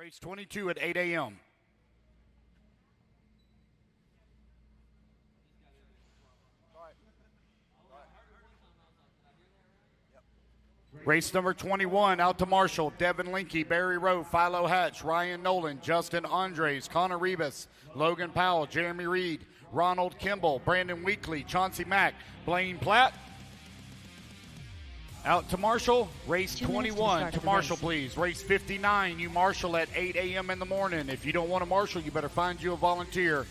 Race 22 at 8 a.m. Race number 21, out to Marshall, Devin Linke, Barry Rowe, Philo Hatch, Ryan Nolan, Justin Andres, Connor Rebus, Logan Powell, Jeremy Reed, Ronald Kimball, Brandon Weekly, Chauncey Mack, Blaine Platt. Out to Marshall, race 21 to Marshall, please. Race 59, you Marshall at 8 a.m. in the morning. If you don't want to Marshall, you better find you a volunteer.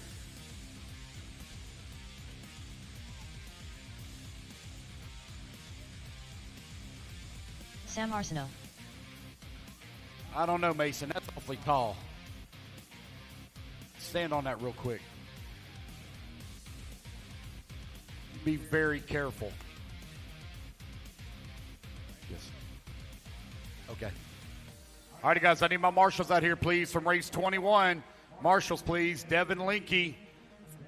Sam Arsenault. I don't know, Mason. That's awfully tall. Stand on that real quick. Be very careful. Yes. Okay. All right, guys, I need my marshals out here, please, from race 21. Marshals, please. Devin Linke,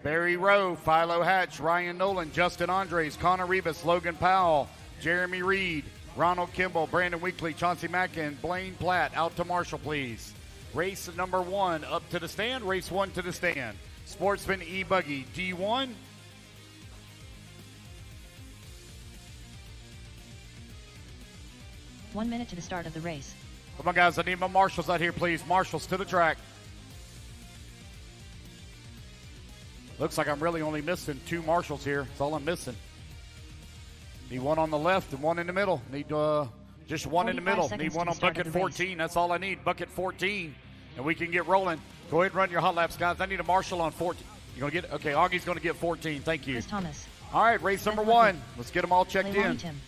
Barry Rowe, Philo Hatch, Ryan Nolan, Justin Andres, Connor Rebus, Logan Powell, Jeremy Reed, Ronald Kimball, Brandon Weekly, Chauncey Mack, and Blaine Platt. Out to Marshall, please. Race number 1 up to the stand. Race 1 to the stand. Sportsman e-buggy D1. One minute to the start of the race. Come on, guys. I need my marshals out here, please. Marshals to the track. Looks like I'm really only missing 2 marshals here. That's all I'm missing. Need one on the left and one in the middle. Need just one in the middle. Need one on bucket 14. That's all I need. Bucket 14. And we can get rolling. Go ahead and run your hot laps, guys. I need a marshal on 14. You're going to get, okay, Augie's going to get 14. Thank you. Chris Thomas. All right, race number 1. Let's get them all checked in. Tim.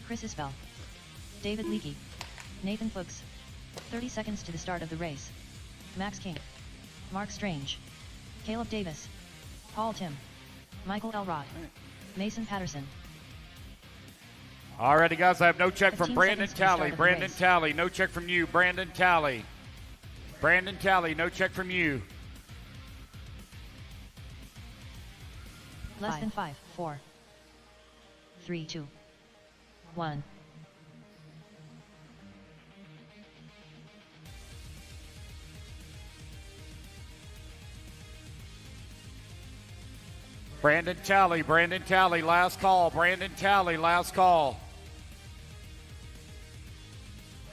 Chris Isbell. David Leakey. Nathan Fuchs. 30 seconds to the start of the race. Max King. Mark Strange. Caleb Davis. Paul Tim. Michael Elrod. Mason Patterson. All righty, guys, I have no check from Brandon Talley. Brandon Talley, no check from you. Brandon Talley. Brandon Talley, no check from you. Less than 5, 4, 3, 2, 1. Brandon Talley, last call. Brandon Talley, last call.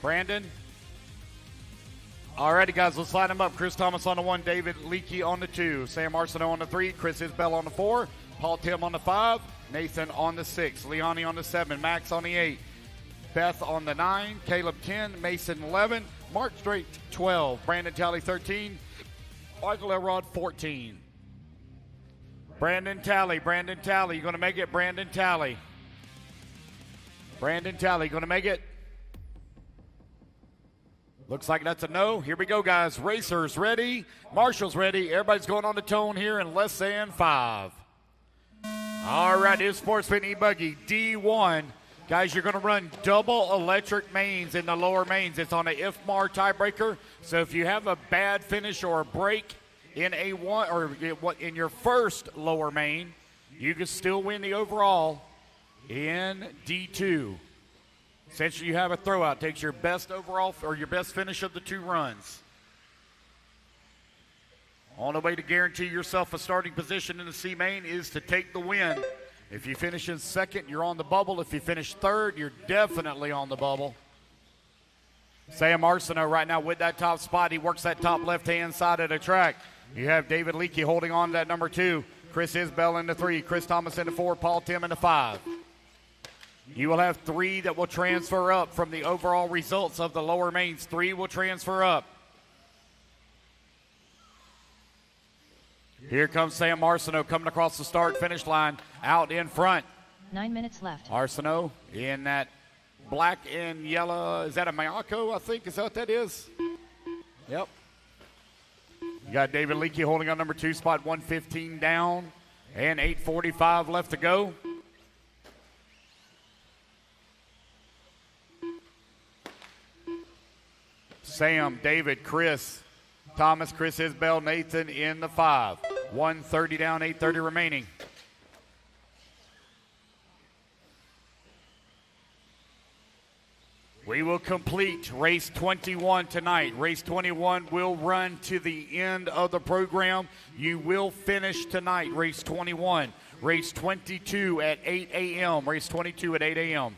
Brandon. All righty, guys, let's line them up. Chris Thomas on the 1, David Leakey on the 2, Sam Arsenault on the 3, Chris Isbell on the 4, Paul Tim on the 5, Nathan on the 6, Leonie on the 7, Max on the 8, Beth on the 9, Caleb 10, Mason 11, Mark Strait 12, Brandon Talley 13, Michael Elrod 14. Brandon Talley, you going to make it, Brandon Talley. Brandon Talley, going to make it? Looks like that's a no. Here we go, guys. Racers ready. Marshall's ready. Everybody's going on the tone here in less than 5. All right, it's Sportsman e-buggy D1. Guys, you're going to run double electric mains in the lower mains. It's on a IFMAR tiebreaker. So if you have a bad finish or a break in a one or in your first lower main, you can still win the overall in D2. Essentially, you have a throwout. Takes your best overall or your best finish of the 2 runs. Only way to guarantee yourself a starting position in the C main is to take the win. If you finish in second, you're on the bubble. If you finish third, you're definitely on the bubble. Sam Arsenault right now with that top spot. He works that top left-hand side of the track. You have David Leakey holding on to that number 2. Chris Isbell in the 3. Chris Thomas in the 4. Paul Tim in the 5. You will have 3 that will transfer up from the overall results of the lower mains. 3 will transfer up. Here comes Sam Arsenault coming across the start-finish line out in front. 9 minutes left. Arsenault in that black and yellow. Is that a Mayako, I think? Is that what that is? Yep. You got David Leakey holding on number 2 spot, 115 down, and 8:45 left to go. Sam, David, Chris, Thomas, Chris Isbell, Nathan in the 5. 130 down, 8:30 remaining. We will complete race 21 tonight. Race 21 will run to the end of the program. You will finish tonight, race 21. Race 22 at 8 a.m. Race 22 at 8 a.m.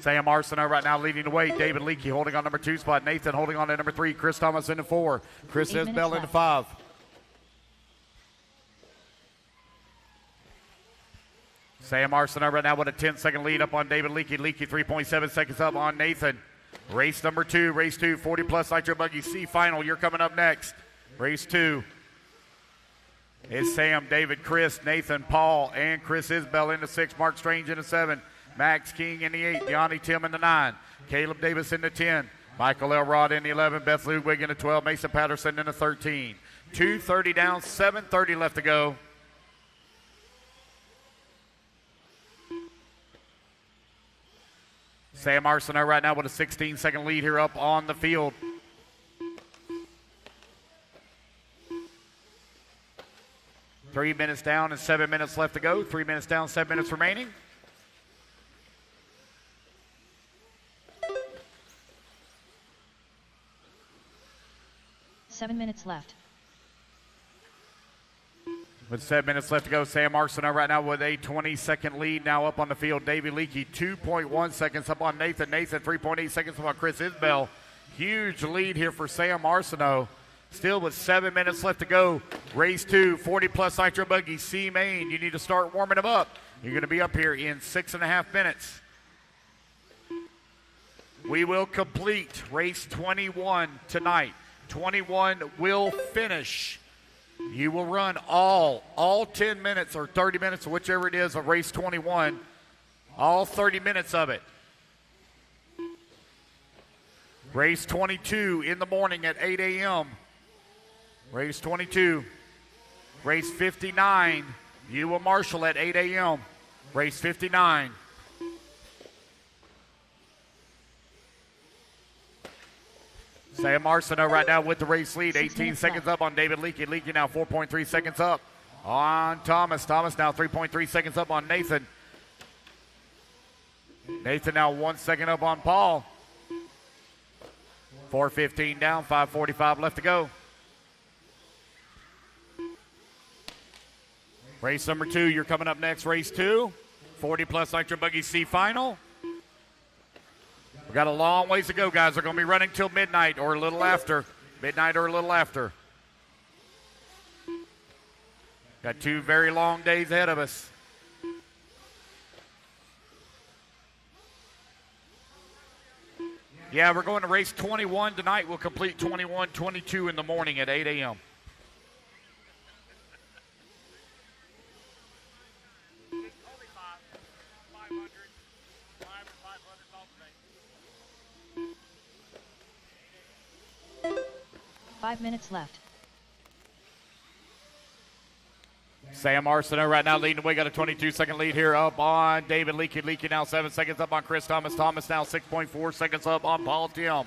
Sam Arsenault right now leading the way. David Leakey holding on number 2 spot. Nathan holding on to number 3. Chris Thomas into 4. Chris Isbell into 5. Sam Arsenault right now with a 10-second lead up on David Leakey. Leakey 3.7 seconds up on Nathan. Race number 2, race 2, 40-plus Nitro Buggy C final. You're coming up next. Race 2 is Sam, David, Chris, Nathan, Paul, and Chris Isbell into 6. Mark Strange into 7. Max King in the 8. Deani Tim in the 9. Caleb Davis in the 10. Michael Elrod in the 11. Beth Ludwig in the 12. Mason Patterson in the 13. 2:30 down, 7:30 left to go. Sam Arsenault right now with a 16-second lead here up on the field. Three minutes down and 7 minutes left to go. 3 minutes down, 7 minutes remaining. Seven minutes left. With 7 minutes left to go, Sam Arsenault right now with a 20-second lead now up on the field. Davey Leakey 2.1 seconds up on Nathan. Nathan 3.8 seconds up on Chris Isbell. Huge lead here for Sam Arsenault. Still with 7 minutes left to go. Race 2, 40-plus Nitro Buggy C main. You need to start warming them up. You're going to be up here in 6.5 minutes. We will complete race 21 tonight. 21 will finish. You will run all 10 minutes or 30 minutes, whichever it is, of race 21. All 30 minutes of it. Race 22 in the morning at 8 a.m. Race 22. Race 59, you will marshal at 8 a.m. Race 59. Sam Arsenault right now with the race lead. 18 seconds up on David Leakey. Leakey now 4.3 seconds up on Thomas. Thomas now 3.3 seconds up on Nathan. Nathan now 1 second up on Paul. 4:15 down, 5:45 left to go. Race number 2, you're coming up next. Race 2, 40-plus Nitro Buggy C final. We've got a long ways to go, guys. They're going to be running till midnight or a little after. Midnight or a little after. Got 2 very long days ahead of us. Yeah, we're going to race 21 tonight. We'll complete 21, 22 in the morning at 8 a.m. Five minutes left. Sam Arsenault right now leading the way. Got a 22-second lead here up on David Leakey. Leakey now 7 seconds up on Chris Thomas. Thomas now 6.4 seconds up on Paul Tim.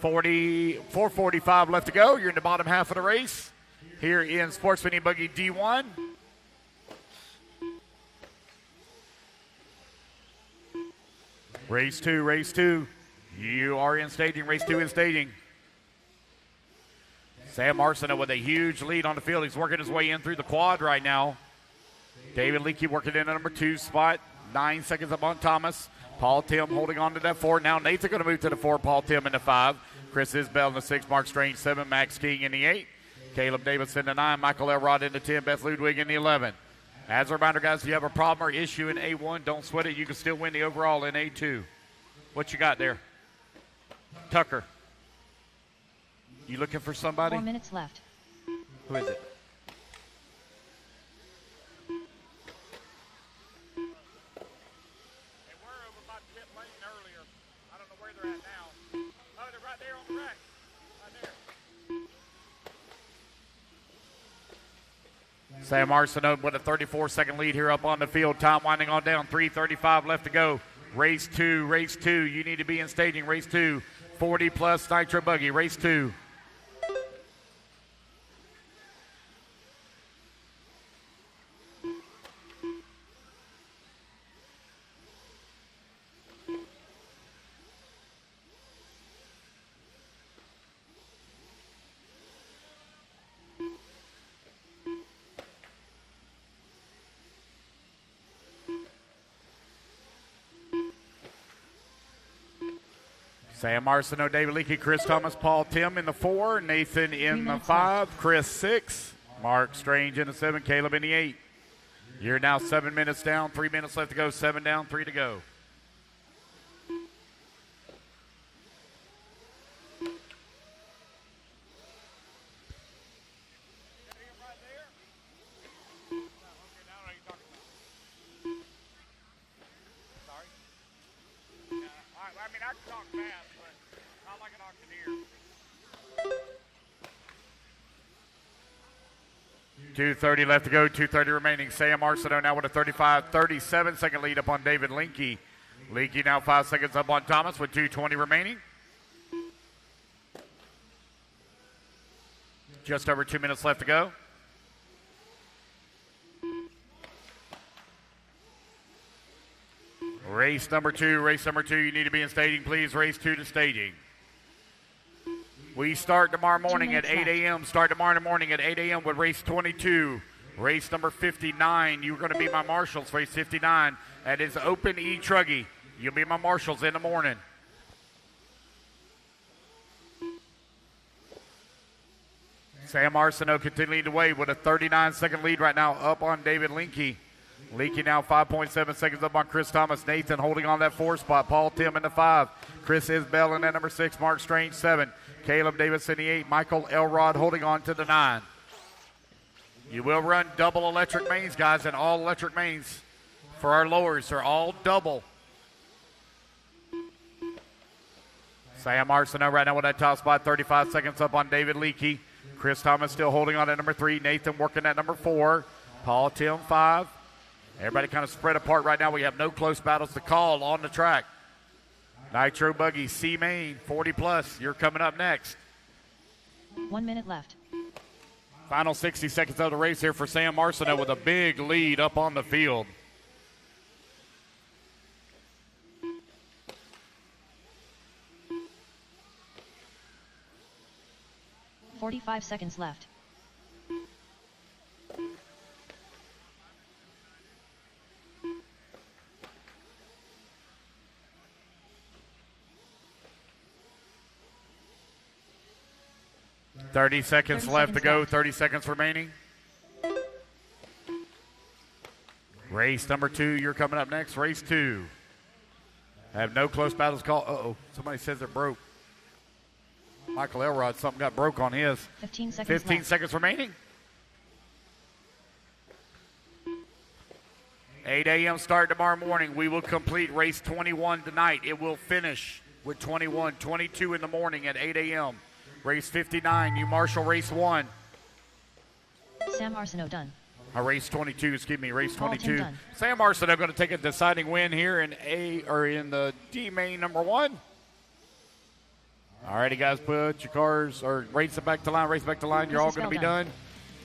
4:45 left to go. You're in the bottom half of the race here in Sportsman e-buggy D1. Race 2, race 2. You are in staging. Race 2 in staging. Sam Arsenault with a huge lead on the field. He's working his way in through the quad right now. David Leakey working in a number 2 spot. 9 seconds up on Thomas. Paul Tim holding on to that 4. Now Nathan going to move to the 4. Paul Tim in the 5. Chris Isbell in the 6. Mark Strange 7. Max King in the 8. Caleb Davis in the 9. Michael Elrod in the 10. Beth Ludwig in the 11. As a reminder, guys, if you have a problem or issue in A1, don't sweat it. You can still win the overall in A2. What you got there? Tucker. You looking for somebody? 4 minutes left. Who is it? They were over by pit lane earlier. I don't know where they're at now. Oh, they're right there on the rack. Right there. Sam Arsenault with a 34-second lead here up on the field. Time winding on down. 3:35 left to go. Race 2, race 2. You need to be in staging. Race 2, 40-plus Nitro Buggy. Race 2. Sam Arsenault, David Leakey, Chris Thomas, Paul Tim in the 4, Nathan in the 5, Chris 6, Mark Strange in the 7, Caleb in the 8. You're now 7 minutes down, 3 minutes left to go, 7 down, 3 to go. I mean, I can talk fast, but not like an auctioneer. 2:30 left to go, 2:30 remaining. Sam Arsenault now with a 37-second lead up on David Leakey. Leakey now 5 seconds up on Thomas with 2:20 remaining. Just over 2 minutes left to go. Race number 2, you need to be in staging, please. Race 2 to staging. We start tomorrow morning at 8 a.m. Start tomorrow morning at 8 a.m. with race 22. Race number 59, you're going to be my marshals. Race 59, that is open e-truggy. You'll be my marshals in the morning. Sam Arsenault continuing to wait with a 39-second lead right now up on David Leakey. Leakey now 5.7 seconds up on Chris Thomas. Nathan holding on that 4 spot. Paul Tim in the 5. Chris Isbell in that number 6. Mark Strange 7. Caleb Davis in the 8. Michael Elrod holding on to the 9. You will run double electric mains, guys, and all electric mains for our lowers are all double. Sam Arsenault right now with that top spot. 35 seconds up on David Leakey. Chris Thomas still holding on at number 3. Nathan working at number 4. Paul Tim 5. Everybody kind of spread apart right now. We have no close battles to call on the track. Nitro Buggy, C Main, 40 plus. You're coming up next. 1 minute left. Final 60 seconds of the race here for Sam Arsenault with a big lead up on the field. .45 seconds left. Thirty seconds left to go. 30 seconds remaining. Race number 2, you're coming up next. Race 2. I have no close battles called. Uh-oh. Somebody says it broke. Michael Elrod, something got broke on his. 15 seconds 15 left. seconds remaining. 8 a.m. start tomorrow morning. We will complete race 21 tonight. It will finish with 21, 22 in the morning at 8 a.m. Race 59, you marshal race 1. Sam Arsenault done. Race 22, excuse me, race Paul 22. done. Sam Arsenault going to take a deciding win here in in the D main number 1. All righty, guys, put your cars, or race it back to line, You're all going to be done.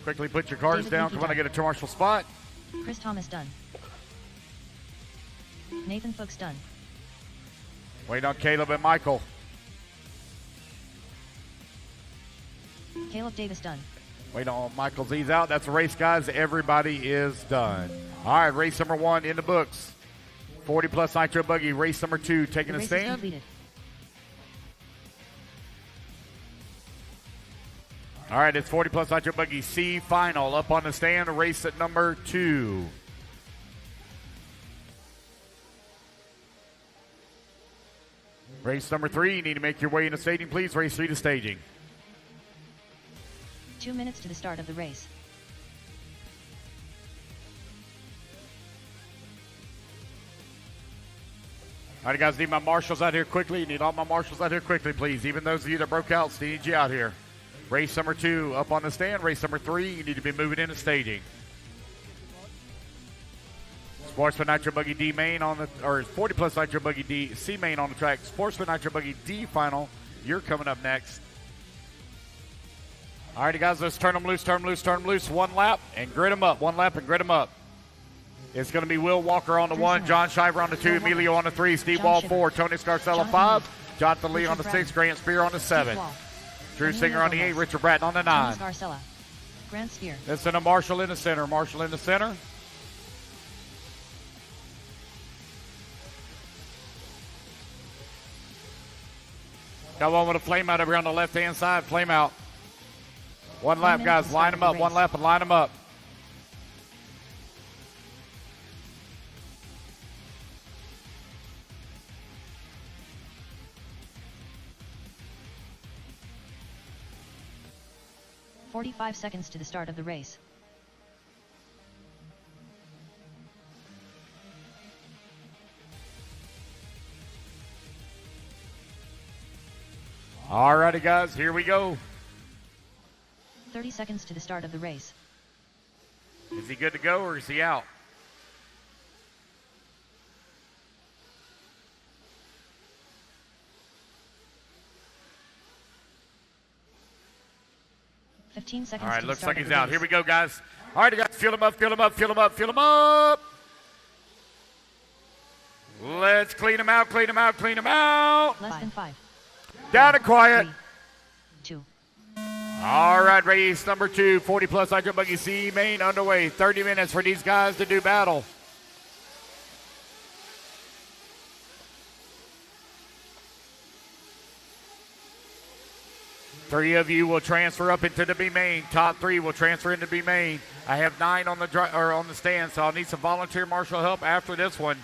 Quickly put your cars David down. Leakey Come on, I done. get a marshal spot. Chris Thomas done. Nathan Fuchs done. Wait on Caleb and Michael. Caleb Davis done. Wait on Michael Z's out. That's a race, guys. Everybody is done. All right, race number 1 in the books. 40 plus nitro buggy. Race number 2 taking The a race is stand. completed. All right, it's 40 plus nitro buggy C final up on the stand. Race at number 2. Race number 3. You need to make your way into staging, please. Race 3 to staging. 2 minutes to the start of the race. All right, guys, need my marshals out here quickly. Need all my marshals out here quickly, please. Even those of you that broke out, need you out here. Race number 2 up on the stand. Race number 3, you need to be moving into staging. Sportsman Nitro Buggy D main on the, or 40 plus Nitro Buggy D C main on the track. Sportsman Nitro Buggy D final. You're coming up next. All righty, guys, let's turn them loose. One lap and grid them up. It's going to be Will Walker on the 1, John Shiver on the 2, Emilio on the 3, Steve John Wall Shiver. 4, Tony Scarcella 5, Jonathan Lee on the 6, Grant Spear on the 7, Drew Singer on the 8, Richard Bratton on the 9. Scarcella. Grant Spear. Let's send a Marshall in the center. Got one with a flame out over here on the left-hand side. Flame out. One lap, guys. Line them up. One lap and line them up. "45 seconds to the start of the race. All righty, guys. Here we go. 30 seconds to the start of the race. Is he good to go or is he out? "15 seconds All right, to the looks start like of he's the out. race. Here we go, guys. All right, guys. Fill him up, fill him up, fill him up, fill him up, fill him up. Let's clean him out, clean him out, clean him out. Less than 5. Down and quiet. 3, 2. All right, race number 2, 40-plus nitro buggy C main underway. 30 minutes for these guys to do battle. Three of you will transfer up into the B main. Top 3 will transfer into B main. I have 9 on the stand, so I'll need some volunteer marshal help after this one.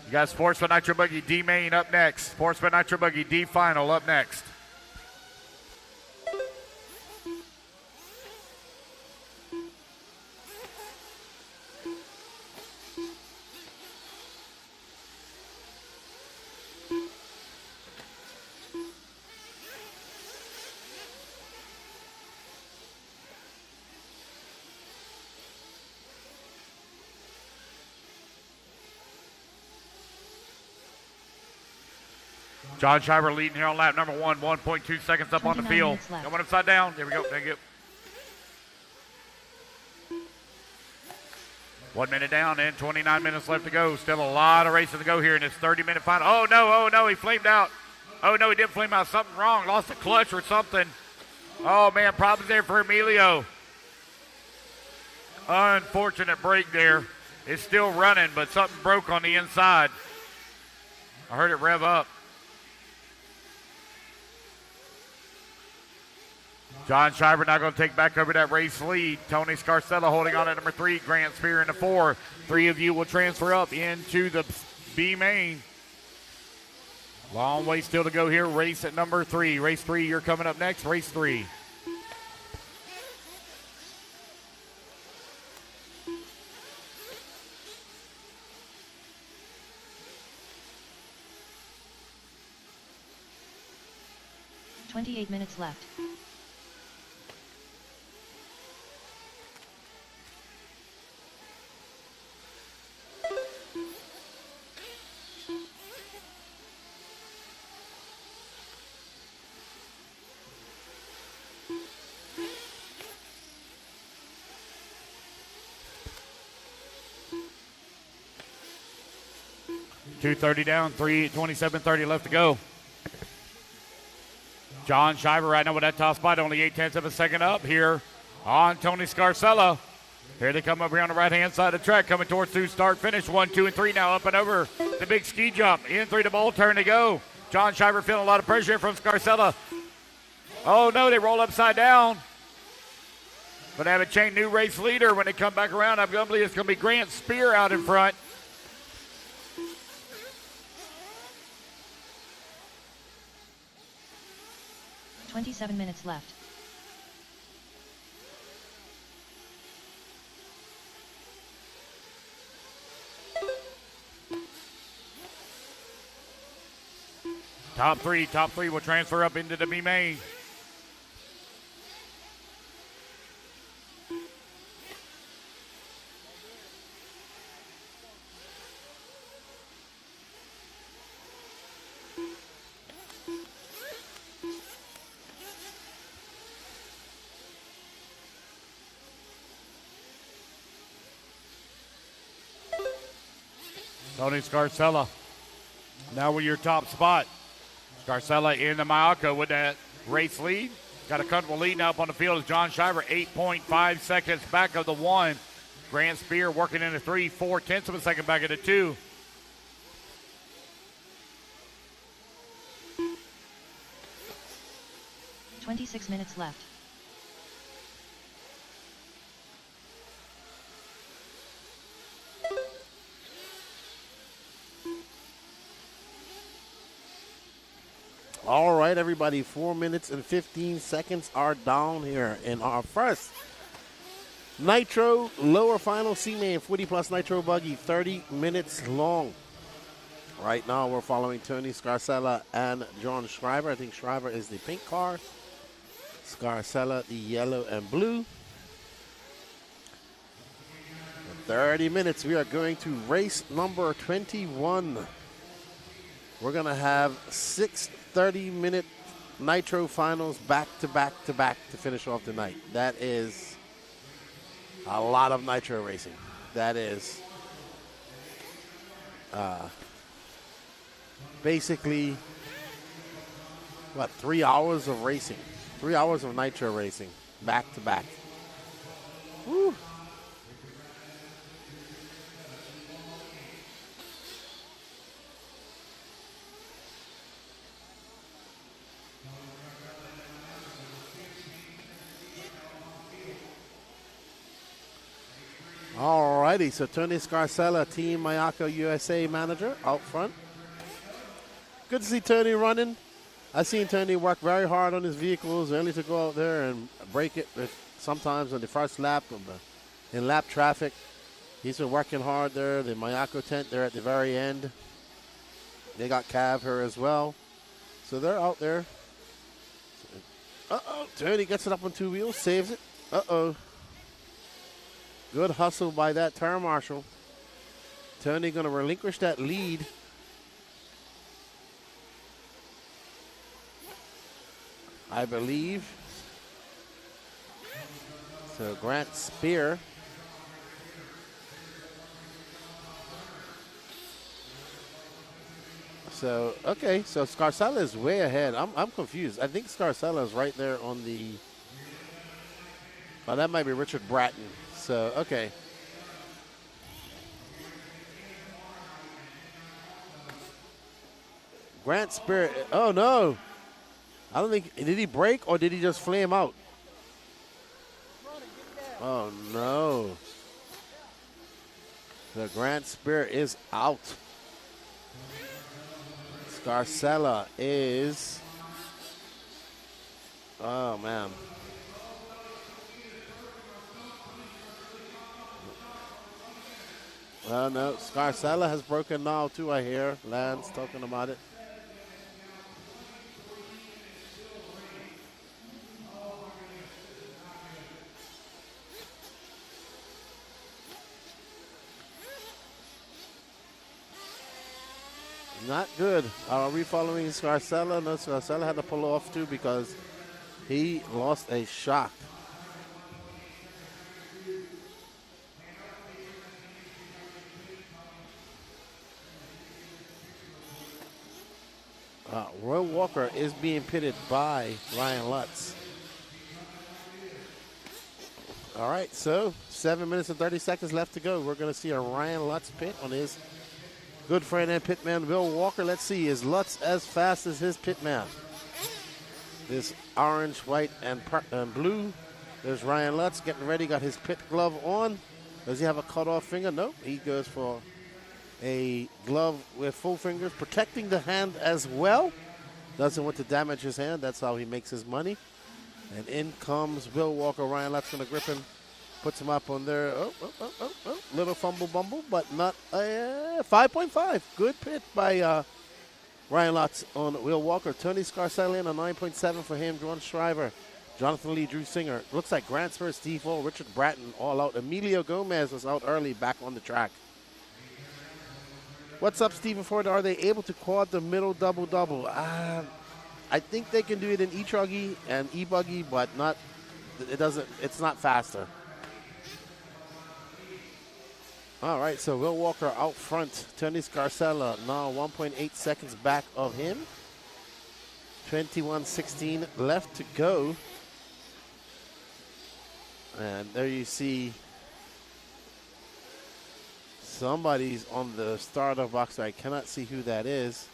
You got Sportsman Nitro Buggy D main up next. Sportsman Nitro Buggy D final up next. John Shiver leading here on lap number 1, 1.2 seconds up on the field. Got one upside down. There we go. Thank you. 1 minute down and 29 minutes left to go. Still a lot of racing to go here in this 30-minute final. Oh, no, he flamed out. Oh, no, he did flame out. Something wrong. Lost a clutch or something. Oh, man, problems there for Emilio. Unfortunate break there. It's still running, but something broke on the inside. I heard it rev up. John Shiver now going to take back over that race lead. Tony Scarcella holding on at number 3. Grant Spear in the 4. 3 of you will transfer up into the B main. Long way still to go here. Race at number 3. Race 3, you're coming up next. Race 3. "28 minutes left. .230 down, 3:27:30 left to go. John Shiver right now with that top spot, only 0.8 of a second up here on Tony Scarcella. Here they come over here on the right-hand side of the track, coming towards through start finish. 1, 2, and 3 now up and over the big ski jump. In 3 to bowl turn to go. John Shiver feeling a lot of pressure from Scarcella. Oh no, they roll upside down. But they have a chain new race leader when they come back around. I believe it's going to be Grant Spear out in front. "27 minutes left. Top three will transfer up into the B main. Tony Scarcella now with your top spot. Scarcella in the Mayaka with that race lead. Got a comfortable lead now up on the field as John Shiver 8.5 seconds back of the 1. Grant Spear working in the 3, 4/10 of a second back of the 2. 26 minutes left. All right, everybody, 4 minutes and 15 seconds are down here in our first Nitro lower final C-Main 40 plus Nitro buggy, 30 minutes long. Right now we're following Tony Scarcella and John Schreiber. I think Schreiber is the pink car, Scarcella the yellow and blue. 30 minutes, we are going to race number 21. We're going to have 6 30-minute Nitro finals back to back to finish off the night. That is a lot of Nitro racing. That is basically, what, 3 hours of racing. 3 hours of Nitro racing back to back. Woo. Alrighty, so Tony Scarcella, Team Mayako USA manager out front. Good to see Tony running. I've seen Tony work very hard on his vehicles, early to go out there and break it sometimes on the first lap in lap traffic. He's been working hard there. The Mayako tent there at the very end. They got Cav here as well. So they're out there. Uh-oh, Tony gets it up on 2 wheels, saves it. Uh-oh. Good hustle by that turn marshal. Tony going to relinquish that lead. I believe. So Grant Spear. So, okay, so Scarcella is way ahead. I'm confused. I think Scarcella is right there on the... Oh, that might be Richard Bratton. So, okay. Grant Spirit. Oh, no. I don't think. Did he break or did he just flame out? Oh, no. The Grant Spirit is out. Scarcella is. Oh, man. Well, no, Scarcella has broken now, too, I hear. Lance talking about it. Not good. Are we following Scarcella? No, Scarcella had to pull off, too, because he lost a shock. Roy Walker is being pitted by Ryan Lutz. All right, so 7 minutes and 30 seconds left to go. We're going to see a Ryan Lutz pit on his good friend and pitman, Will Walker. Let's see, is Lutz as fast as his pitman? This orange, white, and blue. There's Ryan Lutz getting ready, got his pit glove on. Does he have a cut-off finger? Nope, he goes for a glove with full fingers, protecting the hand as well. Doesn't want to damage his hand. That's how he makes his money. And in comes Will Walker. Ryan Lutz going to grip him, puts him up on there. Oh. Little fumble bumble, but not 5.5. Good pit by Ryan Lutz on Will Walker. Tony Scarcella in a 9.7 for him. John Schreiber, Jonathan Lee, Drew Singer. Looks like Grant Spur, Steve Hall, Richard Bratton all out. Emilio Gomez was out early, back on the track. What's up, Stephen Ford? Are they able to quad the middle double-double? I think they can do it in e-truggy and e-buggy, but not. It's not faster. All right, so Will Walker out front. Tony Scarcella now 1.8 seconds back of him. 21:16 left to go. And there you see somebody's on the starter box. I cannot see who that is.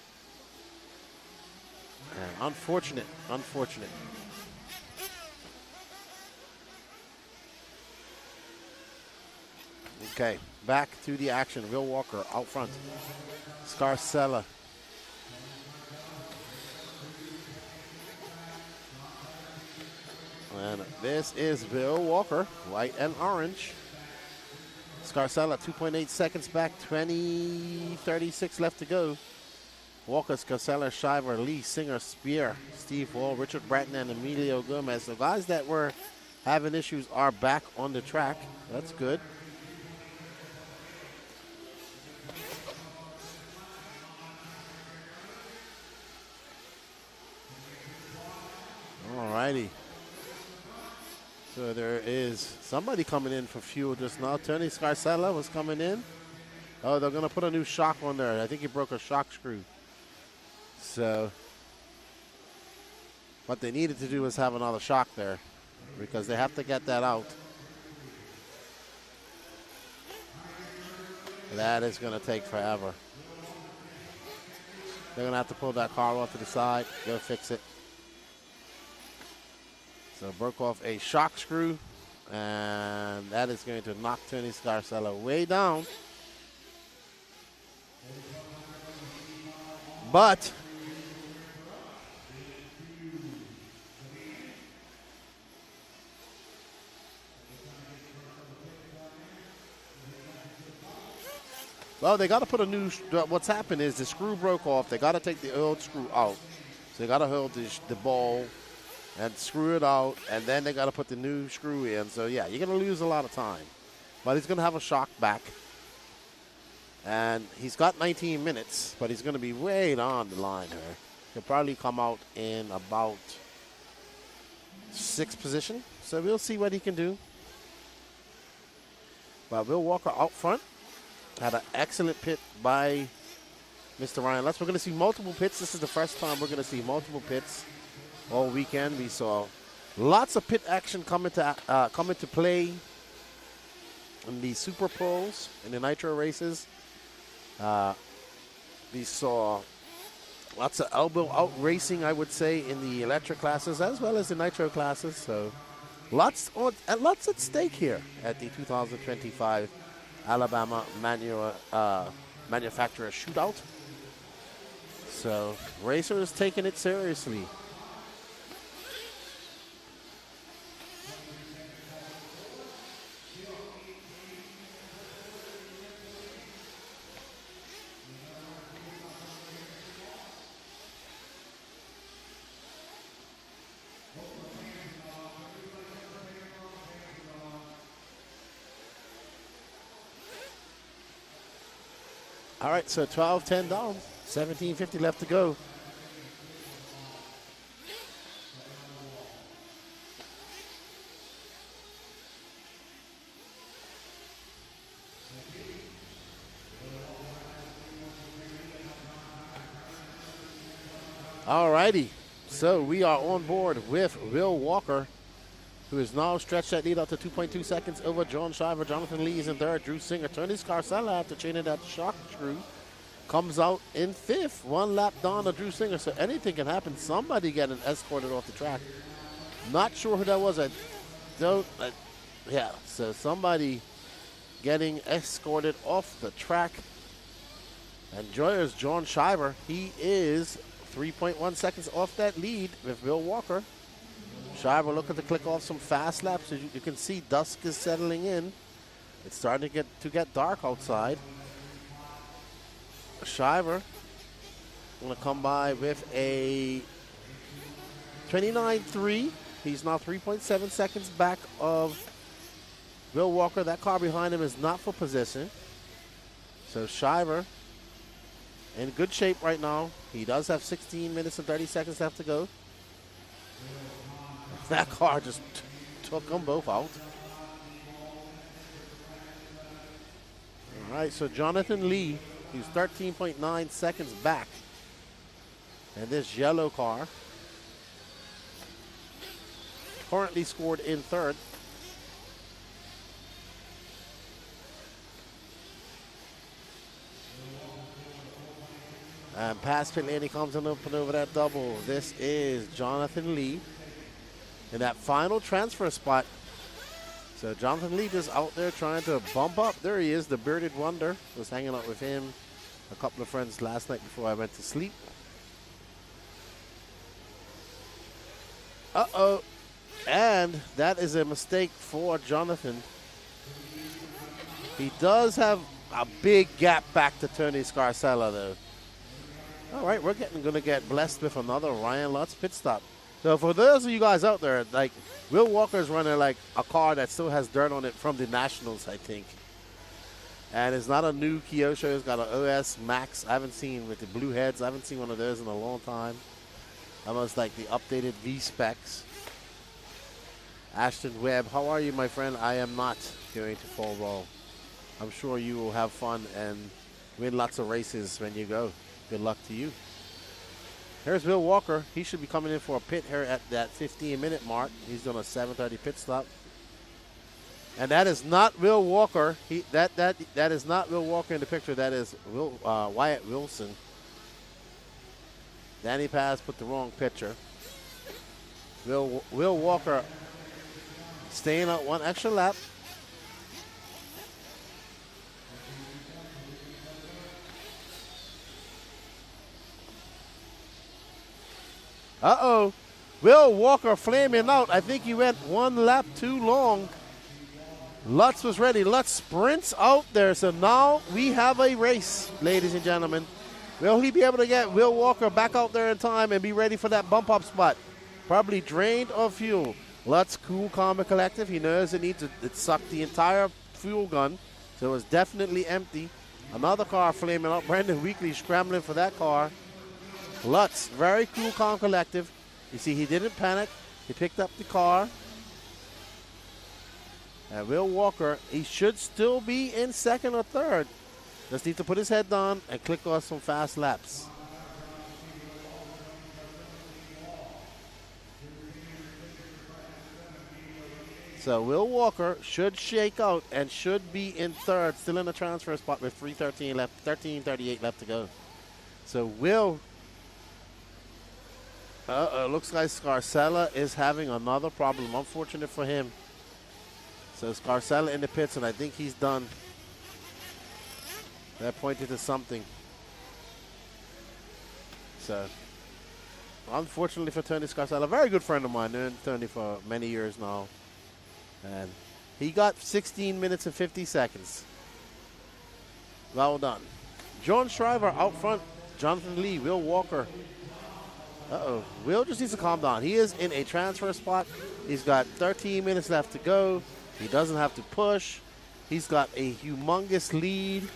And unfortunate. Okay, back to the action. Will Walker out front. Scarcella. And this is Bill Walker, white and orange. Scarcella, 2.8 seconds back, 36 left to go. Walker, Scarcella, Shiver, Lee, Singer, Spear, Steve Wall, Richard Bratton, and Emilio Gomez. The guys that were having issues are back on the track. That's good. All righty. So there is somebody coming in for fuel just now. Tony Scarcella was coming in. Oh, they're going to put a new shock on there. I think he broke a shock screw. So what they needed to do was have another shock there because they have to get that out. That is going to take forever. They're going to have to pull that car off to the side, go fix it. So broke off a shock screw, and that is going to knock Tony Scarcella way down. But well, they got to put a new. What's happened is the screw broke off. They got to take the old screw out. So they got to hold the ball and screw it out, and then they got to put the new screw in. So, yeah, you're going to lose a lot of time. But he's going to have a shock back. And he's got 19 minutes, but he's going to be way down the line here. He'll probably come out in about 6th position. So we'll see what he can do. But Will Walker out front had an excellent pit by Mr. Ryan Lutz. We're going to see multiple pits. This is the first time we're going to see multiple pits all weekend. We saw lots of pit action come into play in the Super Pros and the Nitro races. We saw lots of elbow out racing, I would say, in the electric classes as well as the Nitro classes. So lots at stake here at the 2025 Alabama Manufacturer Shootout. So racers taking it seriously. All right, so 12-10 down, 17:50 left to go. All righty, so we are on board with Will Walker, who is now stretched that lead out to 2.2 seconds over John Shiver. Jonathan Lee is in third. Drew Singer, Tony Scarcella after chaining that shock screw, comes out in fifth. 1 lap down to Drew Singer, so anything can happen. Somebody getting escorted off the track. Not sure who that was. So somebody getting escorted off the track. And joyous John Shiver, he is 3.1 seconds off that lead with Will Walker. Shiver looking to click off some fast laps. As you can see, dusk is settling in. It's starting to get dark outside. Shiver going to come by with a 29.3. He's now 3.7 seconds back of Will Walker. That car behind him is not for position. So Shiver in good shape right now. He does have 16 minutes and 30 seconds left to go. That car just took them both out. All right, so Jonathan Lee, he's 13.9 seconds back. And this yellow car currently scored in third. And past pit lane, he comes in up and over that double. This is Jonathan Lee. In that final transfer spot, So Jonathan Lee just out there trying to bump up. There he is, the bearded wonder. Was hanging out with him, a couple of friends last night before I went to sleep. Uh-oh. And that is a mistake for Jonathan. He does have a big gap back to Tony Scarcella, though. All right, we're going to get blessed with another Ryan Lutz pit stop. So for those of you guys out there, like, Will Walker's running like a car that still has dirt on it from the Nationals, I think. And it's not a new Kyosho. It's got an OS Max. I haven't seen with the blue heads. I haven't seen one of those in a long time. Almost like the updated V-specs. Ashton Webb, how are you, my friend? I am not going to fall roll. I'm sure you will have fun and win lots of races when you go. Good luck to you. Here's Will Walker. He should be coming in for a pit here at that 15-minute mark. He's doing a 7:30 pit stop. And that is not Will Walker. That is not Will Walker in the picture. That is Wyatt Wilson. Danny Paz put the wrong picture. Will Walker staying out one extra lap. Uh-oh. Will Walker flaming out. I think he went one lap too long. Lutz was ready. Lutz sprints out there. So now we have a race, ladies and gentlemen. Will he be able to get Will Walker back out there in time and be ready for that bump up spot? Probably drained of fuel. Lutz, cool, calm, and collective. He knows it sucked the entire fuel gun. So it was definitely empty. Another car flaming up. Brandon Weekly scrambling for that car. Lutz, very cool, calm, collective. You see, he didn't panic. He picked up the car. And Will Walker, he should still be in second or third. Just need to put his head down and click off some fast laps. So Will Walker should shake out and should be in third, still in the transfer spot with 3:13 left, 13:38 left to go. So Will... looks like Scarcella is having another problem. Unfortunate for him. So Scarcella in the pits, and I think he's done. That pointed to something. So, unfortunately for Tony Scarcella, a very good friend of mine, known Tony for many years now. And he got 16 minutes and 50 seconds. Well done. John Shriver out front. Jonathan Lee, Will Walker. Uh-oh. Will just needs to calm down. He is in a transfer spot. He's got 13 minutes left to go. He doesn't have to push. He's got a humongous lead.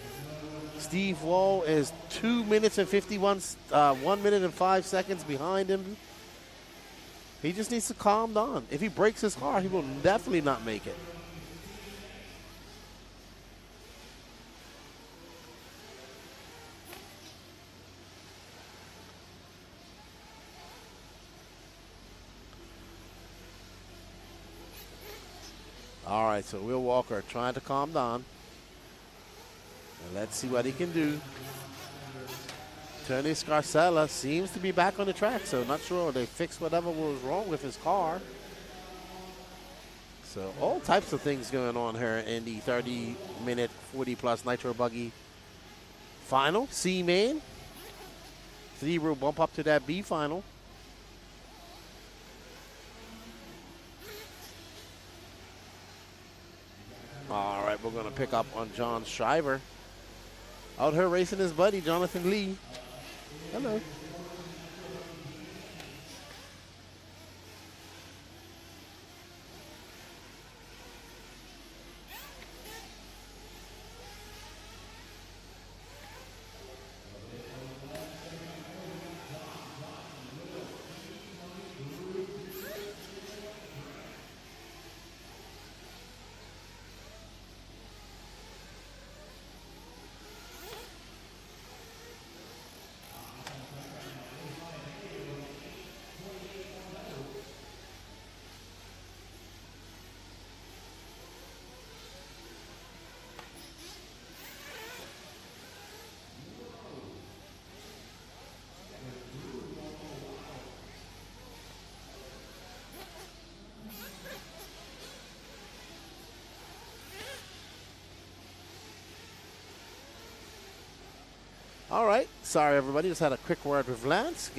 Steve Wall is 2 minutes and 1 minute and 5 seconds behind him. He just needs to calm down. If he breaks his car, he will definitely not make it. All right, so Will Walker trying to calm down. And let's see what he can do. Tony Scarcella seems to be back on the track, so not sure they fixed whatever was wrong with his car. So all types of things going on here in the 30-minute, 40-plus Nitro Buggy final. C main. 3 will bump up to that B final. All right, we're going to pick up on John Shriver. Out here racing his buddy, Jonathan Lee. Hello. All right. Sorry, everybody. Just had a quick word with Lance.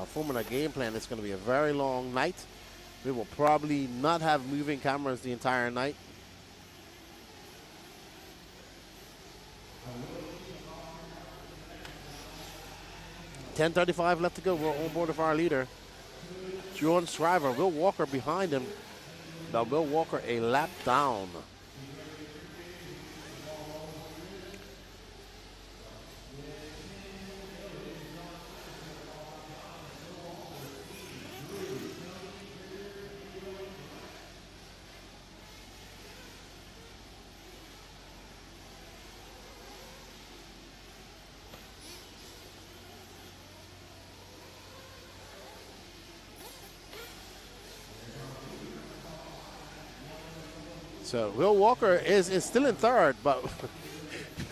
Forming a game plan. It's going to be a very long night. We will probably not have moving cameras the entire night. $10:35 left to go. We're on board with our leader, John Shriver. Will Walker behind him. Now, Will Walker a lap down. So Will Walker is still in third, but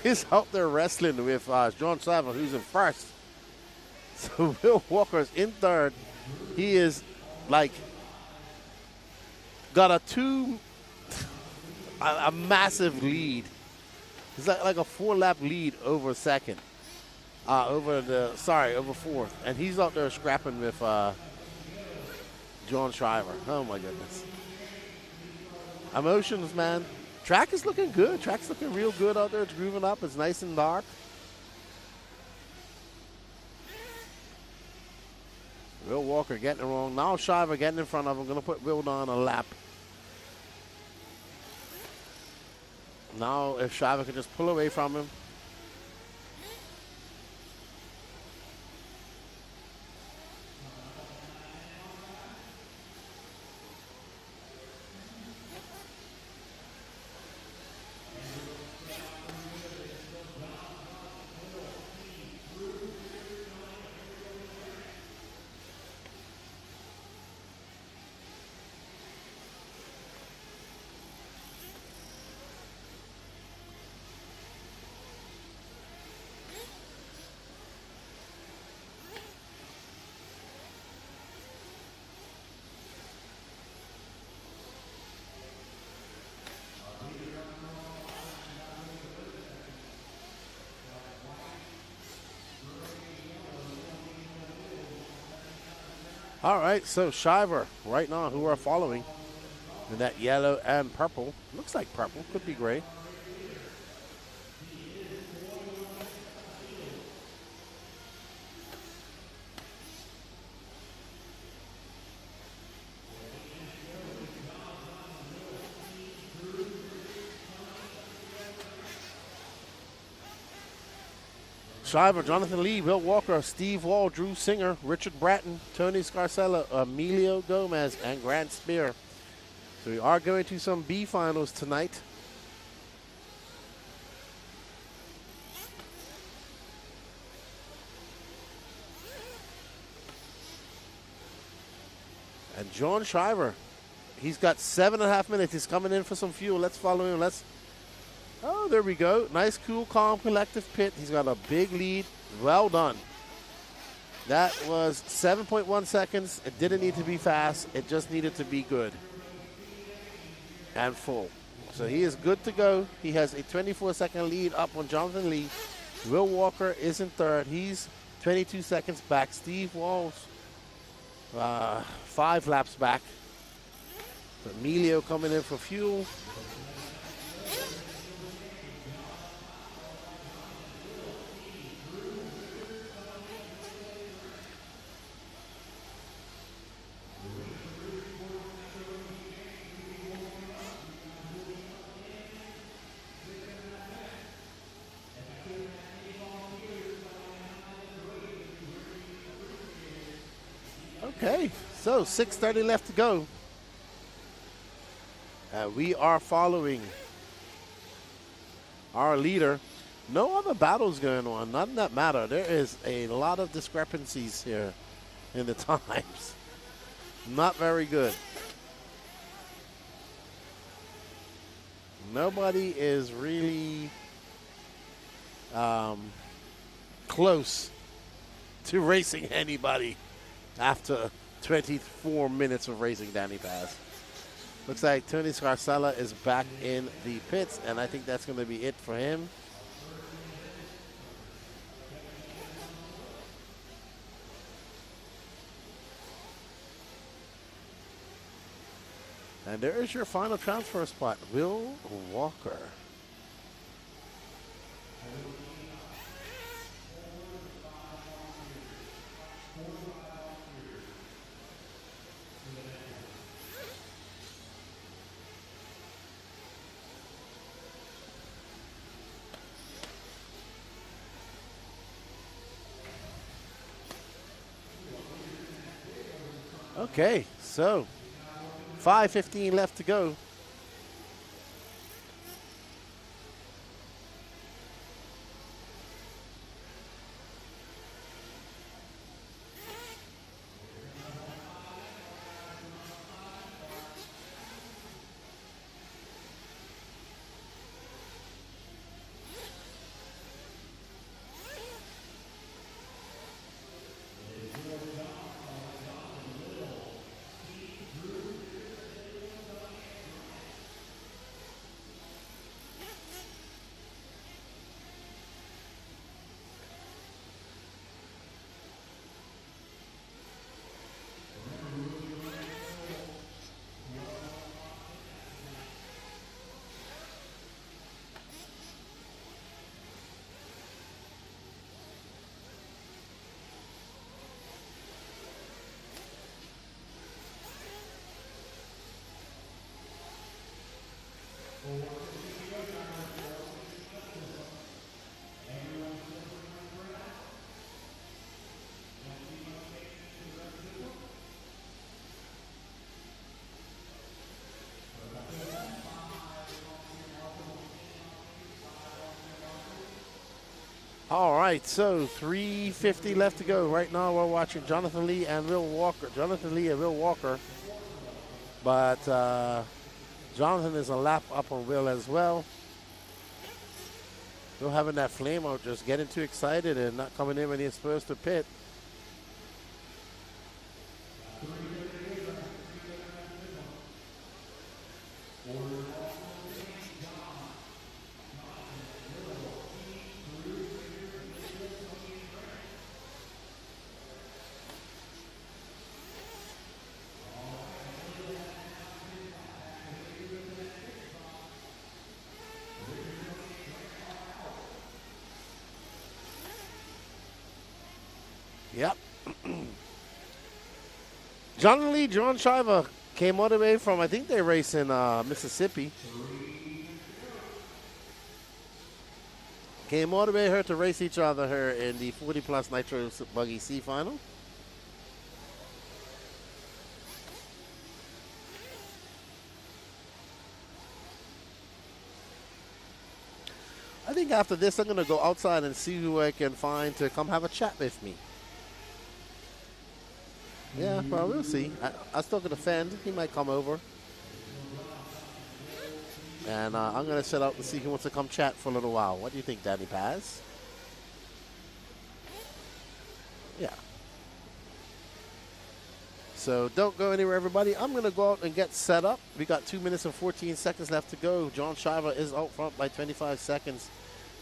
he's out there wrestling with John Shriver, who's in first. So Will Walker's in third. He is like got a massive lead. It's like a 4-lap lead over second, over fourth, and he's out there scrapping with John Shriver. Oh my goodness. Emotions, man. Track is looking good. Track's looking real good out there. It's grooving up. It's nice and dark. Will Walker getting it wrong. Now Shriver getting in front of him. Going to put Will down a lap. Now if Shriver can just pull away from him. All right, so Shriver right now, who are following in that yellow and purple. Looks like purple, could be gray. Shriver, Jonathan Lee, Will Walker, Steve Wall, Drew Singer, Richard Bratton, Tony Scarcella, Emilio Gomez, and Grant Spear. So we are going to some B finals tonight. And John Shriver, he's got 7.5 minutes. He's coming in for some fuel. Let's follow him. Oh, there we go. Nice, cool, calm, collective pit. He's got a big lead. Well done. That was 7.1 seconds. It didn't need to be fast. It just needed to be good and full. So he is good to go. He has a 24-second lead up on Jonathan Lee. Will Walker is in third. He's 22 seconds back. Steve Walls, 5 laps back. Emilio coming in for fuel. Okay, so 6:30 left to go. We are following our leader. No other battles going on, none that matter. There is a lot of discrepancies here in the times. Not very good. Nobody is really close to racing anybody after 24 minutes of racing Danny Pass. Looks like Tony Scarcella is back in the pits, and I think that's going to be it for him. And there is your final transfer spot, Will Walker. Okay, so 5:15 left to go. All right, so 3:50 left to go. Right now we're watching Jonathan Lee and Will Walker. But Jonathan is a lap up on Will as well. Will having that flame out, just getting too excited and not coming in when he's supposed to pit. Yep. John Lee, John Shiva came all the way from, I think they race in Mississippi. Came all the way here to race each other here in the 40 plus Nitro Buggy C final. I think after this, I'm going to go outside and see who I can find to come have a chat with me. Yeah, well, we'll see. I still can defend. He might come over. And I'm going to set out and see who wants to come chat for a little while. What do you think, Danny Paz? Yeah. So don't go anywhere, everybody. I'm going to go out and get set up. We got 2 minutes and 14 seconds left to go. John Shiva is out front by 25 seconds.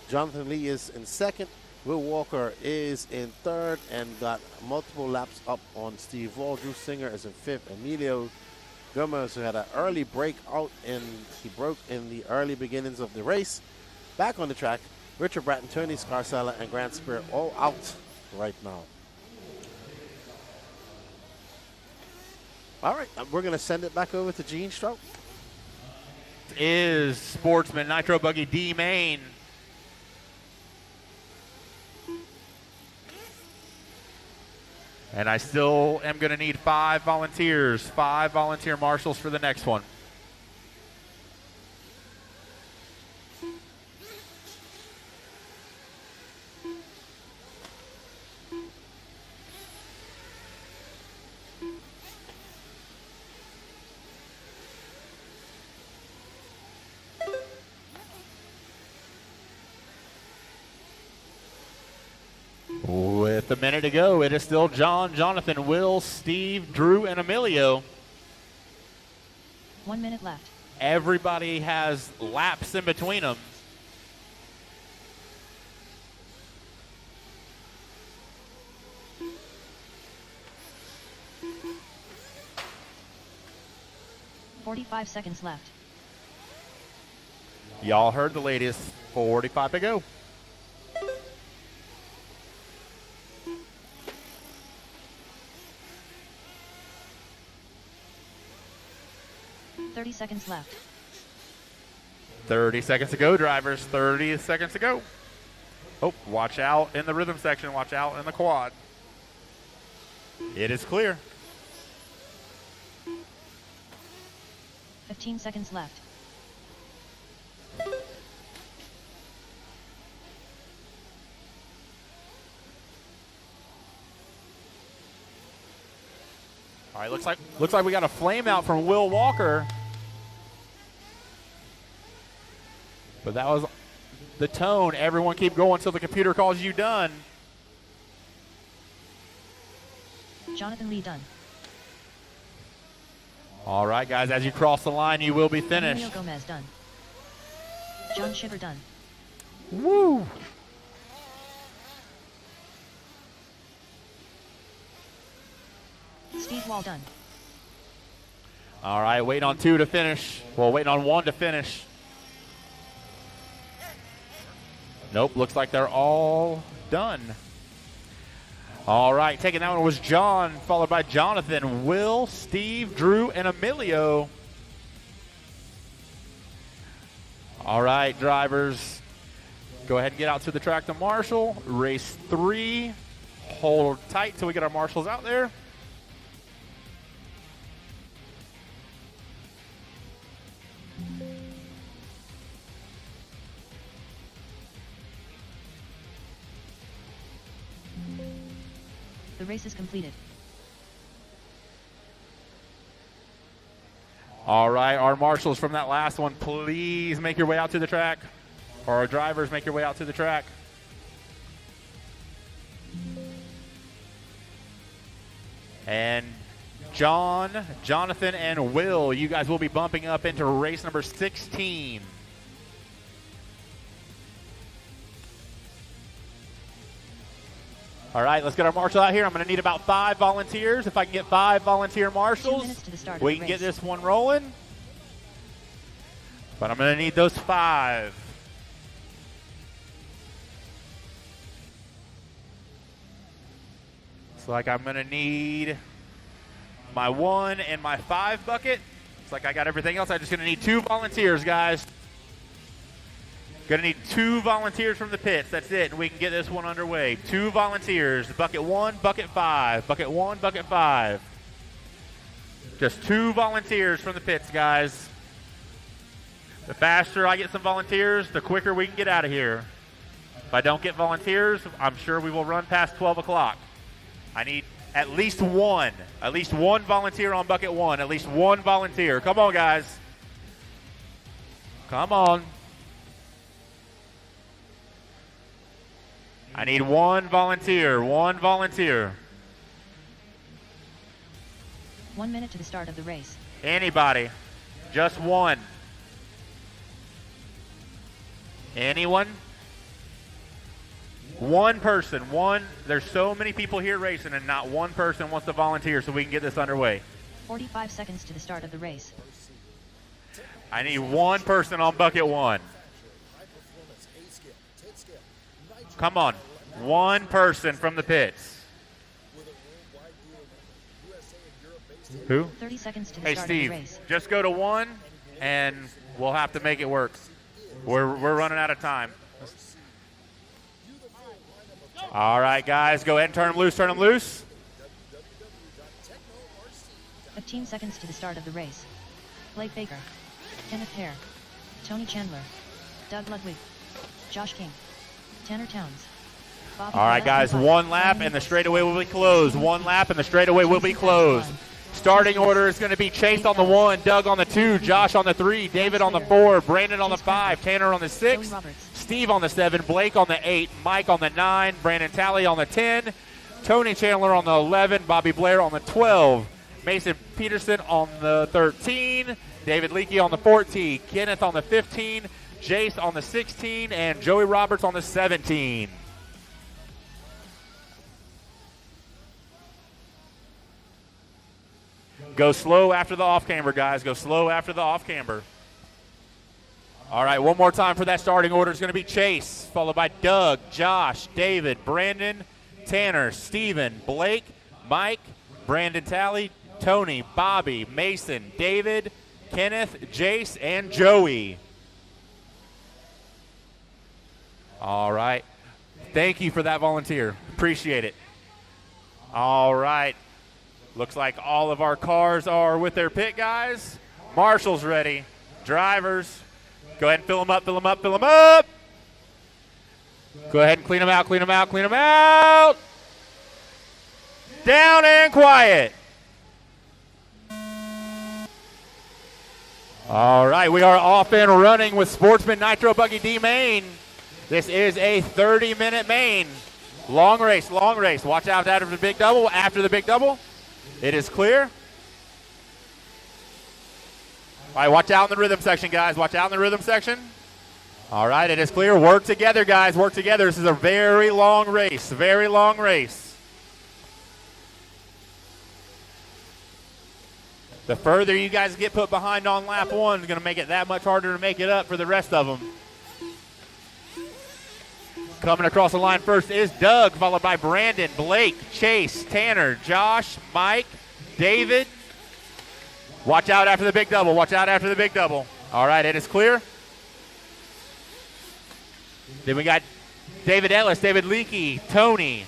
Jonathan Lee is in second. Will Walker is in third and got multiple laps up on Steve Wall. Drew Singer is in fifth. Emilio Gomez, who had an early break out, he broke in the early beginnings of the race. Back on the track, Richard Bratton, Tony Scarcella, and Grant Spear all out right now. All right, we're going to send it back over to Gene Strout. Is Sportsman Nitro Buggy D main. And I still am going to need 5 volunteers, 5 volunteer marshals for the next one. With a minute to go, it is still John, Jonathan, Will, Steve, Drew, and Emilio. 1 minute left. Everybody has laps in between them. 45 seconds left. Y'all heard the latest. 45 to go. Seconds left. 30 seconds to go, drivers. 30 seconds to go. Oh, watch out in the rhythm section. Watch out in the quad. It is clear. 15 seconds left. All right, looks like we got a flame out from Will Walker. But that was the tone. Everyone keep going until the computer calls you done. Jonathan Lee done. All right, guys, as you cross the line, you will be finished. Emilio Gomez done. John Shiver done. Woo! Steve Wall done. All right, waiting on 2 to finish. Well, waiting on 1 to finish. Nope, looks like they're all done. All right, taking that one was John, followed by Jonathan, Will, Steve, Drew, and Emilio. All right, drivers, go ahead and get out to the track to marshal. Race 3. Hold tight till we get our marshals out there. The race is completed. All right, our marshals from that last one, please make your way out to the track. Or our drivers, make your way out to the track. And John, Jonathan, and Will, you guys will be bumping up into race number 16. All right, let's get our marshal out here. I'm going to need about 5 volunteers. If I can get 5 volunteer 2 marshals, minutes to the start we of the can get race. this one rolling. But I'm going to need those 5. Looks like I'm going to need my 1 and my 5 bucket. Looks like I got everything else. I'm just going to need 2 volunteers, guys. Going to need 2 volunteers from the pits. That's it, and we can get this one underway. 2 volunteers. Bucket 1, bucket 5. Bucket 1, bucket 5. Just 2 volunteers from the pits, guys. The faster I get some volunteers, the quicker we can get out of here. If I don't get volunteers, I'm sure we will run past 12 o'clock. I need at least 1. At least 1 volunteer on bucket 1. At least 1 volunteer. Come on, guys. Come on. I need 1 volunteer. 1 volunteer. 1 minute to the start of the race. Anybody. Just 1. Anyone? 1 person. 1. There's so many people here racing and not 1 person wants to volunteer so we can get this underway. 45 seconds to the start of the race. I need 1 person on bucket 1. Come on. 1 person from the pits. Who? 30 seconds to the Hey, start Steve, of the race. just go to 1 and we'll have to make it work. We're running out of time. All right, guys, go ahead and turn them loose, turn them loose. 15 seconds to the start of the race. Blake Baker. Kenneth Hare. Tony Chandler. Doug Ludwig. Josh King. Tanner Towns. Bobby All right, guys, Gillespie. 1 lap and the straightaway will be closed. 1 lap and the straightaway will be closed. Starting order is going to be Chase on the 1, Doug on the 2, Josh on the 3, David on the 4, Brandon on the 5, Tanner on the 6, Joey Roberts. Steve on the 7, Blake on the 8, Mike on the 9, Brandon Talley on the 10, Tony Chandler on the 11, Bobby Blair on the 12, Mason Peterson on the 13, David Leakey on the 14, Kenneth on the 15, Jace on the 16, and Joey Roberts on the 17. Go slow after the off camber, guys. Go slow after the off camber. All right, one more time for that starting order. It's going to be Chase, followed by Doug, Josh, David, Brandon, Tanner, Steven, Blake, Mike, Brandon Talley, Tony, Bobby, Mason, David, Kenneth, Jace, and Joey. All right. Thank you for that volunteer. Appreciate it. All right. Looks like all of our cars are with their pit guys. Marshall's ready. Drivers, go ahead and fill them up, fill them up, fill them up. Go ahead and clean them out, clean them out, clean them out. Down and quiet. All right, we are off and running with Sportsman Nitro Buggy D main. This is a 30-minute main. Long race, long race. Watch out after the big double. After the big double, it is clear. All right, watch out in the rhythm section, guys. Watch out in the rhythm section. All right, it is clear. Work together, guys. Work together. This is a very long race. Very long race. The further you guys get put behind on lap one is going to make it that much harder to make it up for the rest of them. Coming across the line first is Doug, followed by Brandon, Blake, Chase, Tanner, Josh, Mike, David. Watch out after the big double. Watch out after the big double. All right, it is clear. Then we got David Ellis, David Leakey, Tony.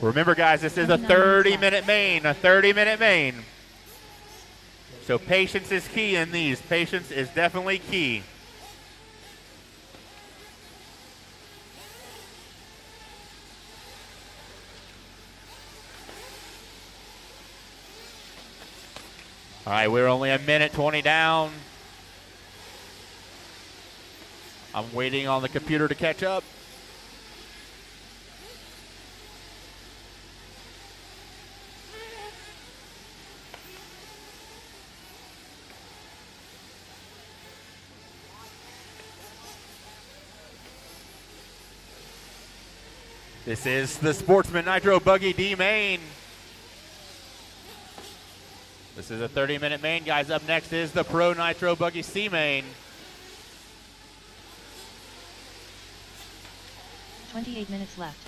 Remember, guys, this is a 30-minute main, a 30-minute main. So patience is key in these. Patience is definitely key. All right, we're only a minute 20 down. I'm waiting on the computer to catch up. This is the Sportsman Nitro Buggy D main. This is a 30-minute main, guys. Up next is the Pro Nitro Buggy C main. 28 minutes left.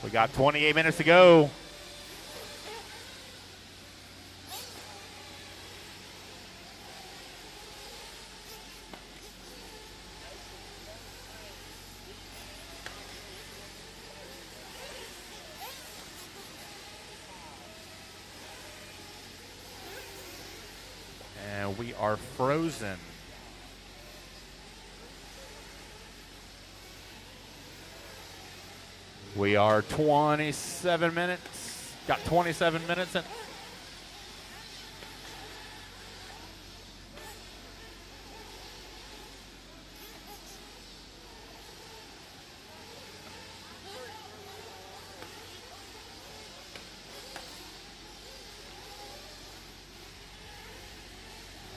We got 28 minutes to go. And we are frozen. We are 27 minutes. Got 27 minutes in.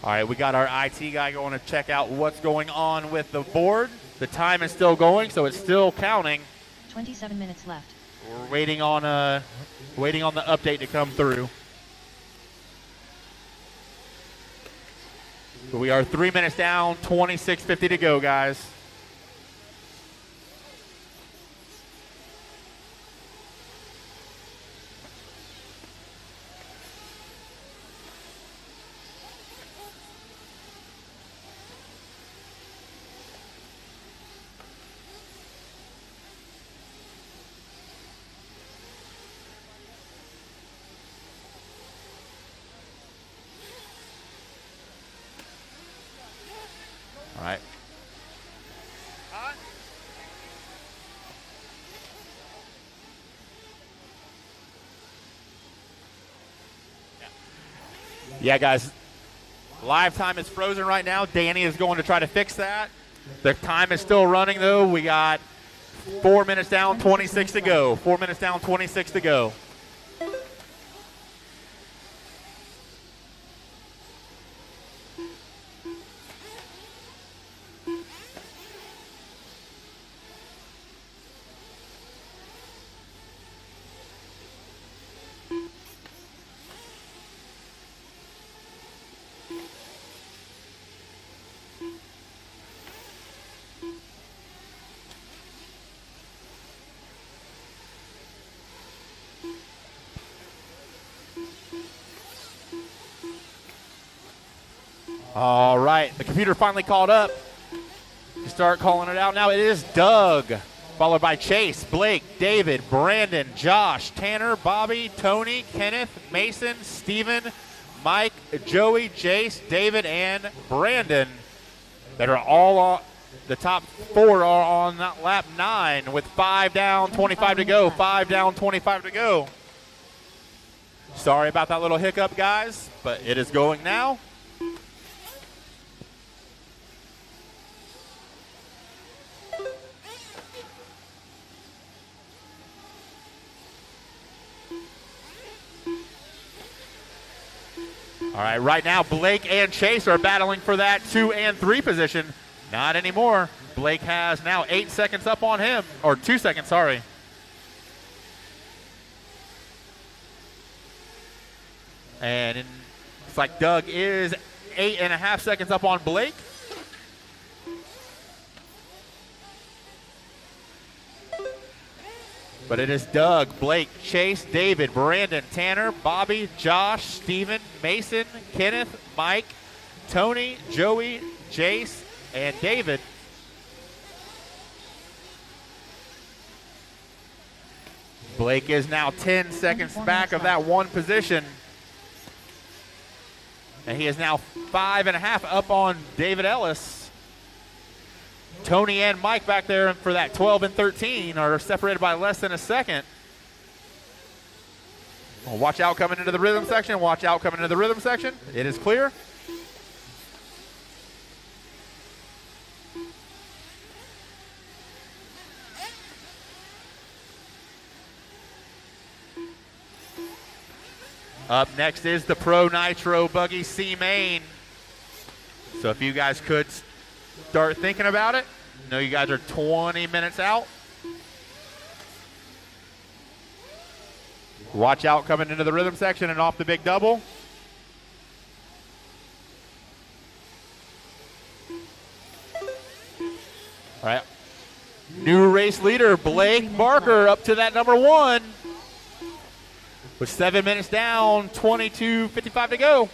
All right, we got our IT guy going to check out what's going on with the board. The time is still going, so it's still counting. 27 minutes left. We're waiting on the update to come through. So we are 3 minutes down, 26:50 to go, guys. All right. Huh? Yeah, guys. Live time is frozen right now. Danny is going to try to fix that. The time is still running, though. We got 4 minutes down, 26 to go. 4 minutes down, 26 to go. All right, the computer finally called up. You start calling it out now. It is Doug, followed by Chase, Blake, David, Brandon, Josh, Tanner, Bobby, Tony, Kenneth, Mason, Steven, Mike, Joey, Jace, David, and Brandon. That are all on, the top 4 are on lap 9 with 5 down, 25 to go. 5 down, 25 to go. Sorry about that little hiccup, guys, but it is going now. All right, right now, Blake and Chase are battling for that 2 and 3 position. Not anymore. Blake has now 8 seconds up on him, or 2 seconds, sorry. And it's like Doug is 8.5 seconds up on Blake. But it is Doug, Blake, Chase, David, Brandon, Tanner, Bobby, Josh, Steven, Mason, Kenneth, Mike, Tony, Joey, Jace, and David. Blake is now 10 seconds back of that 1 position. And he is now 5.5 up on David Ellis. Tony and Mike back there for that 12 and 13 are separated by less than a second. Well, watch out coming into the rhythm section. Watch out coming into the rhythm section. It is clear. Up next is the Pro Nitro Buggy C Main. So if you guys could start thinking about it. I know you guys are 20 minutes out. Watch out coming into the rhythm section and off the big double. All right. New race leader, Blake Barker, up to that number 1. With 7 minutes down, 22:55 to go.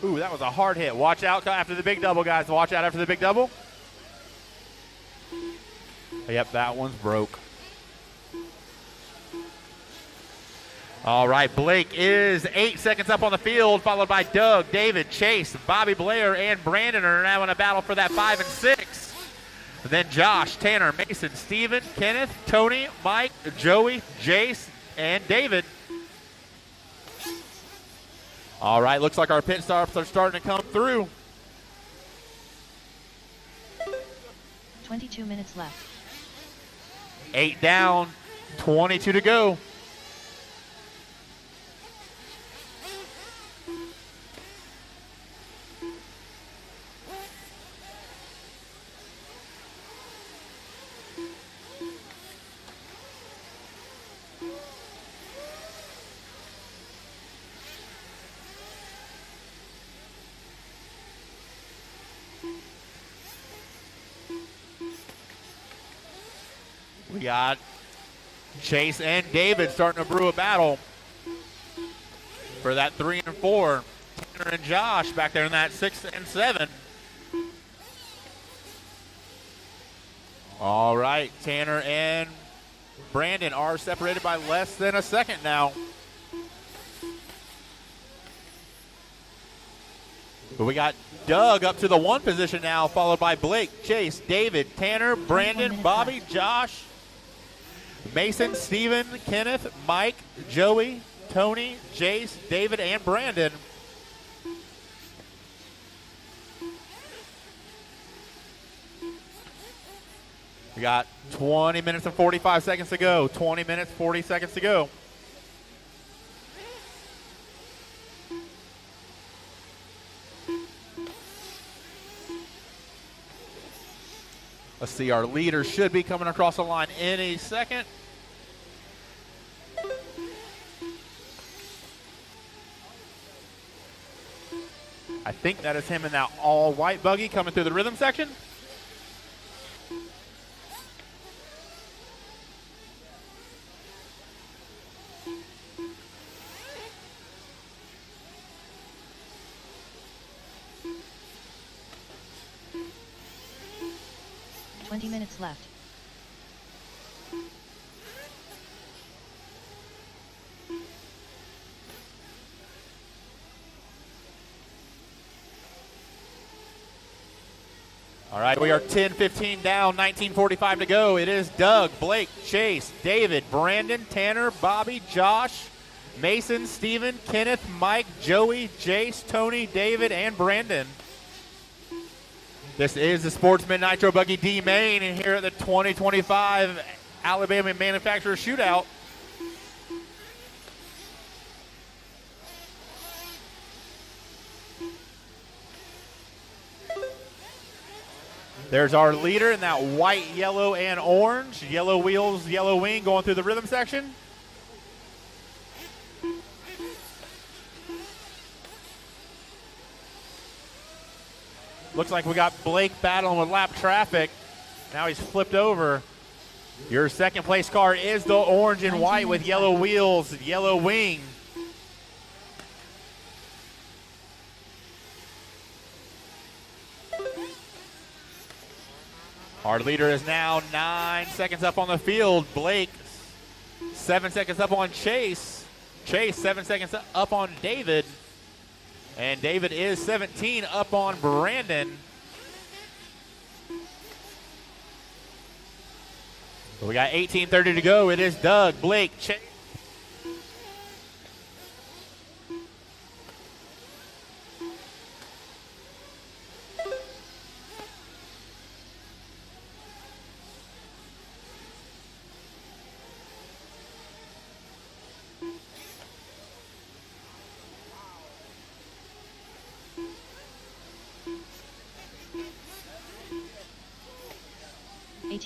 Ooh, that was a hard hit. Watch out after the big double, guys. Watch out after the big double. Yep, that one's broke. All right, Blake is 8 seconds up on the field, followed by Doug, David, Chase, Bobby Blair, and Brandon are now in a battle for that 5 and 6. Then Josh, Tanner, Mason, Steven, Kenneth, Tony, Mike, Joey, Jace, and David. All right, looks like our pit stops are starting to come through. 22 minutes left. 8 down, 22 to go. We got Chase and David starting to brew a battle for that 3 and 4. Tanner and Josh back there in that 6 and 7. All right, Tanner and Brandon are separated by less than a second now. But we got Doug up to the 1 position now, followed by Blake, Chase, David, Tanner, Brandon, Bobby, Josh, Mason, Steven, Kenneth, Mike, Joey, Tony, Jace, David, and Brandon. We got 20 minutes and 45 seconds to go. 20 minutes, 40 seconds to go. Let's see, our leader should be coming across the line any second. I think that is him in that all-white buggy coming through the rhythm section. Minutes left. All right, we are 10-15 down, 19:45 to go. It is Doug, Blake, Chase, David, Brandon, Tanner, Bobby, Josh, Mason, Steven, Kenneth, Mike, Joey, Jace, Tony, David, and Brandon. This is the Sportsman Nitro Buggy D main here at the 2025 Alabama Manufacturer Shootout. There's our leader in that white, yellow, and orange. Yellow wheels, yellow wing going through the rhythm section. Looks like we got Blake battling with lap traffic. Now he's flipped over. Your second place car is the orange and white with yellow wheels, yellow wing. Our leader is now 9 seconds up on the field. Blake, 7 seconds up on Chase. Chase, 7 seconds up on David. And David is 17 up on Brandon. We got 18:30 to go. It is Doug, Blake, Chase.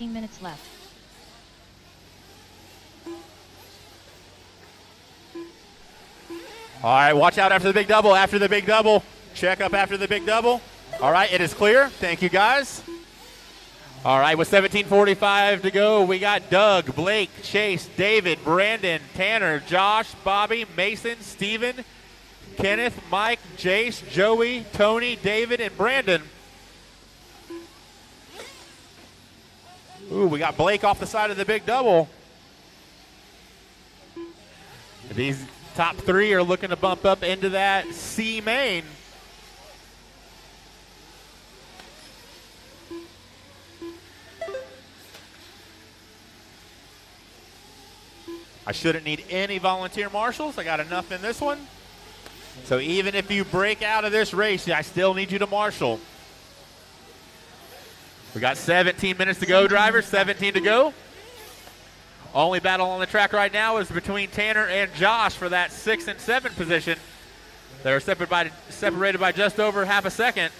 Minutes left. All right, watch out after the big double. After the big double. Check up after the big double. All right, it is clear. Thank you, guys. All right, with 17:45 to go, we got Doug, Blake, Chase, David, Brandon, Tanner, Josh, Bobby, Mason, Steven, Kenneth, Mike, Jace, Joey, Tony, David, and Brandon. Ooh, we got Blake off the side of the big double. These top three are looking to bump up into that C main. I shouldn't need any volunteer marshals. I got enough in this one. So even if you break out of this race, I still need you to marshal. We got 17 minutes to go, drivers. 17 to go. Only battle on the track right now is between Tanner and Josh for that 6 and 7 position. They're separated by just over half a second.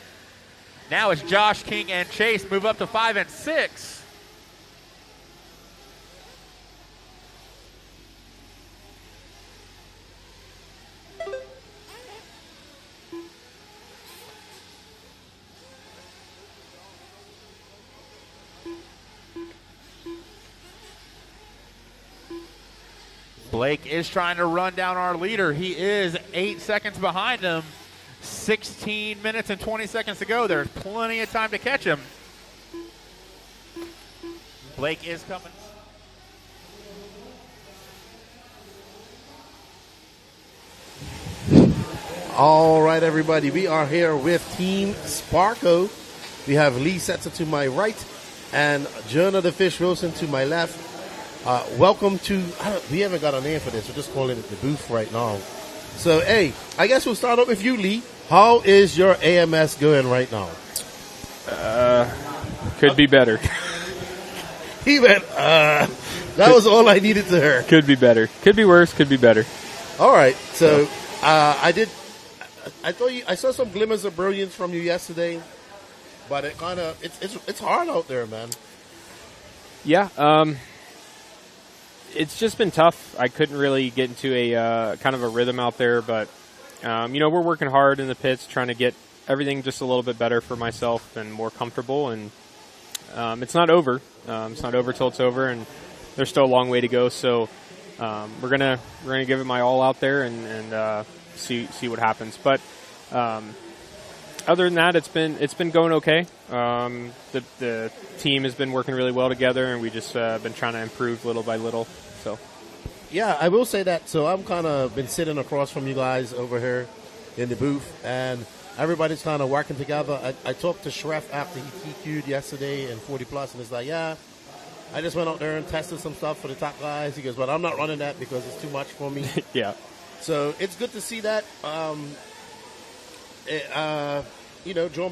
Now it's Josh, King, and Chase move up to 5 and 6. Blake is trying to run down our leader. He is 8 seconds behind him. 16 minutes and 20 seconds to go. There's plenty of time to catch him. Blake is coming. All right, everybody. We are here with Team Sparko. We have Lee Setzer to my right and Jonah the Fish Wilson to my left. Welcome to, we haven't got a name for this. We're just calling it the booth right now. So, hey, I guess we'll start off with you, Lee. How is your AMS going right now? Could be better. He went, that was all I needed to hear. Could be better. Could be worse. Could be better. All right. So, I saw some glimmers of brilliance from you yesterday. but it's hard out there, man. Yeah, it's just been tough. I couldn't really get into a kind of a rhythm out there, but we're working hard in the pits, trying to get everything just a little bit better for myself and more comfortable. And it's not over. It's not over till it's over, and there's still a long way to go. So we're gonna give it my all out there and see what happens. But other than that, it's been going okay. The team has been working really well together, and we just been trying to improve little by little. So, yeah, I will say that. So I'm kind of been sitting across from you guys over here in the booth, and everybody's kind of working together. I talked to Schreff after he TQ'd yesterday in 40 plus, and it's like, yeah, I just went out there and tested some stuff for the top guys. He goes, but I'm not running that because it's too much for me. Yeah. So it's good to see that. John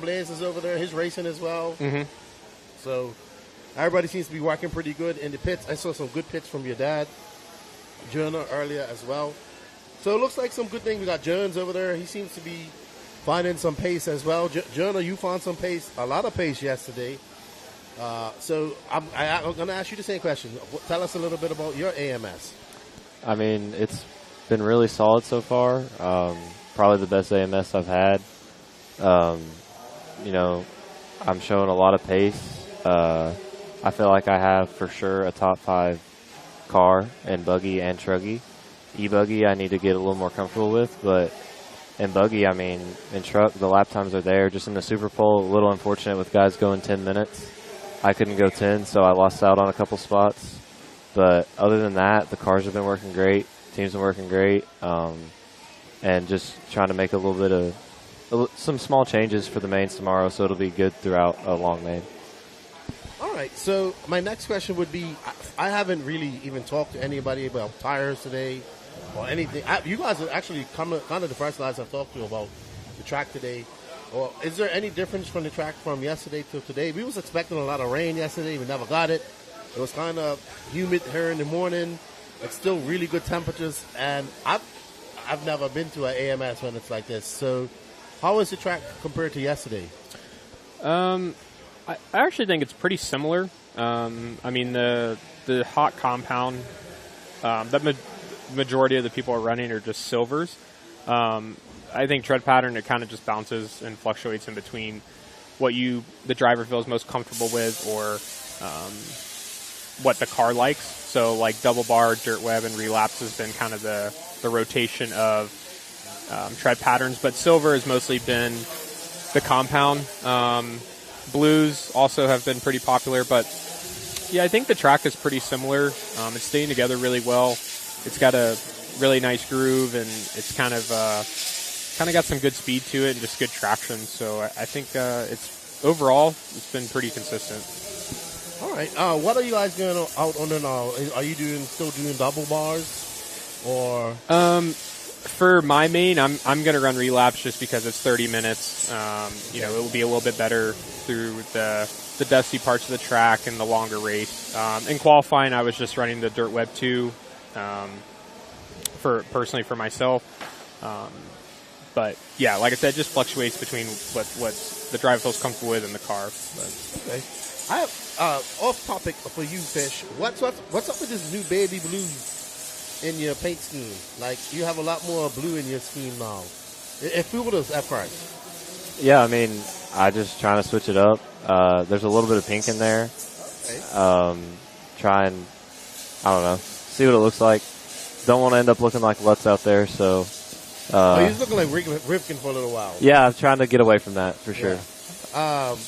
Blaze is over there. He's racing as well. Mm-hmm. So everybody seems to be working pretty good in the pits. I saw some good pits from your dad, Jonah, earlier as well. So it looks like some good thing. We got Jones over there. He seems to be finding some pace as well. Jonah, you found some pace, a lot of pace yesterday. So I'm going to ask you the same question. Tell us a little bit about your AMS. I mean, it's been really solid so far. Probably the best AMS I've had. I'm showing a lot of pace. I feel like I have for sure a top 5 car in buggy and truggy. E-buggy I need to get a little more comfortable with, but in buggy, I mean, in truck, the lap times are there. Just in the Super Pole, a little unfortunate with guys going 10 minutes. I couldn't go 10, so I lost out on a couple spots. But other than that, the cars have been working great. Teams been working great. And just trying to make a little bit of some small changes for the mains tomorrow, so it'll be good throughout a long main. All right, so my next question would be, I haven't really even talked to anybody about tires today or anything. You guys are actually kind of the first guys I've talked to about the track today. Or is there any difference from the track from yesterday to today? We was expecting a lot of rain yesterday. We never got it. It was kind of humid here in the morning. It's still really good temperatures, and I've never been to an AMS when it's like this. So how is the track compared to yesterday? I actually think it's pretty similar. I mean, the hot compound, the majority of the people are running are just silvers. I think tread pattern, it kind of just bounces and fluctuates in between what the driver feels most comfortable with or what the car likes. So like double bar, dirt web, and relapse has been kind of the rotation of tread patterns. But silver has mostly been the compound. Blues also have been pretty popular. But yeah, I think the track is pretty similar. It's staying together really well. It's got a really nice groove, and it's kind of got some good speed to it and just good traction. So I think it's been pretty consistent. All right. What are you guys doing out on now? Are you still doing double bars, or? For my main, I'm going to run relapse just because it's 30 minutes. It will be a little bit better through the dusty parts of the track and the longer race. In qualifying, I was just running the dirt web 2 personally for myself. But yeah, like I said, it just fluctuates between what the driver feels comfortable with in the car. But. Okay. I have off topic for you, Fish. What's up with this new baby blue in your paint scheme? Like, you have a lot more blue in your scheme now. It fooled us at first. Yeah, I mean, I just trying to switch it up. There's a little bit of pink in there. Okay. Try and, I don't know, see what it looks like. Don't want to end up looking like Lutz out there, so. He's looking like Rivkin for a little while. Yeah, I'm trying to get away from that for sure.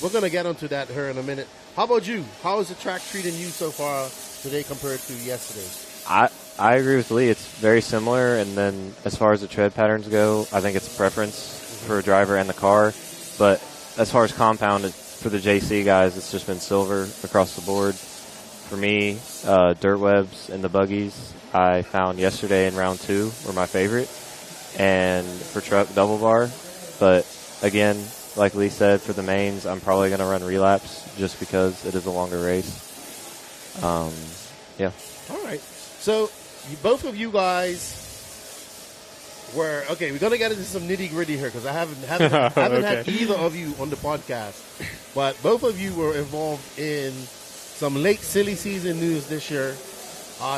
We're going to get onto that here in a minute. How about you? How is the track treating you so far today compared to yesterday? I agree with Lee. It's very similar, and then as far as the tread patterns go, I think it's a preference for a driver and the car. But as far as compound, for the JC guys, it's just been silver across the board. For me, dirt webs and the buggies I found yesterday in round 2 were my favorite. And for truck, double bar. But again, like Lee said, for the mains, I'm probably going to run relapse just because it is a longer race. Yeah. All right. So both of you guys were okay. We're going to get into some nitty gritty here because I haven't okay. had either of you on the podcast. but both of you were involved in some late silly season news this year.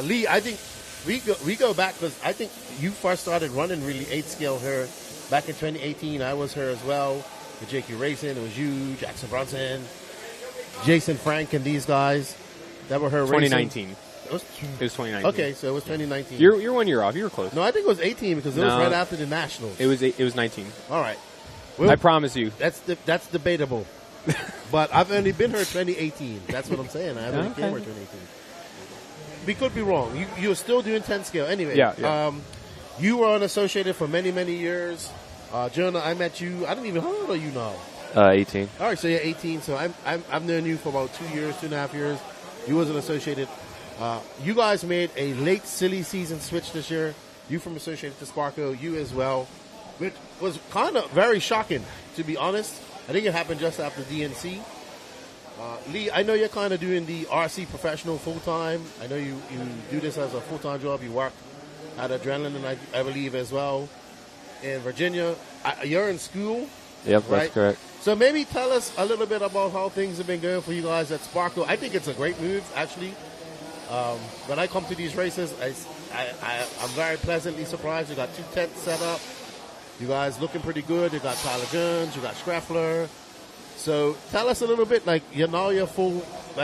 Lee, I think we go back because I think you first started running really 8 scale here back in 2018. I was here as well with JQ Racing. It was you, Jackson Brunson, Jason Frank, and these guys that were here 2019. racing. It was 2019. Okay, so it was 2019. You're 1 year off. You were close. No, I think it was 18 because it was right after the Nationals. It was 19. All right. Well, I promise you. That's debatable. But I've only been here 2018. That's what I'm saying. I haven't been here 2018. We could be wrong. You're still doing 10 scale. Anyway, yeah. You were unassociated for many, many years. Jonah, I met you. I don't even, how old are you now? 18. All right, so you're 18. So I've known you for about 2 years, 2.5 years. You wasn't associated. You guys made a late silly season switch this year. You from Associated to Sparco, you as well, which was kind of very shocking, to be honest. I think it happened just after DNC. Lee, I know you're kind of doing the RC professional full-time. I know you do this as a full-time job. You work at Adrenaline, and I believe as well in Virginia. You're in school. Yep, right? That's correct. So maybe tell us a little bit about how things have been going for you guys at Sparco. I think it's a great move, actually. When I come to these races, I'm very pleasantly surprised. You got 2 tents set up. You guys looking pretty good. You got Tyler Jones. You got Scraffler. So tell us a little bit, like, you're full-time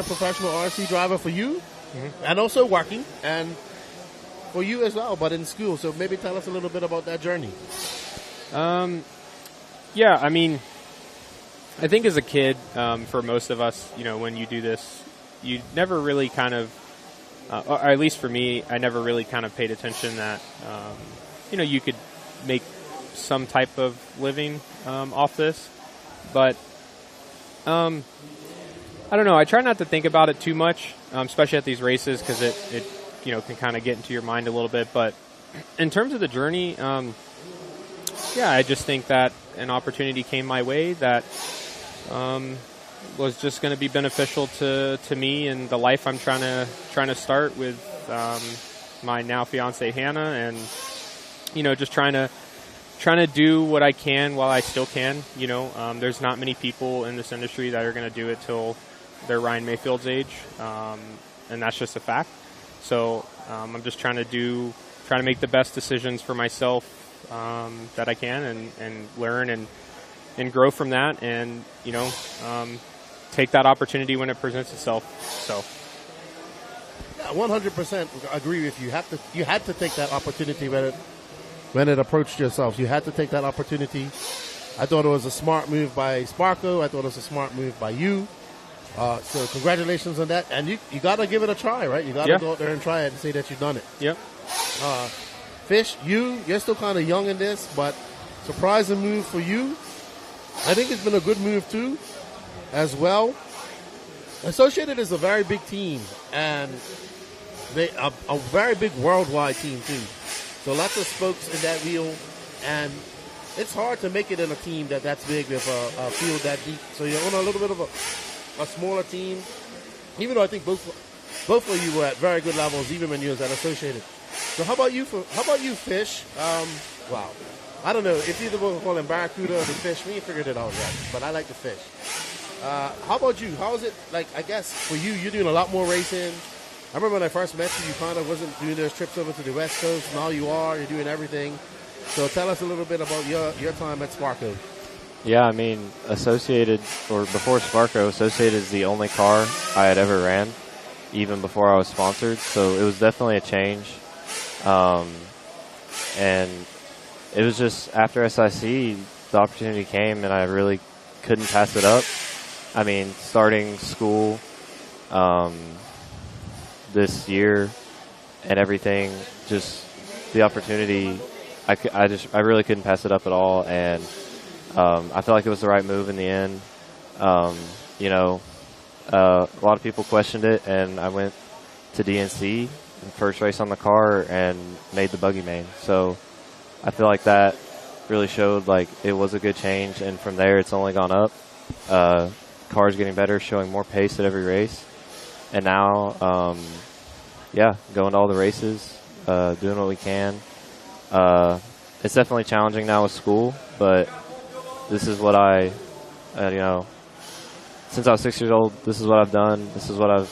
professional RC driver for you, and also working, and for you as well, but in school. So maybe tell us a little bit about that journey. Yeah, I mean, I think as a kid, for most of us, when you do this, you never really kind of, or at least for me, I never really kind of paid attention that, you could make some type of living off this. But I don't know. I try not to think about it too much, especially at these races, because it can kind of get into your mind a little bit. But in terms of the journey, yeah, I just think that an opportunity came my way that was just going to be beneficial to me and the life I'm trying to start with my now fiance Hannah, and just trying to do what I can while I still can. There's not many people in this industry that are going to do it till they're Ryan Mayfield's age, and that's just a fact. So I'm just trying to make the best decisions for myself that I can, and learn and grow from that, and take that opportunity when it presents itself. So. Yeah, 100% agree with you. You had to take that opportunity when it approached yourself. You had to take that opportunity. I thought it was a smart move by Sparco. I thought it was a smart move by you. So congratulations on that. And you got to give it a try, right? You got to go out there and try it and say that you've done it. Yep. Fish, you're still kind of young in this, but surprising move for you. I think it's been a good move too, as well. Associated is a very big team, and they a very big worldwide team too. So lots of spokes in that wheel, and it's hard to make it in a team that's big with a field that deep. So you're on a little bit of a smaller team, even though I think both of you were at very good levels, even when you was at Associated. So how about you, Fish? Wow. I don't know if either one call him Barracuda or the Fish. We ain't figured it out yet, but I like the Fish. How about you? How is it, like, I guess, for you, you're doing a lot more racing. I remember when I first met you, you kind of wasn't doing those trips over to the West Coast. Now you are. You're doing everything. So tell us a little bit about your time at Sparco. Yeah, I mean, Associated, or before Sparco, Associated is the only car I had ever ran, even before I was sponsored. So it was definitely a change. And it was just after SIC, the opportunity came, and I really couldn't pass it up. I mean, starting school this year and everything, just the opportunity, I really couldn't pass it up at all. And I felt like it was the right move in the end. A lot of people questioned it, and I went to DNC, first race on the car, and made the buggy main. So I feel like that really showed like it was a good change, and from there it's only gone up. Car's getting better, showing more pace at every race, and now going to all the races, doing what we can. It's definitely challenging now with school, but this is what I Since I was 6 years old, this is what I've done. This is what I've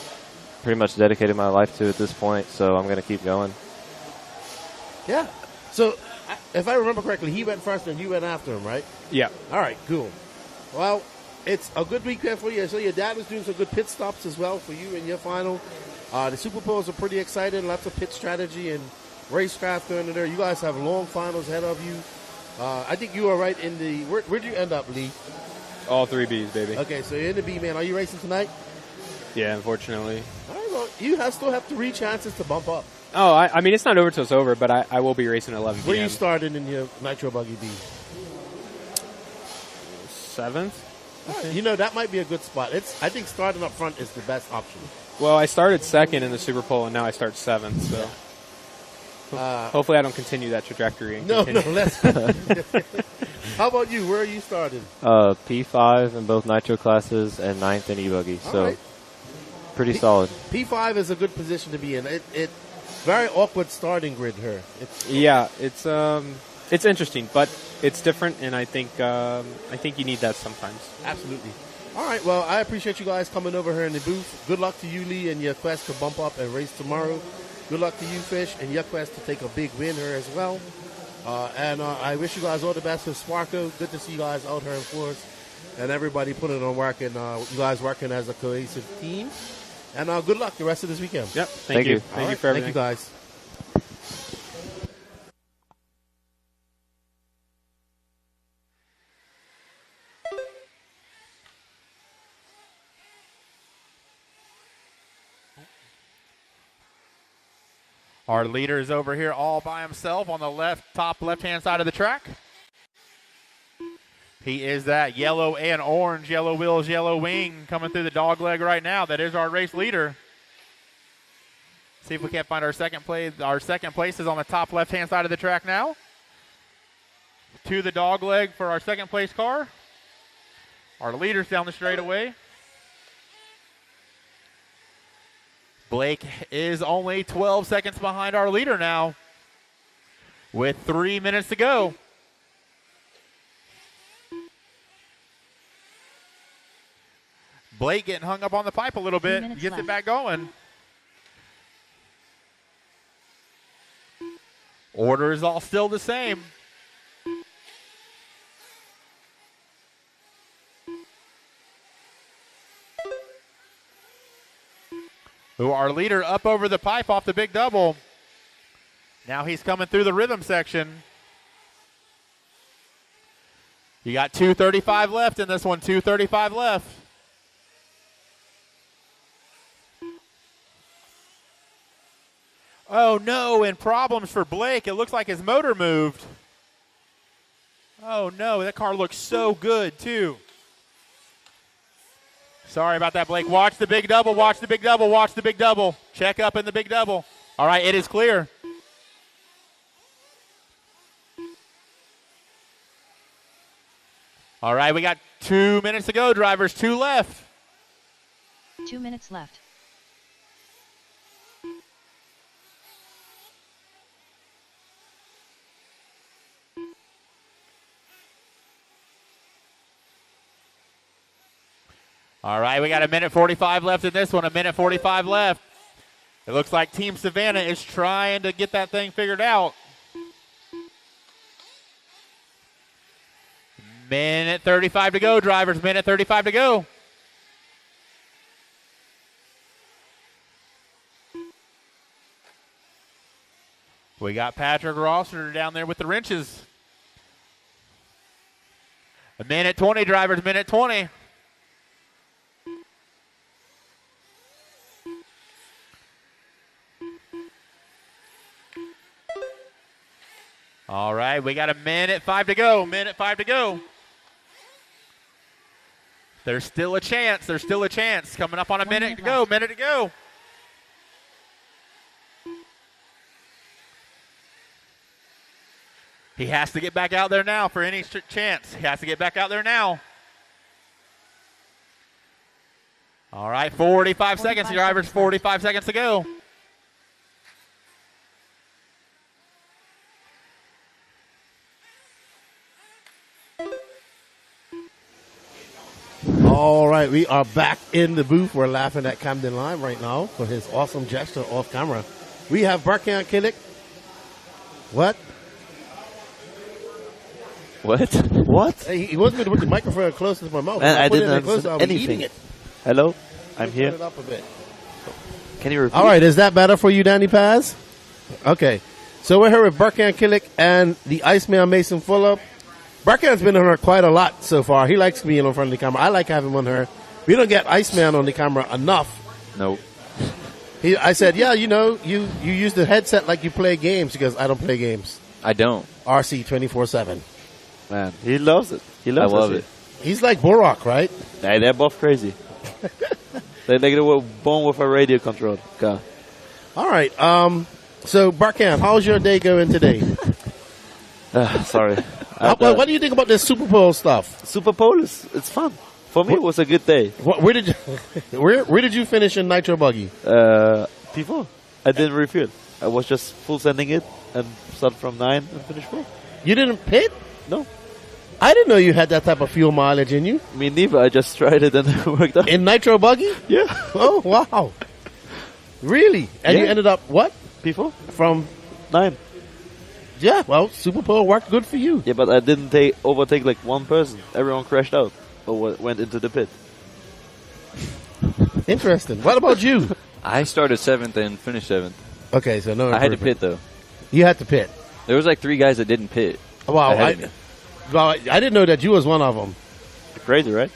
pretty much dedicated my life to at this point. So I'm going to keep going. Yeah. So if I remember correctly, he went first and you went after him, right? Yeah. All right, cool. Well, it's a good weekend for you. So your dad was doing some good pit stops as well for you in your final. The Super Bowls are pretty exciting. Lots of pit strategy and racecraft going in there. You guys have long finals ahead of you. I think you are right in the. Where'd you end up, Lee? All 3 Bs, baby. Okay, so you're in the B, man. Are you racing tonight? Yeah, unfortunately. All right, well, you still have 3 chances to bump up. Oh, I mean, it's not over till it's over, but I will be racing at 11 p.m. Where you starting in your Nitro Buggy B? 7th? Right, that might be a good spot. I think starting up front is the best option. Well, I started 2nd in the Super Bowl, and now I start 7th, so hopefully I don't continue that trajectory. And let's. How about you? Where are you starting? P5 in both nitro classes and 9th in e-buggy. So right. pretty solid. P5 is a good position to be in. It very awkward starting grid here. It's interesting, but it's different, and I think you need that sometimes. Absolutely. All right, well, I appreciate you guys coming over here in the booth. Good luck to you, Lee, and your quest to bump up and race tomorrow. Good luck to you, Fish, and your quest to take a big win here as well. And I wish you guys all the best with Sparko. Good to see you guys out here in force, and everybody putting on work, and you guys working as a cohesive team. And good luck the rest of this weekend. Yep, thank you. Thank you for everything. Thank you, guys. Our leader is over here all by himself on the top left-hand side of the track. He is that yellow and orange, yellow wheels, yellow wing coming through the dog leg right now. That is our race leader. See if we can't find our second place. Our second place is on the top left-hand side of the track now. To the dog leg for our second place car. Our leader's down the straightaway. Blake is only 12 seconds behind our leader now with 3 minutes to go. Blake getting hung up on the pipe a little bit, gets left. it back going. Order is all still the same. Who our leader up over the pipe off the big double. Now he's coming through the rhythm section. You got 2:35 left in this one, 2:35 left. Oh no, and problems for Blake. It looks like his motor moved. Oh no, that car looks so good too. Sorry about that, Blake. Watch the big double, watch the big double, watch the big double. Check up in the big double. All right, it is clear. All right, we got 2 minutes to go, drivers. 2 left. 2 minutes left. All right, we got 1:45 left in this one, 1:45 left. It looks like Team Savannah is trying to get that thing figured out. 1:35 to go, drivers, 1:35 to go. We got Patrick Rosser down there with the wrenches. 1:20, drivers, 1:20. All right, we got 1:05 to go. 1:05 to go. There's still a chance. There's still a chance. Coming up on a minute to go. Minute to go. He has to get back out there now for any chance. He has to get back out there now. All right, 45 seconds, drivers. 45 seconds to go. All right, we are back in the booth. We're laughing at Camden Live right now for his awesome gesture off camera. We have Barkan Killick. What? What? Hey, he wants me to put the microphone closer to my mouth. Man, I put it didn't in closer, I'll understand be eating anything. it. Hello? I'm Put here. it up a bit. Can you repeat? All right, is that better for you, Danny Paz? Okay. So we're here with Barkan Killick and the Iceman Mason Fuller. Barkan's been on her quite a lot so far. He likes being in front of the camera. I like having him on her. We don't get Iceman on the camera enough. Nope. I said, yeah, you use the headset like you play games. He goes, I don't play games. I don't. RC 24/7. Man, he loves it. He loves I love that it. He's like Borak, right? shit. Nah, they're both crazy. they were born with a radio control car. All right. So Barkan, how's your day going today? Sorry. What do you think about this Super Bowl stuff? Super Bowl it's fun. For me, it was a good day. Where did you where did you finish in Nitro Buggy? P4. I didn't refuel. I was just full sending it and start from 9 and finish 4. You didn't pit? No. I didn't know you had that type of fuel mileage in you. Me neither. I just tried it and it worked out. In Nitro Buggy? Yeah. Oh, wow. Really? And you Yeah. ended up what? P4? From 9. yeah, well, Super Bowl worked good for you. Yeah, but I didn't overtake like one person. Everyone crashed out or went into the pit. Interesting. What about you? I started 7th and finished 7th. Okay, so no I had to improvement. pit though. You had to pit. There was like 3 guys that didn't pit. Wow, ahead of me. I didn't know that you was one of them. Crazy, right?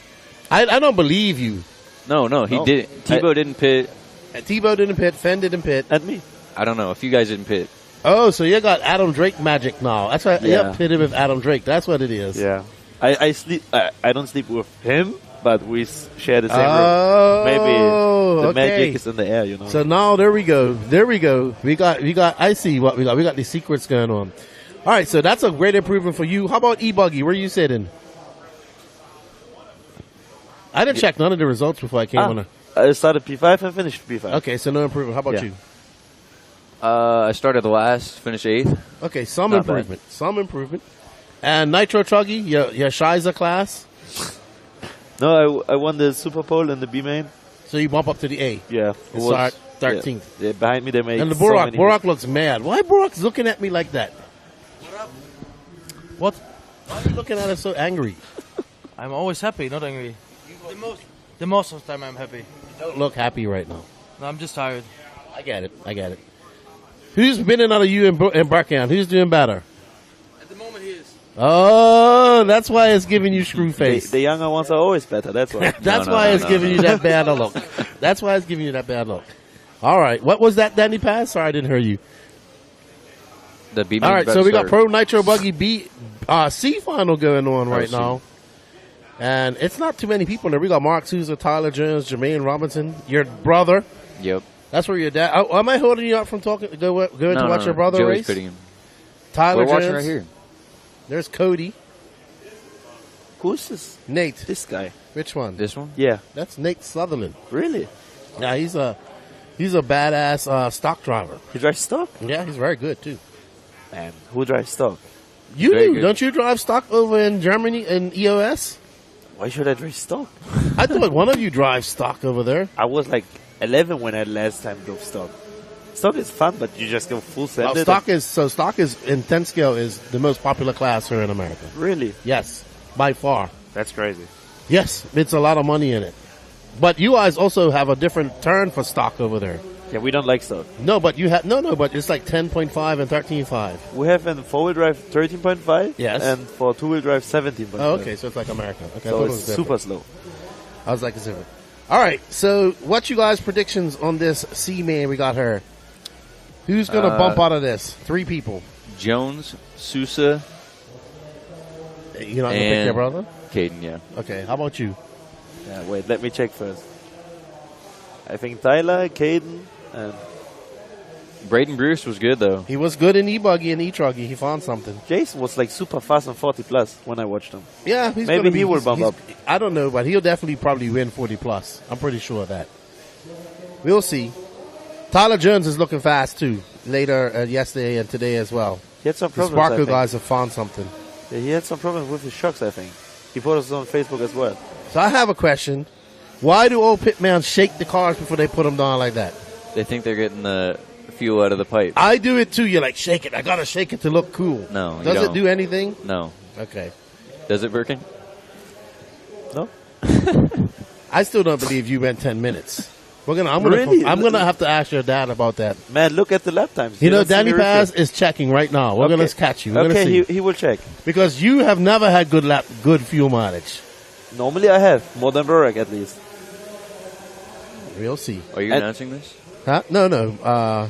I don't believe you. No, he No. didn't. Tebow didn't pit. Tebow didn't pit. Fenn didn't pit. And me. I don't know. A few guys didn't pit. Oh, so you got Adam Drake magic now. That's why Yeah. you pitted with Adam Drake. That's what it is. Yeah. I sleep. I don't sleep with him, but we share the same room. Oh, Maybe the okay. magic is in the air, you know. So now there we go. There we go. We got. I see what we got. We got these secrets going on. All right, so that's a great improvement for you. How about e-buggy? Where are you sitting? I didn't check none of the results before I came on. I started P5 and finished P5. Okay, so no improvement. How about Yeah. you? I started last, finished 8th. Okay, some Not bad. improvement. Some improvement. And Nitro Truggy, your Shiza class. No, I won the Super Bowl and the B main. So you bump up to the A. Yeah. It's start 13th. Yeah, behind me they made And the so Borak. many- Borak looks mad. Why Borak's looking at me like that? What? Why are you looking at us so angry? I'm always happy, not angry. The most of the time I'm happy. You don't look happy right now. No, I'm just tired. I get it. Who's winning out of you and Barkan? Who's doing better? At the moment he is. Oh, that's why it's giving you screw face. The younger ones are always better, that's why. That's why it's giving you that bad a look. That's why it's giving you that bad look. All right. What was that, Danny Paz? Sorry, I didn't hear you. The B. All right, so we got Pro Nitro Buggy C final going on right C. now. And it's not too many people there. We got Mark Souza, Tyler Jones, Jermaine Robinson, your brother. Yep. That's where your dad. Oh, am I holding you up from going to watch your brother Joey's race? pitting him. Tyler We're Jones. watching right here. There's Cody. Who's this? Nate. This guy. Which one? This one? Yeah. That's Nate Sutherland. Really? Yeah, he's a badass stock driver. He drives stock? Yeah, he's very good too. Man, who drives stock? You Very do, good. don't you drive stock over in Germany in EOS? Why should I drive stock? I thought one of you drives stock over there. I was like 11 when I last time drove stock. Stock is fun, but you just go full send it. Stock is in 10 scale is the most popular class here in America. Really? Yes, by far. That's crazy. Yes, it's a lot of money in it. But you guys also have a different turn for stock over there. Yeah, we don't like stock. No, but you have but it's like 10.5 and 13.5. We have in four-wheel drive 13.5. Yes. And for two-wheel drive 17.5. Oh, okay, so it's like America. Okay, I So thought it it's was different. super slow. I was like, it's different. All right, so what you guys' predictions on this C-Man we got her? Who's going to bump out of this? 3 people. Jones, Sousa, You're not going to pick And- your brother? Caden, yeah. Okay, how about you? Yeah, wait, let me check first. I think Tyler, Caden, and Braden Bruce was good, though. He was good in e-buggy and e-truggy. He found something. Jason was like super fast on 40 plus when I watched him. Yeah, he's Maybe gonna be, he will he's- bump he's- up. I don't know, but he'll definitely probably win 40 plus. I'm pretty sure of that. We'll see. Tyler Jones is looking fast too. Later yesterday and today as well. He had some The problems. I Sparko think. guys have found something. Yeah, he had some problems with his shocks, I think. He posted on Facebook as well. So I have a question. Why do old pitmen shake the cars before they put them down like that? They think they're getting the fuel out of the pipe. I do it too. You're like, shake it. I got to shake it to look cool. No, you Does it don't. do anything? No. Okay. Does it, Birkin? No. I still don't believe you went 10 minutes. I'm Really? gonna have to ask your dad about that. Man, look at the lap times. You know, don't see Danny me Paz refill. is checking right now. We're gonna catch you. We're Okay, gonna see. he will check. Because you have never had good fuel mileage. Normally I have. More than Burek, at least. We'll see. Are you announcing this? Huh? No.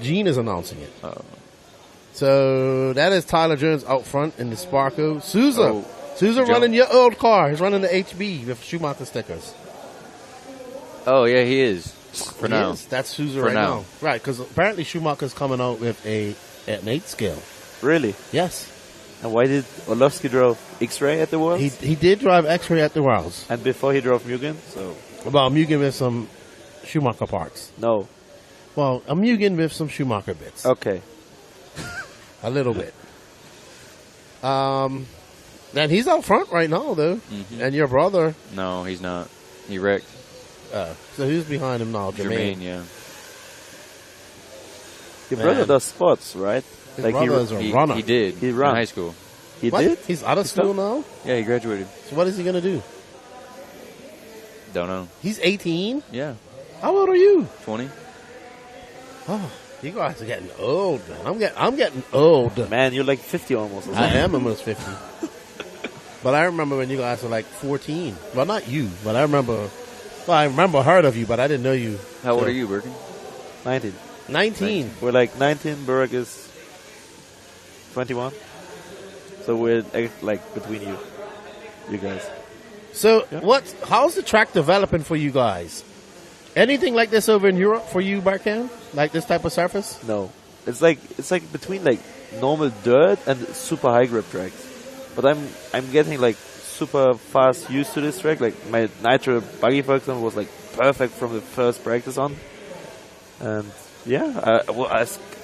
Gene is announcing it. Oh. So that is Tyler Jones out front in the Sparko. Souza. Oh, Souza running your old car. He's running the HB with Schumacher stickers. Oh, yeah, he is. For He now. is. That's Souza For right now. now. Right, because apparently Schumacher's coming out with an 8 scale. Really? Yes. And why did Orlovsky drove X-Ray at the Worlds? He did drive X-Ray at the Worlds. And before he drove Mugen, so... Well, Mugen with some Schumacher parts. No. Well, a Mugen with some Schumacher bits. Okay. A little bit. And he's out front right now, though. Mm-hmm. And your brother. No, he's not. He wrecked. So who's behind him now? Jermaine. Yeah. Your brother does sports, right? His brother is a runner. He did. He in ran. high school. He What? did? He's out of school now? Yeah, he graduated. So what is he going to do? Don't know. He's 18? Yeah. How old are you? 20. Oh, you guys are getting old, man. I'm getting old. Man, you're like 50 almost. Or I something. am almost 50. But I remember when you guys were like 14. Well, not you, but I remember heard of you, but I didn't know you. How old are you, Birkin? 19. 19. We're like 19, Burek is 21. So we're like between you guys. So how's the track developing for you guys? Anything like this over in Europe for you, Barkan? Like this type of surface? No. It's like between like normal dirt and super high grip tracks. But I'm getting like super fast used to this track. Like my nitro buggy, for example, was like perfect from the first practice on. And yeah,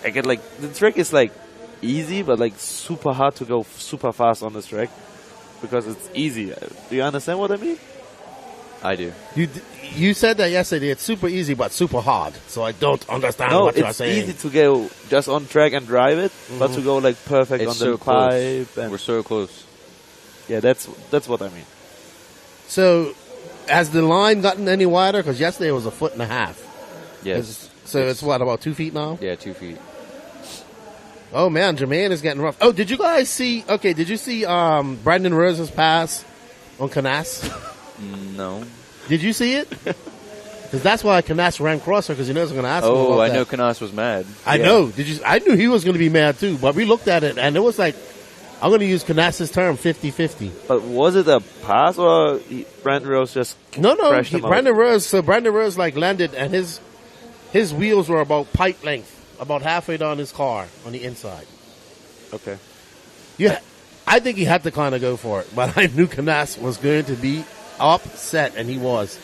I get like the track is like easy, but like super hard to go super fast on this track because it's easy. Do you understand what I mean? I do. You said that yesterday. It's super easy, but super hard. So I don't understand No, what you're it's saying. easy to go just on track and drive it, but to go like perfect It's on so the close. pipe. And We're so close. yeah, that's what I mean. So has the line gotten any wider? Because yesterday it was 1.5 feet. Yes. So it's what, about 2 feet now? Yeah, 2 feet. Oh man, Jermaine is getting rough. Oh, did you guys see? Okay, did you see Brandon Rose's pass on Canas? No. Did you see it? Because that's why Canas ran crosser, because he knows I'm going to ask him Oh, about I that. know Canas was mad. I know. I knew he was going to be mad too, but we looked at it and it was like, I'm going to use Canas's term, 50-50. But was it a pass or Brandon Rose just No, crashed him out? Brandon Rose like landed and his wheels were about pipe length, about halfway down his car on the inside. Okay. Yeah, I think he had to kind of go for it, but I knew Canas was going to be upset, and he was.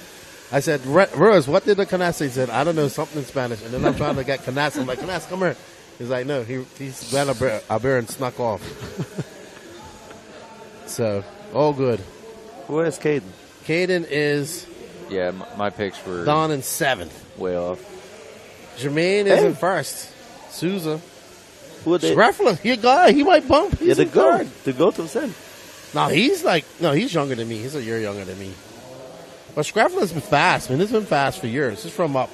I said, Rose, what did the Canas say? He said, I don't know, something in Spanish. And then I'm trying to get Canas. I'm like, Canas, come here. He's like, no, he's got a bear and snuck off. So, all good. Where's Caden? Caden is Yeah, my picks were down in 7th. way off. Jermaine is in 1st. Souza. Who are they? Scraffler, your guy, he might bump. He's Yeah, in 3rd. the goat himself. No, he's younger than me. He's a year younger than me. But Scraffler's been fast, man. It's been fast for years. He's from up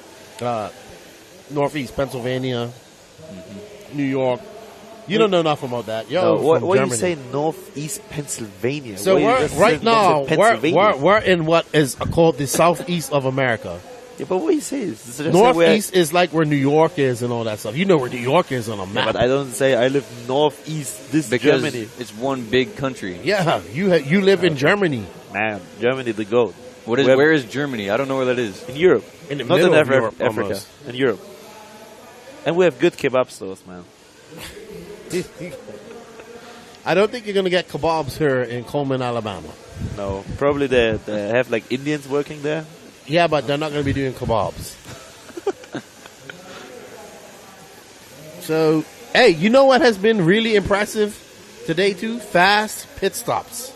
northeast Pennsylvania, New York. You don't know nothing about that. Yo, No, what Germany. you say northeast Pennsylvania? So What you we're just right said now. Pennsylvania. We're in what is called the southeast of America. Yeah, but what you say is just say Northeast is like where New York is and all that stuff. You know where New York is on a Yeah, map. but I don't say I live northeast. This Because Germany, it's one big country. Yeah, you live in Germany. man. Germany, the goat. Where is Germany? I don't know where that is. In Europe, In the not middle in of Europe, Africa. almost. In Europe, and we have good kebab stores, man. I don't think you're going to get kebabs here in Cullman, Alabama. No, probably they have like Indians working there. Yeah, but they're not going to be doing kebabs. So, hey, you know what has been really impressive today too? Fast pit stops.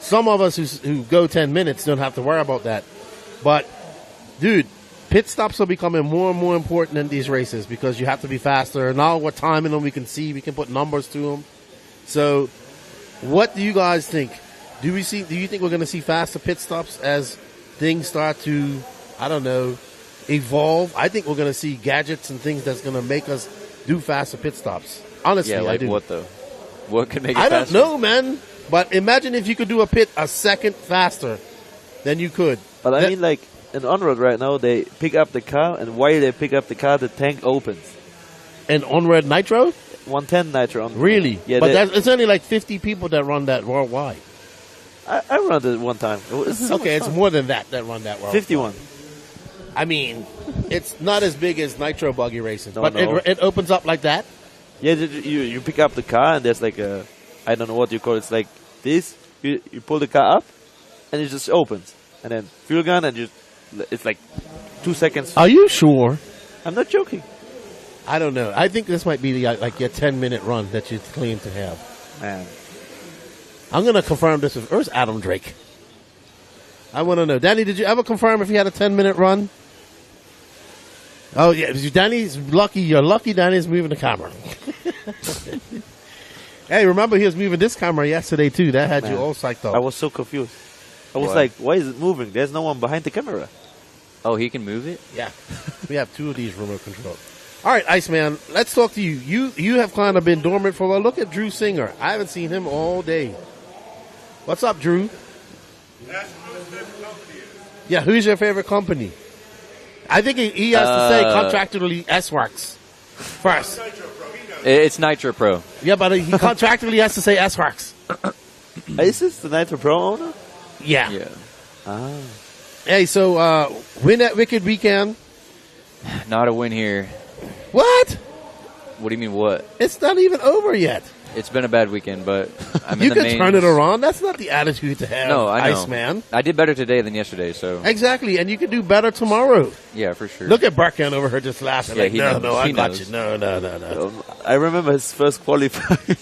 some of us who go 10 minutes don't have to worry about that. But, dude, pit stops are becoming more and more important in these races because you have to be faster. Now we're timing them. We can see. We can put numbers to them. So, what do you guys think? Do you think we're going to see faster pit stops as things start to, I don't know, evolve? I think we're going to see gadgets and things that's going to make us do faster pit stops. Honestly, Yeah, like I do. what though? What could make it I faster? don't know, man. But imagine if you could do a pit a second faster than you could. But I mean, like, in on-road right now, they pick up the car, and while they pick up the car, the tank opens. And on-road nitro? 110 nitro. Really? Yeah, but it's only like 50 people that run that worldwide. I run it one time. Okay, it's more than that run that worldwide. 51. I mean, it's not as big as nitro buggy racing, No, but no. It opens up like that. Yeah, you pick up the car, and there's like a, I don't know what you call it. It's like this. You pull the car up, and it just opens. And then fuel gun, and it's like 2 seconds. Are you sure? I'm not joking. I don't know. I think this might be like your 10-minute run that you claim to have. Man. I'm going to confirm this with, where's Adam Drake? I want to know. Danny, did you ever confirm if he had a 10-minute run? Oh, yeah. Danny's lucky. You're lucky Danny's moving the camera. Hey, remember he was moving this camera yesterday, too. That had you all psyched up. I was so confused. I was like, why is it moving? There's no one behind the camera. Oh, he can move it? Yeah. We have 2 of these remote control. All right, Iceman, let's talk to you. You have kind of been dormant for a while. Look at Drew Singer. I haven't seen him all day. What's up, Drew? Yeah, who's your favorite company? I think he has to say contractually S-Works first. It's Nitro Pro. Yeah, but he contractually has to say S-Works. Is this the Nitro Pro owner? Yeah. Yeah. Ah. Hey, so win at Wicked Weekend. Not a win here. What? What do you mean what? It's not even over yet. It's been a bad weekend, but I'm You in the can turn it around. That's not the attitude to have, No, I know. Iceman. I did better today than yesterday, so Exactly, and you can do better tomorrow. yeah, for sure. Look at Barkan over here just laughing. Yeah, Like, he no, knows. I He got knows. you. No. I remember his first qualifying.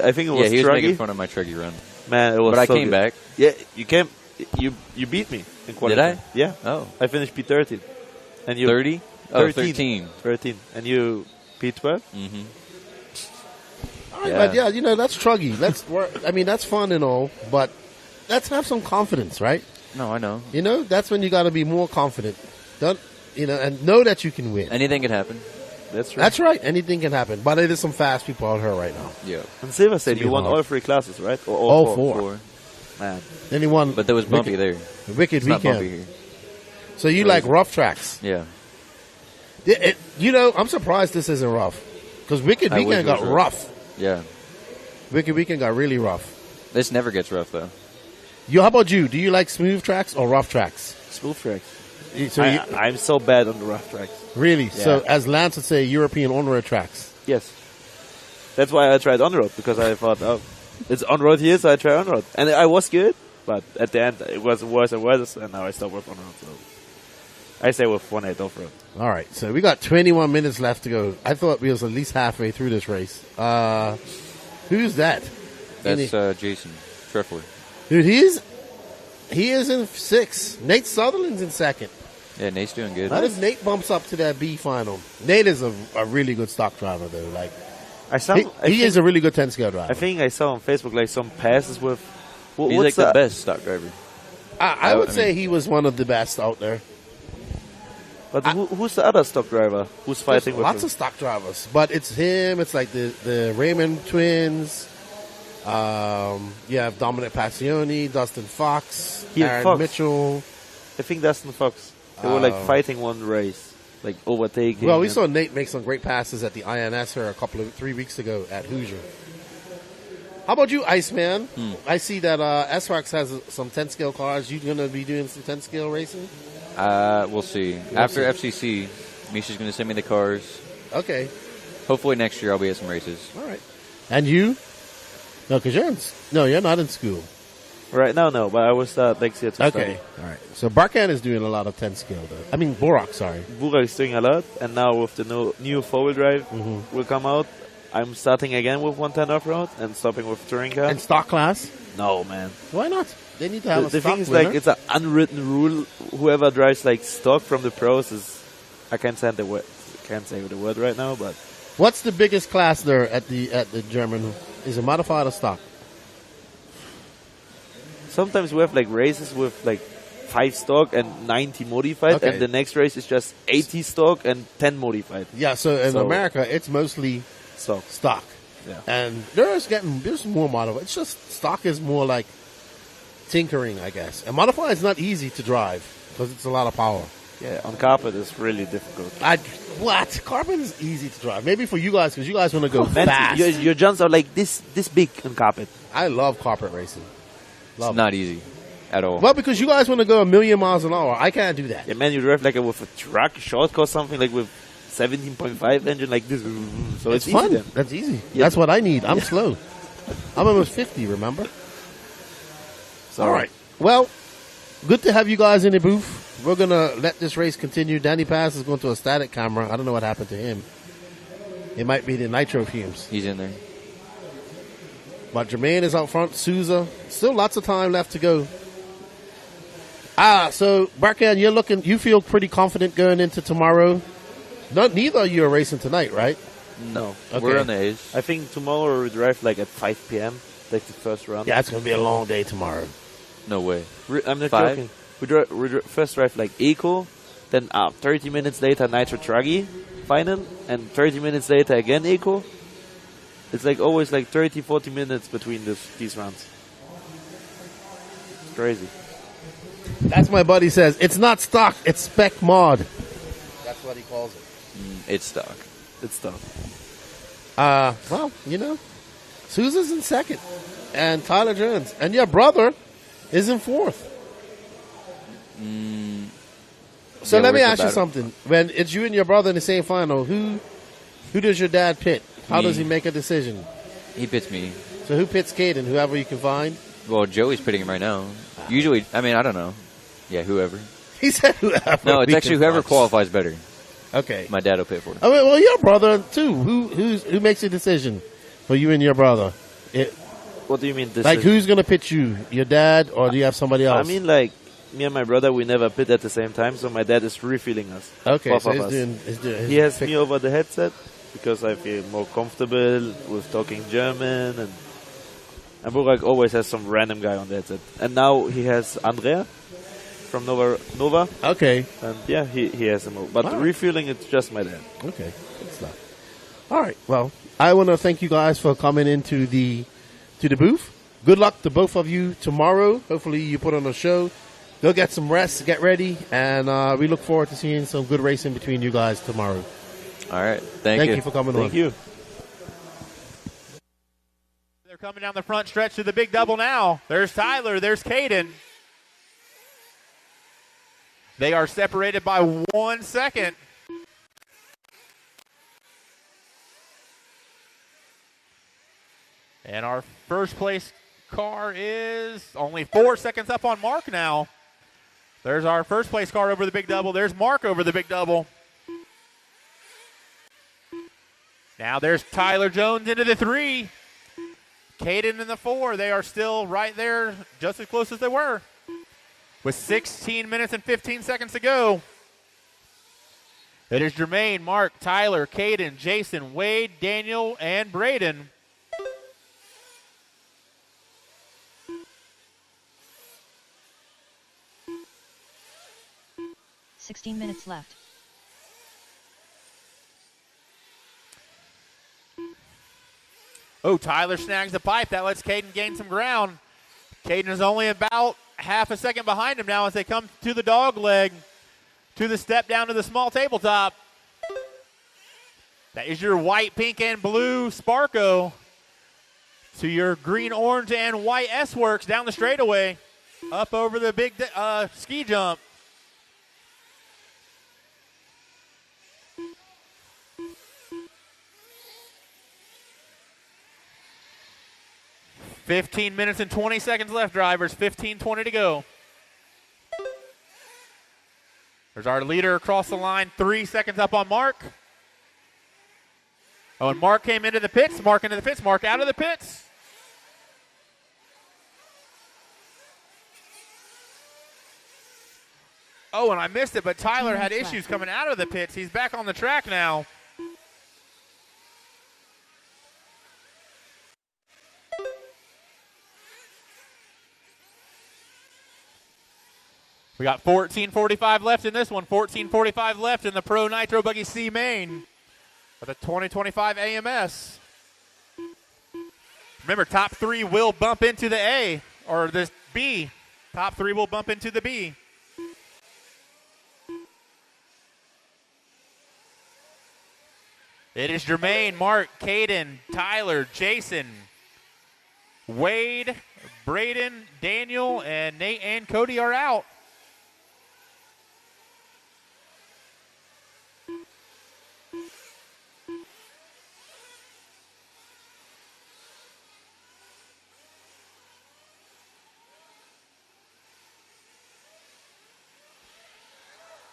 I think it was yeah, he was Truggy. making fun of my Truggy run. Man, it was But I so came good. back. Yeah, you came. You beat me in qualifying. Did I? Yeah. Oh. I finished P13. And you 30? Oh, 13. 13. 13. And you P12? Mm-hmm. All right, but yeah, that's Truggy. That's fun and all, but let's have some confidence, right? No, I know. That's when you got to be more confident. Don't, and know that you can win. Anything could happen. That's right. That's right. Anything can happen. But there's some fast people out here right now. Yeah. And Silver said It's you gonna won be hard. all 3 classes, right? Or All all four. Man. Then he won. But there was bumpy there. Wicked It's not bumpy Weekend. here. So you like rough tracks? Yeah. I'm surprised this isn't rough. Because Wicked I wish Weekend it was got rough. rough. Yeah. Wicked Weekend got really rough. This never gets rough, though. How about you? Do you like smooth tracks or rough tracks? Smooth tracks. So I'm so bad on the rough tracks. really? Yeah. So as Lance would say, European on-road tracks. Yes. That's why I tried on-road, because I thought, it's on-road here, so I try on-road. And I was good, but at the end, it was worse and worse, and now I stopped with on-road. So I stay with 1.8 off-road. All right, so we got 21 minutes left to go. I thought we was at least halfway through this race. Who's that? That's Jason Treffler. Dude, he is in 6th. Nate Sutherland's in 2nd. Yeah, Nate's doing good. How does Nate bumps up to that B final? Nate is a really good stock driver, though. Like he is a really good 10-scale driver. I think I saw on Facebook like some passes with. He's like the best stock driver. I would say he was one of the best out there. But who's the other stock driver who's fighting with lots him? of stock drivers, but it's him. It's like the Raymond twins. You have Dominic Passioni, Dustin Fox, Aaron Fox. Mitchell. I think Dustin Fox. They were like fighting one race, like overtaking. Well, we saw Nate make some great passes at the INS here 3 weeks ago at Hoosier. How about you, Iceman? I see that S-Rox has some 10-scale cars. You going to be doing some 10-scale racing? We'll see. After FCC, Misha's going to send me the cars. Okay. Hopefully next year I'll be at some races. All right. And you? No, because you're not in school. Right now, no, but I will start next year to study. Okay. All right. So Barkan is doing a lot of 10-scale, though. I mean, Borak, sorry. Burak is doing a lot, and now with the new 4-wheel drive will come out, I'm starting again with 110 off-road and stopping with touring car. And stock class? No, man. Why not? They need to have The a stock thing is, winner. like, it's an unwritten rule. Whoever drives like stock from the pros is. I can't say the word. Can't say the word right now, but What's the biggest class there at the German? Is it modified or stock? sometimes we have like races with like 5 stock and 90 modified, Okay. and the next race is just 80 stock and 10 modified. Yeah, so in So- America, it's mostly stock. Yeah. And there's more modified. It's just stock is more like tinkering, I guess. And modified is not easy to drive because it's a lot of power. Yeah, on carpet it's really difficult. What? Carbon is easy to drive. Maybe for you guys because you guys want to go Man, fast. your jumps are like this big on carpet. I love carpet racing. Love It's not easy at all. Well, because you guys want to go 1,000,000 miles an hour. I can't do that. Yeah, man, you drive like with a truck, short course, something like with 17.5 engine like this. So it's fun. easy then. That's easy. Yeah. That's what I need. I'm slow. I'm almost 50, remember? All right. Well, good to have you guys in the booth. We're going to let this race continue. Danny Pass is going to a static camera. I don't know what happened to him. It might be the nitro fumes. He's in there. But Jermaine is out front. Souza. Still lots of time left to go. So, Barkan, you feel pretty confident going into tomorrow. Neither of you are racing tonight, right? No. Okay. We're on the A's. I think tomorrow we drive like at 5 p.m. Like the first run. Yeah, it's going to be a long day tomorrow. No way. I'm not 5? joking. We first drive like Eco, then 30 minutes later Nitro Truggy final, and 30 minutes later again Eco. It's like always like 30, 40 minutes between these rounds. It's crazy. That's my buddy says. It's not stock, it's spec mod. That's what he calls it. It's stock. It's tough. Well, Sousa's in second. And Tyler Jones. And your brother is in fourth. So Yeah, let me where's the ask you battle? something. When it's you and your brother in the same final, who does your dad pit? How Me. does he make a decision? He pits me. So who pits Caden? Whoever you can find? Well, Joey's pitting him right now. Usually, I mean, I don't know. Yeah, whoever. He said whoever. No, it's we actually can whoever find. qualifies better. Okay. My dad will pit for him. I mean, well, your brother too. Who makes the decision for you and your brother? What do you mean? Like who's gonna pit you? Your dad, or do you have somebody else? I mean, like me and my brother, we never pit at the same time, so my dad is refilling us. Okay, Both so of he's us. doing. He has me over the headset because I feel more comfortable with talking German, and Burak always has some random guy on the headset. And now he has Andrea from Nova. Okay. And yeah, he has him. But All right. refueling, it's just my dad. Okay, good stuff. All right. Well, I want to thank you guys for coming into the booth. Good luck to both of you tomorrow. Hopefully, you put on a show. Go get some rest, get ready, and we look forward to seeing some good racing between you guys tomorrow. All right. Thank you for coming on. Thank you. They're coming down the front stretch to the big double now. There's Tyler. There's Caden. They are separated by 1 second. And our first place car is only 4 seconds up on Mark now. There's our first place car over the big double. There's Mark over the big double. Now there's Tyler Jones into the 3. Caden in the 4. They are still right there, just as close as they were. With 16 minutes and 15 seconds to go. It is Jermaine, Mark, Tyler, Caden, Jason, Wade, Daniel, and Braden. "16 minutes left. Oh, Tyler snags the pipe. That lets Caden gain some ground. Caden is only about half a second behind him now as they come to the dog leg, to the step down to the small tabletop. That is your white, pink, and blue Sparko to your green, orange, and white S-Works down the straightaway, up over the big ski jump. "15 minutes and 20 seconds left, drivers. 15:20 to go." There's our leader across the line, 3 seconds up on Mark. Oh, and Mark came into the pits. Mark into the pits. Mark out of the pits. Oh, and I missed it, but Tyler had 2 minutes issues left. coming out of the pits. He's back on the track now. We got 14:45 left in this one. 14:45 left in the Pro Nitro Buggy C main of the 2025 AMS. Remember, top 3 will bump into the A, or this B. Top 3 will bump into the B. It is Jermaine, Mark, Caden, Tyler, Jason, Wade, Braden, Daniel, and Nate and Cody are out.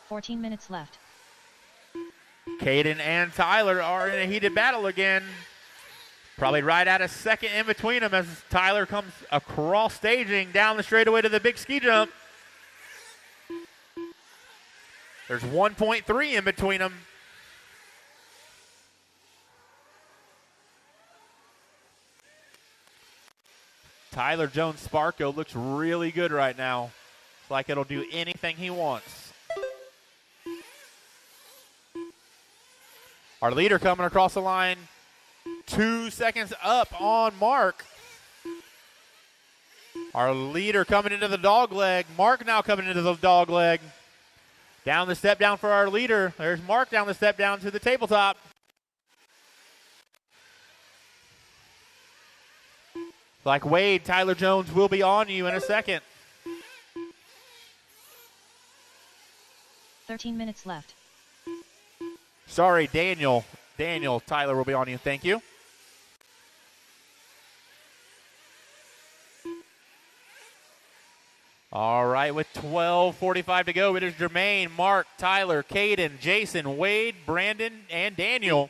$14 minutes left. Caden and Tyler are in a heated battle again. Probably right at a second in between them as Tyler comes across staging down the straightaway to the big ski jump. There's 1.3 in between them. Tyler Jones Sparko looks really good right now. It's like it'll do anything he wants. Our leader coming across the line, 2 seconds up on Mark. Our leader coming into the dog leg. Mark now coming into the dog leg. Down the step down for our leader. There's Mark down the step down to the tabletop. Like Wade, Tyler Jones will be on you in a second. 13 minutes left. Sorry, Daniel. Daniel, Tyler will be on you. Thank you. All right, with 12:45 to go, it is Jermaine, Mark, Tyler, Caden, Jason, Wade, Brandon, and Daniel.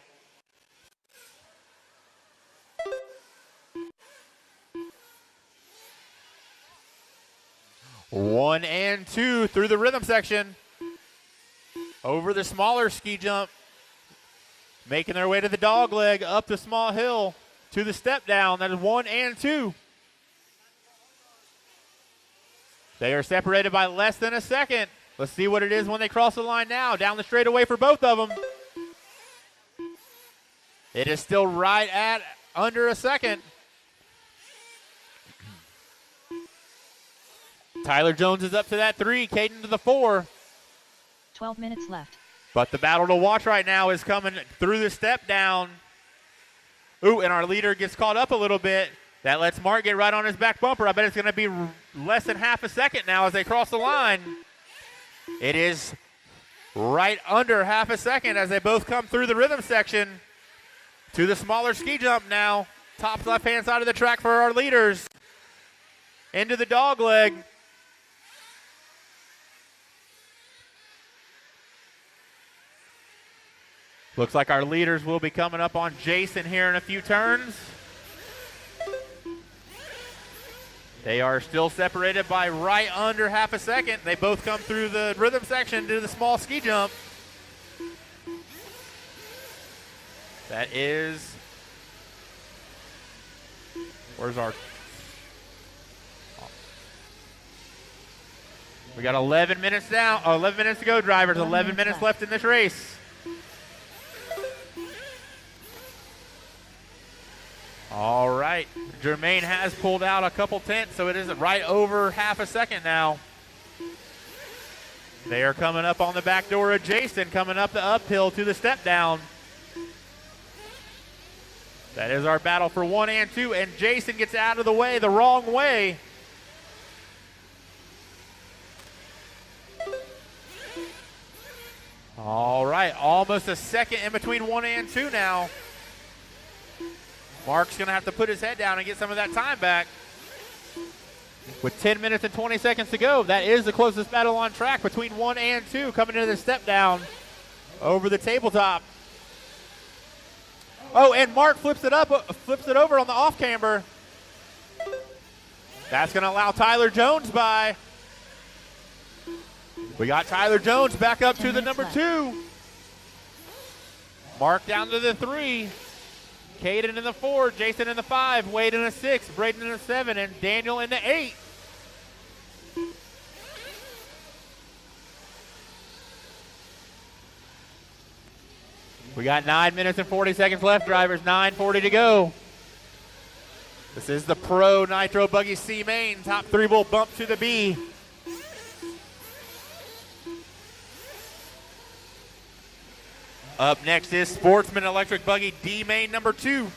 One and two through the rhythm section. Over the smaller ski jump. Making their way to the dog leg, up the small hill, to the step down. That is 1 and 2. They are separated by less than a second. Let's see what it is when they cross the line now. Down the straightaway for both of them. It is still right at under a second. Tyler Jones is up to that 3, Caden to the 4. 12 minutes left. But the battle to watch right now is coming through the step down. Ooh, and our leader gets caught up a little bit. That lets Mark get right on his back bumper. I bet it's going to be less than half a second now as they cross the line. It is right under half a second as they both come through the rhythm section to the smaller ski jump now. Top left-hand side of the track for our leaders. Into the dog leg. Looks like our leaders will be coming up on Jason here in a few turns. They are still separated by right under half a second. They both come through the rhythm section to the small ski jump. That is, where's our, we got 11 minutes down, 11 minutes to go, drivers. 11 minutes left in this race. All right, Jermaine has pulled out a couple tenths, so it is right over half a second now. They are coming up on the back door of Jason, coming up the uphill to the step down. That is our battle for 1 and 2, and Jason gets out of the way the wrong way. All right, almost a second in between 1 and 2 now. Mark's going to have to put his head down and get some of that time back. With 10 minutes and 20 seconds to go, that is the closest battle on track between 1 and 2 coming into the step down over the tabletop. Oh, and Mark flips it over on the off camber. That's going to allow Tyler Jones by. We got Tyler Jones back up to 10 the minutes number left. 2. Mark down to the 3. Caden in the 4. Jason in the 5. Wade in the 6. Braden in the 7. And Daniel in the 8. We got 9 minutes and 40 seconds left, drivers. 9:40 to go. This is the Pro Nitro Buggy C main. Top 3 will bump to the B. Up next is Sportsman Electric Buggy D main number 2.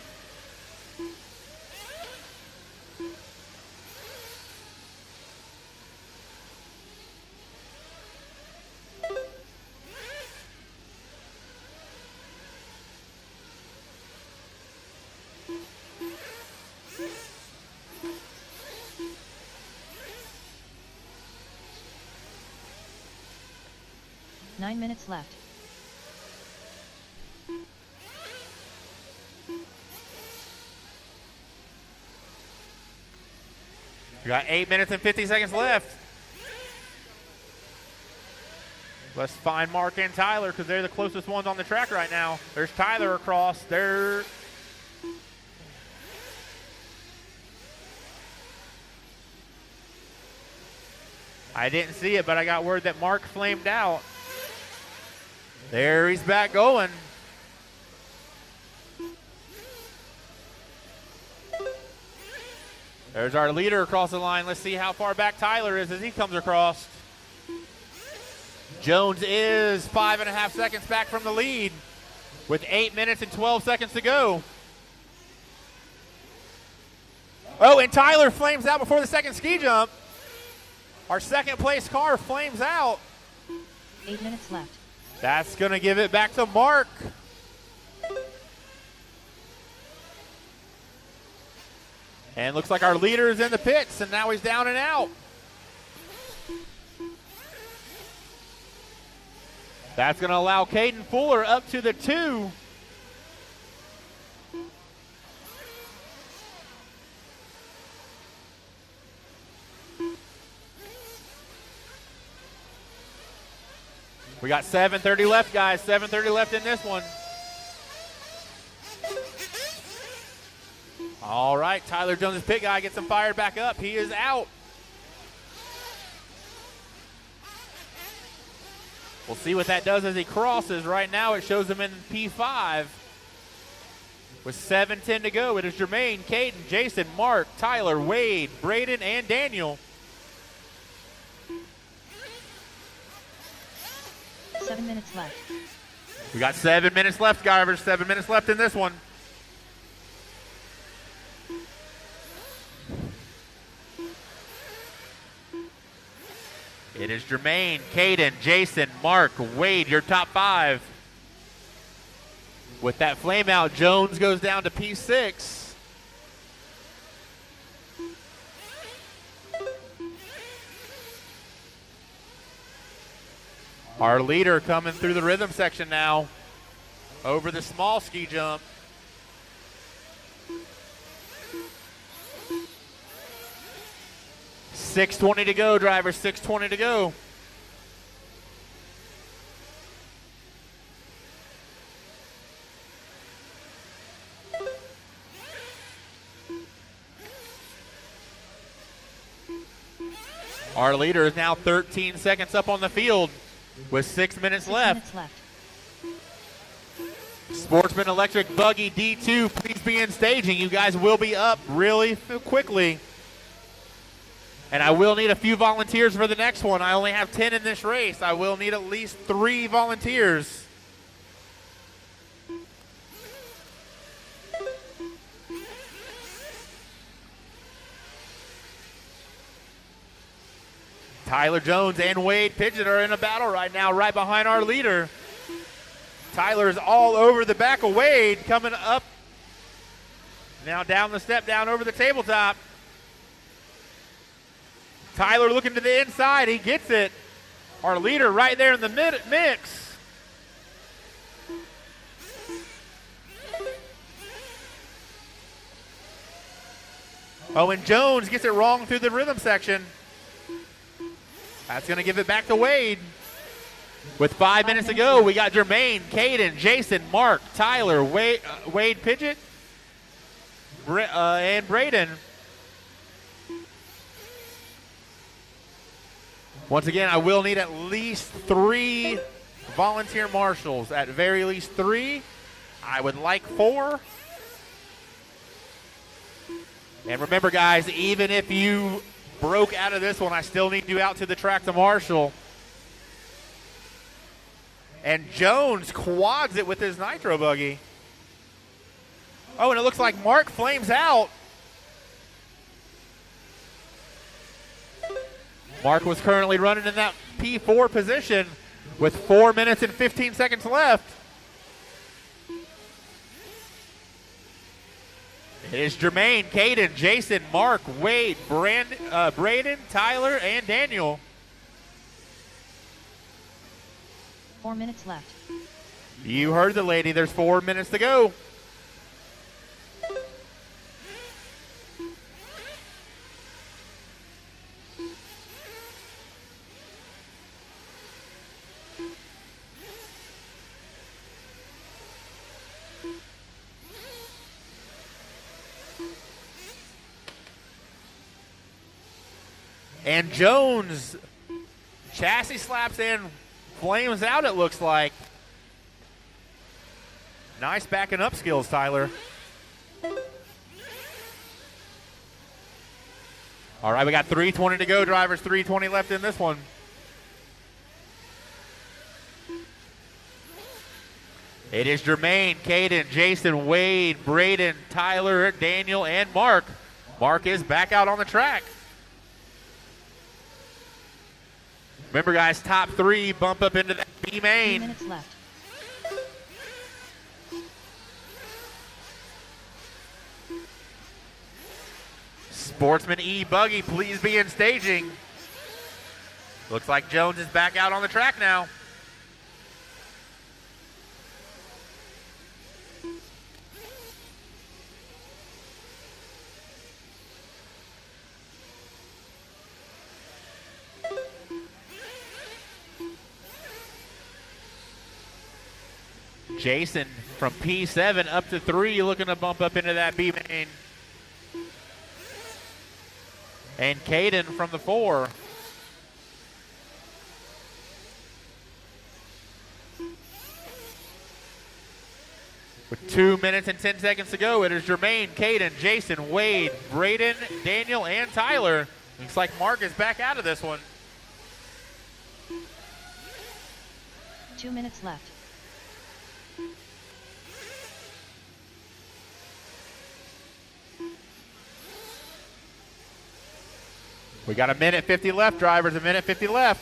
Nine minutes left. We got 8 minutes and 50 seconds left. Let's find Mark and Tyler because they're the closest ones on the track right now. There's Tyler across there. I didn't see it, but I got word that Mark flamed out. There he's back going. There's our leader across the line. Let's see how far back Tyler is as he comes across. Jones is 5.5 seconds back from the lead with 8 minutes and 12 seconds to go. Oh, and Tyler flames out before the second ski jump. Our second place car flames out. 8 minutes left. That's going to give it back to Mark. And looks like our leader is in the pits, and now he's down and out. That's going to allow Caden Fuller up to the 2. We got 7:30 left, guys. 7:30 left in this one. All right, Tyler Jones' pit guy gets him fired back up. He is out. We'll see what that does as he crosses. Right now it shows him in P5. With 7:10 to go, it is Jermaine, Caden, Jason, Mark, Tyler, Wade, Braden, and Daniel. 7 minutes left. We got 7 minutes left, Garvers. 7 minutes left in this one. It is Jermaine, Caden, Jason, Mark, Wade, your top 5. With that flame out, Jones goes down to P6. Our leader coming through the rhythm section now over the small ski jump. .620 to go, driver. 6:20 to go. Our leader is now 13 seconds up on the field with 6 minutes left. Sportsman Electric Buggy D2, please be in staging. You guys will be up really quickly. And I will need a few volunteers for the next one. I only have 10 in this race. I will need at least 3 volunteers. Tyler Jones and Wade Pidgeot are in a battle right now, right behind our leader. Tyler is all over the back of Wade, coming up. Now down the step, down over the tabletop. Tyler looking to the inside. He gets it. Our leader right there in the mix. Oh, and Jones gets it wrong through the rhythm section. That's going to give it back to Wade. With 5 minutes to go, we got Jermaine, Caden, Jason, Mark, Tyler, Wade Pidgeot, and Braden. Once again, I will need at least 3 volunteer marshals. At very least 3. I would like 4. And remember, guys, even if you broke out of this one, I still need you out to the track to marshal. And Jones quads it with his nitro buggy. Oh, and it looks like Mark flames out. Mark was currently running in that P4 position with 4 minutes and 15 seconds left. It is Jermaine, Caden, Jason, Mark, Wade, Braden, Tyler, and Daniel. 4 minutes left. You heard the lady. There's 4 minutes to go. And Jones chassis slaps in, flames out, it looks like. Nice backing up skills, Tyler. All right, we got 3:20 to go, drivers. 3:20 left in this one. It is Jermaine, Caden, Jason, Wade, Braden, Tyler, Daniel, and Mark. Mark is back out on the track. Remember, guys, top 3 bump up into that B main. 3 minutes left. Sportsman e-buggy, please be in staging. Looks like Jones is back out on the track now. Jason from P7 up to 3, looking to bump up into that B main. And Caden from the 4. With 2 minutes and 10 seconds to go, it is Jermaine, Caden, Jason, Wade, Braden, Daniel, and Tyler. Looks like Mark is back out of this one. 2 minutes left. We got 1:50 left, drivers. 1:50 left.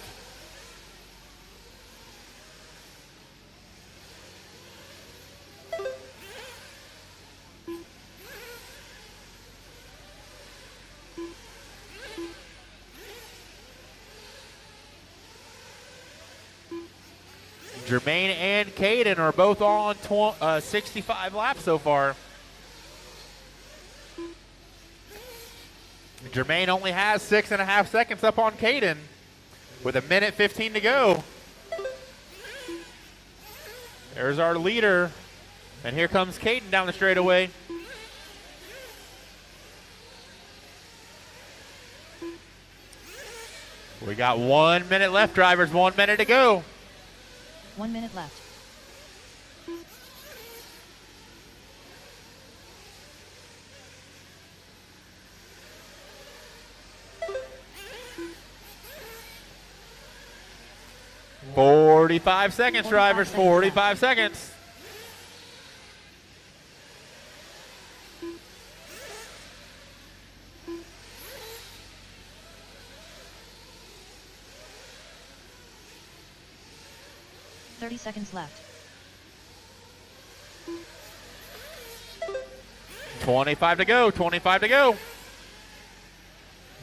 Jermaine and Caden are both on 65 laps so far. Jermaine only has 6.5 seconds up on Caden with 1:15 to go. There's our leader. And here comes Caden down the straightaway. We got 1 minute left, drivers. 1 minute to go. 1 minute left. Forty-five seconds, drivers. 45 seconds. Seconds left. 25 to go. 25 to go.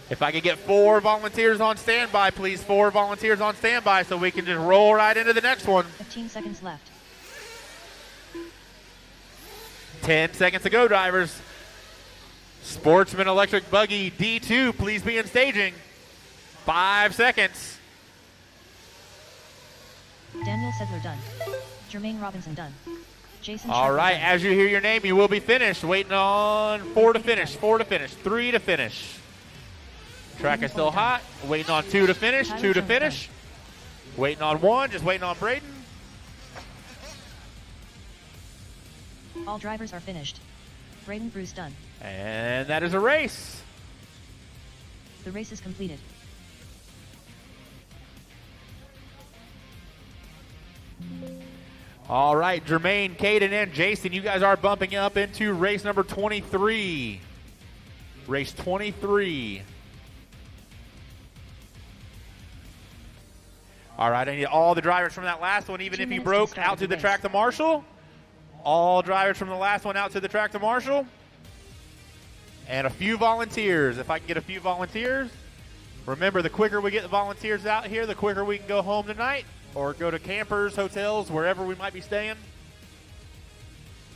If I could get 4 volunteers on standby, please. 4 volunteers on standby so we can just roll right into the next one. 15 seconds left. 10 seconds to go, drivers. Sportsman electric buggy D2, please be in staging. 5 seconds. Sedler done. Jermaine Robinson done. Jason All Sharp right, done. as you hear your name, you will be finished. Waiting on 4 to finish, 4 to finish, 3 to finish. Track is still hot. Waiting on 2 to finish, 2 to finish. Waiting on 1, just waiting on Braden. All drivers are finished. Braden Bruce done. And that is a race. The race is completed. All right, Jermaine, Caden, and Jason, you guys are bumping up into race number 23. Race 23. All right, I need all the drivers from that last one, even 2 if you minutes broke, to out to the track to Marshall. All drivers from the last one out to the track to Marshall. And a few volunteers. If I can get a few volunteers. Remember, the quicker we get the volunteers out here, the quicker we can go home tonight or go to campers, hotels, wherever we might be staying.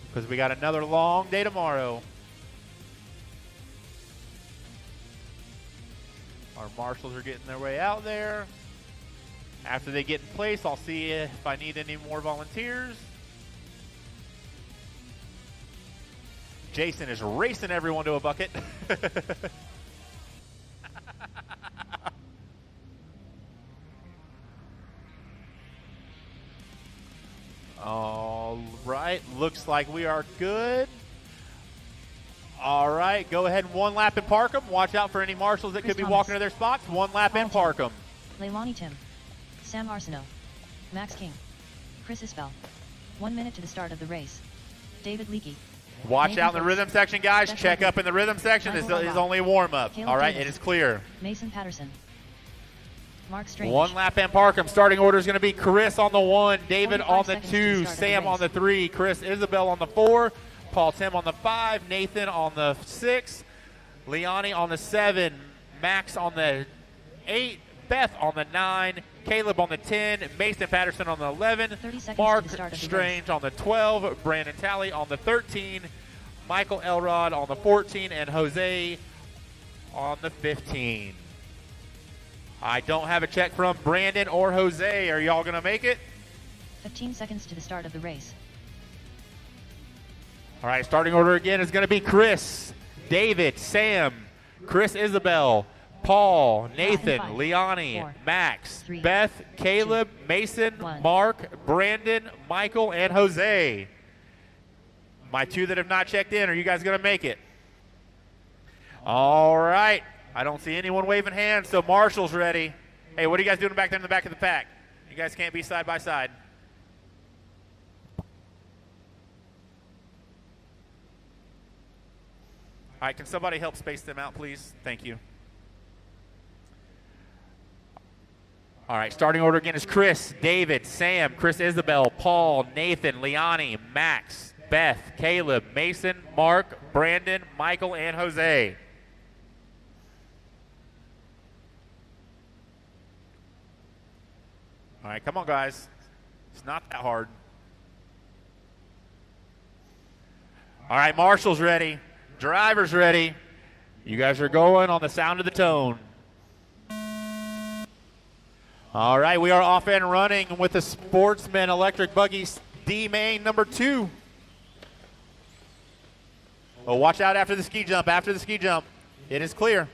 Because we got another long day tomorrow. Our marshals are getting their way out there. After they get in place, I'll see if I need any more volunteers. Jason is racing everyone to a bucket. All right, looks like we are good. All right, go ahead and 1 lap and park them. Watch out for any marshals that Chris could be Thomas. walking to their spots. 1 lap and park them. Leilani Tim. Sam Arsenault. Max King. Chris Isbell. 1 minute to the start of the race. David Leakey. Watch Nathan out in the Fuchs. rhythm section, guys. Steph Check Rucker. up in the rhythm section. This Michael is Robb. only a warm-up. Caleb All right, Davis. it is clear. Mason Patterson. Mark Strange. 1 lap and park 'em. Starting order is going to be Chris on the 1, David 25 on the seconds to 2, the start of the Sam on the race. 3, Chris Isabel on the 4, Paul Tim on the 5, Nathan on the 6, Leonie on the 7, Max on the 8, Beth on the 9, Caleb on the 10, Mason Patterson on the 11, 30 seconds Mark to the start of the Strange on the 12, Brandon Talley on the 13, Michael Elrod on the 14, and Jose on the 15. I don't have a check from Brandon or Jose. Are y'all going to make it? 15 seconds to the start of the race. All right, starting order again is going to be Chris, David, Sam, Chris Isabel, Paul, Nathan, 5, Leonie, 4, Max, 3, Beth, Caleb, Mason, 1. Mark, Brandon, Michael, and Jose. My 2 that have not checked in, are you guys going to make it? All right. I don't see anyone waving hands, so Marshall's ready. Hey, what are you guys doing back there in the back of the pack? You guys can't be side by side. All right, can somebody help space them out, please? Thank you. All right, starting order again is Chris, David, Sam, Chris Isabel, Paul, Nathan, Leonie, Max, Beth, Caleb, Mason, Mark, Brandon, Michael, and Jose. All right, come on, guys. It's not that hard. All right, Marshall's ready. Driver's ready. You guys are going on the sound of the tone. All right, we are off and running with the Sportsman electric buggy D main number 2. Oh, watch out after the ski jump. After the ski jump, it is clear.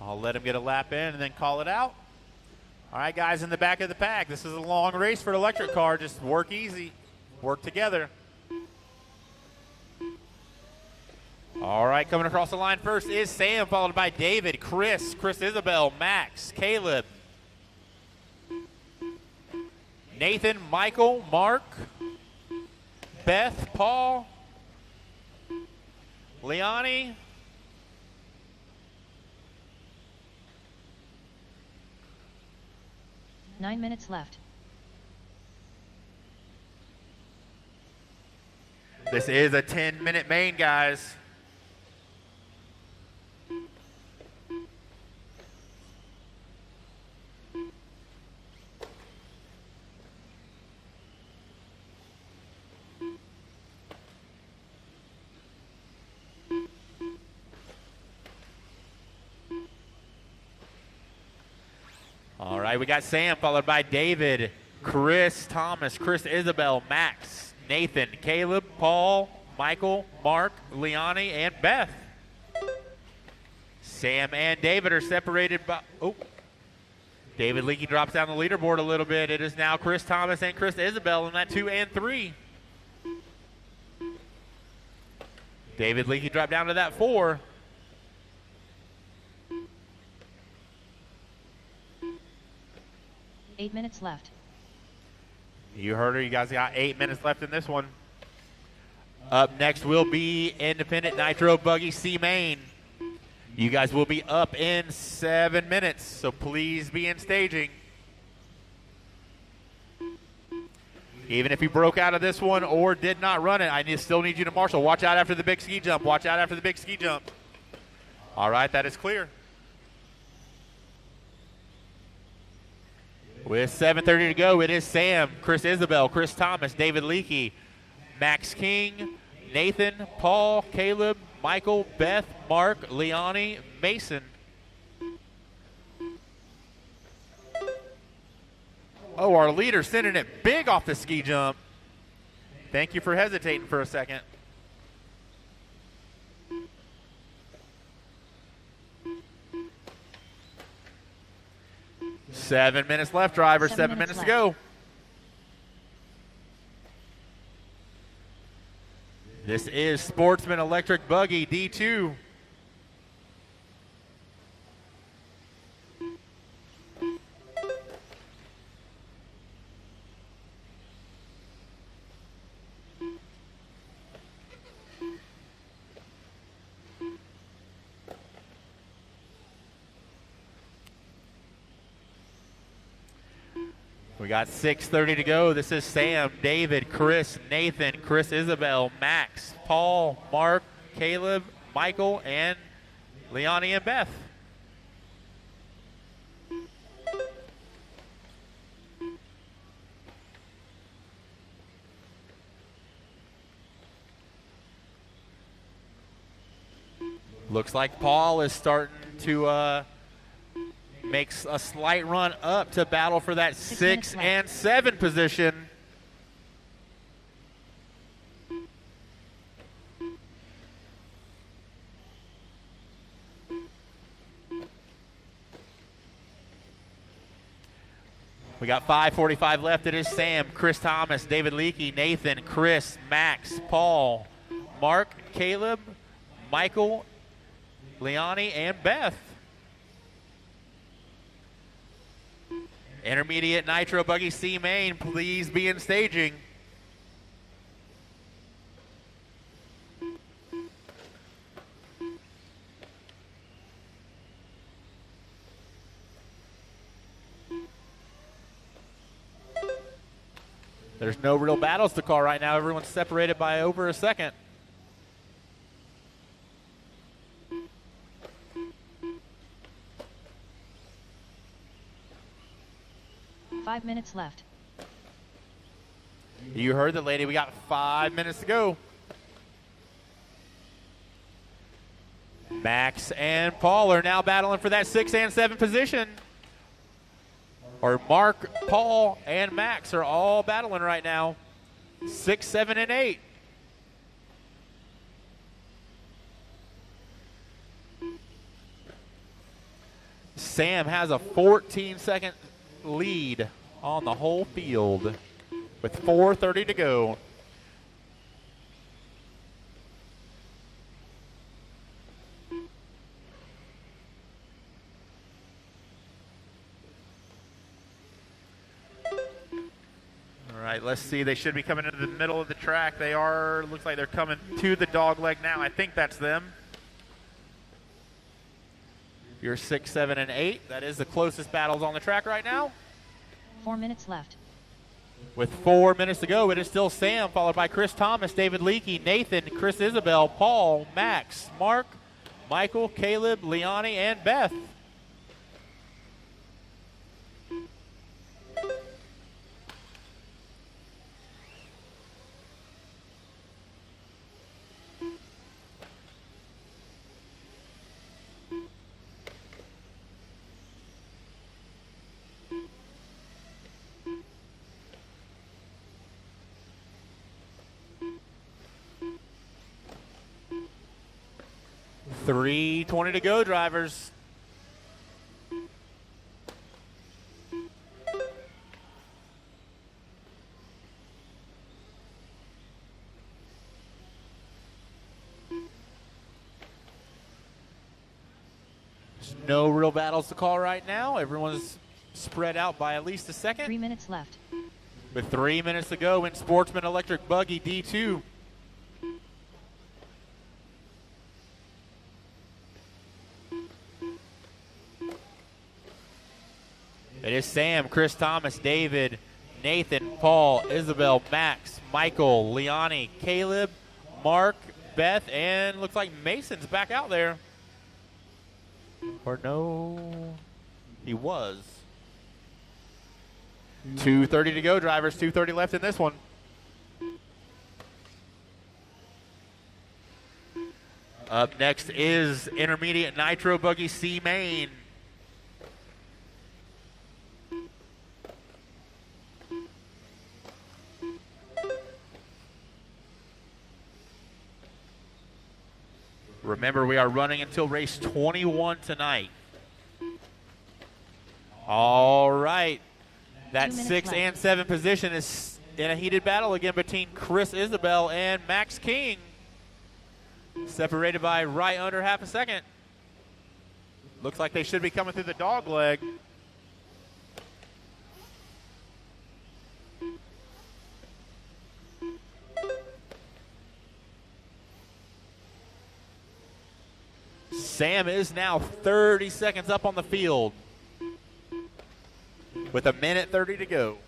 I'll let him get a lap in and then call it out. All right, guys in the back of the pack. This is a long race for the electric car. Just work easy. Work together. All right, coming across the line first is Sam, followed by David, Chris Isabel, Max, Caleb, Nathan, Michael, Mark, Beth, Paul, Leonie, Nine minutes left. This is a 10-minute main, guys. right, we got Sam followed by David, Chris, Thomas, Chris Isabel, Max, Nathan, Caleb, Paul, Michael, Mark, Leonie, and Beth. Sam and David are separated by, David Leakey drops down the leaderboard a little bit. It is now Chris Thomas and Chris Isabel in that 2 and 3. David Leakey dropped down to that 4. Eight minutes left. You heard her. You guys got 8 minutes left in this one. Up next will be Independent Nitro Buggy C Main. You guys will be up in 7 minutes, so please be in staging. Even if you broke out of this one or did not run it, still need you to marshal. Watch out after the big ski jump. Watch out after the big ski jump. All right, that is clear. With 7:30 to go, it is Sam, Chris Isabel, Chris Thomas, David Leakey, Max King, Nathan, Paul, Caleb, Michael, Beth, Mark, Leonie, Mason. Oh, our leader sending it big off the ski jump. Thank you for hesitating for a second. Seven minutes left, driver. 7 minutes to go. This is Sportsman Electric Buggy D2. We got 6:30 to go. This is Sam, David, Chris, Nathan, Chris Isabel, Max, Paul, Mark, Caleb, Michael, and Leonie and Beth. Looks like Paul is starting to makes a slight run up to battle for that 6 and 7 position. We got 5:45 left. It is Sam, Chris Thomas, David Leakey, Nathan, Chris, Max, Paul, Mark, Caleb, Michael, Leonie, and Beth. Intermediate Nitro Buggy C Main, please be in staging. There's no real battles to call right now. Everyone's separated by over a second. 5 minutes left. You heard the lady. We got 5 minutes to go. Max and Paul are now battling for that 6 and 7 position. Or Mark, Paul, and Max are all battling right now. 6, 7, and 8. Sam has a 14-second lead on the whole field with 4:30 to go. All right, let's see. They should be coming into the middle of the track. They are. Looks like they're coming to the dog leg now. I think that's them. You're 6, 7, and 8. That is the closest battles on the track right now. 4 minutes left. With 4 minutes to go, it is still Sam, followed by Chris Thomas, David Leakey, Nathan, Chris Isabel, Paul, Max, Mark, Michael, Caleb, Leonie, and Beth. 3:20 to go, drivers. There's no real battles to call right now. Everyone's spread out by at least a second. 3 minutes left. With 3 minutes to go in Sportsman Electric Buggy D2. It is Sam, Chris Thomas, David, Nathan, Paul, Isabel, Max, Michael, Leonie, Caleb, Mark, Beth, and looks like Mason's back out there. Or no, he was. 2:30 to go, drivers. 2:30 left in this one. Up next is Intermediate Nitro Buggy C Main. Remember, we are running until race 21 tonight. All right. That 6 and 7 position is in a heated battle again between Chris Isabel and Max King. Separated by right under half a second. Looks like they should be coming through the dog leg. Sam is now 30 seconds up on the field with 1:30 to go.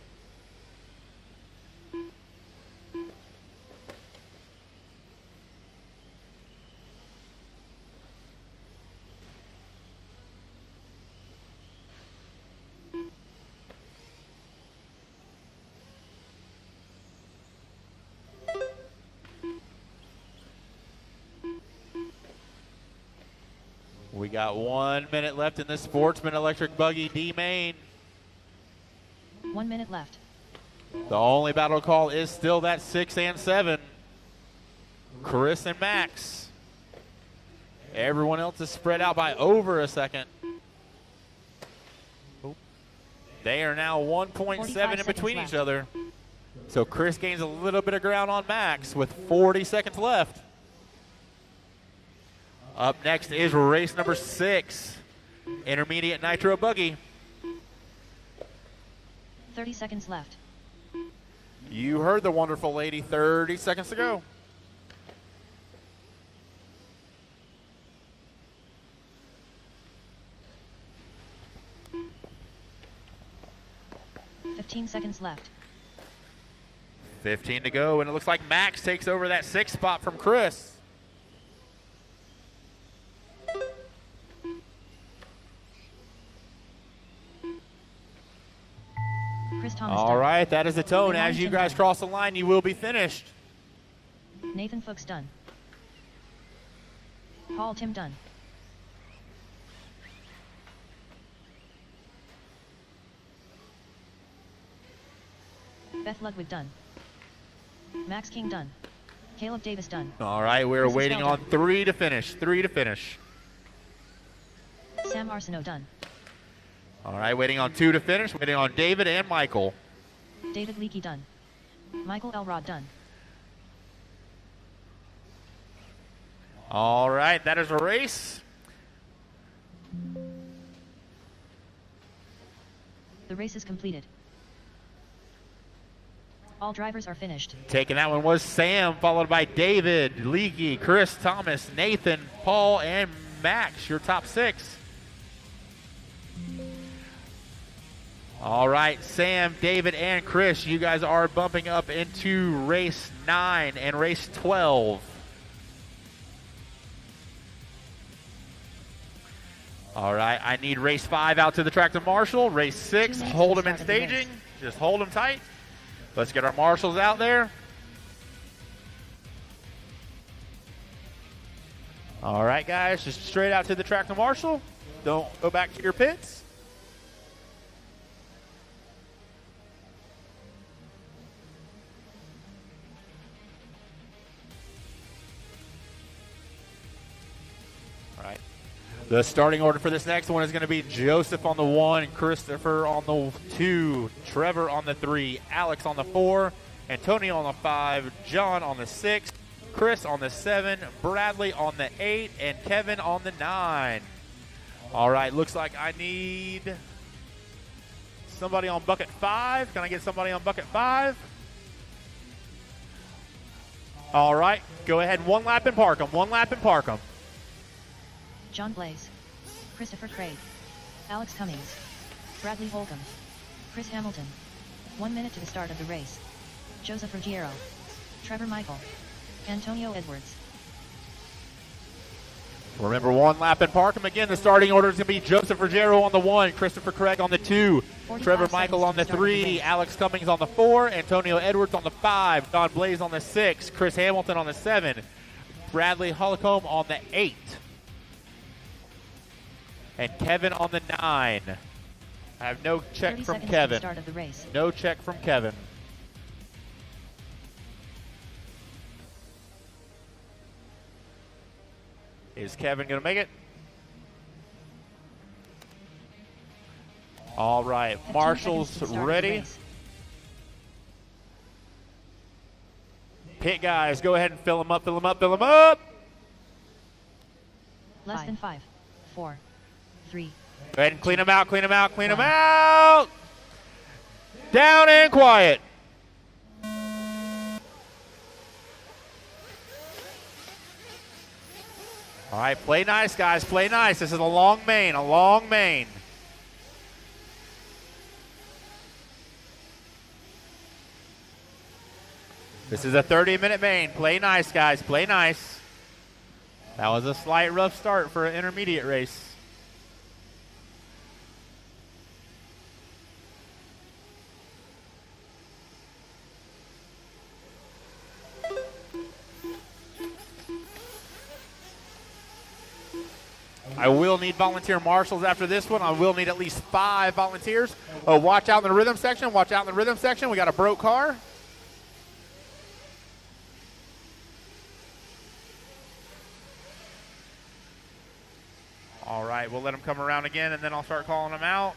We got 1 minute left in this Sportsman Electric Buggy D main. 1 minute left. The only battle call is still that 6 and 7. Chris and Max. Everyone else is spread out by over a second. They are now 1.7 in between each other. So Chris gains a little bit of ground on Max with 40 seconds left. Up next is race number 6, Intermediate Nitro Buggy. 30 seconds left. You heard the wonderful lady, 30 seconds to go. $15 seconds left. 15 to go, and it looks like Max takes over that 6th spot from Chris. Chris Thomas All done. right, that is the tone. Leon As you Tim guys done. cross the line, you will be finished. Nathan Fuchs done. Paul Tim done. Beth Ludwig done. Max King done. Caleb Davis done. All right, we're Chris waiting Isbell on done. 3 to finish. 3 to finish. Sam Arsenault done. All right, waiting on 2 to finish. Waiting on David and Michael. David Leakey done. Michael Elrod done. All right, that is a race. The race is completed. All drivers are finished. Taking that one was Sam, followed by David, Leakey, Chris, Thomas, Nathan, Paul, and Max, your top 6. All right, Sam, David, and Chris, you guys are bumping up into race 9 and race 12. All right, I need race 5 out to the track to marshal. Race 6, 2 minutes hold to them in start of the staging. race. Just hold them tight. Let's get our marshals out there. All right, guys, just straight out to the track to marshal. Don't go back to your pits. The starting order for this next one is going to be Joseph on the 1, Christopher on the 2, Trevor on the 3, Alex on the 4, Antonio on the 5, John on the 6, Chris on the 7, Bradley on the 8, and Kevin on the 9. All right, looks like I need somebody on bucket 5. Can I get somebody on bucket 5? All right, go ahead, one lap and park them. One lap and park them. John Blaze, Christopher Craig, Alex Cummings, Bradley Holcomb, Chris Hamilton. 1 minute to the start of the race. Joseph Ruggiero, Trevor Michael, Antonio Edwards. Remember, one lap and park them. Again, the starting order is going to be Joseph Ruggiero on the 1, Christopher Craig on the 2, Trevor Michael on the 3, Alex Cummings on the 4, Antonio Edwards on the 5, Don Blaze on the 6, Chris Hamilton on the 7, Bradley Holcomb on the 8. And Kevin on the 9. I have no check from Kevin. Start of the race. No check from Kevin. Is Kevin going to make it? All right. Marshall's ready. Pit guys, go ahead and fill them up, fill them up, fill them up. Less than 5, 4, 3. Go ahead and clean them out, clean them out, clean them out. Down and quiet. All right, play nice, guys, play nice. This is a long main, a long main. This is a 30-minute main. Play nice, guys, play nice. That was a slight rough start for an intermediate race. I will need volunteer marshals after this one. I will need at least 5 volunteers. Oh, watch out in the rhythm section. Watch out in the rhythm section. We got a broke car. All right, we'll let them come around again, and then I'll start calling them out.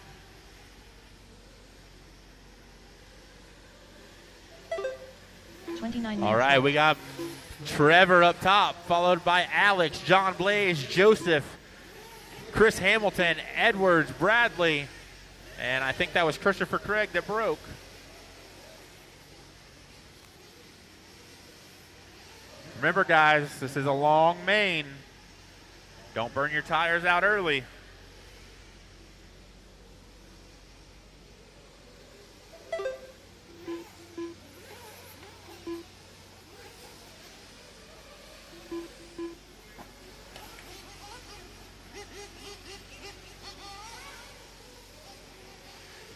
All right, we got Trevor up top, followed by Alex, John Blaze, Joseph, Chris Hamilton, Edwards, Bradley, and I think that was Christopher Craig that broke. Remember, guys, this is a long main. Don't burn your tires out early.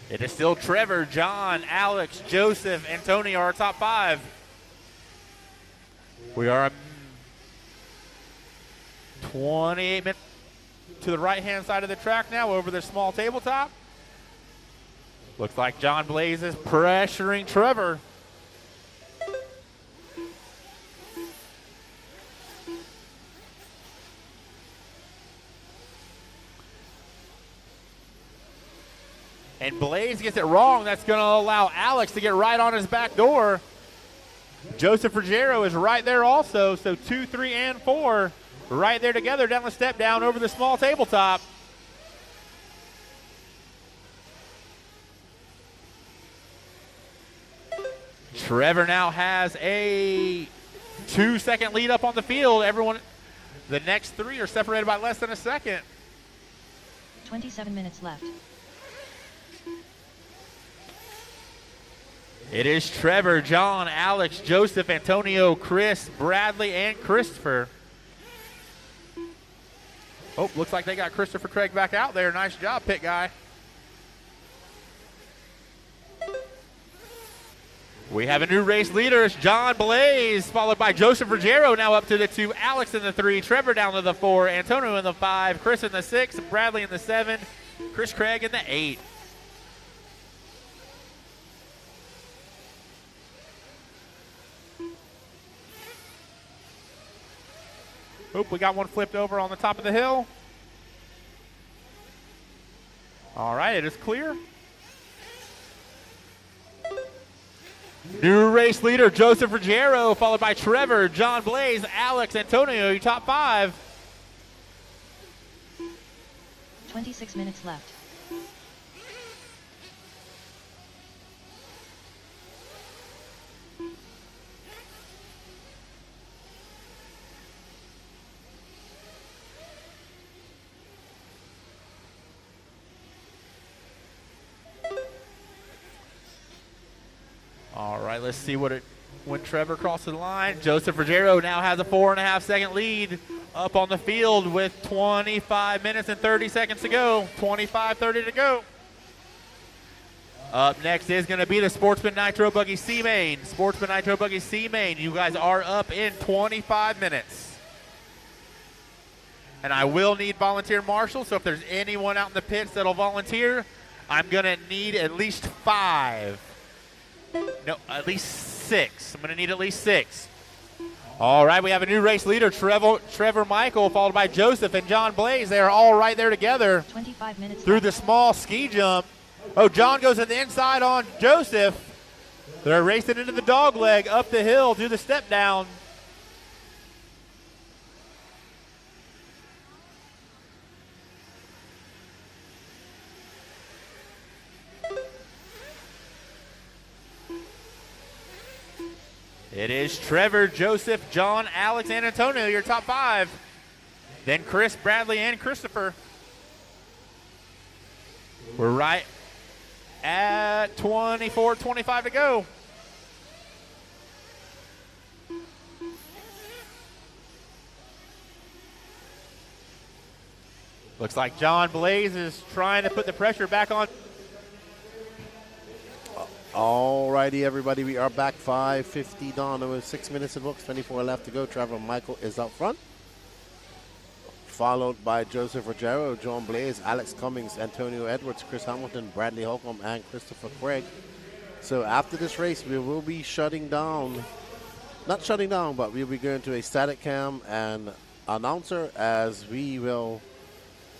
It is still Trevor, John, Alex, Joseph, Antonio, our top 5. We are 28 minutes to the right-hand side of the track now over the small tabletop. Looks like John Blaze is pressuring Trevor. And Blaze gets it wrong. That's going to allow Alex to get right on his back door. Joseph Ruggiero is right there also. So 2, 3, and 4 right there together down the step down over the small tabletop. Trevor now has a 2-second lead up on the field. Everyone, the next 3 are separated by less than a second. 27 minutes left. It is Trevor, John, Alex, Joseph, Antonio, Chris, Bradley, and Christopher. Oh, looks like they got Christopher Craig back out there. Nice job, pit guy. We have a new race leader. It's John Blaze, followed by Joseph Ruggiero, now up to the 2, Alex in the 3, Trevor down to the 4, Antonio in the 5, Chris in the 6, Bradley in the 7, Chris Craig in the 8. Oop, we got one flipped over on the top of the hill. All right, it is clear. New race leader, Joseph Ruggiero, followed by Trevor, John Blaze, Alex, Antonio, your top 5. 26 minutes left. All right, let's see when Trevor crosses the line. Joseph Ruggiero now has a 4.5 second lead up on the field with 25 minutes and 30 seconds to go. 25:30 to go. Up next is going to be the Sportsman Nitro Buggy C-Main. Sportsman Nitro Buggy C-Main. You guys are up in 25 minutes. And I will need volunteer marshals, so if there's anyone out in the pits that'll volunteer, I'm going to need at least 5. No, at least 6. I'm going to need at least 6. All right, we have a new race leader, Trevor Michael, followed by Joseph and John Blaze. They are all right there together 25 minutes through left. the small ski jump. Oh, John goes to the inside on Joseph. They're racing into the dog leg, up the hill, do the step down. It is Trevor, Joseph, John, Alex, and Antonio, your top 5. Then Chris, Bradley, and Christopher. We're right at 24-25 to go. Looks like John Blaze is trying to put the pressure back on. All righty, everybody, we are back. 5:50 down. There was 6 minutes in books, 24 left to go. Trevor Michael is out front, followed by Joseph Ruggiero, John Blaze, Alex Cummings, Antonio Edwards, Chris Hamilton, Bradley Holcomb, and Christopher Craig. So after this race, we will be shutting down, not shutting down, but we'll be going to a static cam and announcer as we will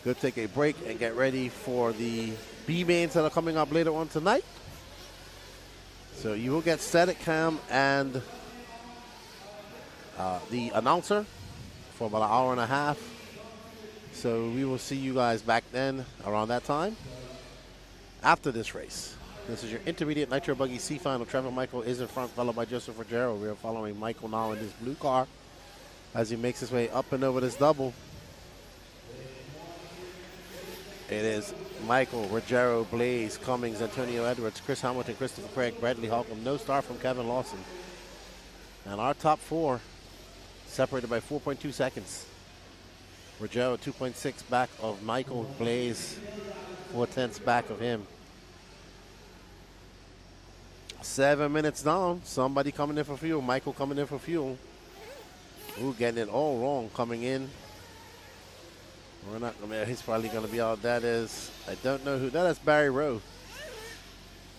go take a break and get ready for the B-mains that are coming up later on tonight. So you will get static cam and the announcer for about an hour and a half. So we will see you guys back then around that time after this race. This is your intermediate Nitro Buggy C final. Trevor Michael is in front, followed by Joseph Ruggiero. We are following Michael now in this blue car as he makes his way up and over this double. It is Michael, Ruggiero, Blaze, Cummings, Antonio Edwards, Chris Hamilton, Christopher Craig, Bradley Holcomb. No star from Kevin Lawson. And our top 4 separated by 4.2 seconds. Ruggiero 2.6 back of Michael, Blaze 4/10 back of him. 7 minutes down. Somebody coming in for fuel. Michael coming in for fuel. Ooh, getting it all wrong coming in. We're not. I mean, he's probably going to be out. That is, I don't know who. That is Barry Rowe.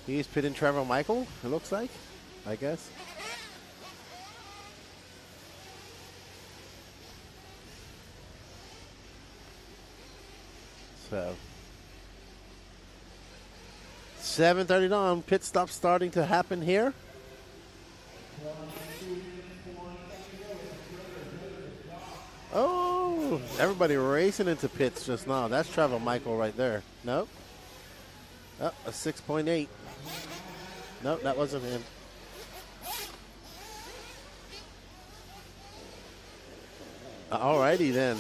He's pitting Trevor Michael, it looks like, I guess. So, 7:30 down. Pit stop starting to happen here. Oh, everybody racing into pits just now. That's Trevor Michael right there. Nope. Oh, a 6.8. Nope, that wasn't him. Alrighty then.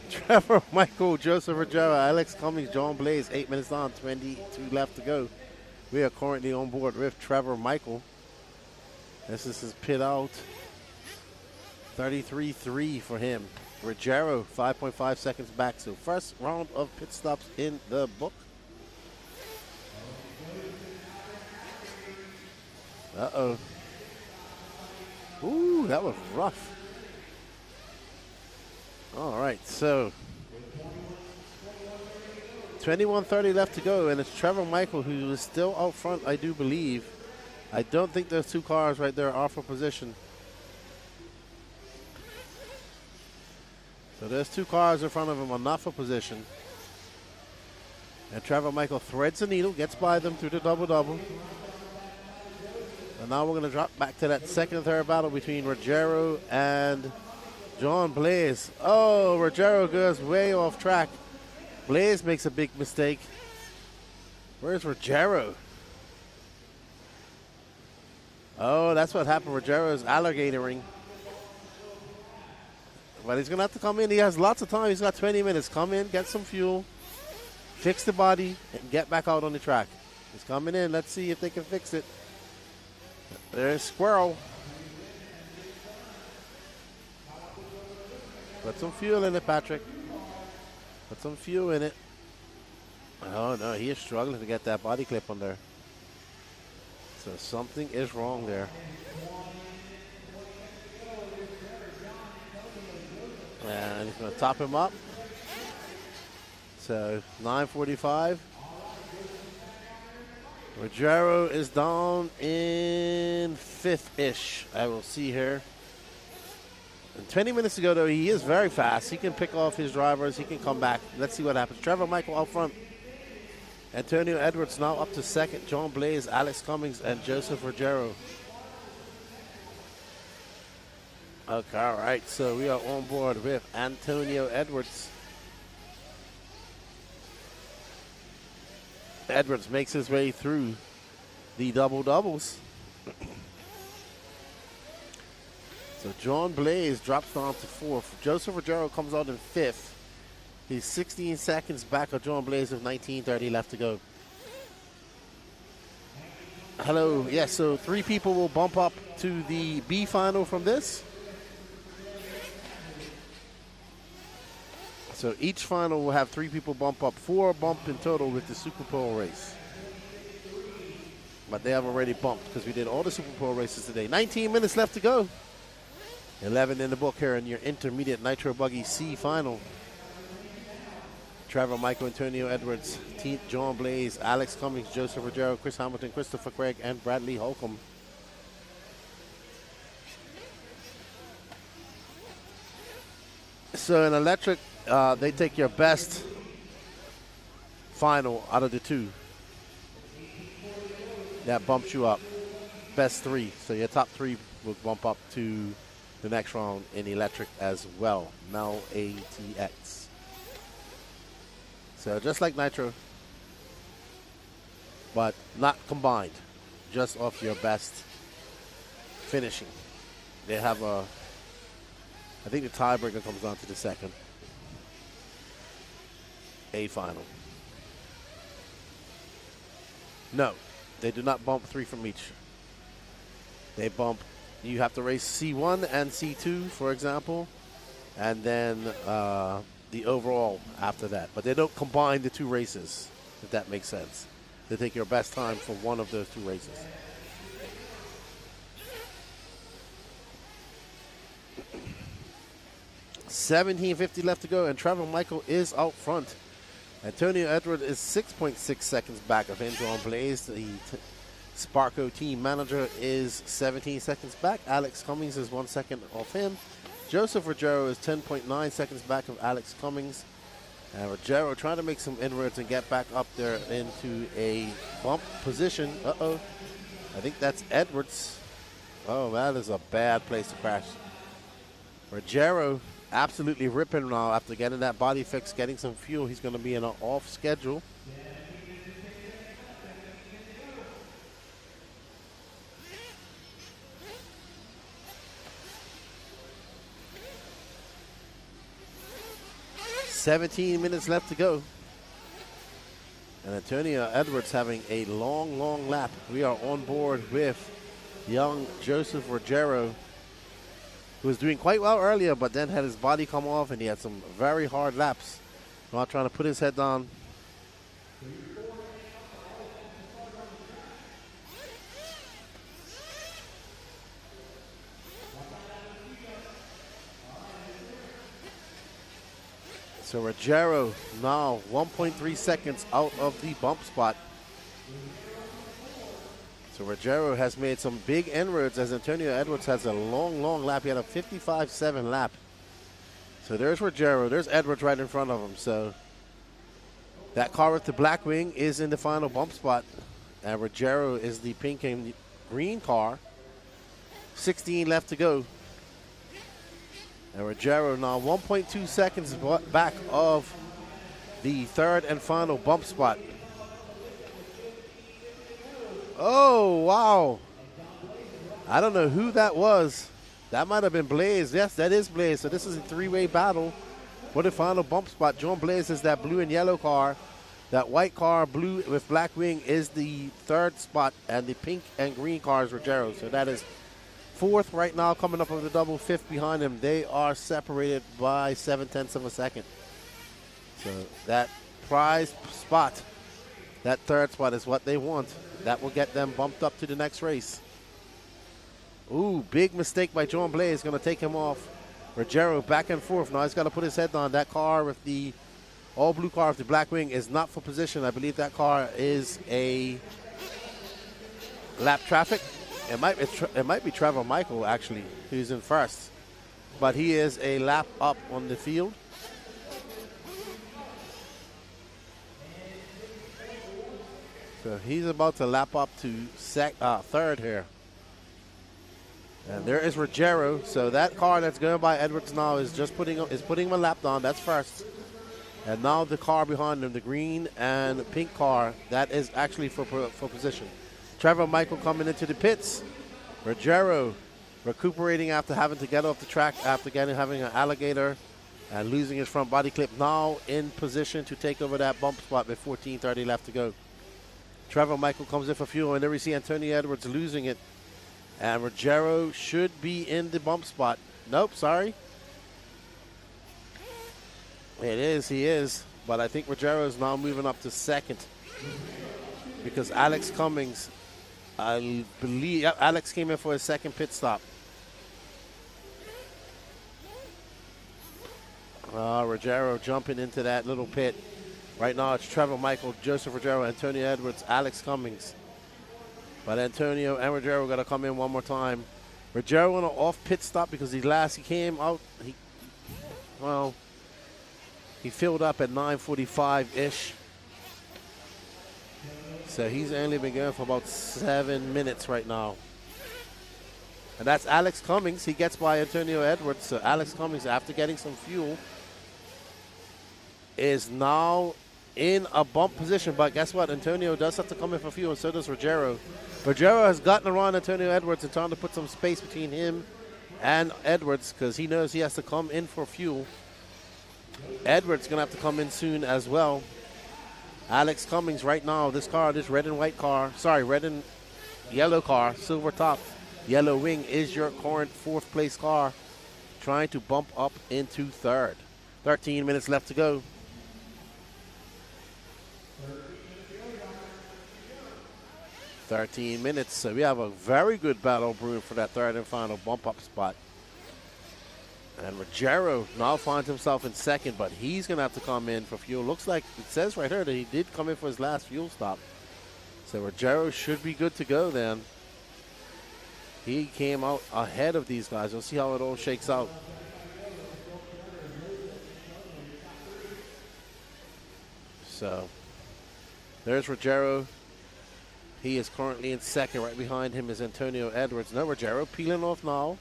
Trevor Michael, Joseph Ruggiero, Alex Cummings, John Blaze, 8 minutes on, 22 left to go. We are currently on board with Trevor Michael. This is his pit out. 33.3 for him. Ruggiero, 5.5 seconds back. So first round of pit stops in the book. Uh-oh. Ooh, that was rough. All right, so 21:30 left to go, and it's Trevor Michael who is still out front, I do believe. I don't think those 2 cars right there are for position. So there's 2 cars in front of him are not for position. And Trevor Michael threads the needle, gets by them through the double-double. And now we're going to drop back to that second and third battle between Rogero and John Blaze. Oh, Rogero goes way off track. Blaze makes a big mistake. Where's Rogero? Oh, that's what happened. Rogero's alligatoring. But he's going to have to come in. He has lots of time. He's got 20 minutes. Come in, get some fuel, fix the body, and get back out on the track. He's coming in. Let's see if they can fix it. There's Squirrel. Put some fuel in it, Patrick. Put some fuel in it. Oh, no, he is struggling to get that body clip on there. So something is wrong there. And he's going to top him up. So 9:45. Rogero is down in 5th-ish, I will see here. And 20 minutes ago, though, he is very fast. He can pick off his drivers. He can come back. Let's see what happens. Trevor Michael out front. Antonio Edwards now up to second. John Blaze, Alex Cummings, and Joseph Rogero. Okay, all right. So we are on board with Antonio Edwards. Edwards makes his way through the double-doubles. So John Blaze drops down to 4th. Joseph Rogero comes out in 5th. He's 16 seconds back of John Blaze with 19:30 left to go. Hello. Yes, so 3 people will bump up to the B final from this. So each final will have 3 people bump up. 4 bump in total with the Super Pole race. But they have already bumped because we did all the Super Pole races today. 19 minutes left to go. 11 in the book here in your intermediate Nitro Buggy C final. Trevor Michael, Antonio Edwards, John Blaze, Alex Cummings, Joseph Rogero, Chris Hamilton, Christopher Craig, and Bradley Holcomb. So in electric, they take your best final out of the 2. That bumps you up. Best 3. So your top 3 will bump up to the next round in electric as well. Mel ATX. So just like Nitro, but not combined, just off your best finishing. They have I think the tiebreaker comes down to the second. A final. No, they do not bump 3 from each. They bump, you have to race C1 and C2, for example, and then the overall after that. But they don't combine the 2 races, if that makes sense. They take your best time for one of those 2 races. $17.50 left to go, and Trevor Michael is out front. Antonio Edwards is 6.6 seconds back of him. John Blaze, the Sparco team manager, is 17 seconds back. Alex Cummings is 1 second off him. Joseph Rogero is 10.9 seconds back of Alex Cummings. And Rogero trying to make some inroads and get back up there into a bump position. Uh-oh. I think that's Edwards. Oh, that is a bad place to crash. Rogero absolutely ripping now after getting that body fix, getting some fuel. He's going to be in an off schedule. $17 minutes left to go. And Antonio Edwards having a long, long lap. We are on board with young Joseph Rogero, who was doing quite well earlier, but then had his body come off, and he had some very hard laps. Not trying to put his head down. So Rogero now 1.3 seconds out of the bump spot. So Rogero has made some big inroads as Antonio Edwards has a long, long lap. He had a 55.7 lap. So there's Rogero. There's Edwards right in front of him. So That car with the black wing is in the final bump spot. And Ruggiero is the pink and green car. 16 left to go. And Ruggiero now 1.2 seconds back of the third and final bump spot. Oh, wow. I don't know who that was. That might have been Blaze. Yes, that is Blaze. So this is a three-way battle for the final bump spot. John Blaze is that blue and yellow car. That white car, blue with black wing, is the third spot. And the pink and green car is Ruggiero. So that is fourth right now, coming up with the double, fifth behind him. They are separated by 0.7 of a second. So that prize spot, that third spot, is what they want. That will get them bumped up to the next race. Ooh, big mistake by John Blaze. Going to take him off. Ruggiero back and forth. Now he's got to put his head down. That car with the all-blue car with the black wing is not for position. I believe that car is a lap traffic. It might be Trevor Michael, actually, who's in first. But he is a lap up on the field. So he's about to lap up to third here. And there is Ruggiero. So that car that's going by Edwards now is just putting him a lap down. That's first. And now the car behind him, the green and pink car, that is actually for position. Trevor Michael coming into the pits. Ruggiero recuperating after having to get off the track after having an alligator and losing his front body clip. Now in position to take over that bump spot with 14:30 left to go. Trevor Michael comes in for fuel, and there we see Antonio Edwards losing it. And Ruggiero should be in the bump spot. Nope, sorry. It is, he is. But I think Ruggiero is now moving up to second. Because Alex Cummings, I believe, Alex came in for his second pit stop. Ruggiero jumping into that little pit. Right now it's Trevor Michael, Joseph Ruggiero, Antonio Edwards, Alex Cummings. But Antonio and Ruggiero got to come in one more time. Ruggiero on an off pit stop because he came out, he filled up at 9:45-ish. So he's only been going for about 7 minutes right now. And that's Alex Cummings. He gets by Antonio Edwards. So Alex Cummings, after getting some fuel, is now in a bump position. But guess what? Antonio does have to come in for fuel, and so does Ruggiero. Ruggiero has gotten around Antonio Edwards and trying to put some space between him and Edwards because he knows he has to come in for fuel. Edwards going to have to come in soon as well. Alex Cummings right now, this red and yellow car, silver top, yellow wing is your current fourth place car, trying to bump up into third. 13 minutes left to go. So we have a very good battle brewing for that third and final bump up spot. And Ruggiero now finds himself in second, but he's going to have to come in for fuel. Looks like it says right here that he did come in for his last fuel stop. So Ruggiero should be good to go then. He came out ahead of these guys. We'll see how it all shakes out. So there's Ruggiero. He is currently in second. Right behind him is Antonio Edwards. No, Ruggiero peeling off now.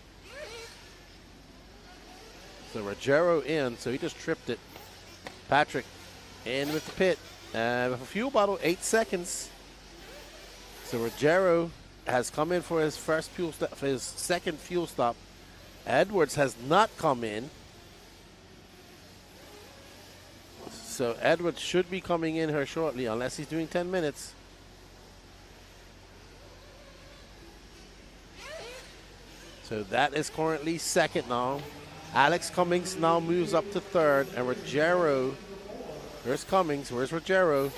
So Ruggiero in, so he just tripped it. Patrick in with the pit. And with a fuel bottle, 8 seconds. So Ruggiero has come in for his second fuel stop. Edwards has not come in. So Edwards should be coming in here shortly, unless he's doing 10 minutes. So that is currently second now. Alex Cummings now moves up to third, and Ruggiero, there's Cummings, where's Ruggiero?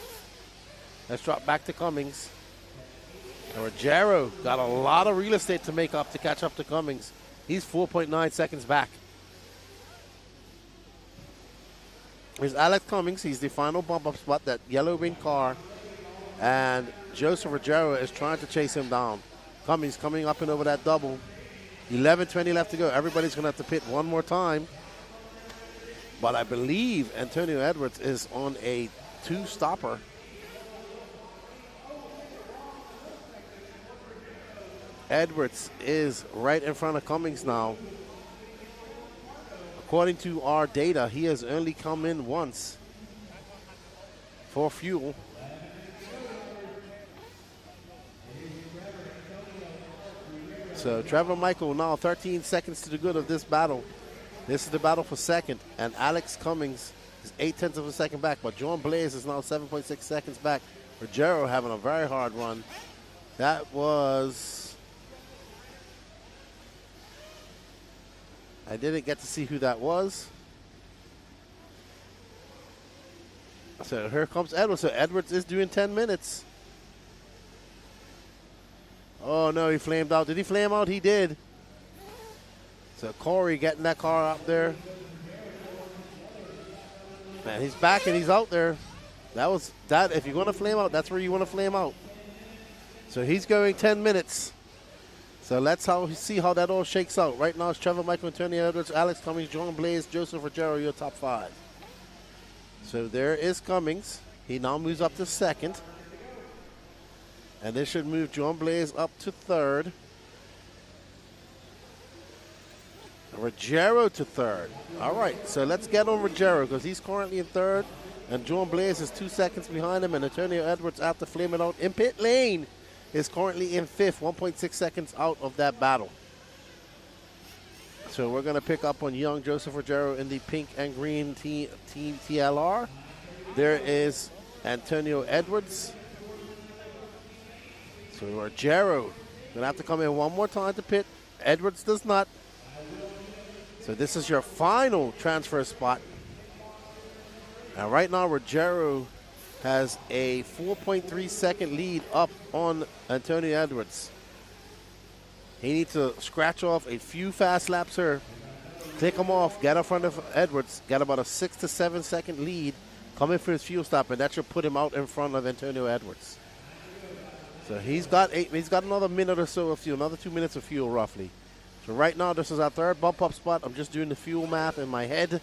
Let's drop back to Cummings. And Ruggiero got a lot of real estate to make up to catch up to Cummings. He's 4.9 seconds back. Here's Alex Cummings, he's the final bump up spot, that yellow wing car, and Joseph Ruggiero is trying to chase him down. Cummings coming up and over that double. 11:20 left to go. Everybody's going to have to pit one more time. But I believe Antonio Edwards is on a two-stopper. Edwards is right in front of Cummings now. According to our data, he has only come in once for fuel. So Trevor Michael now 13 seconds to the good of this battle. This is the battle for second, and Alex Cummings is 0.8 of a second back, but John Blaze is now 7.6 seconds back. Ruggiero having a very hard run. That was... I didn't get to see who that was. So here comes Edwards. So Edwards is doing 10 minutes. Oh no, he flamed out. Did he flame out? He did. So Corey getting that car up there. Man, he's back and he's out there. That was that. If you're going to flame out, that's where you want to flame out. So he's going 10 minutes. So let's see how that all shakes out. Right now it's Trevor Michael, Tony Edwards, Alex Cummings, John Blaze, Joseph Ruggiero, your top 5. So there is Cummings. He now moves up to second. And this should move John Blaze up to third. Ruggiero to third. All right, so let's get on Ruggiero because he's currently in third. And John Blaze is 2 seconds behind him. And Antonio Edwards, after flaming out in pit lane, is currently in fifth, 1.6 seconds out of that battle. So we're going to pick up on young Joseph Ruggiero in the pink and green team TLR. There is Antonio Edwards. So Ruggiero going to have to come in one more time to pit. Edwards does not. So this is your final transfer spot. Now right now Ruggiero has a 4.3 second lead up on Antonio Edwards. He needs to scratch off a few fast laps here, click him off, get in front of Edwards, get about a 6 to 7 second lead, come in for his fuel stop, and that should put him out in front of Antonio Edwards. So he's got another minute or so of fuel, another 2 minutes of fuel roughly. So right now this is our third bump up spot. I'm just doing the fuel math in my head.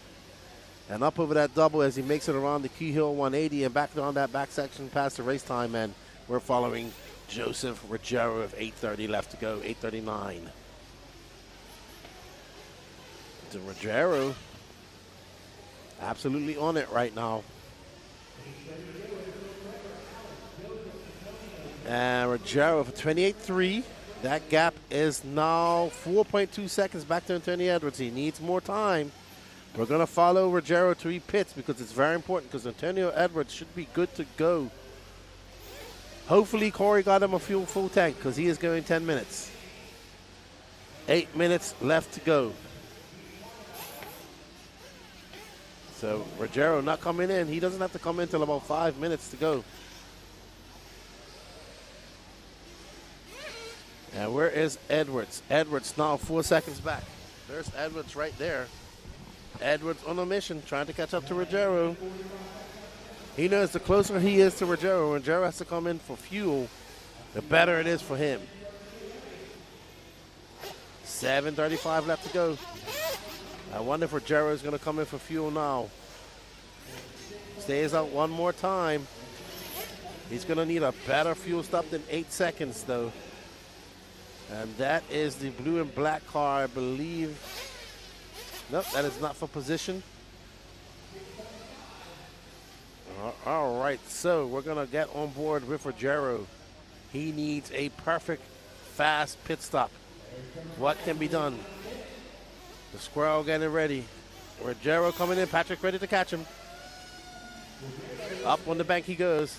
And up over that double as he makes it around the Key Hill 180 and back down that back section past the race time. And we're following Joseph Ruggiero of 8:30 left to go, 8:39. So Ruggiero absolutely on it right now. And Ruggiero for 28.3. That gap is now 4.2 seconds back to Antonio Edwards. He needs more time. We're going to follow Ruggiero to pits because it's very important because Antonio Edwards should be good to go. Hopefully Corey got him a full tank because he is going 10 minutes. 8 minutes left to go. So Ruggiero not coming in. He doesn't have to come in until about 5 minutes to go. And where is Edwards? Edwards now 4 seconds back. There's Edwards right there. Edwards on a mission, trying to catch up to Ruggiero. He knows the closer he is to Ruggiero, Ruggiero has to come in for fuel, the better it is for him. 7:35 left to go. I wonder if Ruggiero is going to come in for fuel now. Stays out one more time. He's going to need a better fuel stop than 8 seconds, though. And that is the blue and black car, I believe. Nope, that is not for position. All right, so we're going to get on board with Ruggiero. He needs a perfect, fast pit stop. What can be done? The squirrel getting ready. Ruggiero coming in, Patrick ready to catch him. Up on the bank he goes.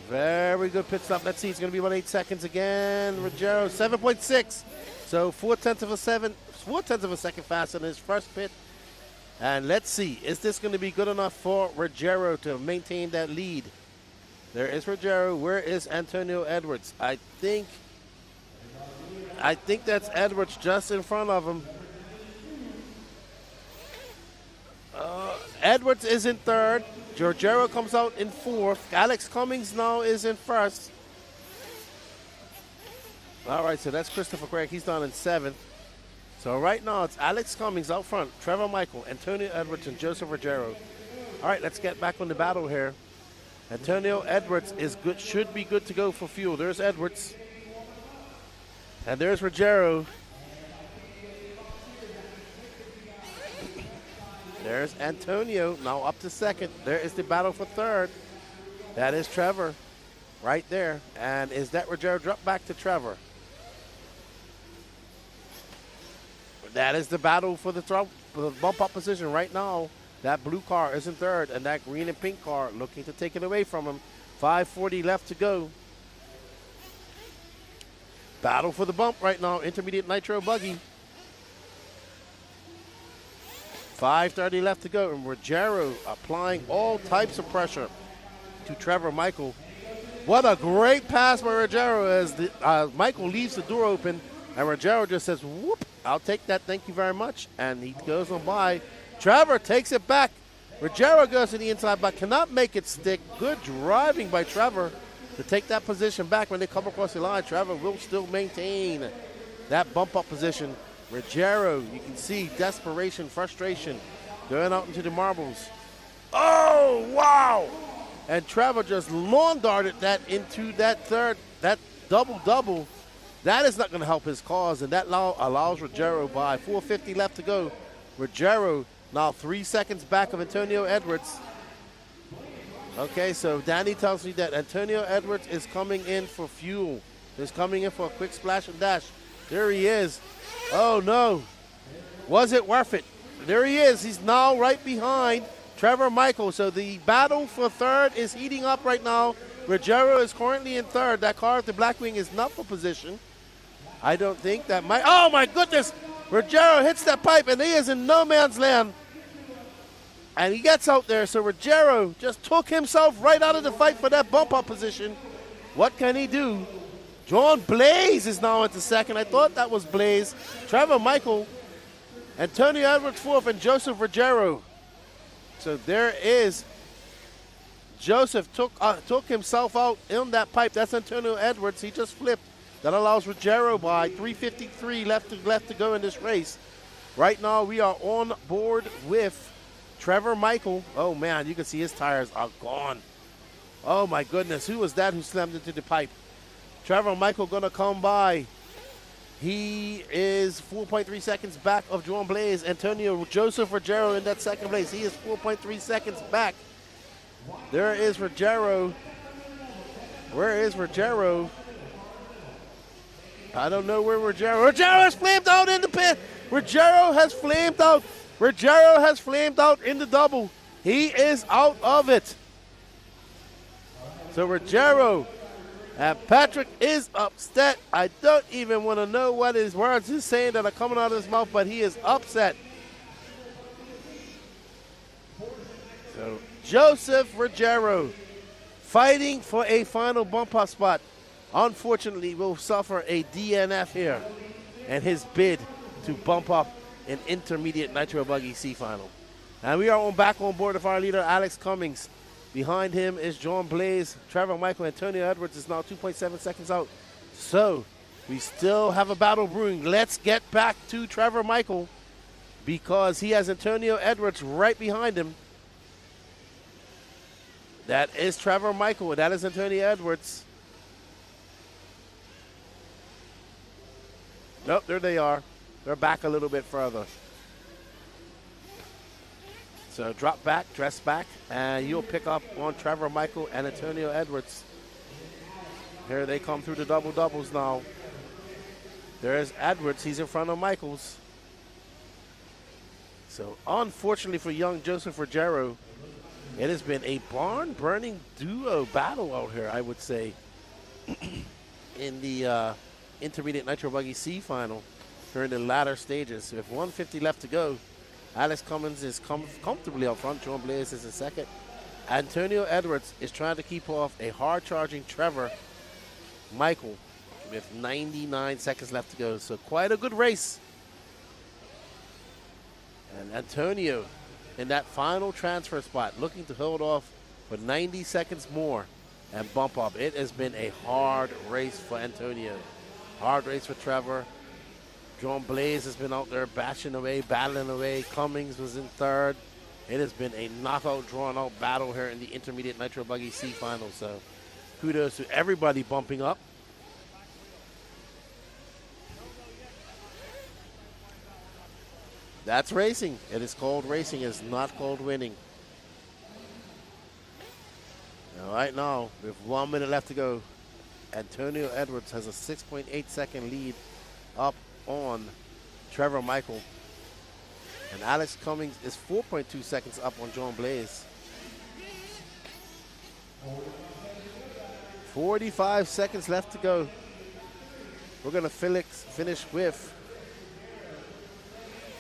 Very good pit stop. Let's see, it's going to be about 8 seconds again. Ruggiero, 7.6. So 4/10 of a second faster than his first pit. And let's see, is this going to be good enough for Ruggiero to maintain that lead? There is Ruggiero. Where is Antonio Edwards? I think that's Edwards just in front of him. Edwards is in third. Ruggiero comes out in fourth. Alex Cummings now is in first. All right, so that's Christopher Craig. He's down in seventh. So right now it's Alex Cummings out front, Trevor Michael, Antonio Edwards, and Joseph Ruggiero All right, let's get back on the battle here. Antonio Edwards is good, should be good to go for fuel. There's Edwards. And there's Ruggiero. There's Antonio, now up to second. There is the battle for third. That is Trevor right there. And is that Ruggiero? Drop back to Trevor. That is the battle for the bump up position right now. That blue car is in third, and that green and pink car looking to take it away from him. 5:40 left to go. Battle for the bump right now. Intermediate nitro buggy. 5:30 left to go, and Ruggiero applying all types of pressure to Trevor Michael. What a great pass by Ruggiero as Michael leaves the door open, and Ruggiero just says, whoop, I'll take that, thank you very much, and he goes on by. Trevor takes it back. Ruggiero goes to the inside, but cannot make it stick. Good driving by Trevor to take that position back when they come across the line. Trevor will still maintain that bump up position. Ruggiero, you can see desperation, frustration, going out into the marbles. Oh, wow! And Trevor just lawn darted that into that third, that double-double. That is not going to help his cause, and that allows Ruggiero by 4:50 left to go. Ruggiero now 3 seconds back of Antonio Edwards. Okay, so Danny tells me that Antonio Edwards is coming in for fuel. He's coming in for a quick splash and dash. There he is. Oh, no. Was it worth it? There he is. He's now right behind Trevor Michael. So the battle for third is heating up right now. Ruggiero is currently in third. That car with the black wing is not for position. I don't think that might. Oh, my goodness. Ruggiero hits that pipe, and he is in no man's land. And he gets out there. So Ruggiero just took himself right out of the fight for that bump-up position. What can he do? John Blaze is now into second. I thought that was Blaze. Trevor Michael, Antonio Edwards fourth, and Joseph Ruggiero. So there is Joseph took himself out in that pipe. That's Antonio Edwards. He just flipped. That allows Ruggiero by 3:53 left to go in this race. Right now we are on board with Trevor Michael. Oh man, you can see his tires are gone. Oh my goodness, who was that who slammed into the pipe? Trevor Michael gonna come by. He is 4.3 seconds back of John Blaze. Antonio Joseph Ruggiero in that second place. He is 4.3 seconds back. There is Ruggiero. Where is Ruggiero? I don't know where Ruggiero. Ruggiero has flamed out in the pit. Ruggiero has flamed out. Ruggiero has flamed out in the double. He is out of it. So Ruggiero and Patrick is upset. I don't even want to know what his words he's saying that are coming out of his mouth, but he is upset. So Joseph Ruggiero fighting for a final bump-up spot. Unfortunately, will suffer a DNF here and his bid to bump up an intermediate nitro buggy C final. And we are back on board with our leader, Alex Cummings. Behind him is John Blaze, Trevor Michael, Antonio Edwards is now 2.7 seconds out. So we still have a battle brewing. Let's get back to Trevor Michael because he has Antonio Edwards right behind him. That is Trevor Michael, and that is Antonio Edwards. Nope, there they are. They're back a little bit further. So drop back, dress back, and you'll pick up on Trevor Michael and Antonio Edwards. Here they come through the double-doubles now. There's Edwards. He's in front of Michaels. So unfortunately for young Joseph Ruggiero, it has been a barn-burning duo battle out here, I would say, in the intermediate nitro buggy C final during the latter stages. With 1:50 left to go, Alex Cummins is comfortably up front. John Blaze is in second. Antonio Edwards is trying to keep off a hard-charging Trevor Michael with 99 seconds left to go. So quite a good race. And Antonio in that final transfer spot looking to hold off for 90 seconds more and bump up. It has been a hard race for Antonio. Hard race for Trevor. John Blaze has been out there bashing away, battling away. Cummings was in third. It has been a knockout, drawn-out battle here in the Intermediate Nitro Buggy C final. So kudos to everybody bumping up. That's racing. It is called racing. It is not called winning. All right, now, with 1 minute left to go, Antonio Edwards has a 6.8 second lead up on Trevor Michael. And Alex Cummings is 4.2 seconds up on John Blaze. 45 seconds left to go. We're going to finish with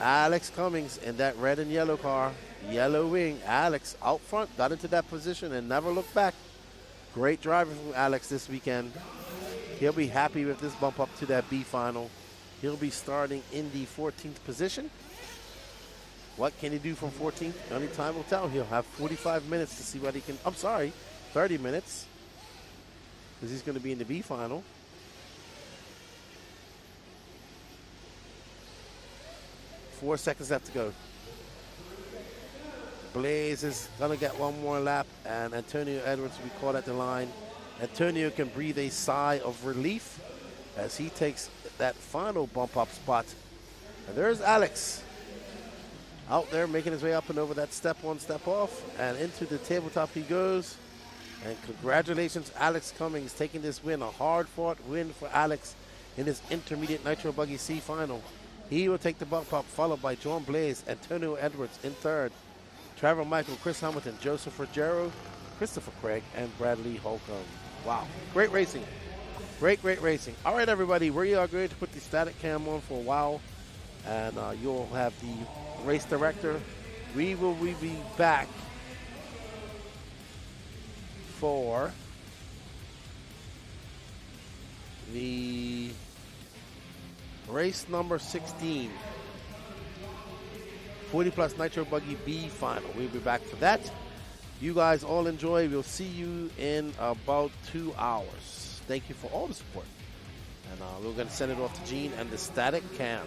Alex Cummings in that red and yellow car. Yellow wing. Alex out front, got into that position and never looked back. Great driving from Alex this weekend. He'll be happy with this bump up to that B final. He'll be starting in the 14th position. What can he do from 14th? Only time will tell. He'll have 45 minutes to see what he can. 30 minutes. Because he's going to be in the B final. Four seconds left to go. Blaze is going to get one more lap, and Antonio Edwards will be caught at the line. Antonio can breathe a sigh of relief as he takes that final bump up spot. And there's Alex out there making his way up and over that step on, step off, and into the tabletop he goes. And congratulations, Alex Cummings, taking this win, a hard-fought win for Alex in his Intermediate Nitro Buggy C final. He will take the bump up, followed by John Blaze, Antonio Edwards in third, Trevor Michael, Chris Hamilton, Joseph Ruggiero, Christopher Craig, and Bradley Holcomb. Wow, great racing. Great racing. All right, everybody, we are going to put the static cam on for a while, and you'll have the race director. We will be back for the race number 16. 40 plus Nitro Buggy B final. We'll be back for that. You guys all enjoy. We'll see you in about 2 hours. Thank you for all the support. And we're going to send it off to Gene and the static cam.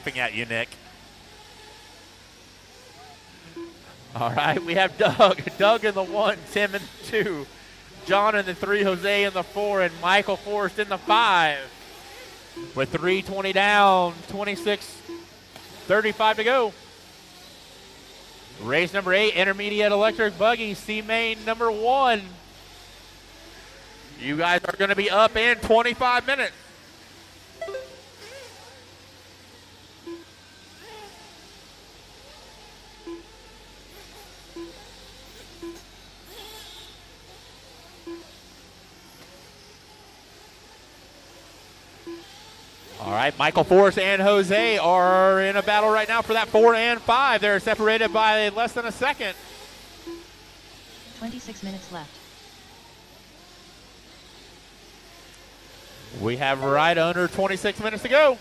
laughing at you, Nick. All right, we have Doug in the 1, Tim in the 2, John in the 3, Jose in the 4, and Michael Forrest in the 5. With 3:20 down, 26:35 to go. Race number 8, intermediate electric buggy, C main number 1. You guys are going to be up in 25 minutes. All right, Michael Forrest and Jose are in a battle right now for that 4 and 5. They're separated by less than a second. 26 minutes left. We have right under 26 minutes to go.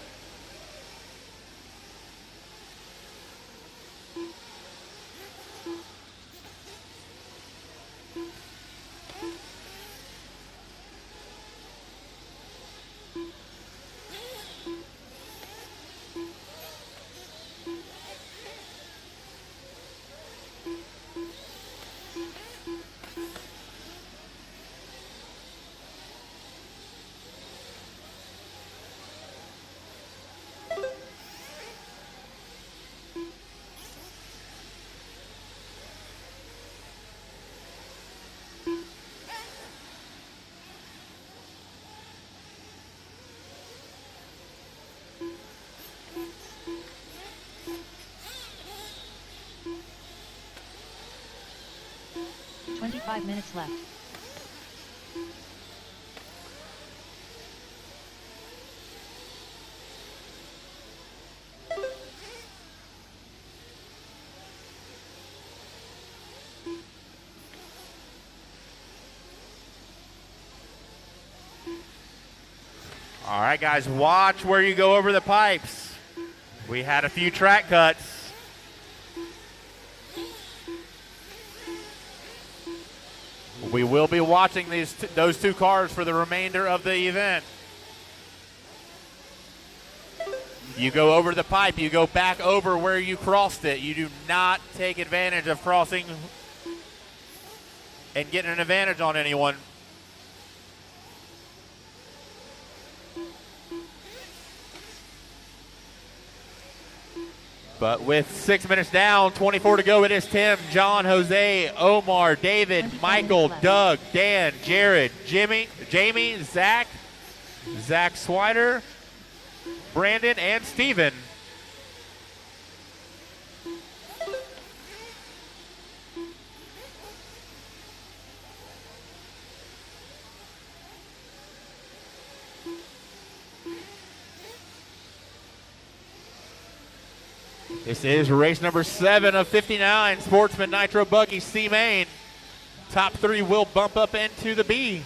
Five minutes left. All right, guys, watch where you go over the pipes. We had a few track cuts. We will be watching those two cars for the remainder of the event. You go over the pipe, you go back over where you crossed it. You do not take advantage of crossing and getting an advantage on anyone. But with 6 minutes down, 24 to go, it is Tim, John, Jose, Omar, David, Michael, Doug, Dan, Jared, Jamie, Zach Swider, Brandon, and Steven. This is race number 7 of 59, Sportsman Nitro Buggy C Main. Top 3 will bump up into the B.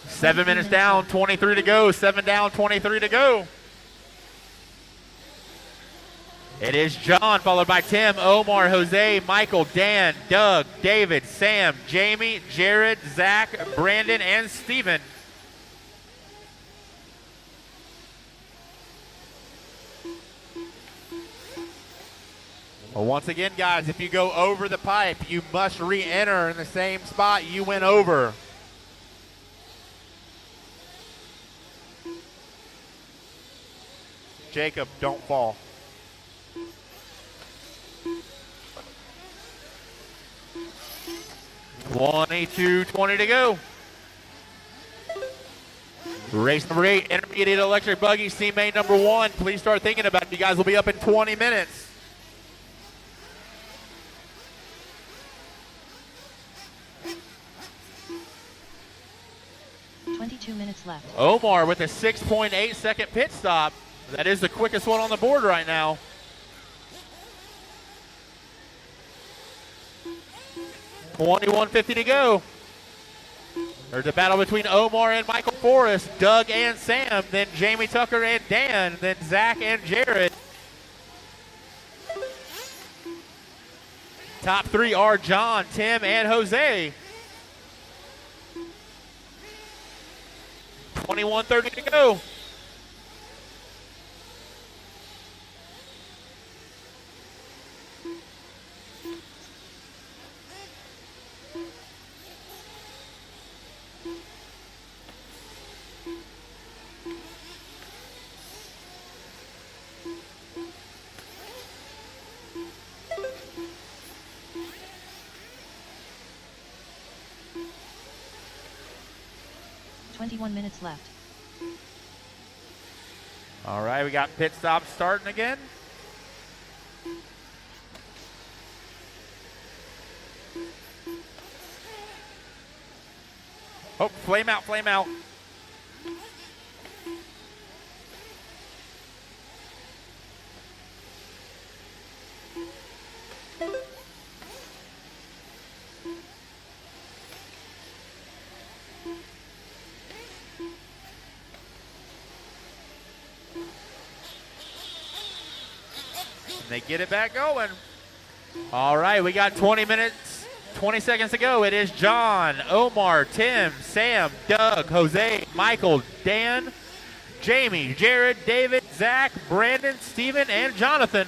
Seven minutes down, 23 to go. 7 down, 23 to go. It is John, followed by Tim, Omar, Jose, Michael, Dan, Doug, David, Sam, Jamie, Jared, Zach, Brandon, and Steven. Well, once again, guys, if you go over the pipe, you must re-enter in the same spot you went over. Jacob, don't fall. $22.20 to go. Race number 8, intermediate electric buggy, C main number 1. Please start thinking about it. You guys will be up in 20 minutes. Minutes left. Omar with a 6.8 second pit stop. That is the quickest one on the board right now. 21:50 to go. There's a battle between Omar and Michael Forrest, Doug and Sam, then Jamie Tucker and Dan, then Zach and Jared. Top three are John, Tim, and Jose. 21:30 to go. Minutes left. All right, we got pit stops starting again. Oh, flame out, flame out. They get it back going. All right, we got 20 minutes, 20 seconds to go. It is John, Omar, Tim, Sam, Doug, Jose, Michael, Dan, Jamie, Jared, David, Zach, Brandon, Steven, and Jonathan.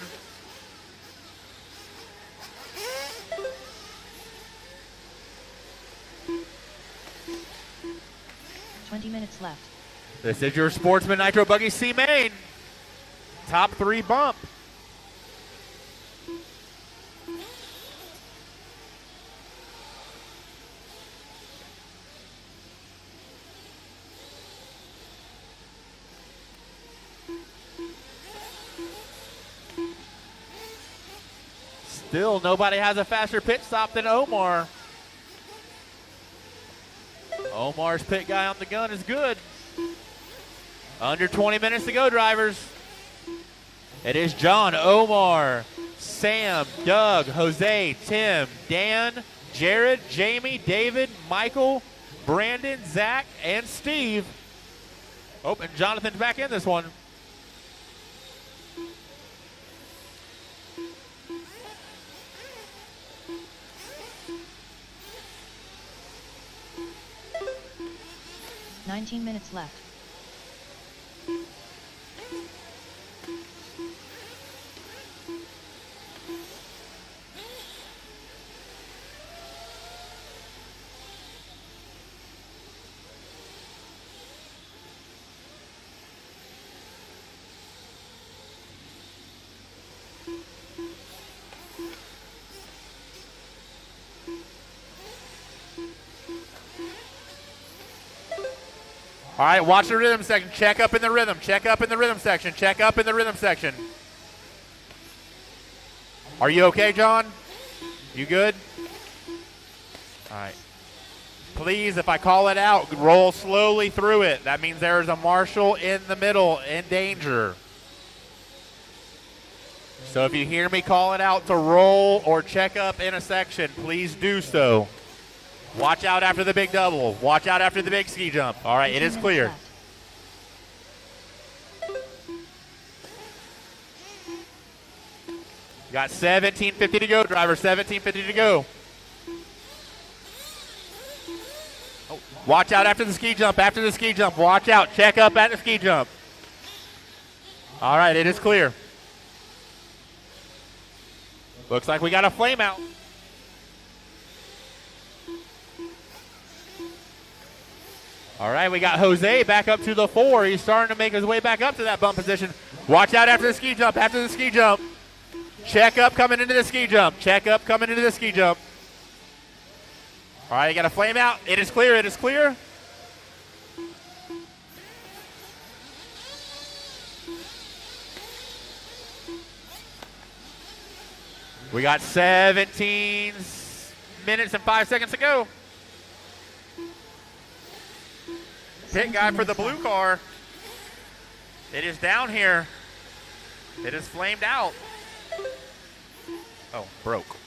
Minutes left. This is your Sportsman Nitro Buggy C main. Top three bump. Still, nobody has a faster pit stop than Omar. Omar's pit guy on the gun is good. Under 20 minutes to go, drivers. It is John, Omar, Sam, Doug, Jose, Tim, Dan, Jared, Jamie, David, Michael, Brandon, Zach, and Steve. Oh, and Jonathan's back in this one. Minutes left. All right, watch the rhythm section. Check up in the rhythm. Check up in the rhythm section. Check up in the rhythm section. Are you okay, John? You good? All right. Please, if I call it out, roll slowly through it. That means there is a marshal in the middle in danger. So if you hear me call it out to roll or check up in a section, please do so. Watch out after the big double. Watch out after the big ski jump. All right, it is clear. Got 17:50 to go, driver. 17:50 to go. Oh, watch out after the ski jump. After the ski jump, watch out. Check up at the ski jump. All right, it is clear. Looks like we got a flame out. All right, we got Jose back up to the 4. He's starting to make his way back up to that bump position. Watch out after the ski jump, after the ski jump. Check up coming into the ski jump. Check up coming into the ski jump. All right, you got a flame out. It is clear, it is clear. We got 17 minutes and 5 seconds to go. Pit guy for the blue car. It is down here. It is flamed out. Oh, broke.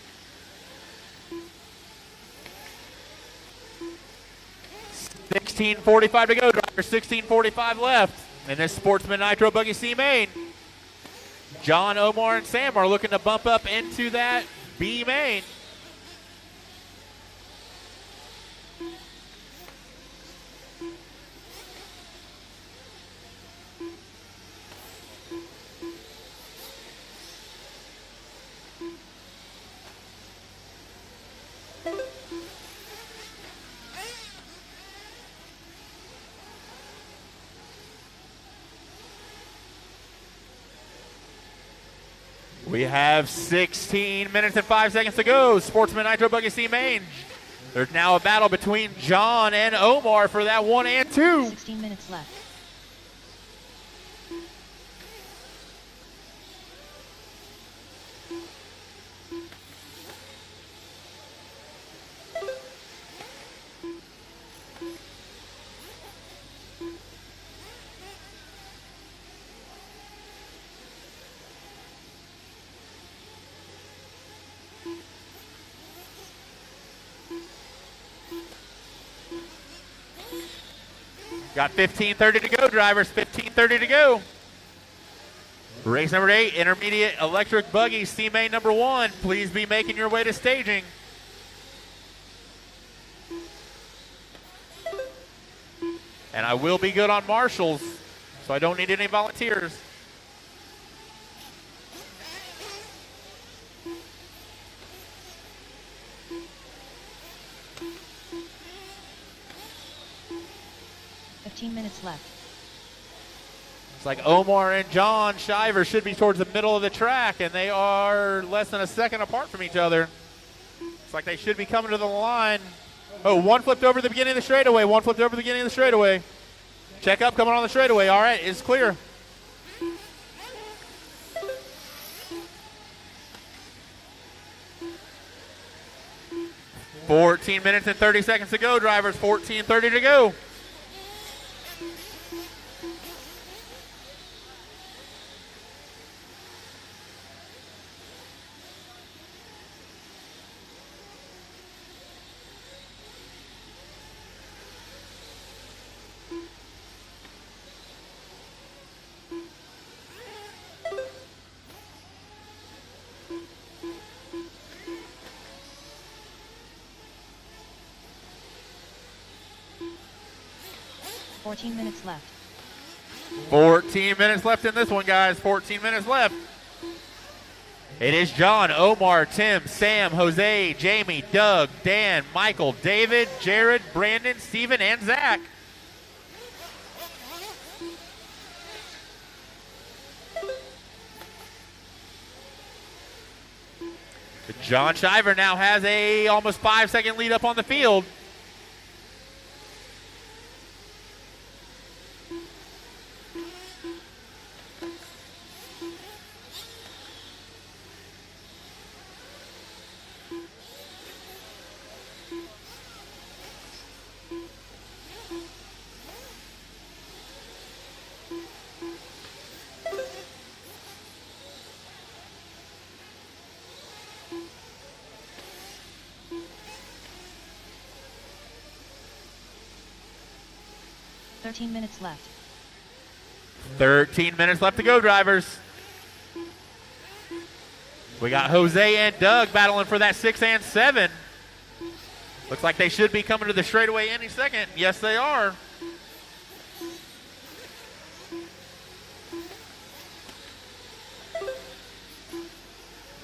16:45 to go, driver. 16:45 left. And this Sportsman Nitro Buggy C main. John, Omar, and Sam are looking to bump up into that B main. We have 16 minutes and 5 seconds to go. Sportsman Nitro Buggy C main. There's now a battle between John and Omar for that 1 and 2. 16 minutes left. Got 15:30 to go, drivers. 15:30 to go. Race number 8, intermediate electric buggy, C main number 1. Please be making your way to staging. And I will be good on marshals, so I don't need any volunteers. Minutes left. It's like Omar and John Shiver should be towards the middle of the track, and they are less than a second apart from each other. It's like they should be coming to the line. Oh, one flipped over the beginning of the straightaway. One flipped over the beginning of the straightaway. Check up coming on the straightaway. All right, it's clear. $14 minutes and 30 seconds to go, drivers. 14:30 to go. Minutes left. 14 minutes left in this one, guys. 14 minutes left. It is John, Omar, Tim, Sam, Jose, Jamie, Doug, Dan, Michael, David, Jared, Brandon, Steven, and Zach. John Shiver now has a almost 5-second lead up on the field. Minutes left. 13 minutes left to go, drivers. We got Jose and Doug battling for that 6 and 7. Looks like they should be coming to the straightaway any second. Yes, they are.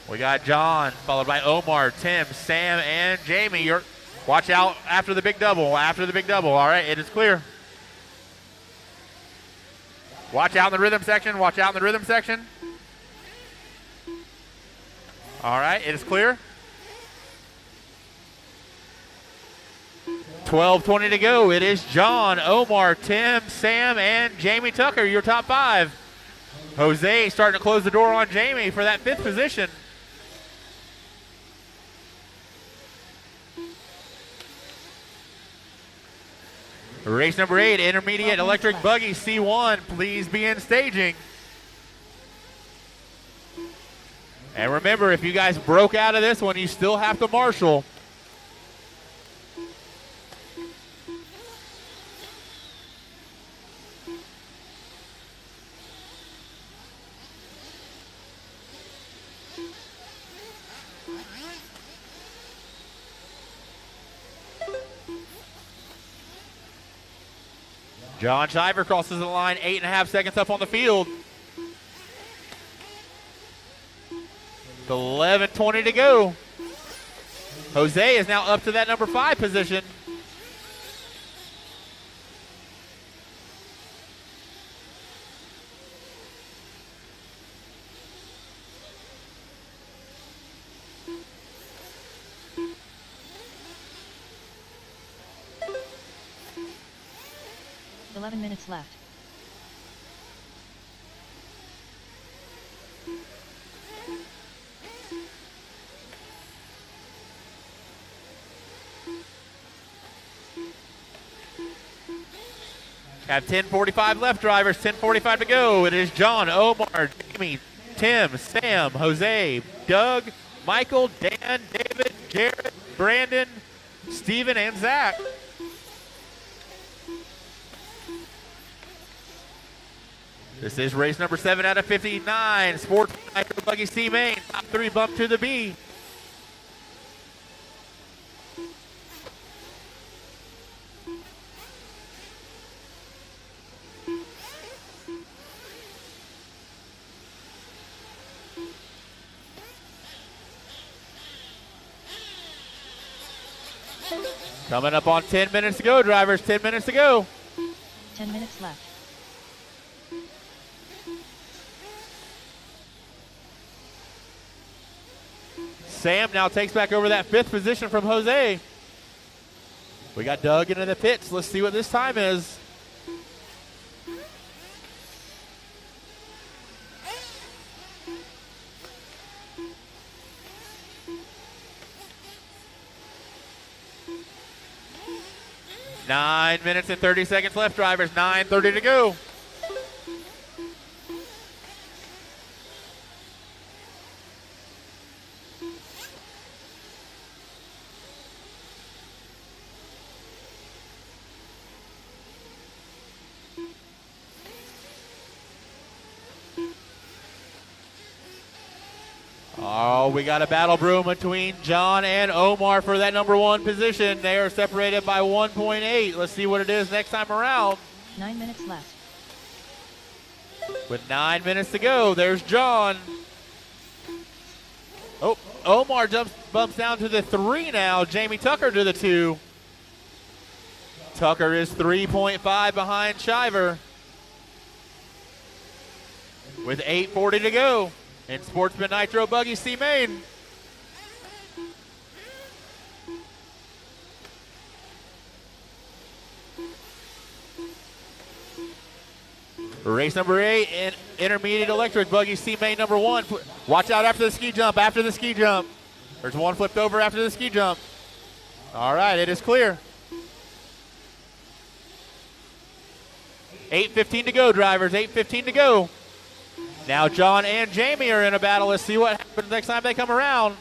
We got John, followed by Omar, Tim, Sam, and Jamie. Watch out after the big double. After the big double. All right, it is clear. Watch out in the rhythm section. Watch out in the rhythm section. All right, it is clear. 12:20 to go. It is John, Omar, Tim, Sam, and Jamie Tucker, your top 5. Jose starting to close the door on Jamie for that 5th position. Race number 8, intermediate electric buggy C1. Please be in staging. And remember, if you guys broke out of this one, you still have to marshal. John Shiver crosses the line, 8.5 seconds up on the field. 11:20 to go. Jose is now up to that number 5 position. Minutes left. Have 10:45 left, drivers. 10:45 to go. It is John, Omar, Jamie, Tim, Sam, Jose, Doug, Michael, Dan, David, Jared, Brandon, Steven, and Zach. This is race number 7 out of 59. Sportsman Nitro Buggy C main. Top 3 bump to the B. Coming up on 10 minutes to go, drivers. 10 minutes to go. 10 minutes left. Sam now takes back over that 5th position from Jose. We got Doug into the pits. Let's see what this time is. Nine minutes and 30 seconds left, drivers. 9:30 to go. Oh, we got a battle brewing between John and Omar for that number 1 position. They are separated by 1.8. Let's see what it is next time around. 9 minutes left. With 9 minutes to go, there's John. Oh, Omar bumps down to the 3 now. Jamie Tucker to the 2. Tucker is 3.5 behind Shiver. With 8:40 to go. And Sportsman Nitro Buggy C main. Race number 8 in intermediate electric Buggy C main number 1. Watch out after the ski jump, after the ski jump. There's one flipped over after the ski jump. All right, it is clear. 8:15 to go, drivers, 8:15 to go. Now John and Jamie are in a battle. Let's see what happens next time they come around.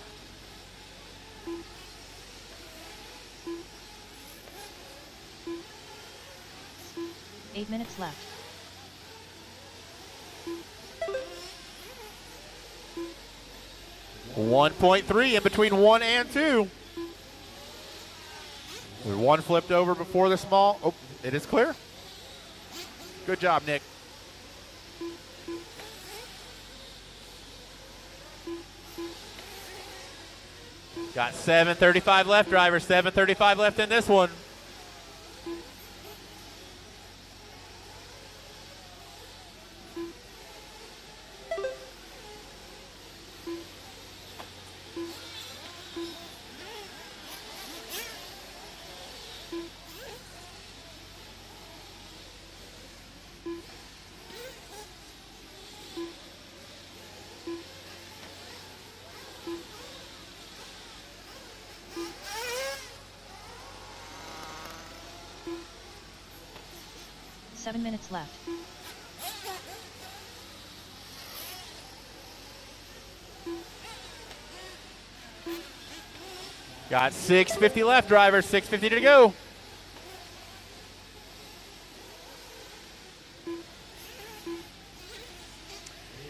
Eight minutes left. .3 in between 1 and 2. With one flipped over before the small. Oh, it is clear. Good job, Nick. Got 7:35 left, driver. 7:35 left in this one. Seven minutes left. Got 6:50 left, driver. 6:50 to go.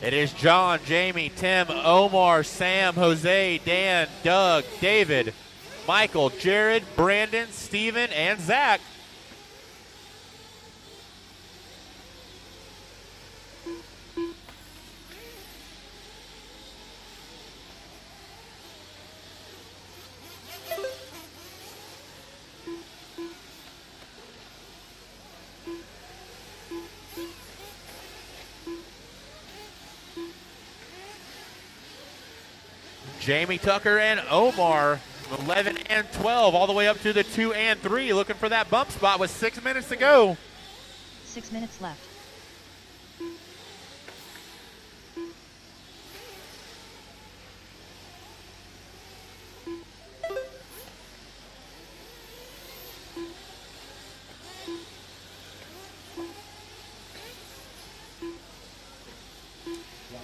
It is John, Jamie, Tim, Omar, Sam, Jose, Dan, Doug, David, Michael, Jared, Brandon, Steven, and Zach. Jamie Tucker and Omar, 11 and 12, all the way up to the 2 and 3, looking for that bump spot with 6 minutes to go. 6 minutes left.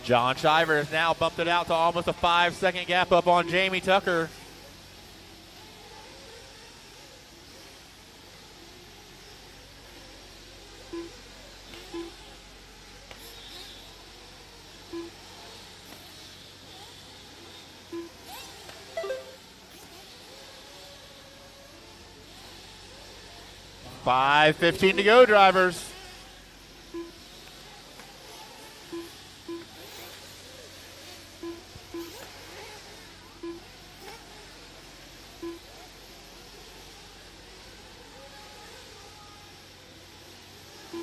John Shiver has now bumped it out to almost a 5-second gap up on Jamie Tucker. $5:15 to go, drivers.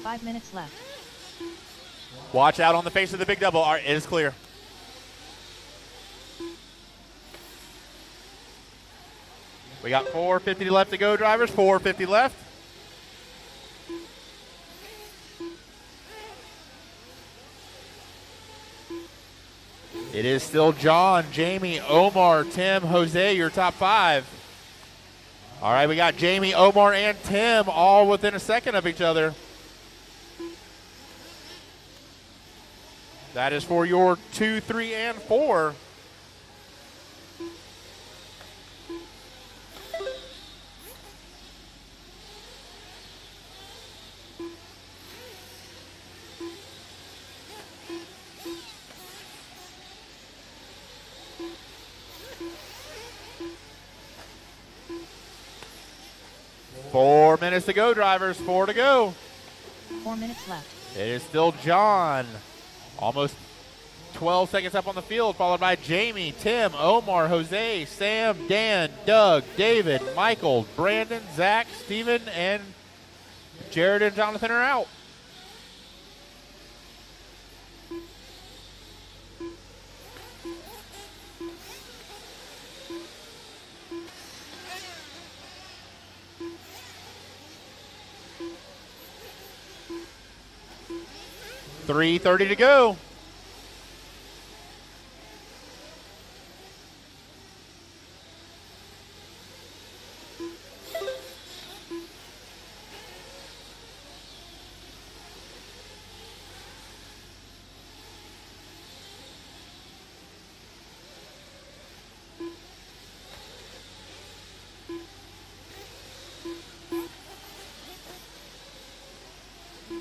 Five minutes left. Watch out on the face of the big double. All right, it is clear. We got 4:50 left to go, drivers. 4:50 left. It is still John, Jamie, Omar, Tim, Jose, your top 5. All right, we got Jamie, Omar, and Tim all within a second of each other. That is for your 2, 3, and 4. Four minutes to go, drivers. 4 to go. 4 minutes left. It is still John. Almost 12 seconds up on the field, followed by Jamie, Tim, Omar, Jose, Sam, Dan, Doug, David, Michael, Brandon, Zach, Steven, and Jared and Jonathan are out. $3:30 to go.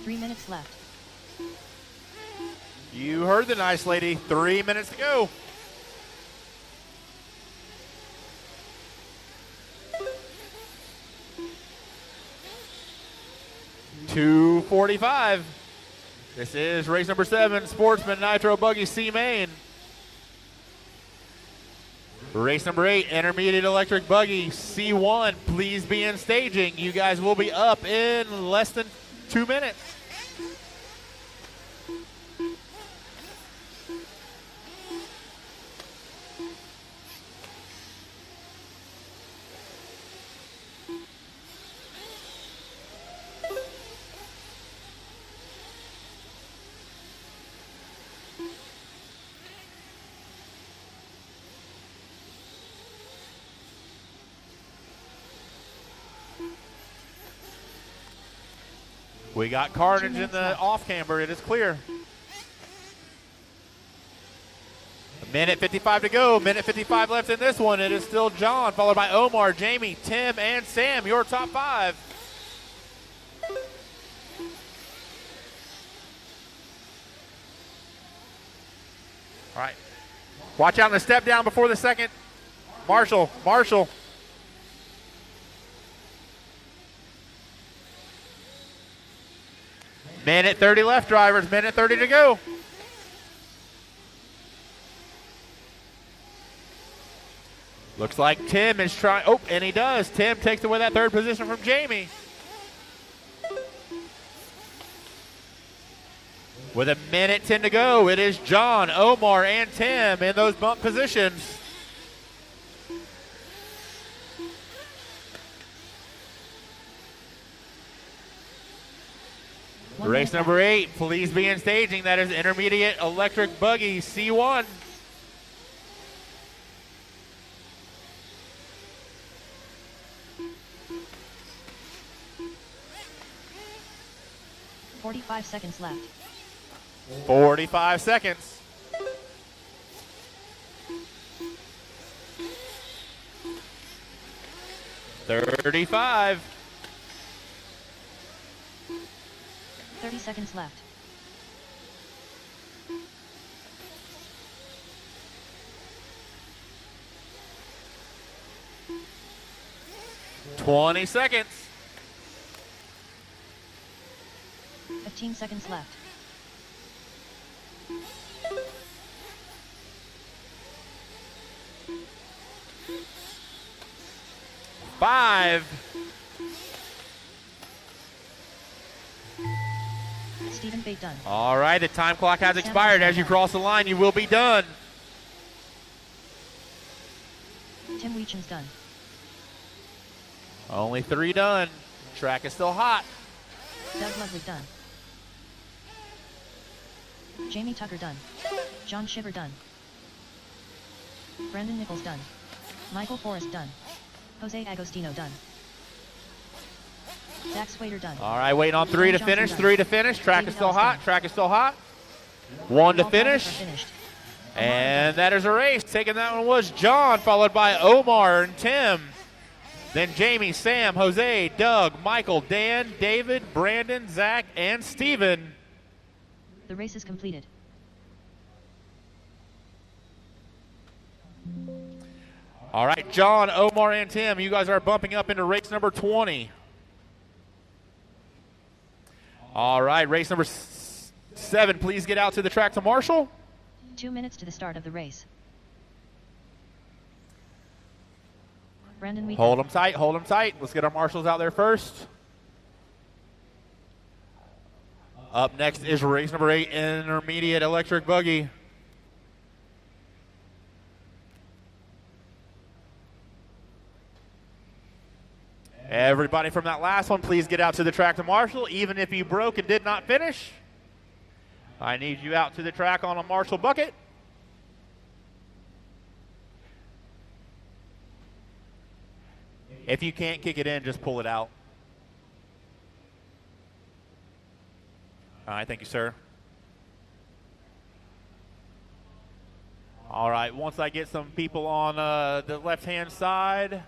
Three minutes left. You heard the nice lady. 3 minutes to go. $2:45. This is race number 7, Sportsman Nitro Buggy C Main. Race number 8, Intermediate Electric Buggy C1. Please be in staging. You guys will be up in less than 2 minutes. We got carnage in the off camber. It is clear. A minute 55 to go. Minute 55 left in this one. It is still John, followed by Omar, Jamie, Tim, and Sam, your top 5. All right. Watch out in the step down before the second. Marshall. Minute 30 left, drivers. Minute 30 to go. Looks like Tim is trying. Oh, and he does. Tim takes away that third position from Jamie. With a minute 10 to go, it is John, Omar, and Tim in those bump positions. Race number 8, please be in staging. That is intermediate electric buggy C1. "45 seconds left. 45 seconds. $35. 30 seconds left. $20 seconds. 15 seconds left. $5. Stephen Bate done. All right, the time clock has expired. As you cross the line, you will be done. Tim Weecham's done. Only 3 done. Track is still hot. Doug Lovely done. Jamie Tucker done. John Shiver done. Brandon Nichols done. Michael Forrest done. Jose Agostino done. Zach Swader done. All right, waiting on 3 to finish. 3 to finish. Track is still hot. Track is still hot. 1 to finish. And that is a race. Taking that one was John, followed by Omar and Tim. Then Jamie, Sam, Jose, Doug, Michael, Dan, David, Brandon, Zach, and Steven. The race is completed. All right, John, Omar, and Tim, you guys are bumping up into race number 20. All right, race number 7, please get out to the track to Marshall. 2 minutes to the start of the race. Brandon Week. Hold them tight, hold them tight. Let's get our marshals out there first. Up next is race number 8, intermediate electric buggy. Everybody from that last one, please get out to the track to Marshall. Even if you broke and did not finish, I need you out to the track on a Marshall bucket. If you can't kick it in, just pull it out. All right, thank you, sir. All right, once I get some people on the left-hand side.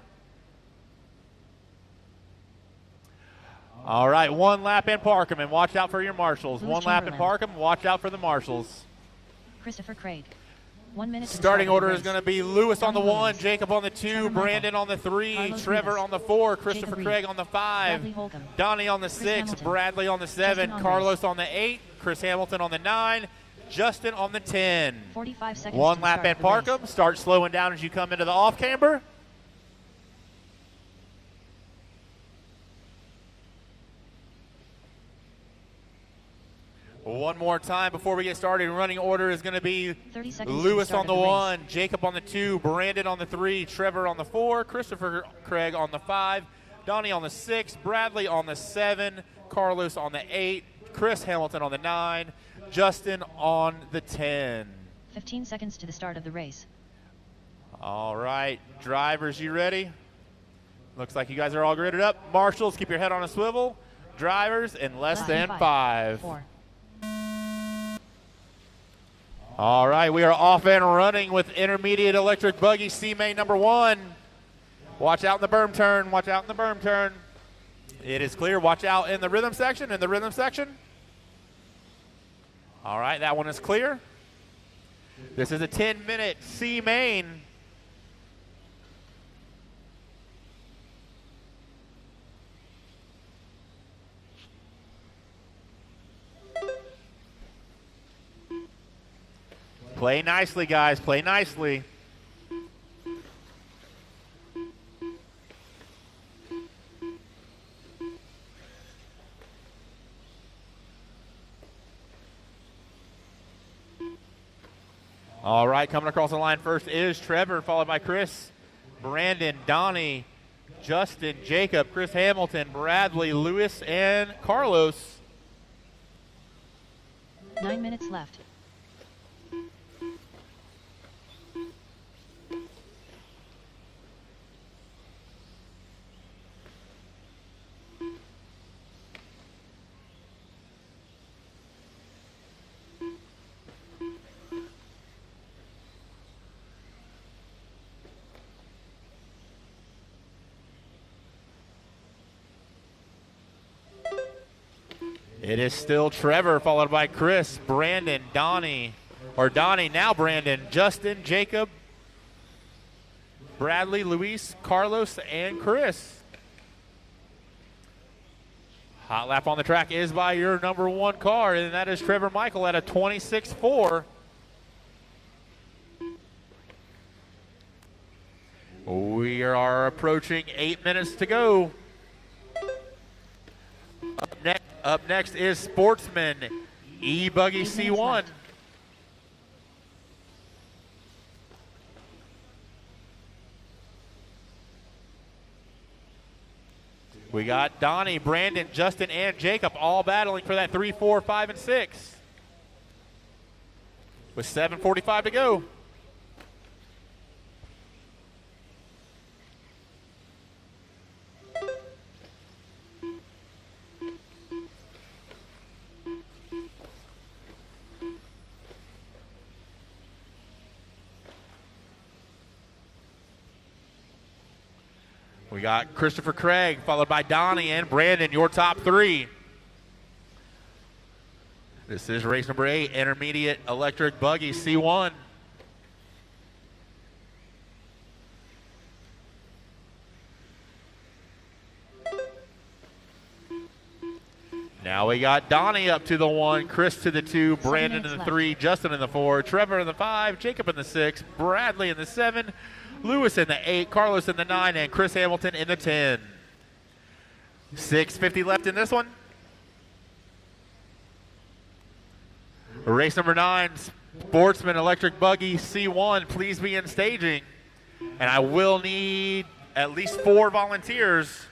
All right, 1 lap and park 'em, and watch out for your marshals. Lewis 1 lap and park 'em, watch out for the marshals. Christopher Craig. 1 minute. Starting order is going to be Lewis on the 1, Jacob on the 2, Brandon on the 3, Trevor on the 4, Christopher Craig on the 5, Donnie on the 6, Bradley on the 7, Carlos on the 8, Chris Hamilton on the 9, Justin on the 10. 45 seconds. 1 lap and park 'em. Start slowing down as you come into the off camber. One more time before we get started. Running order is going to be Lewis on the 1, Jacob on the 2, Brandon on the 3, Trevor on the 4, Christopher Craig on the 5, Donnie on the 6, Bradley on the 7, Carlos on the 8, Chris Hamilton on the 9, Justin on the 10. 15 seconds to the start of the race. All right, drivers, you ready? Looks like you guys are all gridded up. Marshals, keep your head on a swivel. Drivers, in less than 5. 4. All right, we are off and running with intermediate electric buggy C main number 1. Watch out in the berm turn. Watch out in the berm turn. It is clear. Watch out in the rhythm section. All right, that one is clear. This is a 10-minute C main. Play nicely, guys. Play nicely. All right, coming across the line first is Trevor, followed by Chris, Brandon, Donnie, Justin, Jacob, Chris Hamilton, Bradley, Lewis, and Carlos. 9 minutes left. It is still Trevor, followed by Chris, Brandon, Donnie, now Brandon, Justin, Jacob, Bradley, Luis, Carlos, and Chris. Hot lap on the track is by your number 1 car, and that is Trevor Michael at a 26.4. We are approaching 8 minutes to go. Up next is Sportsman, e-buggy C1. We got Donnie, Brandon, Justin, and Jacob all battling for that 3, 4, 5, and 6. With 7:45 to go. We got Christopher Craig, followed by Donnie and Brandon, your top 3. This is race number 8, intermediate electric buggy C1. Now we got Donnie up to the 1, Chris to the 2, Brandon in the 3, Justin in the 4, Trevor in the 5, Jacob in the 6, Bradley in the 7, Lewis in the 8, Carlos in the 9, and Chris Hamilton in the 10. 6:50 left in this one. Race number 9, Sportsman Electric Buggy C1. Please be in staging. And I will need at least 4 volunteers.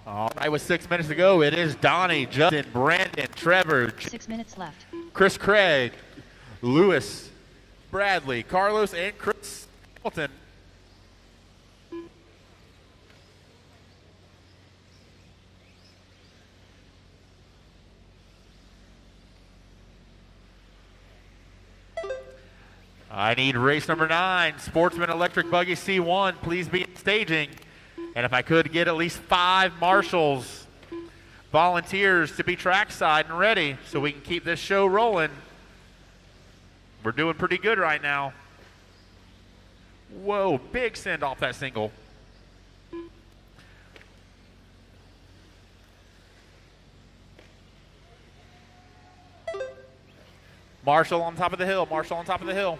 All right, with 6 minutes to go, it is Donnie, Justin, Brandon, Trevor, 6 minutes left. Chris Craig, Lewis, Bradley, Carlos, and Chris Hamilton. I need race number 9, Sportsman Electric Buggy C1. Please be in staging. And if I could get at least 5 marshals, volunteers to be trackside and ready so we can keep this show rolling. We're doing pretty good right now. Whoa, big send off that single. Marshall on top of the hill, Marshall on top of the hill.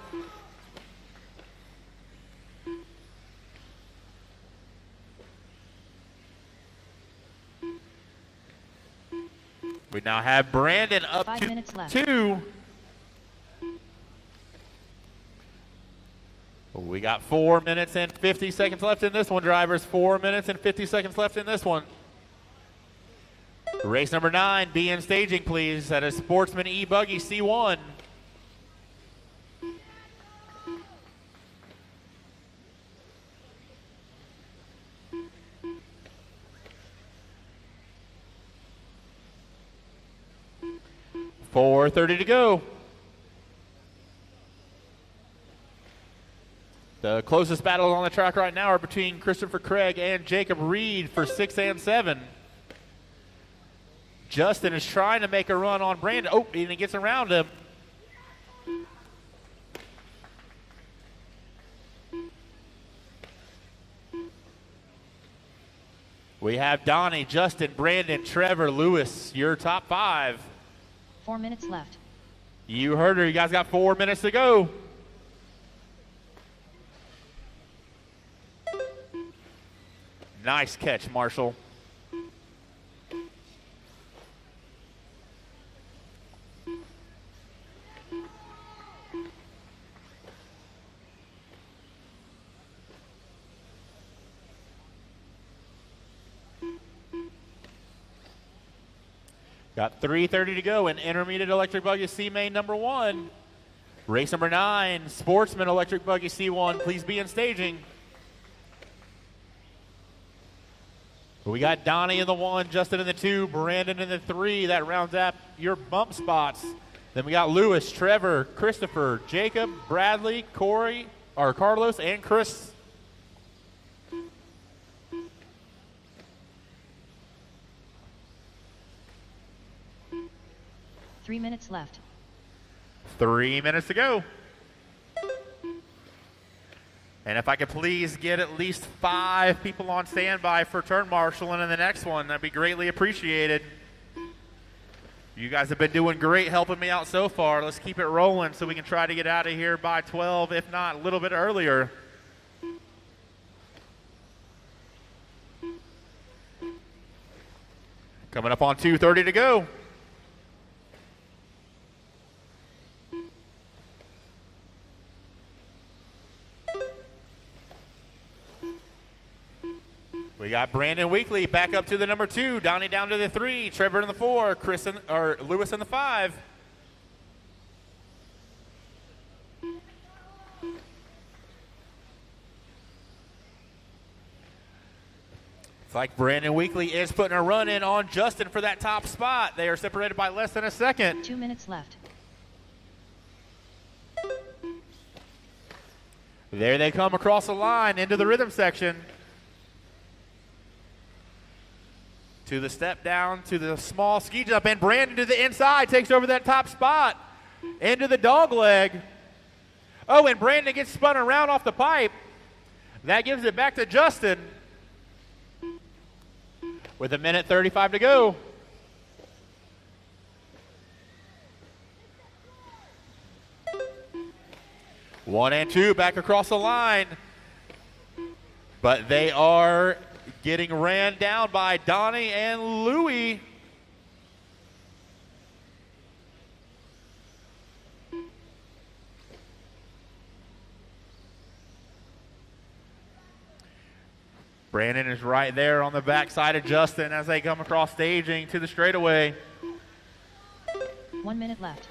We now have Brandon up 5 to minutes left. 2. We got 4 minutes and 50 seconds left in this one, drivers. 4 minutes and 50 seconds left in this one. Race number 9, be in staging, please. That is Sportsman e-buggy C1. 4:30 to go. The closest battles on the track right now are between Christopher Craig and Jacob Reed for 6 and 7. Justin is trying to make a run on Brandon. Oh, and he gets around him. We have Donnie, Justin, Brandon, Trevor, Lewis, your top 5. 4 minutes left. You heard her. You guys got 4 minutes to go. Nice catch, Marshall. Got 3:30 to go in Intermediate Electric Buggy C main number 1. Race number 9, Sportsman Electric Buggy C1. Please be in staging. We got Donnie in the 1, Justin in the 2, Brandon in the 3. That rounds up your bump spots. Then we got Lewis, Trevor, Christopher, Jacob, Bradley, Corey, or Carlos, and Chris. Three minutes left. 3 minutes to go. And if I could please get at least 5 people on standby for turn marshaling in the next one, that'd be greatly appreciated. You guys have been doing great helping me out so far. Let's keep it rolling so we can try to get out of here by 12, if not a little bit earlier. Coming up on 2:30 to go. We got Brandon Weekly back up to the number 2, Donnie down to the 3, Trevor in the 4, Lewis in the 5. It's like Brandon Weekly is putting a run in on Justin for that top spot. They are separated by less than a second. 2 minutes left. There they come across the line into the rhythm section. To the step down, to the small ski jump, and Brandon to the inside, takes over that top spot. Into the dog leg. Oh, and Brandon gets spun around off the pipe. That gives it back to Justin. With 1:35 to go. One and 2 back across the line. But they are getting ran down by Donnie and Louie. Brandon is right there on the backside of Justin as they come across staging to the straightaway. 1 minute left.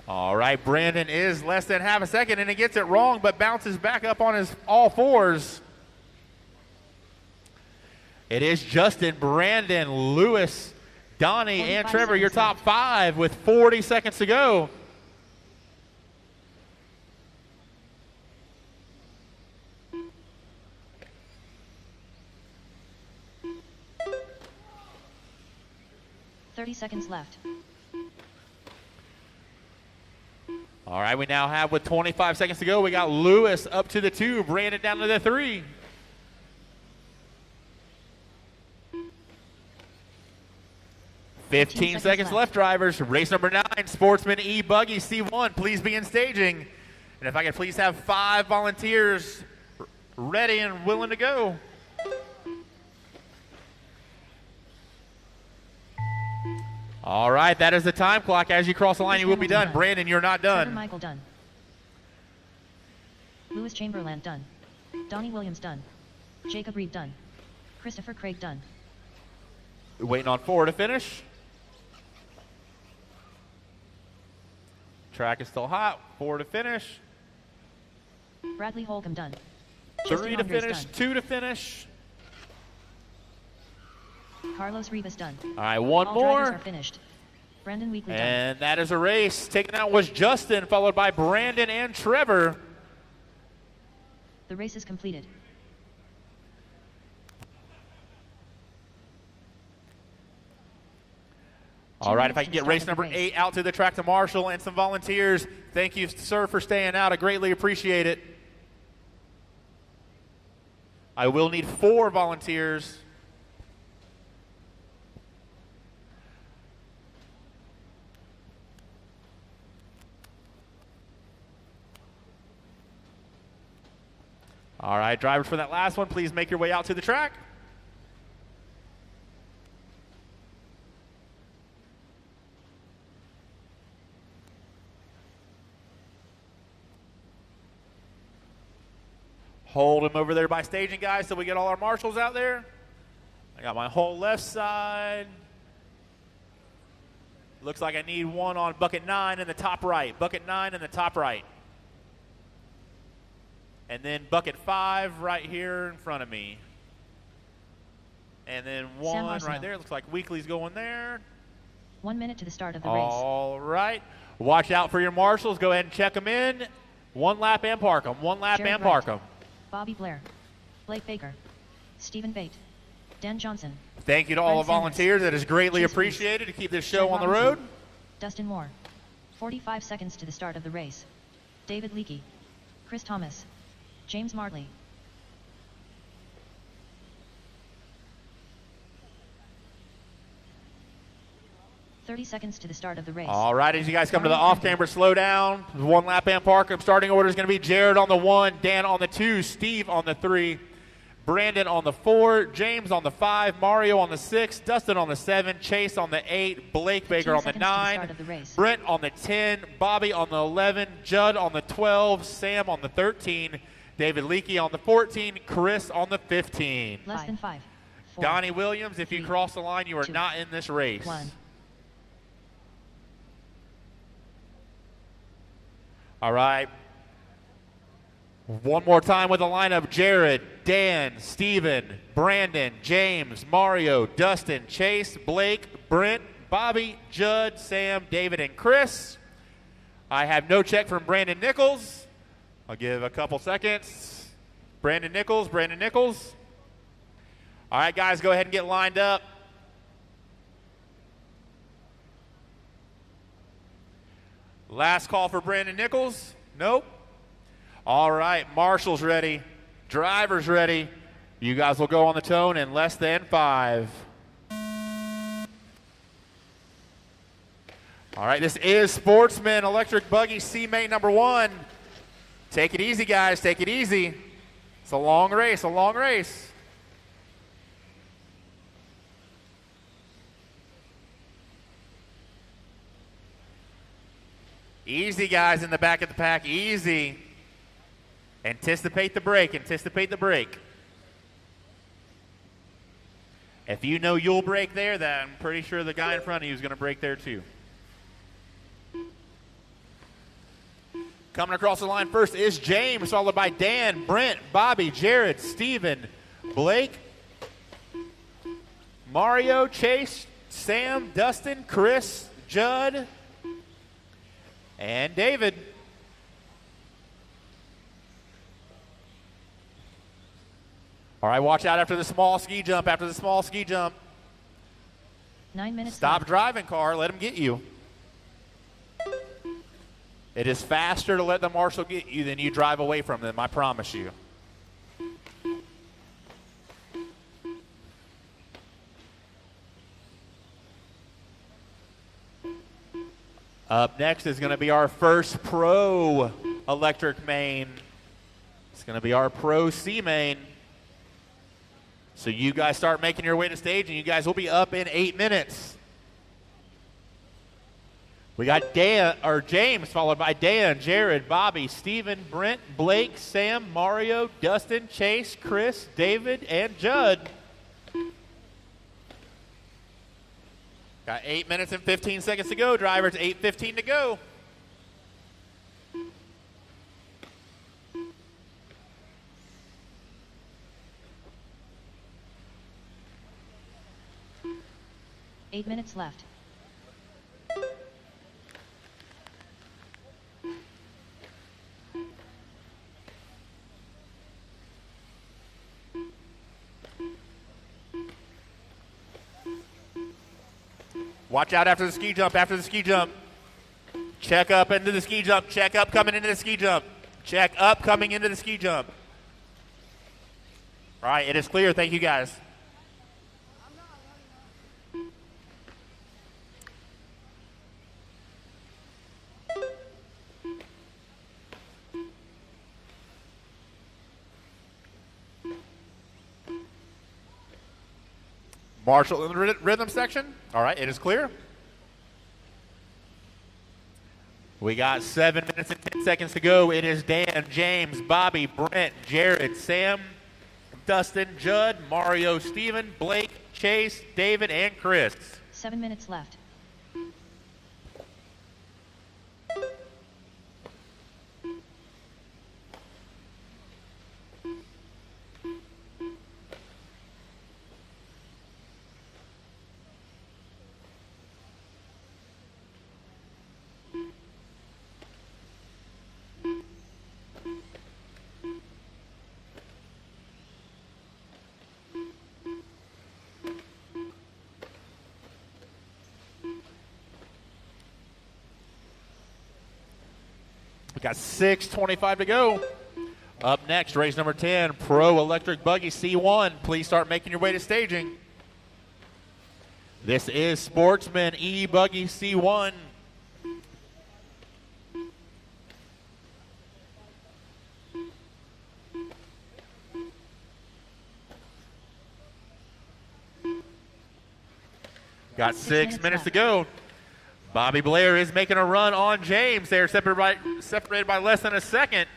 All right, Brandon is less than half a second, and he gets it wrong, but bounces back up on his all fours. It is Justin, Brandon, Lewis, Donnie, and Trevor, your top 5 with 40 seconds to go. .30 seconds left. All right, we now have with 25 seconds to go, we got Lewis up to the 2, Brandon down to the 3. Fifteen seconds left, drivers. Race number 9, Sportsman e-buggy C1. Please be in staging. And if I could please have 5 volunteers ready and willing to go. All right, that is the time clock. As you cross the line, you will be done. Brandon, you're not done. Trevor Michael done. Lewis Chamberlain done. Donnie Williams done. Jacob Reed done. Christopher Craig done. Waiting on 4 to finish. Track is still hot. 4 to finish. Bradley Holcomb done. 3 to finish. 2 to finish. Carlos Rivas done. All right, one All more. drivers are finished. Brendan Weekly done. And that is a race. Taken out was Justin, followed by Brandon and Trevor. The race is completed. All right, if I can get race number 8 out to the track to Marshall and some volunteers. Thank you, sir, for staying out. I greatly appreciate it. I will need 4 volunteers. All right, drivers for that last one, please make your way out to the track. Hold him over there by staging, guys, so we get all our marshals out there. I got my whole left side. Looks like I need one on bucket 9 in the top right. Bucket 9 in the top right. And then bucket 5 right here in front of me. And then one right there. Looks like Weekly's going there. 1 minute to the start of the race. All right. Watch out for your marshals. Go ahead and check them in. One lap and park them. One lap Jared and park them. Bobby Blair. Blake Baker. Stephen Bate. Dan Johnson. Thank you to all the Brent volunteers. That is greatly Chase appreciated to keep this Jed show on the Robinson. road. Dustin Moore. 45 seconds to the start of the race. David Leakey. Chris Thomas. James Martley. "30 seconds to the start of the race. All right, as you guys come to the off-camera slowdown, one lap and park. Starting order is going to be Jared on the 1, Dan on the 2, Steve on the 3, Brandon on the 4, James on the 5, Mario on the 6, Dustin on the 7, Chase on the 8, Blake Baker on the 9, Brent on the 10, Bobby on the 11, Judd on the 12, Sam on the 13, David Leakey on the 14, Chris on the 15. Less than 5. 4, Donnie Williams, if you 3, cross the line, you are 2, not in this race. 1. All right. One more time with the lineup. Jared, Dan, Steven, Brandon, James, Mario, Dustin, Chase, Blake, Brent, Bobby, Judd, Sam, David, and Chris. I have no check from Brandon Nichols. I'll give a couple seconds. Brandon Nichols. All right, guys, go ahead and get lined up. Last call for Brandon Nichols. Nope. All right, marshals ready. Drivers ready. You guys will go on the tone in less than 5. All right, this is Sportsman Electric Buggy C-Main number 1. Take it easy, guys. Take it easy. It's a long race, Easy, guys, in the back of the pack. Easy. Anticipate the break. If you know you'll break there, then I'm pretty sure the guy in front of you is going to break there too. Coming across the line first is James, followed by Dan, Brent, Bobby, Jared, Steven, Blake, Mario, Chase, Sam, Dustin, Chris, Judd, and David. All right, watch out after the small ski jump. 9 minutes. Stop driving, car. Let him get you. It is faster to let the marshal get you than you drive away from them, I promise you. Up next is going to be our first Pro Electric Main. It's going to be our Pro C Main. So you guys start making your way to stage, and you guys will be up in 8 minutes. We got James, followed by Dan, Jared, Bobby, Steven, Brent, Blake, Sam, Mario, Dustin, Chase, Chris, David, and Judd. Got 8 minutes and 15 seconds to go, drivers. 8:15 to go. 8 minutes left. Watch out after the ski jump, after the ski jump. Check up into the ski jump. Check up coming into the ski jump. Check up coming into the ski jump. All right, it is clear. Thank you, guys. Marshall in the rhythm section. All right, it is clear. We got 7 minutes and 10 seconds to go. It is Dan, James, Bobby, Brent, Jared, Sam, Dustin, Judd, Mario, Steven, Blake, Chase, David, and Chris. 7 minutes left. Got 6:25 to go. Up next, race number 10, Pro Electric Buggy C1. Please start making your way to staging. This is Sportsman e-buggy C1. Got 6 minutes to go. Bobby Blair is making a run on James. They're separated by less than a second.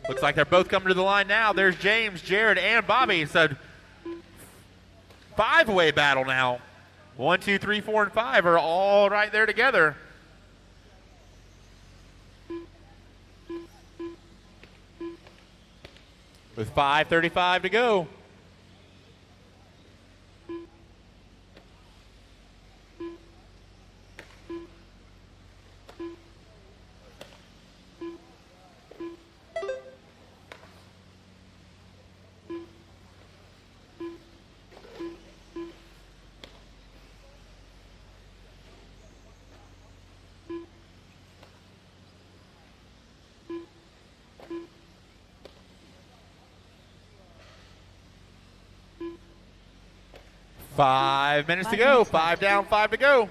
Looks like they're both coming to the line now. There's James, Jared, and Bobby. It's a five-way battle now. 1, 2, 3, 4, and 5 are all right there together. With 5:35 to go. Five minutes to go. 5 down, 5 to go.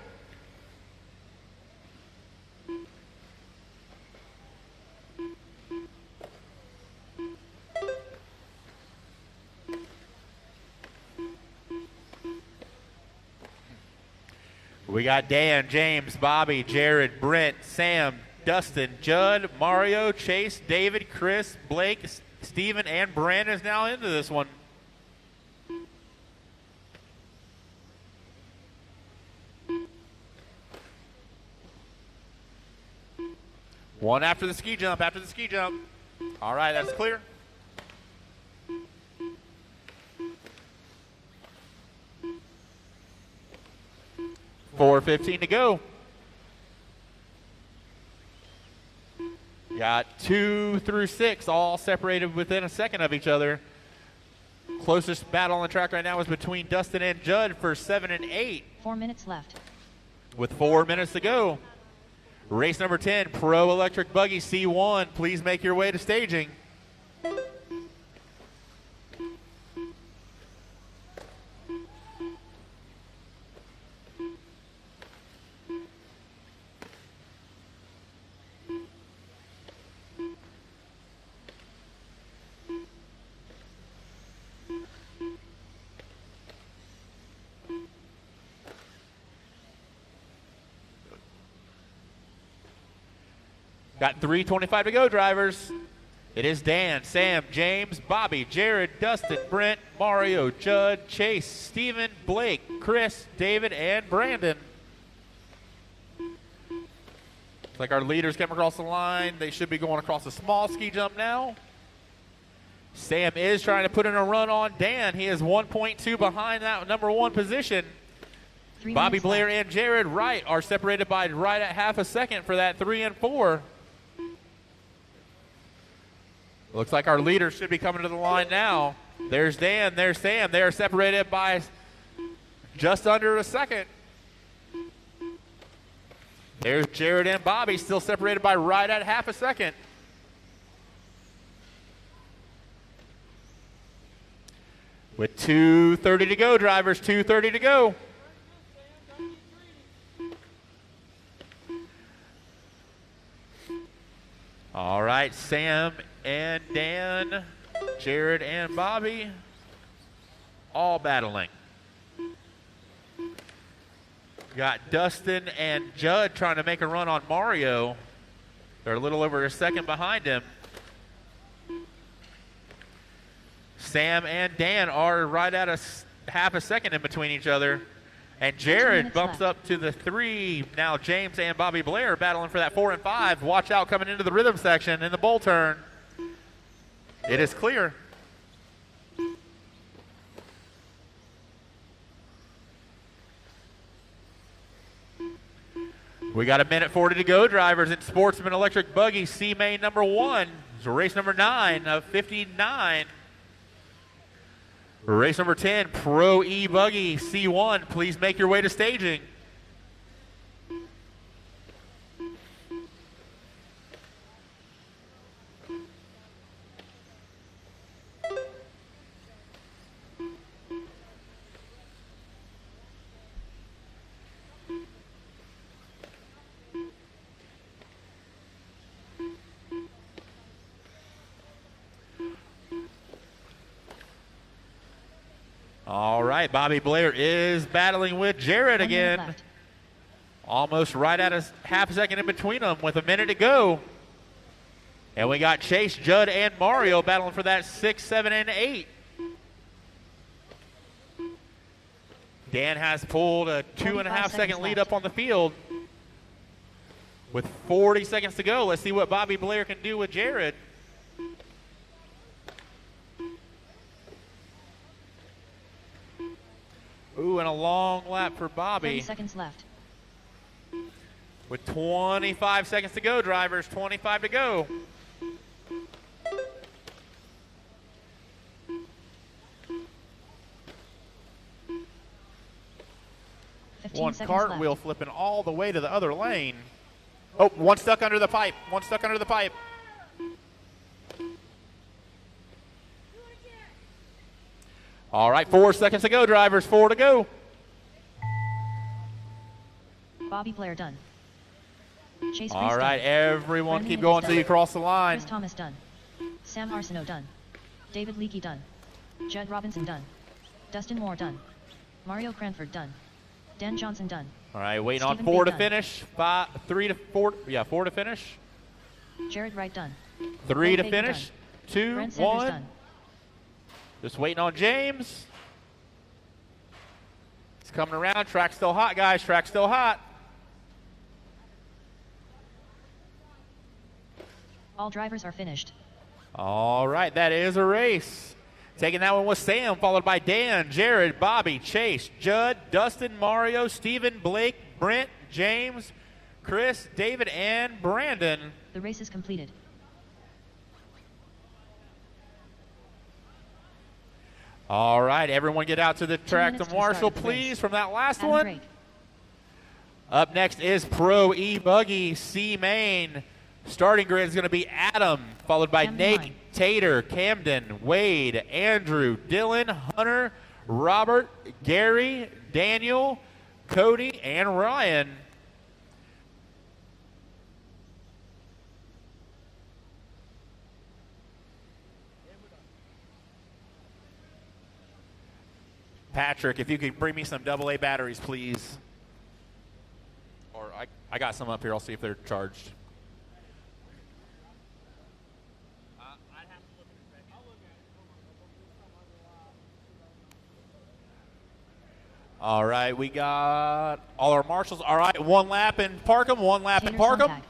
We got Dan, James, Bobby, Jared, Brent, Sam, Dustin, Judd, Mario, Chase, David, Chris, Blake, Steven, and Brandon is now into this one. One after the ski jump, after the ski jump. All right, that's clear. $4:15 to go. Got 2 through 6, all separated within a second of each other. Closest battle on the track right now is between Dustin and Judd for 7 and 8. 4 minutes left. With 4 minutes to go. Race number 10, Pro Electric Buggy C1. Please make your way to staging. Got 3:25 to go, drivers. It is Dan, Sam, James, Bobby, Jared, Dustin, Brent, Mario, Judd, Chase, Steven, Blake, Chris, David, and Brandon. Looks like our leaders came across the line. They should be going across a small ski jump now. Sam is trying to put in a run on Dan. He is 1.2 behind that number 1 position. 3 Bobby minutes Blair left. and Jared Wright are separated by right at half a second for that 3 and 4. Looks like our leaders should be coming to the line now. There's Dan, there's Sam. They are separated by just under a second. There's Jared and Bobby, still separated by right at half a second. With 2:30 to go, drivers, 2:30 to go. All right, Sam and Dan, Jared and Bobby, all battling. Got Dustin and Judd trying to make a run on Mario. They're a little over a second behind him. Sam and Dan are right at a half a second in between each other. And Jared bumps up to the 3. Now James and Bobby Blair battling for that 4 and 5. Watch out coming into the rhythm section in the bull turn. It is clear. We got 1:40 to go, drivers, in Sportsman Electric Buggy C main number 1. It's race number 9 of 59. Race number 10, Pro e-buggy C1. Please make your way to staging. All right, Bobby Blair is battling with Jared 1 minute again. left. Almost right at a half a second in between them with a minute to go. And we got Chase, Judd, and Mario battling for that 6, 7, and 8. Dan has pulled a 2.5 second lead up on the field. With 40 seconds to go, let's see what Bobby Blair can do with Jared. Ooh, and a long lap for 30 Bobby. seconds left. With 25 seconds to go, drivers, 25 to go. One cartwheel flipping all the way to the other lane. Oh, one stuck under the pipe. One stuck under the pipe. All right, 4 seconds to go, drivers. 4 to go. Bobby Blair done. Chase All Reese right, done. everyone Brandon keep Higgins going done. until you cross the line. Chris Thomas done. Sam Arsenault done. David Leakey done. Judd Robinson done. Dustin Moore done. Mario Cranford done. Dan Johnson done. All right, waiting on Stephen 4 Bay to done. finish. 3 to 4. Yeah, 4 to finish. Jared Wright done. 3 to Baker finish. done. 2, Brent Sanders 1. done. Just waiting on James. It's coming around. Track's still hot, guys. Track's still hot. All drivers are finished. All right, that is a race. Taking that one was Sam, followed by Dan, Jared, Bobby, Chase, Judd, Dustin, Mario, Steven, Blake, Brent, James, Chris, David, and Brandon. The race is completed. All right, everyone get out to the track minutes to to the start Marshall, of the race. please, from that last Adam one. Drake. Up next is Pro e-buggy C main. Starting grid is going to be Adam, followed by Camden Nate, line. Tater, Camden, Wade, Andrew, Dylan, Hunter, Robert, Gary, Daniel, Cody, and Ryan. Patrick, if you could bring me some AA batteries, please. Or I got some up here. I'll see if they're charged. All right, we got all our marshals. All right, 1 lap in Parkham, 1 lap in Taylor Parkham. Sontag.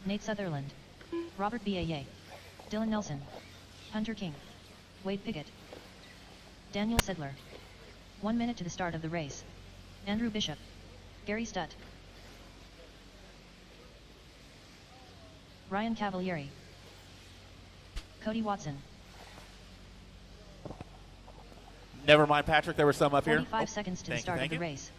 Nate Sutherland. Robert Baye. Dylan Nelson. Hunter King. Wade Piggott. Daniel Sedler. 1 minute to the start of the race. Andrew Bishop. Gary Stutt. Ryan Cavalieri. Cody Watson. Never mind, Patrick. There were some up here. 45 seconds to the start of the race.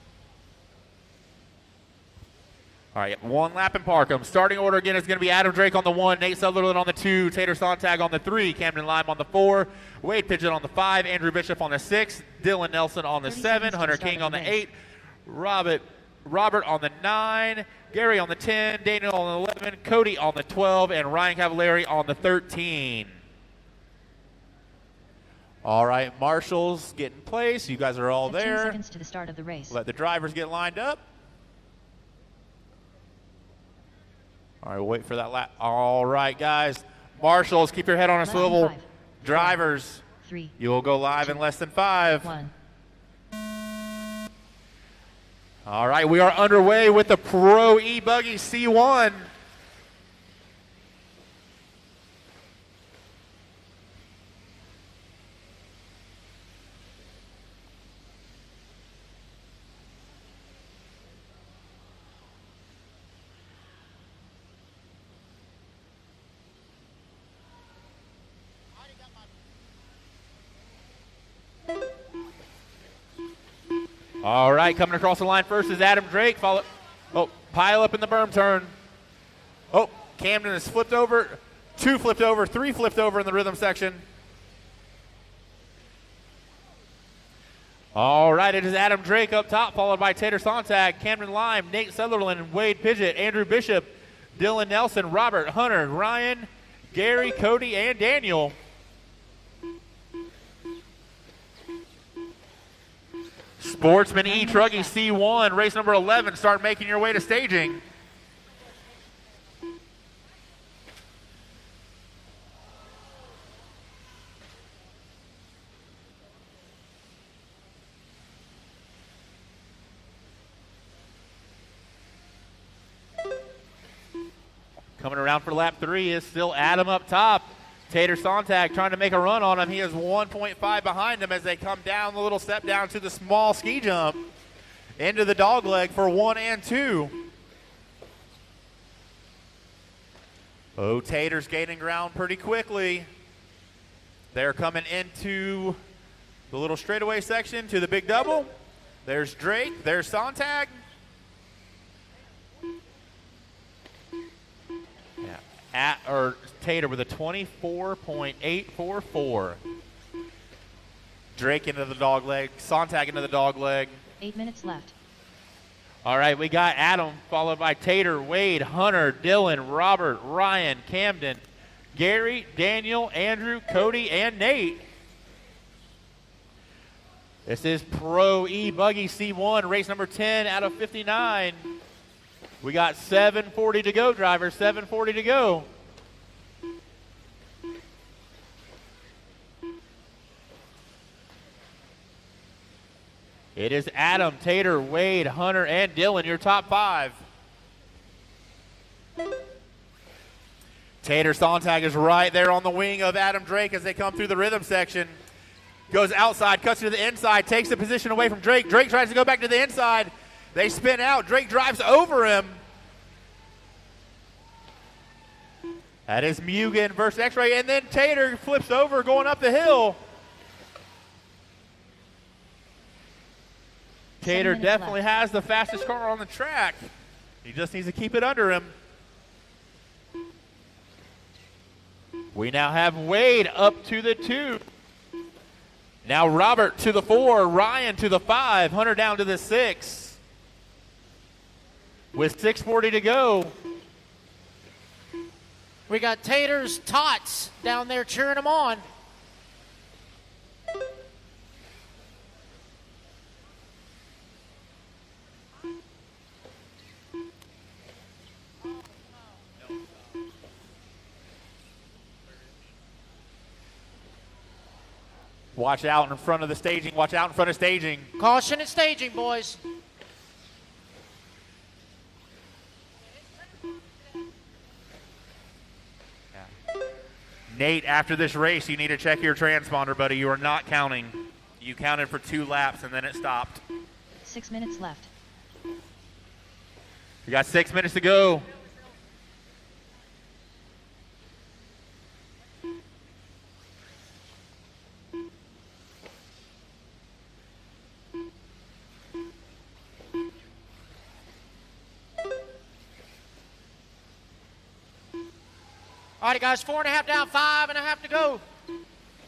All right, one lap in Parkham. Starting order again is going to be Adam Drake on the 1, Nate Sutherland on the 2, Tater Sontag on the 3, Camden Lime on the 4, Wade Pidgeot on the 5, Andrew Bishop on the 6, Dylan Nelson on the 7, Hunter King on the 8, Robert on the 9, Gary on the 10, Daniel on the 11, Cody on the 12, and Ryan Cavalieri on the 13. All right, marshals get in place. You guys are all 15 there. seconds to the start of the race. Let the drivers get lined up. All right, we'll wait for that lap. All right, guys. Marshals, keep your head on a swivel. 5, Drivers, 3, you will go live 2, in less than 5. 1. All right, we are underway with the Pro e-buggy C1. All right, coming across the line first is Adam Drake. Pile up in the berm turn. Oh, Camden is flipped over. 2 flipped over, 3 flipped over in the rhythm section. All right, it is Adam Drake up top, followed by Tater Sontag, Camden Lime, Nate Sutherland, Wade Pidgeot, Andrew Bishop, Dylan Nelson, Robert, Hunter, Ryan, Gary, Cody, and Daniel. Sportsman e-Truggy C1, race number 11. Start making your way to staging. Coming around for lap 3 is still Adam up top. Tater Sontag trying to make a run on him. He is 1.5 behind him as they come down the little step down to the small ski jump into the dog leg for 1 and 2. Oh, Tater's gaining ground pretty quickly. They're coming into the little straightaway section to the big double. There's Drake. There's Sontag. Tater with a 24.844. Drake into the dog leg. Sontag into the dog leg. 8 minutes left. All right, we got Adam, followed by Tater, Wade, Hunter, Dylan, Robert, Ryan, Camden, Gary, Daniel, Andrew, Cody, and Nate. This is Pro e-buggy C1, race number 10 out of 59. We got 7:40 to go, drivers, 7:40 to go. It is Adam, Tater, Wade, Hunter, and Dylan, your top 5. Tater Sontag is right there on the wing of Adam Drake as they come through the rhythm section. Goes outside, cuts to the inside, takes the position away from Drake. Drake tries to go back to the inside. They spin out. Drake drives over him. That is Mugen versus X-Ray, and then Tater flips over going up the hill. Tater definitely has the fastest car on the track. He just needs to keep it under him. We now have Wade up to the 2. Now Robert to the 4, Ryan to the 5, Hunter down to the 6. With 6:40 to go. We got Tater's tots down there cheering him on. Watch out in front of the staging. Watch out in front of staging. Caution at staging, boys. Nate, after this race, you need to check your transponder, buddy. You are not counting. You counted for 2 laps, and then it stopped. 6 minutes left. We got 6 minutes to go. All right, guys, 4.5 down, 5.5 to go.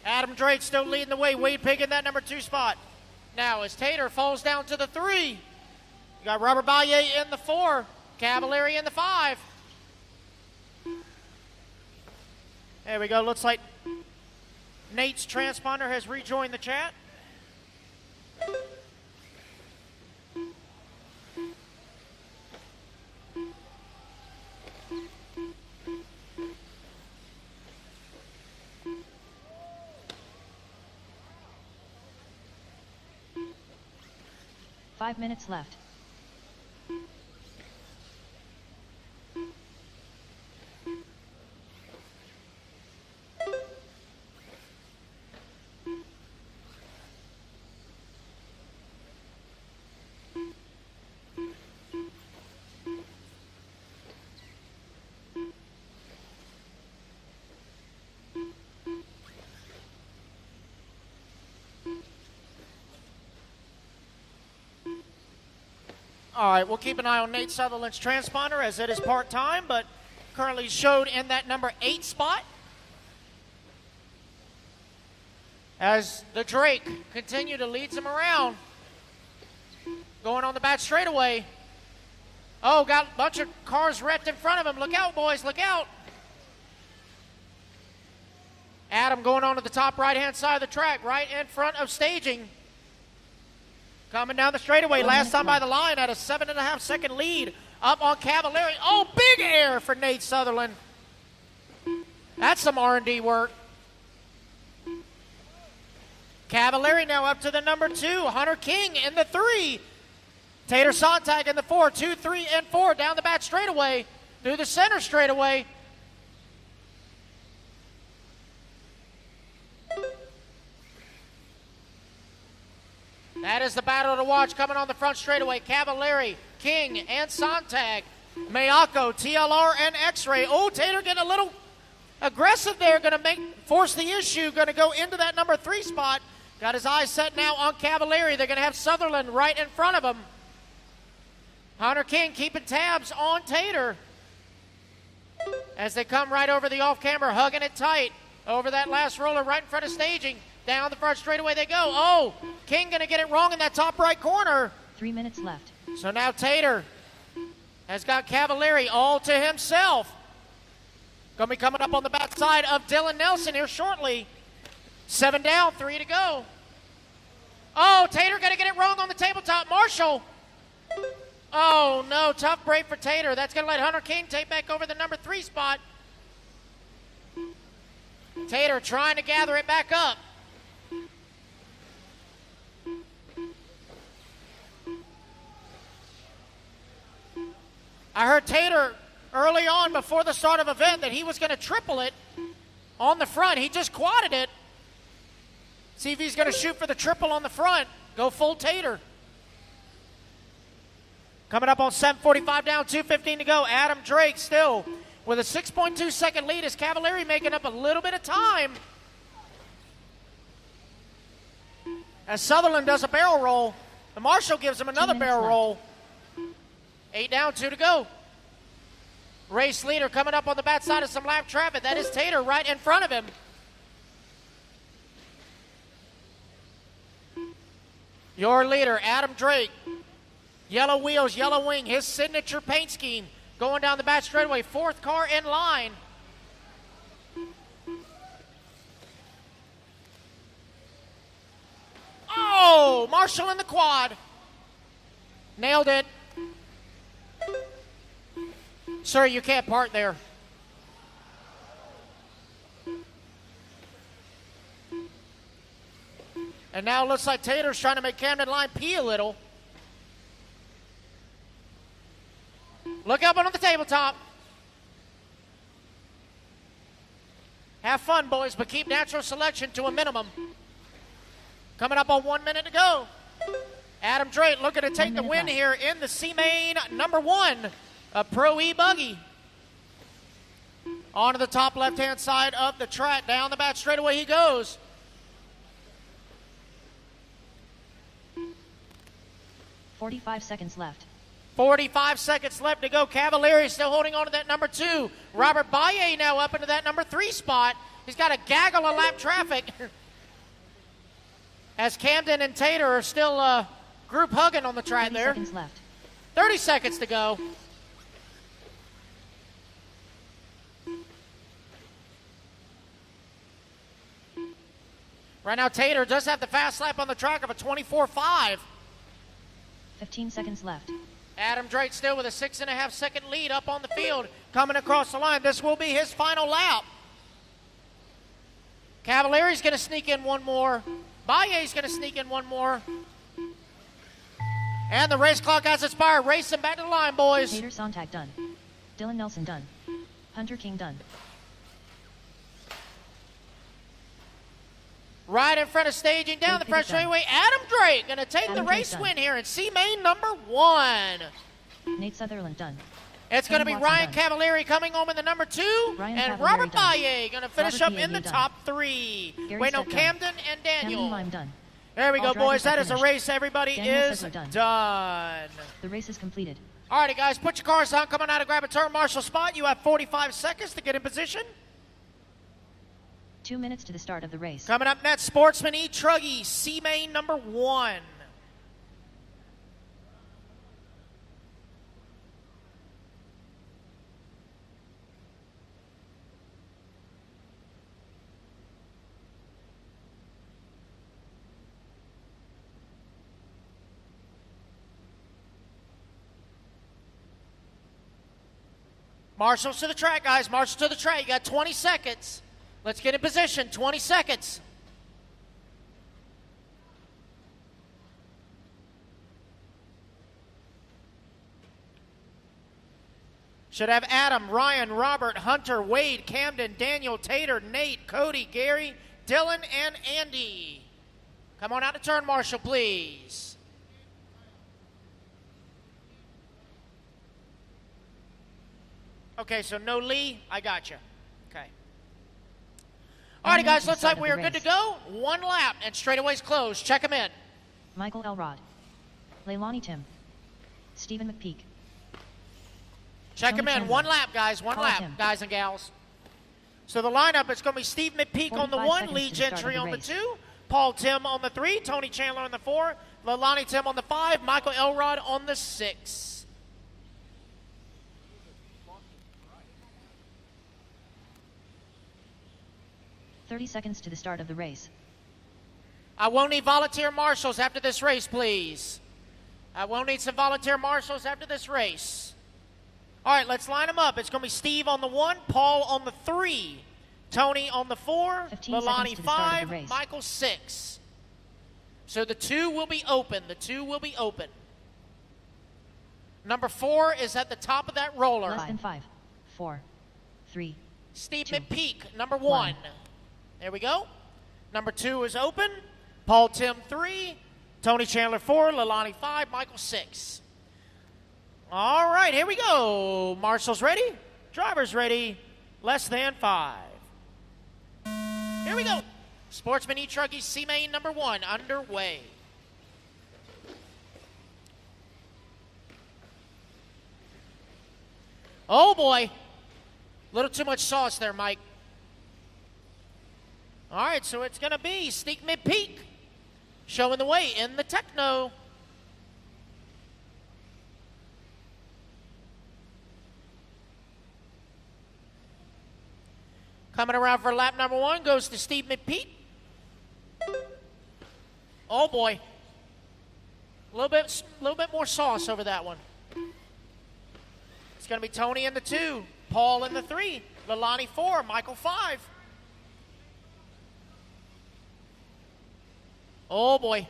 Adam Drake still leading the way. Wade Pig in that number 2 spot. Now, as Tater falls down to the 3, you got Robert Baye in the 4, Cavallari in the 5. There we go. Looks like Nate's transponder has rejoined the chat. Five minutes left. All right, we'll keep an eye on Nate Sutherland's transponder as it is part-time, but currently showed in that number 8 spot. As the Drake continue to lead him around. Going on the back straightaway. Oh, got a bunch of cars wrecked in front of him. Look out, boys, look out. Adam going on to the top right-hand side of the track, right in front of staging. Coming down the straightaway, last time by the line at a 7.5-second lead up on Cavallari. Oh, big air for Nate Sutherland. That's some R&D work. Cavallari now up to the number 2. Hunter King in the 3. Tater Sontag in the 4. 2, 3, and 4 down the back straightaway through the center straightaway. That is the battle to watch coming on the front straightaway. Cavallari, King, and Sontag. Mayako, TLR, and X-Ray. Oh, Tater getting a little aggressive there. Going to force the issue. Going to go into that number 3 spot. Got his eyes set now on Cavallari. They're going to have Sutherland right in front of him. Hunter King keeping tabs on Tater. As they come right over the off-camera, hugging it tight. Over that last roller right in front of staging. Down the front straightaway they go. Oh, King going to get it wrong in that top right corner. 3 minutes left. So now Tater has got Cavallari all to himself. Going to be coming up on the backside of Dylan Nelson here shortly. 7 down, 3 to go. Oh, Tater going to get it wrong on the tabletop. Marshall. Oh, no, tough break for Tater. That's going to let Hunter King take back over the number 3 spot. Tater trying to gather it back up. I heard Tater early on before the start of event that he was going to triple it on the front. He just quadded it. See if he's going to shoot for the triple on the front. Go full Tater. Coming up on 7:45 down, 2:15 to go. Adam Drake still with a 6.2 second lead as Cavallari making up a little bit of time. As Sutherland does a barrel roll, the Marshall gives him another barrel roll. 8 down, 2 to go. Race leader coming up on the backside of some lap traffic. That is Tater right in front of him. Your leader, Adam Drake. Yellow wheels, yellow wing, his signature paint scheme. Going down the back straightaway, 4th car in line. Oh, Marshall in the quad. Nailed it. Sir, you can't park there. And now it looks like Tater's trying to make Camden Line pee a little. Look up on the tabletop. Have fun, boys, but keep natural selection to a minimum. Coming up on 1 minute to go. Adam Drake looking to take the win here in the C-Main #1, a Pro e-buggy. On to the top left-hand side of the track. Down the back straightaway he goes. $45 left. 45 seconds left to go. Cavalieri still holding on to that #2. Robert Baye now up into that #3 spot. He's got a gaggle of lap traffic. As Camden and Tater are still group hugging on the track 30 there. 30 seconds left. 30 seconds to go. Right now, Tater does have the fast lap on the track of a 24.5. 15 seconds left. Adam Drake still with a 6.5 second lead up on the field, coming across the line. This will be his final lap. Cavalieri's going to sneak in one more. Baye's going to sneak in one more. And the race clock has expired. Racing back to the line, boys. Tater Sontag done. Dylan Nelson done. Hunter King done. Right in front of staging down the front straightaway. Adam Drake going to take the race win here in C-Main #1. Nate Sutherland done. It's going to be Ryan Cavalieri coming home in the #2. And Robert Baye going to finish up in the top 3. Wait, no, Camden and Daniel. There we go, boys. That is a race. Everybody is done. The race is completed. All righty, guys. Put your cars on. Coming out to grab a turn marshal spot. You have 45 seconds to get in position. 2 minutes to the start of the race. Coming up next, Sportsman E-Truggy, C-Main #1. Marshals to the track, guys. Marshals to the track. You got 20 seconds. Let's get in position. 20 seconds. Should have Adam, Ryan, Robert, Hunter, Wade, Camden, Daniel, Tater, Nate, Cody, Gary, Dylan, and Andy. Come on out to turn marshal, please. Okay, so no Lee. I got you. Okay. All righty, guys, looks like we are good to go. One lap, and straightaways closed. Check them in. Michael Elrod. Leilani Tim. Stephen McPeak. Check them in. One lap, guys. One lap, guys and gals. So the lineup, it's going to be Steve McPeak on the 1, Lee Gentry on the 2, Paul Tim on the 3, Tony Chandler on the 4, Leilani Tim on the 5, Michael Elrod on the 6. "30 seconds to the start of the race. I will need volunteer marshals after this race, please. I will need some volunteer marshals after this race. All right, let's line them up. It's going to be Steve on the 1, Paul on the 3, Tony on the 4, Leilani 5, Michael 6. So the 2 will be open. The 2 will be open. Number 4 is at the top of that roller. Less than 5, 4, 3, Steve McPeak, number 1. There we go. Number 2 is open. Paul Tim 3, Tony Chandler 4, Leilani 5, Michael 6. All right, here we go. Marshals ready? Drivers ready? Less than 5. Here we go. Sportsman E-Truggy C-Main #1 underway. Oh boy. A little too much sauce there, Mike. All right, so it's going to be Steve McPeak showing the way in the Techno. Coming around for lap number 1 goes to Steve McPeak. Oh boy. A little bit more sauce over that one. It's going to be Tony in the 2, Paul in the 3, Leilani 4, Michael 5. Oh boy.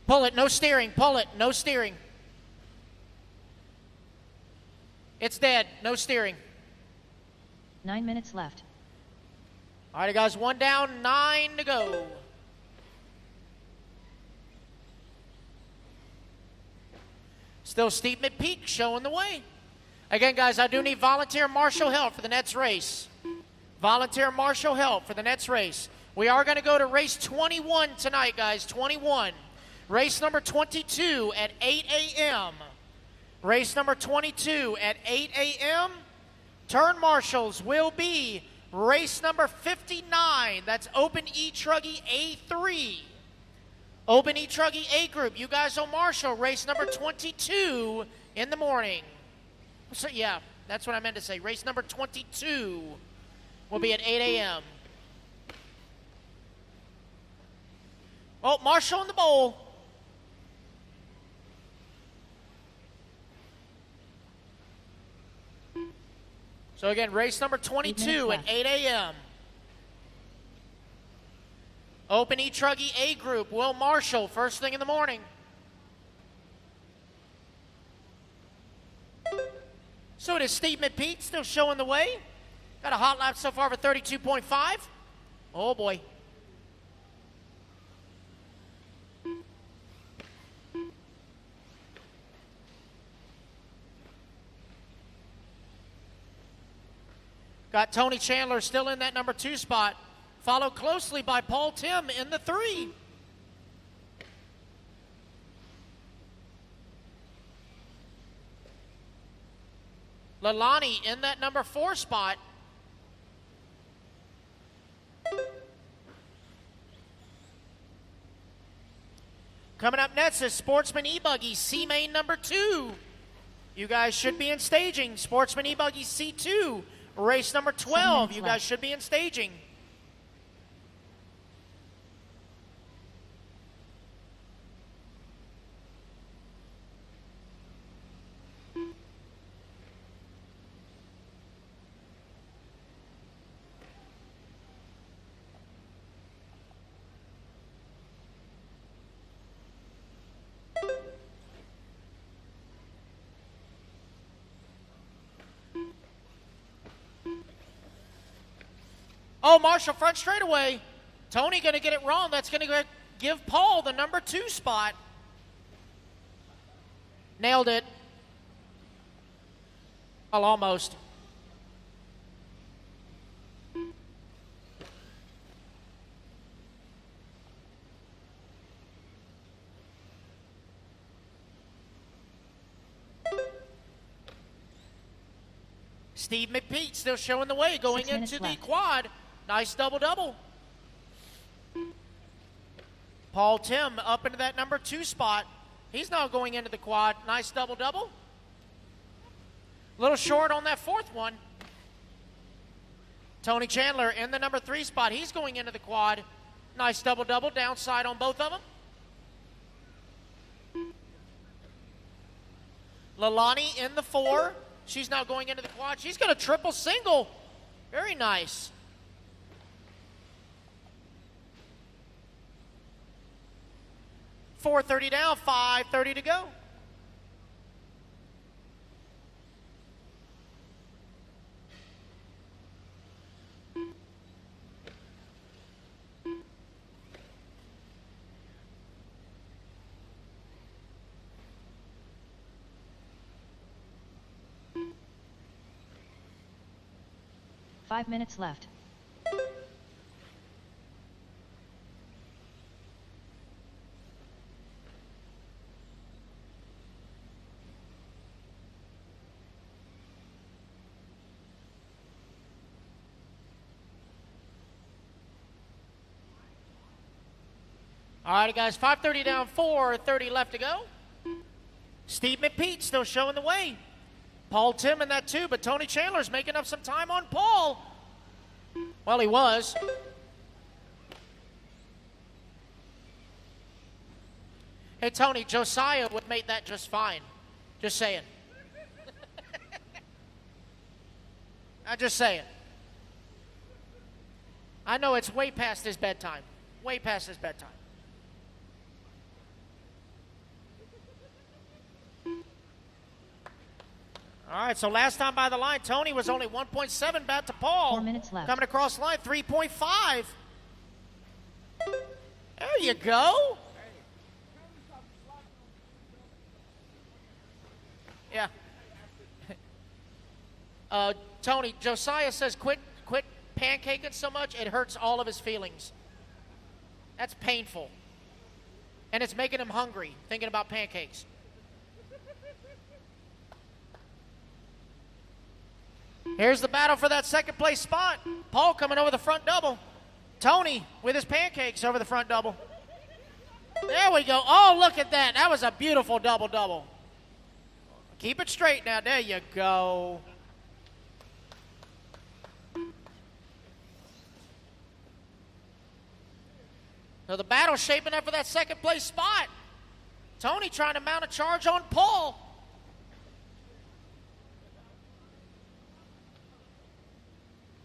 Pull it, no steering. Pull it, no steering. It's dead, no steering. 9 minutes left. All right, guys, 1 down, 9 to go. Still Steve McPeak showing the way. Again, guys, I do need volunteer marshal help for the next race. Volunteer marshal help for the next race. We are going to go to race 21 tonight, guys. 21. Race number 22 at 8 a.m. Race number 22 at 8 a.m. Turn marshals will be race number 59. That's Open E-Truggy A3. Open E-Truggy A group. You guys will marshal race number 22 in the morning. So, yeah, that's what I meant to say. Race number 22 will be at 8 a.m. Oh, marshal in the bowl. So again, race number 22 at 8 a.m. Open E-Truggy A group will marshal first thing in the morning. So it is Steve McPeak still showing the way. Got a hot lap so far for 32.5. Oh boy. Got Tony Chandler still in that number 2 spot, followed closely by Paul Tim in the 3. Lalani in that number 4 spot. Coming up next is Sportsman e-buggy C-main number 2. You guys should be in staging. Sportsman e-buggy C2. Race number 12, you guys should be in staging. Oh, Marshall front straightaway. Tony going to get it wrong. That's going to give Paul the number 2 spot. Nailed it. Well, almost. Steve McPeak still showing the way going into the quad. Nice double-double. Paul Tim up into that number 2 spot. He's now going into the quad. Nice double-double. A little short on that 4th one. Tony Chandler in the number 3 spot. He's going into the quad. Nice double-double. Downside on both of them. Lalani in the 4. She's now going into the quad. She's going to triple single. Very nice. .430 down, 5:30 to go. Five minutes left. All right, guys, 5:30 down, 4:30 left to go. Steve McPeak still showing the way. Paul Tim in that 2, but Tony Chandler's making up some time on Paul. Well, he was. Hey, Tony, Josiah would make that just fine. Just saying. I'm just saying. I know it's way past his bedtime. Way past his bedtime. All right, so last time by the line, Tony was only 1.7 back to Paul. 4 minutes left. Coming across the line, 3.5. There you go. Yeah. Tony, Josiah says quit pancaking so much, it hurts all of his feelings. That's painful. And it's making him hungry, thinking about pancakes. Here's the battle for that second place spot. Paul coming over the front double. Tony with his pancakes over the front double. There we go. Oh, look at that. That was a beautiful double-double. Keep it straight now. There you go. So the battle's shaping up for that second place spot. Tony trying to mount a charge on Paul.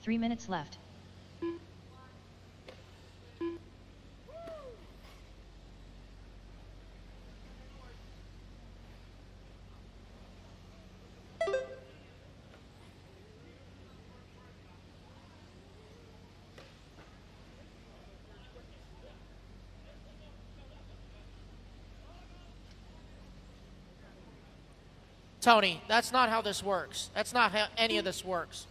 Three minutes left. Tony, that's not how this works. That's not how any of this works.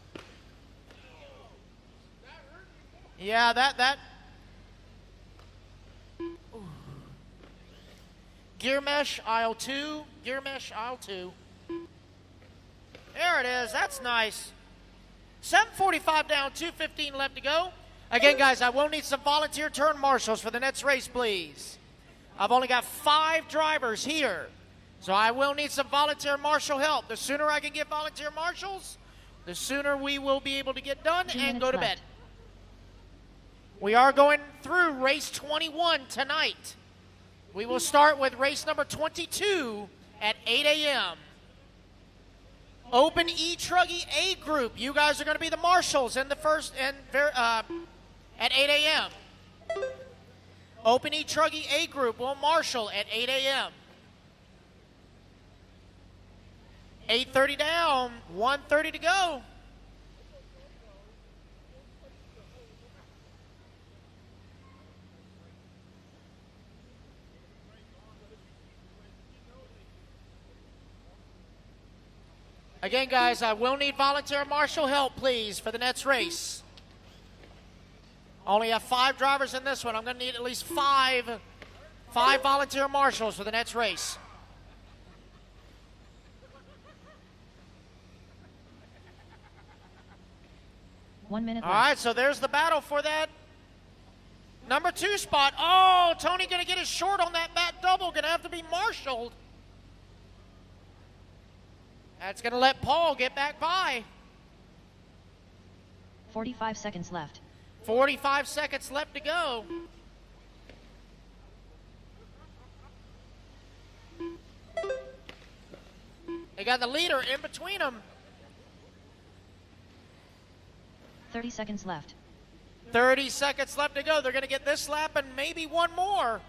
Yeah, that. Ooh. Gear mesh, aisle 2. Gear mesh, aisle 2. There it is. That's nice. 7:45 down, 2:15 left to go. Again, guys, I will need some volunteer turn marshals for the next race, please. I've only got 5 drivers here, so I will need some volunteer marshal help. The sooner I can get volunteer marshals, the sooner we will be able to get done and go to bed. We are going through race 21 tonight. We will start with race number 22 at 8 a.m. Open E-Truggy A group. You guys are going to be the marshals in the first and at 8 a.m. Open E-Truggy A group will marshal at 8 a.m. 8:30 down, 1:30 to go. Again, guys, I will need volunteer marshal help, please, for the next race. Only have 5 drivers in this one. I'm going to need at least 5 volunteer marshals for the next race. One minute All left. right, so there's the battle for that number 2 spot. Oh, Tony going to get his short on that bat double. Going to have to be marshaled. That's going to let Paul get back by. 45 seconds left. 45 seconds left to go. They got the leader in between them. 30 seconds left. 30 seconds left to go. They're going to get this lap and maybe one more.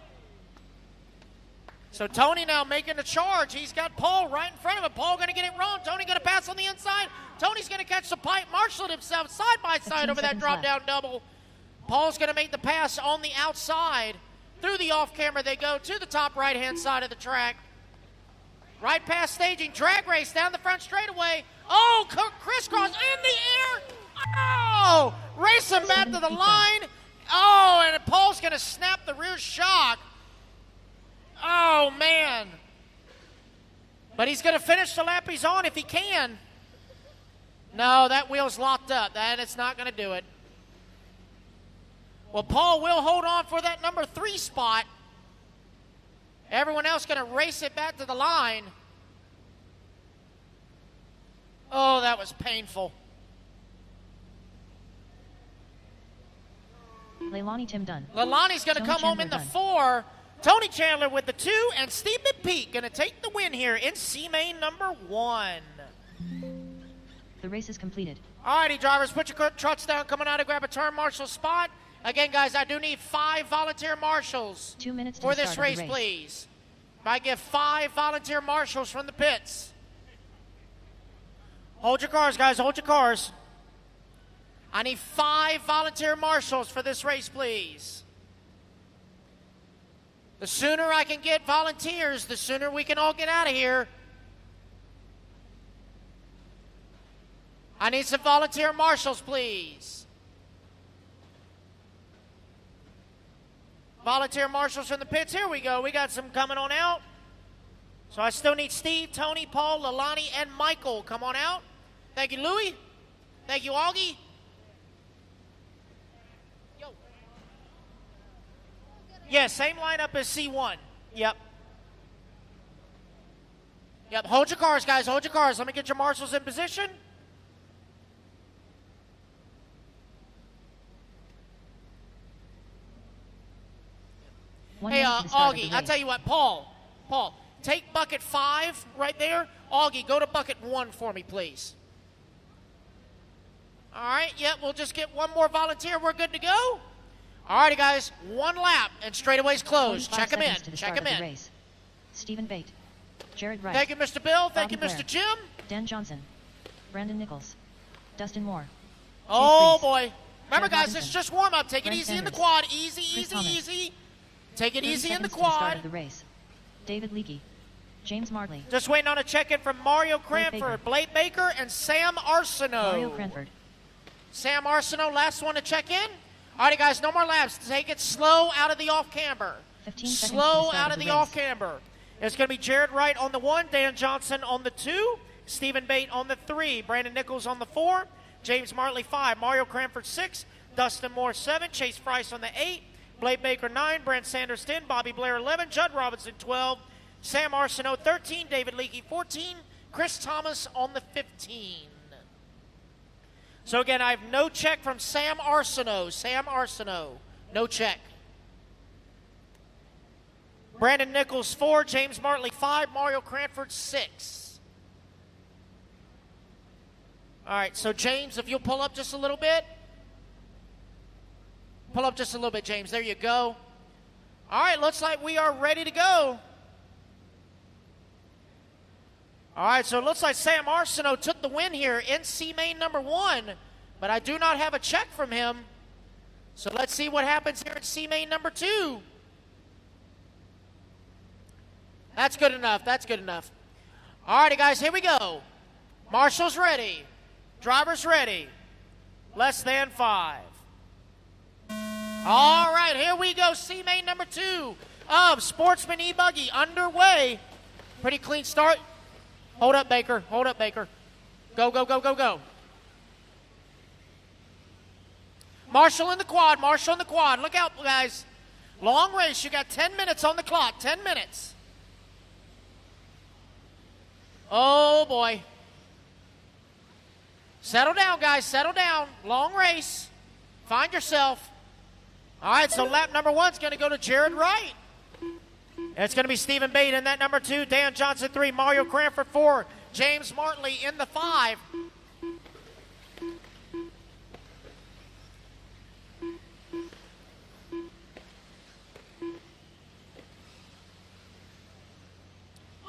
So Tony now making the charge. He's got Paul right in front of him. Paul going to get it wrong. Tony going to pass on the inside. Tony's going to catch the pipe, marshaled himself side by side over that drop-down double. Paul's going to make the pass on the outside. Through the off-camera they go to the top right-hand side of the track. Right past staging. Drag race down the front straightaway. Oh, crisscross in the air. Oh, racing back to the line. Oh, and Paul's going to snap the rear shock. Oh, man. But he's going to finish the lap he's on if he can. No, that wheel's locked up. It's not going to do it. Well, Paul will hold on for that number 3 spot. Everyone else going to race it back to the line. Oh, that was painful. Leilani Tim Dunn. Leilani's going to come home in the 4. Tony Chandler with the 2, and Steve McPeak going to take the win here in C-Main number 1. The race is completed. All righty, drivers, put your trucks down, coming out to grab a turn marshal spot. Again, guys, I do need 5 volunteer marshals 2 minutes for to this start race, of the race, please. I give 5 volunteer marshals from the pits. Hold your cars, guys, hold your cars. I need 5 volunteer marshals for this race, please. The sooner I can get volunteers, the sooner we can all get out of here. I need some volunteer marshals, please. Volunteer marshals from the pits. Here we go. We got some coming on out. So I still need Steve, Tony, Paul, Lalani, and Michael. Come on out. Thank you, Louie. Thank you, Augie. Yo. Yeah, same lineup as C1. Yep. Yep, hold your cars, guys. Hold your cars. Let me get your marshals in position. Hey, Augie, I'll tell you what, Paul, take bucket 5 right there. Augie, go to bucket 1 for me, please. All right, yep, we'll just get one more volunteer. We're good to go. All righty, guys, 1 lap and straightaways closed. Check him in. Check him in. Stephen Bate, Jared Wright. Thank you, Mr. Bill. Thank Bobby you, Mr. Blair, Jim. Dan Johnson, Brandon Nichols, Dustin Moore. Oh, boy. Remember, Jared guys, Robinson, it's just warm-up. Take it Brent easy in the Sanders, quad. Easy, Chris easy, Thomas. easy. Take it 30 easy in the seconds to the start quad. of the race. David Leakey, James Martley, Just waiting on a check-in from Mario Cranford, Blake Baker, and Sam Arsenault. Mario Cranford. Sam Arsenault, last one to check in. All righty, guys, no more laps. Take it slow out of the off-camber. 15 seconds to the Slow start out of of the the race. off-camber. It's going to be Jared Wright on the 1, Dan Johnson on the 2, Stephen Bate on the 3, Brandon Nichols on the 4, James Martley 5, Mario Cranford 6, Dustin Moore 7, Chase Price on the 8, Blake Baker 9, Brent Sanders 10, Bobby Blair 11, Judd Robinson 12, Sam Arsenault 13, David Leakey 14, Chris Thomas on the 15. So again, I have no check from Sam Arsenault. Sam Arsenault, no check. Brandon Nichols 4, James Martley 5, Mario Cranford 6. All right, so James, if you'll pull up just a little bit. Pull up just a little bit, James. There you go. All right, looks like we are ready to go. All right, so it looks like Sam Arsenault took the win here in C main number 1, but I do not have a check from him. So let's see what happens here in C main number 2. That's good enough. That's good enough. All righty, guys, here we go. Marshals ready. Drivers ready. Less than 5. All right, here we go. C main number 2 of Sportsman e-buggy underway. Pretty clean start. Hold up, Baker. Hold up, Baker. Go, go, go, go, go. Marshall in the quad. Marshall in the quad. Look out, guys. Long race. You got 10 minutes on the clock. 10 minutes. Oh, boy. Settle down, guys. Settle down. Long race. Find yourself. All right, so lap number 1 is going to go to Jared Wright. It's going to be Stephen Bate in that number 2, Dan Johnson 3, Mario Cranford 4, James Martley in the 5.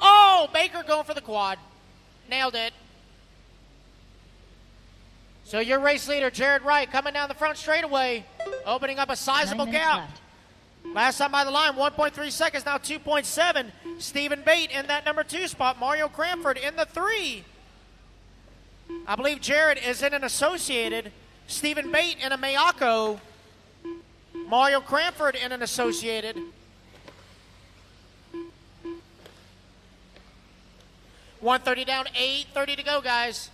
Oh, Baker going for the quad. Nailed it. So your race leader, Jared Wright, coming down the front straightaway, opening up a sizable gap. Last time by the line, 1.3 seconds, now 2.7. Stephen Bate in that number 2 spot. Mario Cranford in the 3. I believe Jared is in an associated. Stephen Bate in a Mayako. Mario Cranford in an associated. $130 down, $830 to go, guys.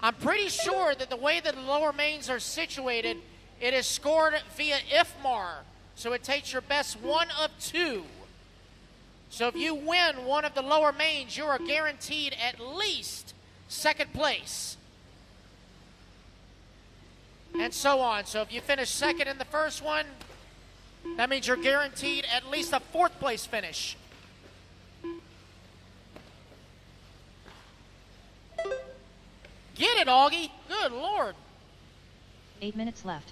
I'm pretty sure that the way that the lower mains are situated, it is scored via IFMAR. So it takes your best 1 of 2. So if you win one of the lower mains, you are guaranteed at least 2nd place. And so on. So if you finish 2nd in the first one, that means you're guaranteed at least a 4th place finish. Get it, Augie. Good Lord. 8 minutes left.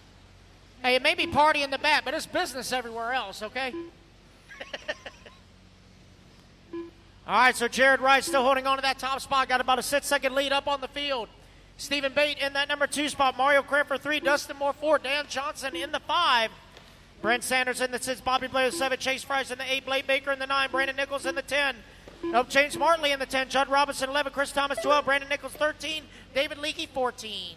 Hey, it may be party in the back, but it's business everywhere else, okay? All right, so Jared Wright still holding on to that top spot. Got about a 6-second lead up on the field. Stephen Bate in that number 2 spot. Mario Cranford 3, Dustin Moore 4, Dan Johnson in the 5. Brent Sanders in the 6, Bobby Blair 7, Chase Price in the 8, Blake Baker in the 9, Brandon Nichols in the 10, Nope, James Martley in the 10, Judd Robinson 11, Chris Thomas 12, Brandon Nichols 13, David Leakey 14.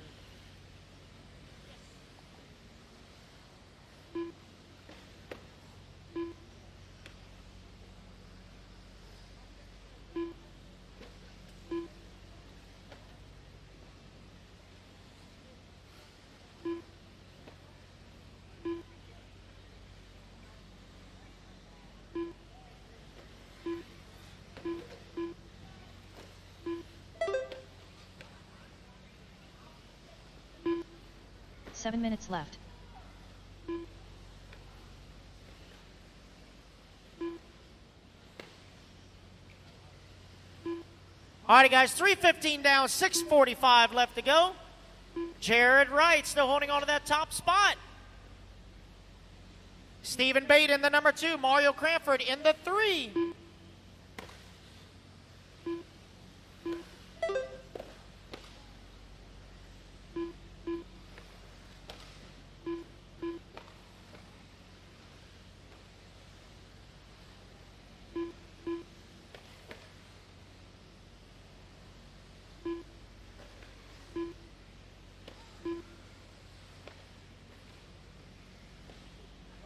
Seven minutes left. All right, guys, 3:15 down, 6:45 left to go. Jared Wright still holding on to that top spot. Stephen Bate in the number 2, Mario Cranford in the 3.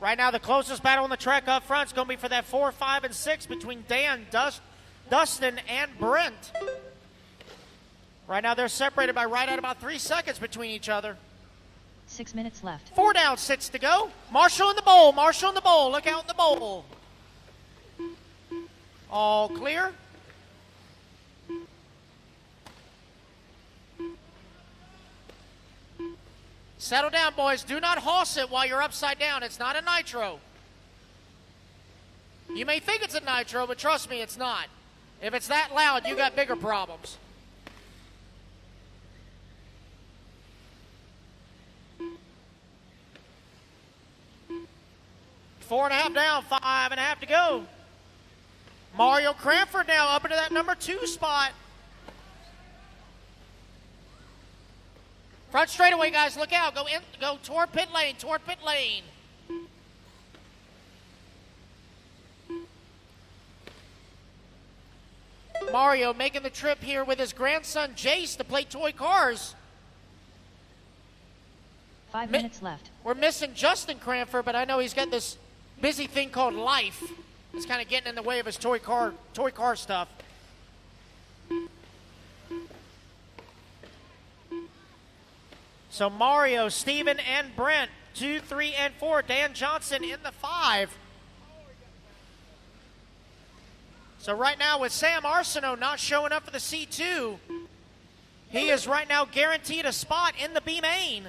Right now, the closest battle on the track up front is going to be for that 4, 5, and 6 between Dan, Dustin, and Brent. Right now, they're separated by right at about 3 seconds between each other. 6 minutes left. 4 down, 6 to go. Marshall in the bowl. Marshall in the bowl. Look out in the bowl. All clear. Settle down, boys. Do not hoss it while you're upside down. It's not a nitro. You may think it's a nitro, but trust me, it's not. If it's that loud, you got bigger problems. Four and a half down, 5.5 to go. Mario Cranford now up into that number 2 spot. Front straightaway, guys, look out. Go toward pit lane, Mario making the trip here with his grandson, Jace, to play toy cars. 5 minutes left. We're missing Justin Cranford, but I know he's got this busy thing called life. It's kind of getting in the way of his toy car stuff. So Mario, Steven, and Brent, 2, 3, and 4. Dan Johnson in the 5. So right now with Sam Arsenault not showing up for the C2, he is right now guaranteed a spot in the B main.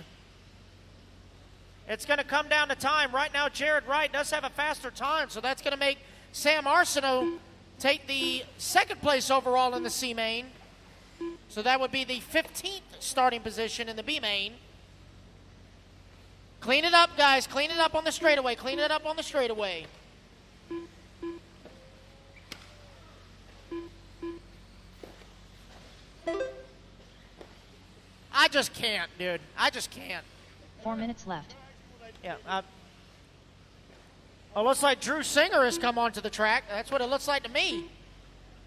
It's going to come down to time. Right now Jared Wright does have a faster time, so that's going to make Sam Arsenault take the 2nd place overall in the C main. So that would be the 15th starting position in the B main. Clean it up, guys. Clean it up on the straightaway. Clean it up on the straightaway. I just can't, dude. I just can't. 4 minutes left. Yeah. It looks like Drew Singer has come onto the track. That's what it looks like to me.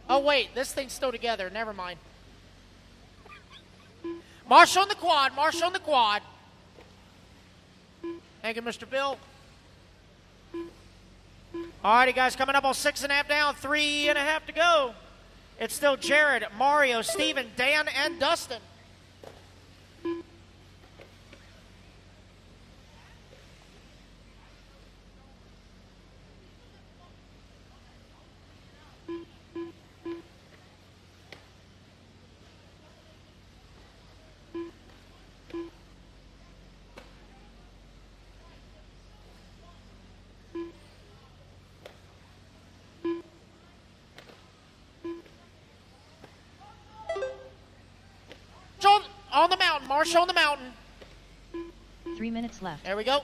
Oh, wait. This thing's still together. Never mind. Marshall on the quad. Marshall on the quad. Thank you, Mr. Bill. All righty, guys. Coming up on 6.5 down. 3.5 to go. It's still Jared, Mario, Steven, Dan, and Dustin. On the mountain, Marshall on the mountain. 3 minutes left. There we go.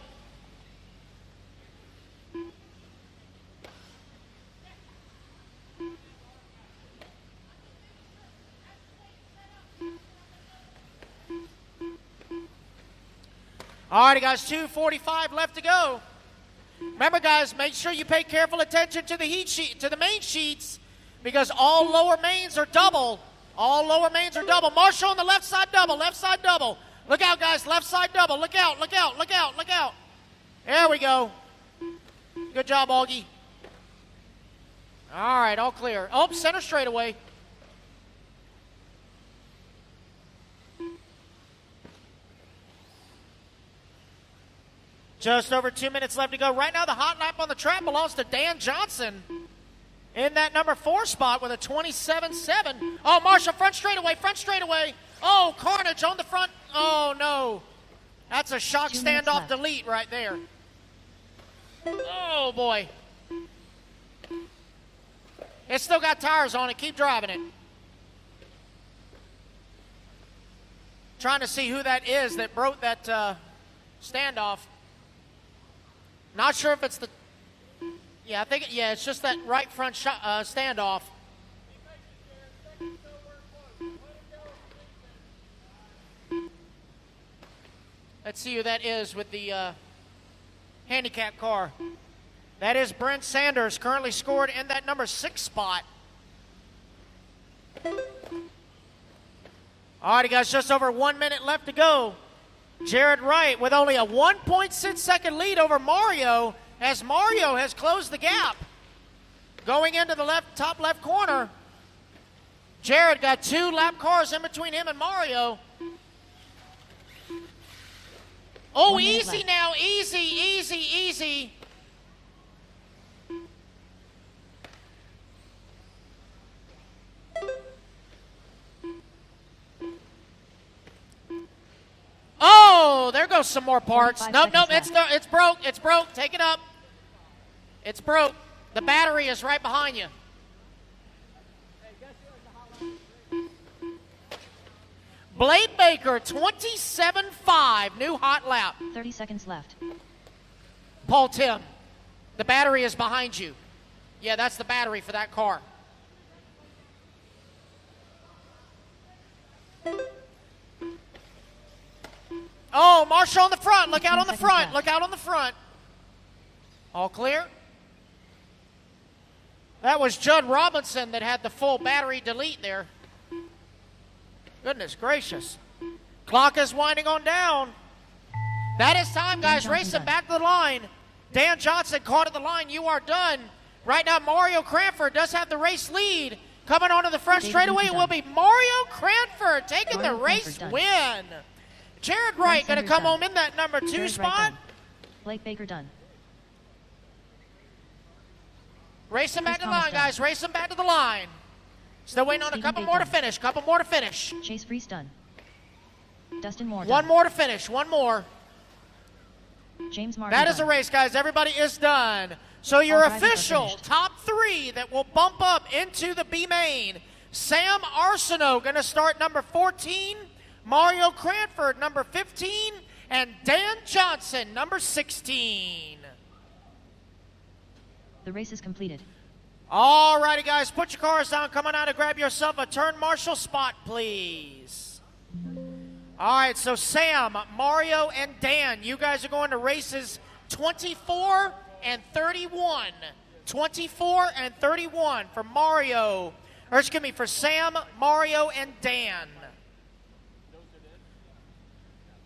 All righty, guys, 2:45 left to go. Remember, guys, make sure you pay careful attention to the heat sheet, to the main sheets, because all lower mains are double. All lower mains are double. Marshall on the left side double, left side double. Look out, guys, left side double. Look out, look out, look out, look out. There we go. Good job, Augie. All right, all clear. Oh, center straightaway. Just over 2 minutes left to go. Right now, the hot lap on the track belongs to Dan Johnson in that number 4 spot with a 27.7. Oh, Marshall, front straightaway, front straightaway. Oh, carnage on the front. Oh, no. That's a shock standoff delete right there. Oh, boy. It's still got tires on it. Keep driving it. Trying to see who that is that broke that standoff. Not sure if it's the... Yeah, I think... it's just that right front standoff. Let's see who that is with the handicap car. That is Brent Sanders, currently scored in that number 6 spot. All right, guys, just over 1 minute left to go. Jared Wright with only a 1.6 second lead over Mario, as Mario has closed the gap. Going into the top left corner, Jared got 2 lap cars in between him and Mario. Oh, easy now, easy, easy, easy. Oh, there goes some more parts. Nope, it's broke. It's broke. Take it up. It's broke. The battery is right behind you. Blade Baker, 27.5, new hot lap. 30 seconds left. Paul Tim, the battery is behind you. Yeah, that's the battery for that car. Oh, Marshall on the front. Look out on the front. Look out on the front. All clear. That was Judd Robinson that had the full battery delete there. Goodness gracious. Clock is winding on down. That is time, guys. Racing back to the line. Dan Johnson caught at the line. You are done. Right now, Mario Cranford does have the race lead. Coming onto the front straightaway, it will be Mario Cranford taking the race win. Jared Wright going to come home in that number 2 spot. Blake Baker done. Racing back to the line, guys. Racing back to the line. Still waiting on a couple more to finish. Couple more to finish. Chase Freeze done. Dustin Moore. One more to finish. One more. James Martin. That is a race, guys. Everybody is done. So your official top 3 that will bump up into the B main. Sam Arsenault going to start number 14. Mario Cranford, number 15, and Dan Johnson, number 16. The race is completed. All righty, guys, put your cars down. Come on out and grab yourself a turn marshal spot, please. All right, so Sam, Mario, and Dan, you guys are going to races 24 and 31. 24 and 31 for for Sam, Mario, and Dan.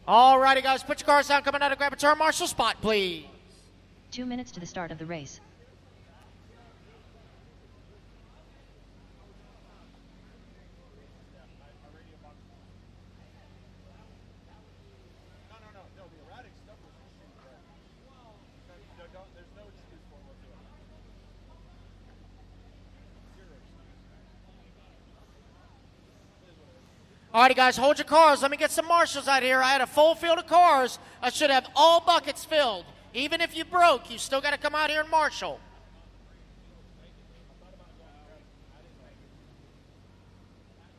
All righty, guys, put your cars down. Coming out and grab a turn marshal spot, please. 2 minutes to the start of the race. All righty, guys, hold your cars. Let me get some marshals out here. I had a full field of cars. I should have all buckets filled. Even if you broke, you still got to come out here and marshal.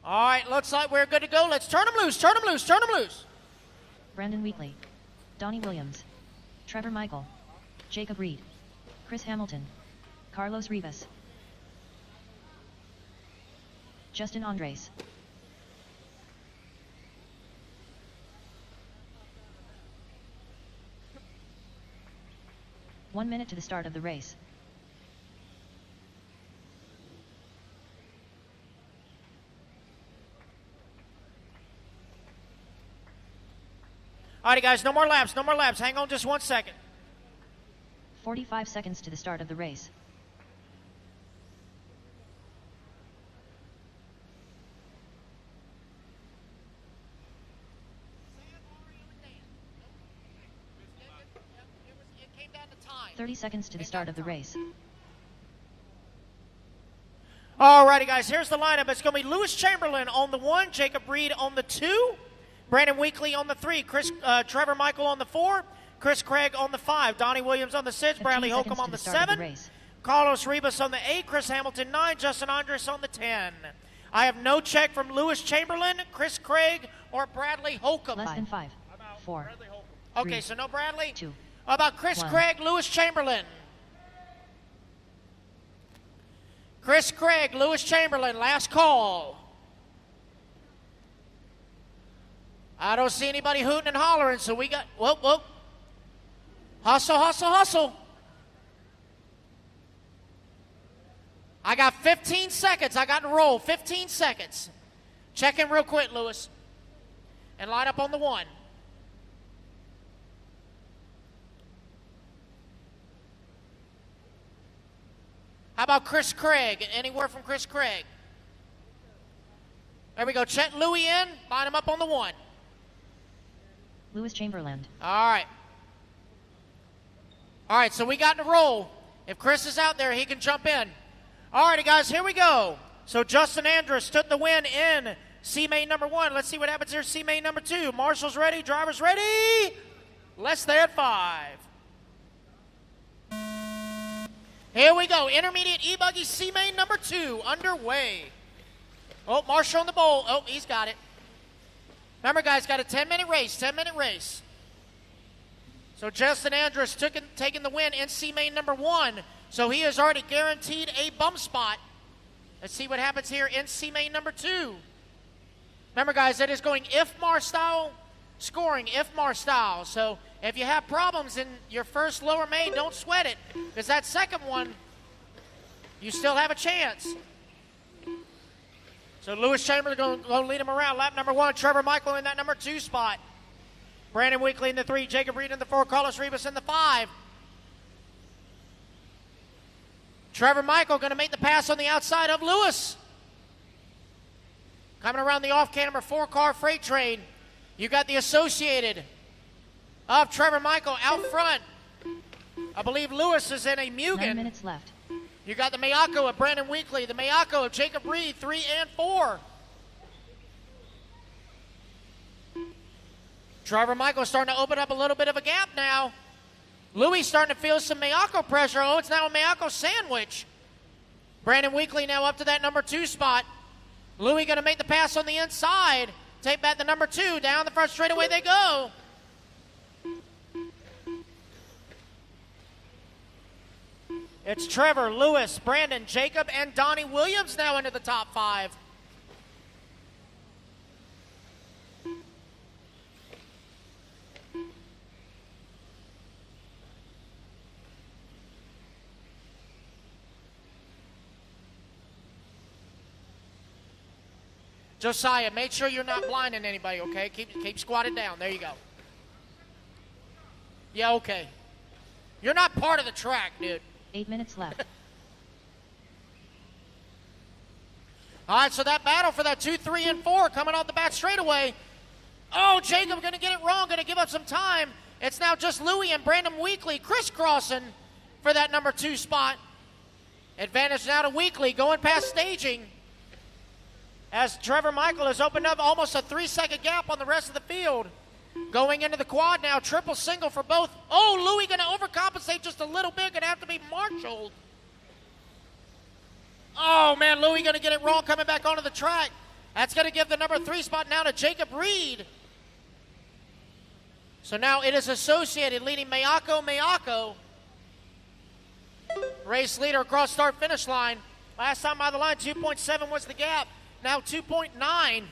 All right, looks like we're good to go. Let's turn them loose, turn them loose, turn them loose. Brandon Wheatley, Donnie Williams, Trevor Michael, Jacob Reed, Chris Hamilton, Carlos Rivas, Justin Andres. One minute to the start of the race. All righty, guys, no more laps, no more laps. Hang on just 1 second. 45 seconds to the start of the race. It came down to time. 30 seconds to the start of the race. All righty, guys, here's the lineup. It's going to be Lewis Chamberlain on the 1, Jacob Reed on the 2, Brandon Weekly on the 3, Trevor Michael on the 4, Chris Craig on the 5, Donnie Williams on the 6, Bradley Holcomb on the 7, Carlos Ribas on the 8, Chris Hamilton 9, Justin Andres on the 10. I have no check from Lewis Chamberlain, Chris Craig, or Bradley Holcomb. Less than 5, 4, Okay, 3, so no Bradley? 2. How about Chris 1. Craig, Lewis Chamberlain? Chris Craig, Lewis Chamberlain, last call. I don't see anybody hooting and hollering, so we got, whoop, whoop. Hustle, hustle, hustle. I got 15 seconds. I got to roll. 15 seconds. Check in real quick, Lewis. And line up on the 1. How about Chris Craig? Anywhere from Chris Craig? There we go. Check Louis in. Line him up on the 1. Lewis Chamberlain. All right. All right, so we got in a roll. If Chris is out there, he can jump in. All righty, guys, here we go. So Justin Andrus took the win in C-Main number 1. Let's see what happens here, C-Main number 2. Marshall's ready. Drivers ready. Less than 5. Here we go. Intermediate e-buggy C-Main number 2 underway. Oh, Marshall on the bowl. Oh, he's got it. Remember, guys, got a 10-minute race. 10-minute race. So Justin Andrus taking the win in C-Main number 1. So he has already guaranteed a bump spot. Let's see what happens here in C-Main number 2. Remember, guys, it is going IFMAR style, scoring IFMAR style. So if you have problems in your first lower main, don't sweat it, because that second one, you still have a chance. So Lewis Chamberlain going to lead him around. Lap number 1, Trevor Michael in that number 2 spot. Brandon Weekly in the 3, Jacob Reed in the 4, Carlos Ribas in the 5. Trevor Michael going to make the pass on the outside of Lewis. Coming around the off-camber 4-car freight train, you got the Associated of Trevor Michael out front. I believe Lewis is in a Mugen. 9 minutes left. You got the Miyako of Brandon Weekly, the Miyako of Jacob Reed, 3 and 4. Trevor Michael starting to open up a little bit of a gap now. Louis starting to feel some Miyako pressure. Oh, it's now a Miyako sandwich. Brandon Weekly now up to that number 2 spot. Louis going to make the pass on the inside. Take back the number 2. Down the front straightaway they go. It's Trevor, Lewis, Brandon, Jacob, and Donnie Williams now into the top 5. Josiah, make sure you're not blinding anybody, okay? Keep squatted down. There you go. Yeah, okay. You're not part of the track, dude. 8 minutes left. All right, so that battle for that 2, 3, and 4 coming off the bat straightaway. Oh, Jacob going to get it wrong, going to give up some time. It's now just Louis and Brandon Weekly crisscrossing for that number 2 spot. Advantage now to Weekly going past staging, as Trevor Michael has opened up almost a 3-second gap on the rest of the field. Going into the quad now, triple single for both. Oh, Louis going to overcompensate just a little bit, going to have to be marshaled. Oh, man, Louis going to get it wrong coming back onto the track. That's going to give the number 3 spot now to Jacob Reed. So now it is Associated leading Miyako. Race leader across start-finish line. Last time by the line, 2.7 was the gap. Now 2.9.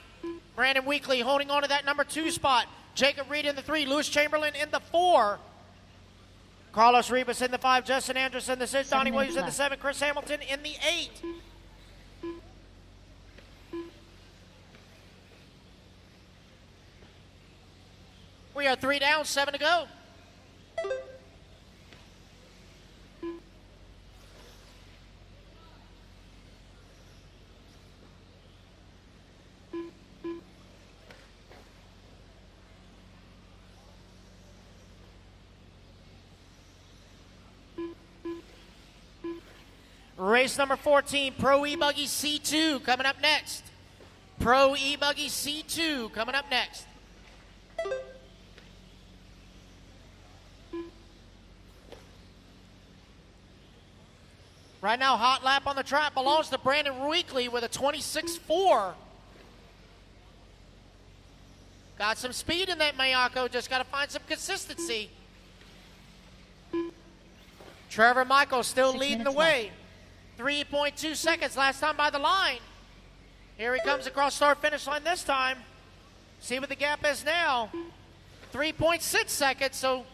Brandon Weekly holding on to that number 2 spot. Jacob Reed in the 3. Lewis Chamberlain in the 4. Carlos Ribas in the 5. Justin Andrus in the 6. Donnie Williams in the 7. Chris Hamilton in the 8. We are 3 down, 7 to go. Race number 14, Pro e-buggy C2 coming up next. Pro e-buggy C2 coming up next. Right now, hot lap on the track belongs to Brandon Weekly with a 26.4. Got some speed in that Mayako, just got to find some consistency. Trevor Michael still leading the way. 3.2 seconds last time by the line. Here he comes across start finish line this time. See what the gap is now. 3.6 seconds, so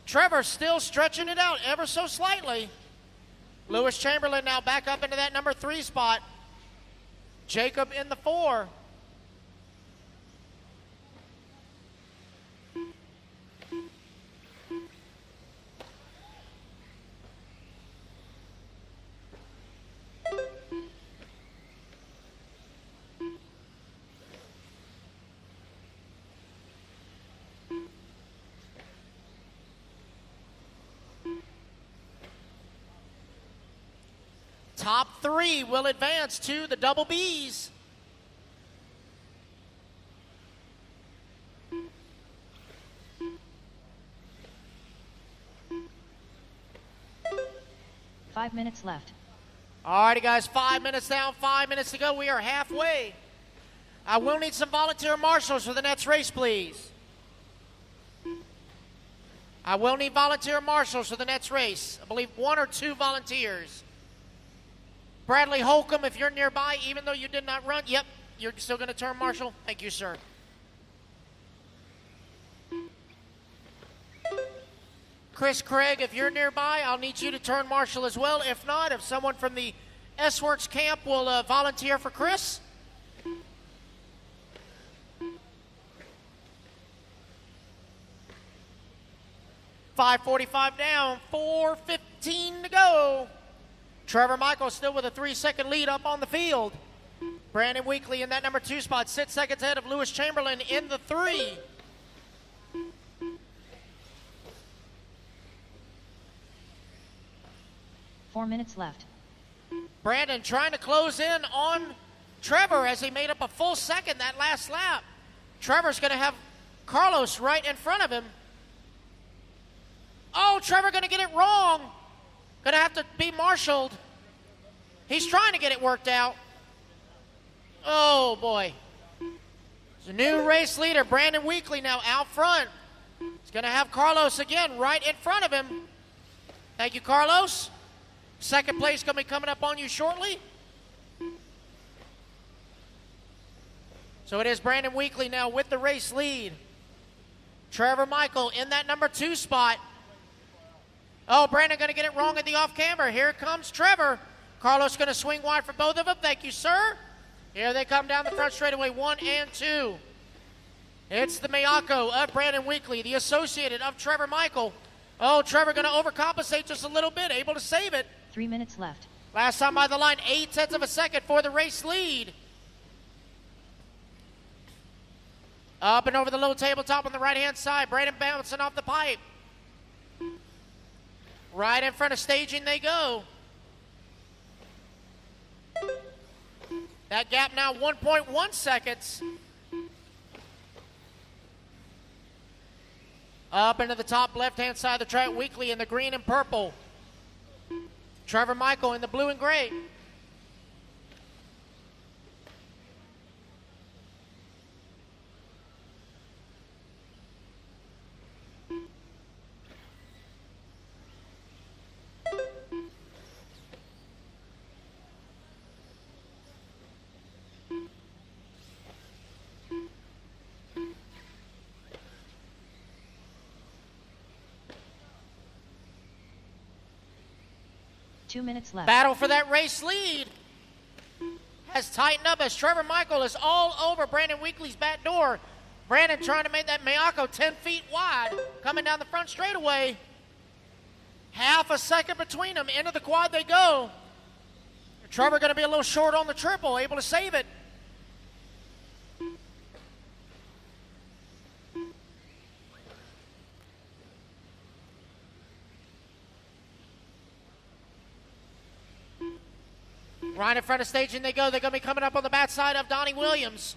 Trevor still stretching it out ever so slightly. Lewis Chamberlain now back up into that number 3 spot. Jacob in the 4. Top 3 will advance to the double Bs. Five minutes left. All righty, guys, 5 minutes down, 5 minutes to go. We are halfway. I will need some volunteer marshals for the next race, please. I will need volunteer marshals for the next race. I believe 1 or 2 volunteers. Bradley Holcomb, if you're nearby, even though you did not run, yep, you're still going to turn marshal. Thank you, sir. Chris Craig, if you're nearby, I'll need you to turn marshal as well. If not, if someone from the S-Works camp will volunteer for Chris. .545 down, 4:15 to go. Trevor Michael still with a 3-second lead up on the field. Brandon Weekly in that number 2 spot, 6 seconds ahead of Lewis Chamberlain in the 3. Four minutes left. Brandon trying to close in on Trevor as he made up a full second that last lap. Trevor's going to have Carlos right in front of him. Oh, Trevor going to get it wrong. Going to have to be marshaled. He's trying to get it worked out. Oh, boy. There's a new race leader, Brandon Weekly, now out front. He's going to have Carlos again right in front of him. Thank you, Carlos. Second place going to be coming up on you shortly. So it is Brandon Weekly now with the race lead. Trevor Michael in that number 2 spot. Oh, Brandon going to get it wrong at the off-camber. Here comes Trevor. Carlos going to swing wide for both of them. Thank you, sir. Here they come down the front straightaway, 1 and 2. It's the Mayako of Brandon Weekly, the associated of Trevor Michael. Oh, Trevor going to overcompensate just a little bit, able to save it. 3 minutes left. Last time by the line, 0.8 of a second for the race lead. Up and over the little tabletop on the right-hand side. Brandon bouncing off the pipe. Right in front of staging they go. That gap now 1.1 seconds. Up into the top left-hand side of the track, Weekly in the green and purple. Trevor Michael in the blue and gray. Two minutes left. Battle for that race lead has tightened up as Trevor Michael is all over Brandon Weekly's back door. Brandon trying to make that Miyako 10 feet wide, coming down the front straightaway. Half a second between them. Into the quad they go. Trevor going to be a little short on the triple, able to save it. Right in front of staging they go. They're going to be coming up on the backside of Donnie Williams.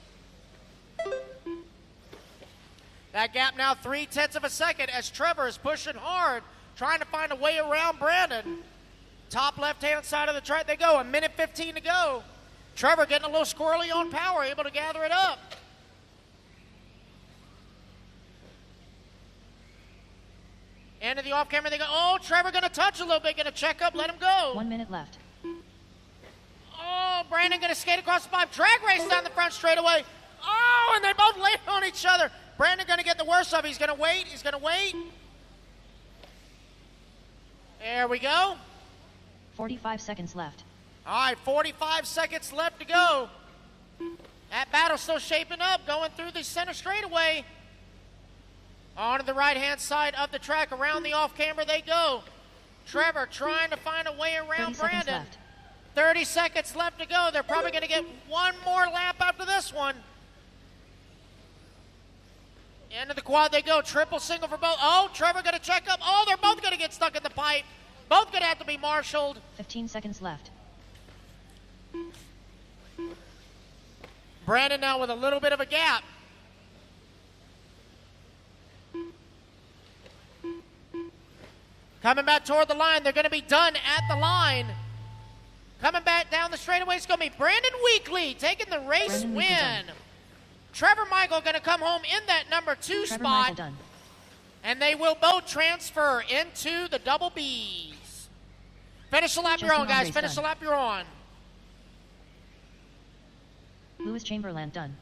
That gap now 0.3 of a second as Trevor is pushing hard, trying to find a way around Brandon. Top left-hand side of the track they go. 1:15 to go. Trevor getting a little squirrely on power, able to gather it up. Into the off-camera they go. Oh, Trevor going to touch a little bit, going to check up, let him go. 1 minute left. Oh, Brandon going to skate across the pipe. Drag race down the front straightaway. Oh, and they both lay on each other. Brandon going to get the worst of it. He's going to wait. He's going to wait. There we go. 45 seconds left. All right, 45 seconds left to go. That battle's still shaping up, going through the center straightaway. On to the right-hand side of the track. Around the off-camera they go. Trevor trying to find a way around Brandon. 30 seconds left to go. They're probably going to get one more lap after this one. Into the quad they go. Triple single for both. Oh, Trevor going to check up. Oh, they're both going to get stuck in the pipe. Both going to have to be marshaled. 15 seconds left. Brandon now with a little bit of a gap. Coming back toward the line. They're going to be done at the line. Coming back down the straightaway, it's going to be Brandon Weekly taking the race win. Trevor Michael going to come home in that number 2 spot. And they will both transfer into the double Bs. Finish the lap you're on, guys. Finish the lap you're on. Lewis Chamberlain done.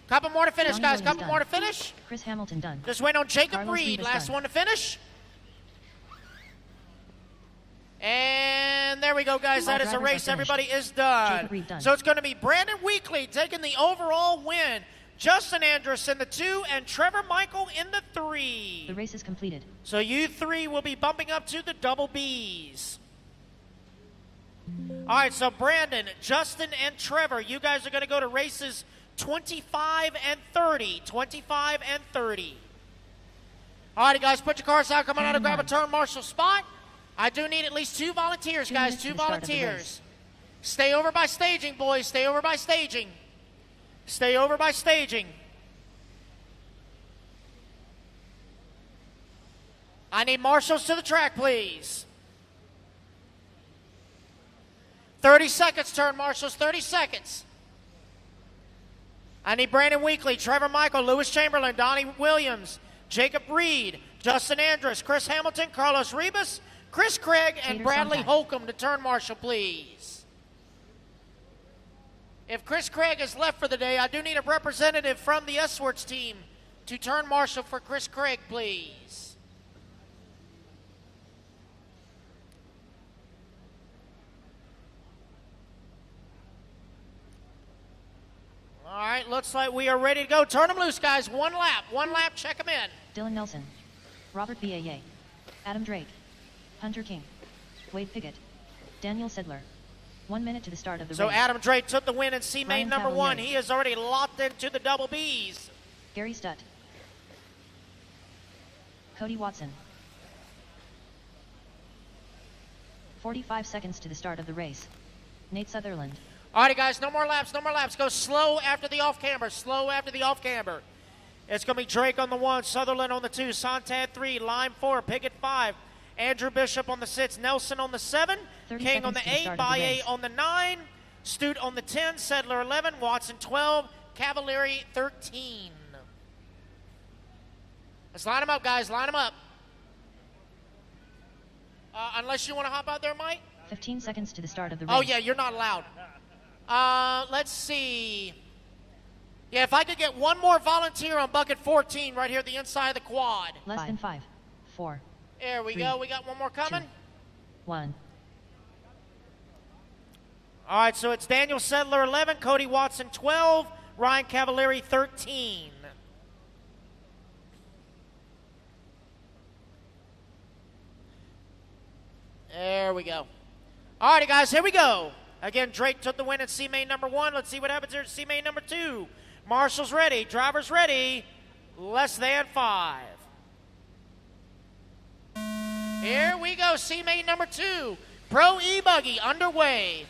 Couple more to finish, Donnie guys. Williams Couple done. more to finish. Chris Hamilton done. Just wait on Jacob Carlos Reed. Rivas Last done. one to finish. And there we go, guys. That is a race. Everybody is done. So it's going to be Brandon Weekly taking the overall win. Justin Andrus in the 2 and Trevor Michael in the 3. The race is completed. So you 3 will be bumping up to the double Bs. All right, so Brandon, Justin, and Trevor, you guys are going to go to races 25 and 30. 25 and 30. All righty, guys, put your cars out. Come on out and grab a turn marshal spot. I do need at least 2 volunteers, guys. 2 volunteers. Stay over by staging, boys. Stay over by staging. Stay over by staging. I need marshals to the track, please. 30 seconds, turn marshals. 30 seconds. I need Brandon Weekly, Trevor Michael, Lewis Chamberlain, Donnie Williams, Jacob Reed, Justin Andrus, Chris Hamilton, Carlos Rivas, Chris Craig, and Bradley Holcomb to turn marshal, please. If Chris Craig is left for the day, I do need a representative from the Eswarts team to turn marshal for Chris Craig, please. All right, looks like we are ready to go. Turn them loose, guys. One lap, check them in. Dylan Nelson. Robert Baye. Adam Drake. Hunter King. Wade Piggott. Daniel Sedler. 1 minute to the start of the So race. Adam Drake took the win in C-Main Ryan number 1. Cavalieri. He is already locked into the double Bs. Gary Stutt. Cody Watson. 45 seconds to the start of the race. Nate Sutherland. All righty, guys, no more laps. Go slow after the off-camber. It's going to be Drake on the 1, Sutherland on the 2, Sontag 3, Lime 4, Piggott 5, Andrew Bishop on the 6, Nelson on the 7, King on the 8, Baye on the 9, Stute on the 10, Sedler 11, Watson 12, Cavalieri 13. Let's line them up, guys. Line them up. Unless you want to hop out there, Mike. 15 seconds to the start of the race. Oh, yeah, you're not allowed. Let's see. Yeah, if I could get one more volunteer on bucket 14 right here at the inside of the quad. Less than 5, 4. There we 3, go. We got one more coming. 2, 1. All right, so it's Daniel Sedler 11, Cody Watson 12, Ryan Cavalieri 13. There we go. All righty, guys, here we go. Again, Drake took the win at C-Main number 1. Let's see what happens here at C-Main number 2. Marshall's ready. Driver's ready. Less than 5. Here we go. C-Main number 2. Pro e-buggy underway.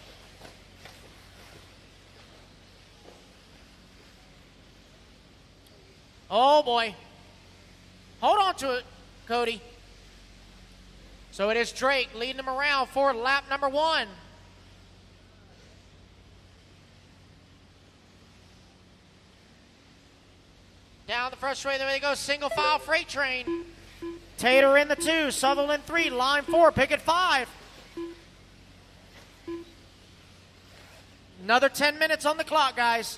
Oh, boy. Hold on to it, Cody. So it is Drake leading them around for lap number 1. Down the front straight, there they go. Single file freight train. Tater in the 2, Sutherland 3, line 4, Pickett 5. Another 10 minutes on the clock, guys.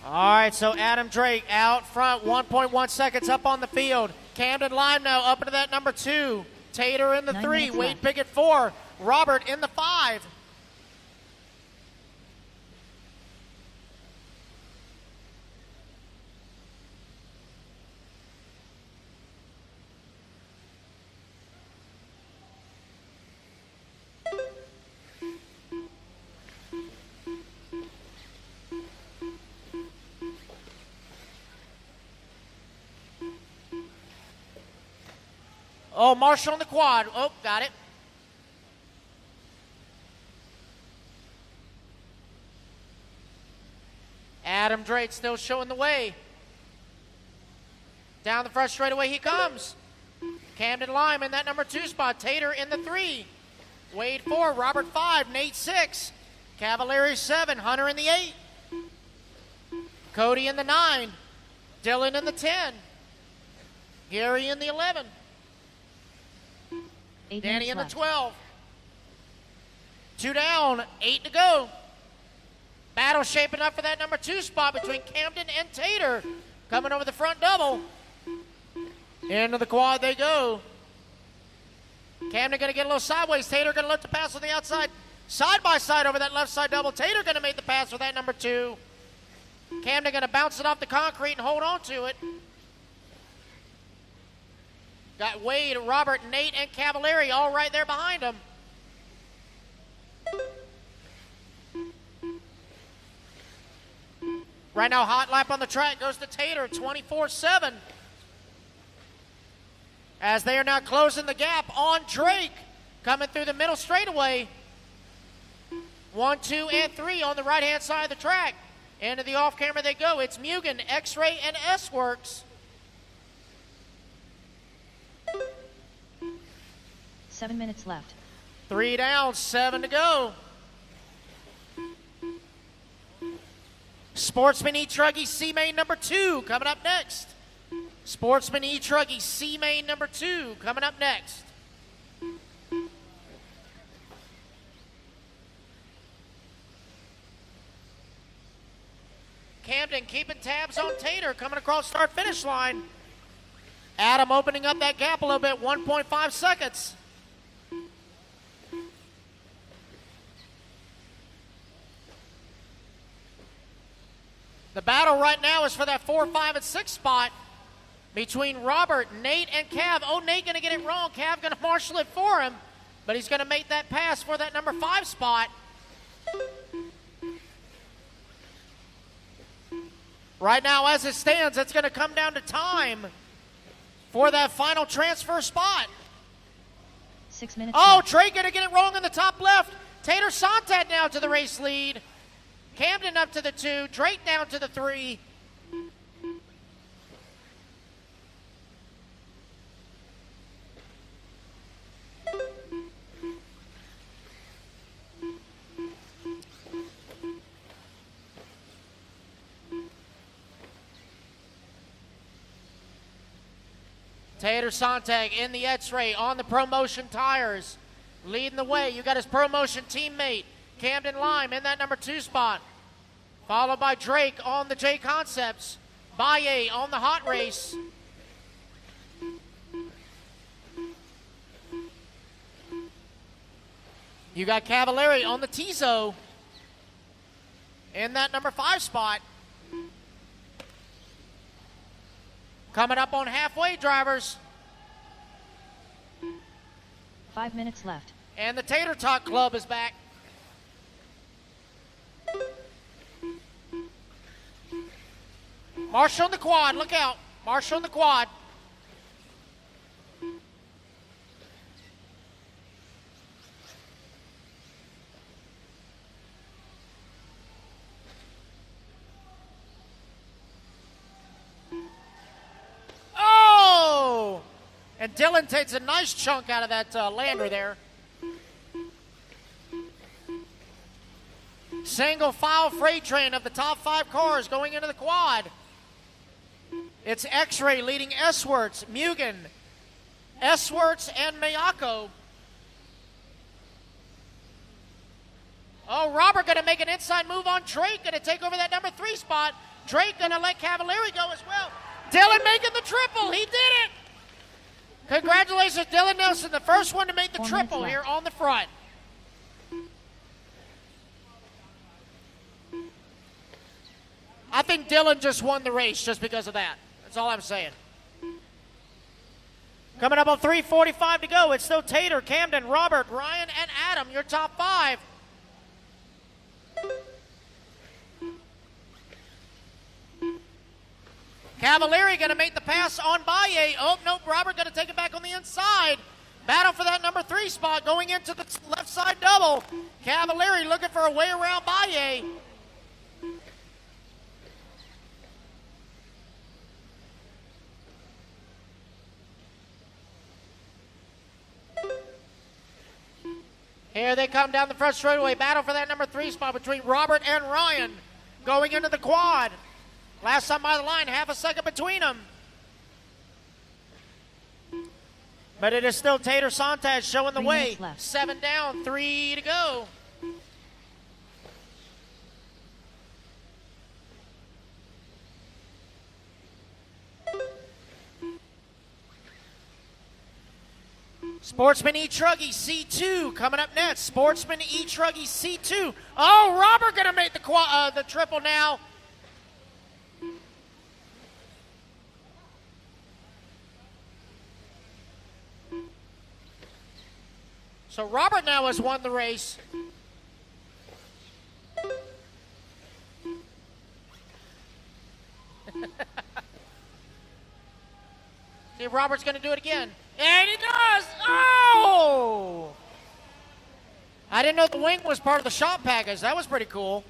All right, so Adam Drake out front, 1.1 seconds up on the field. Camden Lime now up into that number 2. Tater in the 3, Wade Pickett 4, Robert in the 5. Oh, Marshall on the quad. Oh, got it. Adam Drake still showing the way. Down the front straightaway he comes. Camden Lime in that number 2 spot. Tater in the 3. Wade 4, Robert 5, Nate 6. Cavalieri 7, Hunter in the 8. Cody in the 9. Dylan in the 10. Gary in the 11. Danny in the 12. 2 down, 8 to go. Battle shaping up for that number 2 spot between Camden and Tater. Coming over the front double. Into the quad they go. Camden going to get a little sideways. Tater going to look to pass on the outside. Side by side over that left side double. Tater going to make the pass for that number 2. Camden going to bounce it off the concrete and hold on to it. Got Wade, Robert, Nate, and Cavalieri all right there behind him. Right now, hot lap on the track goes to Tater, 24-7. As they are now closing the gap on Drake. Coming through the middle straightaway. 1, 2, and 3 on the right-hand side of the track. Into the off-camera they go. It's Mugen, X-Ray, and S-Works. 7 minutes left. 3 down, 7 to go. Sportsman E-Truggy C-Main number 2 coming up next. Sportsman E-Truggy C-Main number 2 coming up next. Camden keeping tabs on Tater coming across start-finish line. Adam opening up that gap a little bit, 1.5 seconds. The battle right now is for that 4, 5, and 6 spot between Robert, Nate, and Cav. Oh, Nate going to get it wrong. Cav going to marshal it for him, but he's going to make that pass for that number 5 spot. Right now, as it stands, it's going to come down to time for that final transfer spot. 6 minutes Oh, left. Trey going to get it wrong in the top left. Tater Sontag now to the race lead. Camden up to the 2. Drake down to the 3. Tater Sontag in the X-Ray on the ProMotion tires. Leading the way. You got his ProMotion teammate, Camden Lime, in that number 2 spot. Followed by Drake on the J Concepts. Baye on the hot race. You got Cavalieri on the Tizo in that number 5 spot. Coming up on halfway, drivers. 5 minutes left. And the Tater Tot Club is back. Marshall on the quad, look out. Marshall on the quad. Oh! And Dylan takes a nice chunk out of that lander there. Single file freight train of the top 5 cars going into the quad. It's X-Ray leading Eswarts, Mugen, Eswarts, and Miyako. Oh, Robert going to make an inside move on Drake, going to take over that number 3 spot. Drake going to let Cavalieri go as well. Dylan making the triple. He did it. Congratulations, Dylan Nelson, the first one to make the triple here on the front. I think Dylan just won the race just because of that. That's all I'm saying. Coming up on 3:45 to go. It's still Tater, Camden, Robert, Ryan, and Adam, your top 5. Cavalieri going to make the pass on Baye. Oh, nope, Robert going to take it back on the inside. Battle for that number 3 spot going into the left side double. Cavalieri looking for a way around Baye. Here they come down the front straightaway. Battle for that number 3 spot between Robert and Ryan going into the quad. Last time by the line, half a second between them. But it is still Tater Sontag showing the way. 7 down, 3 to go. Sportsman E-Truggy C2 coming up next. Sportsman E-Truggy C2. Oh, Robert going to make the triple now. So Robert now has won the race. See if Robert's going to do it again. And he does! Oh! I didn't know the wing was part of the shop package. That was pretty cool.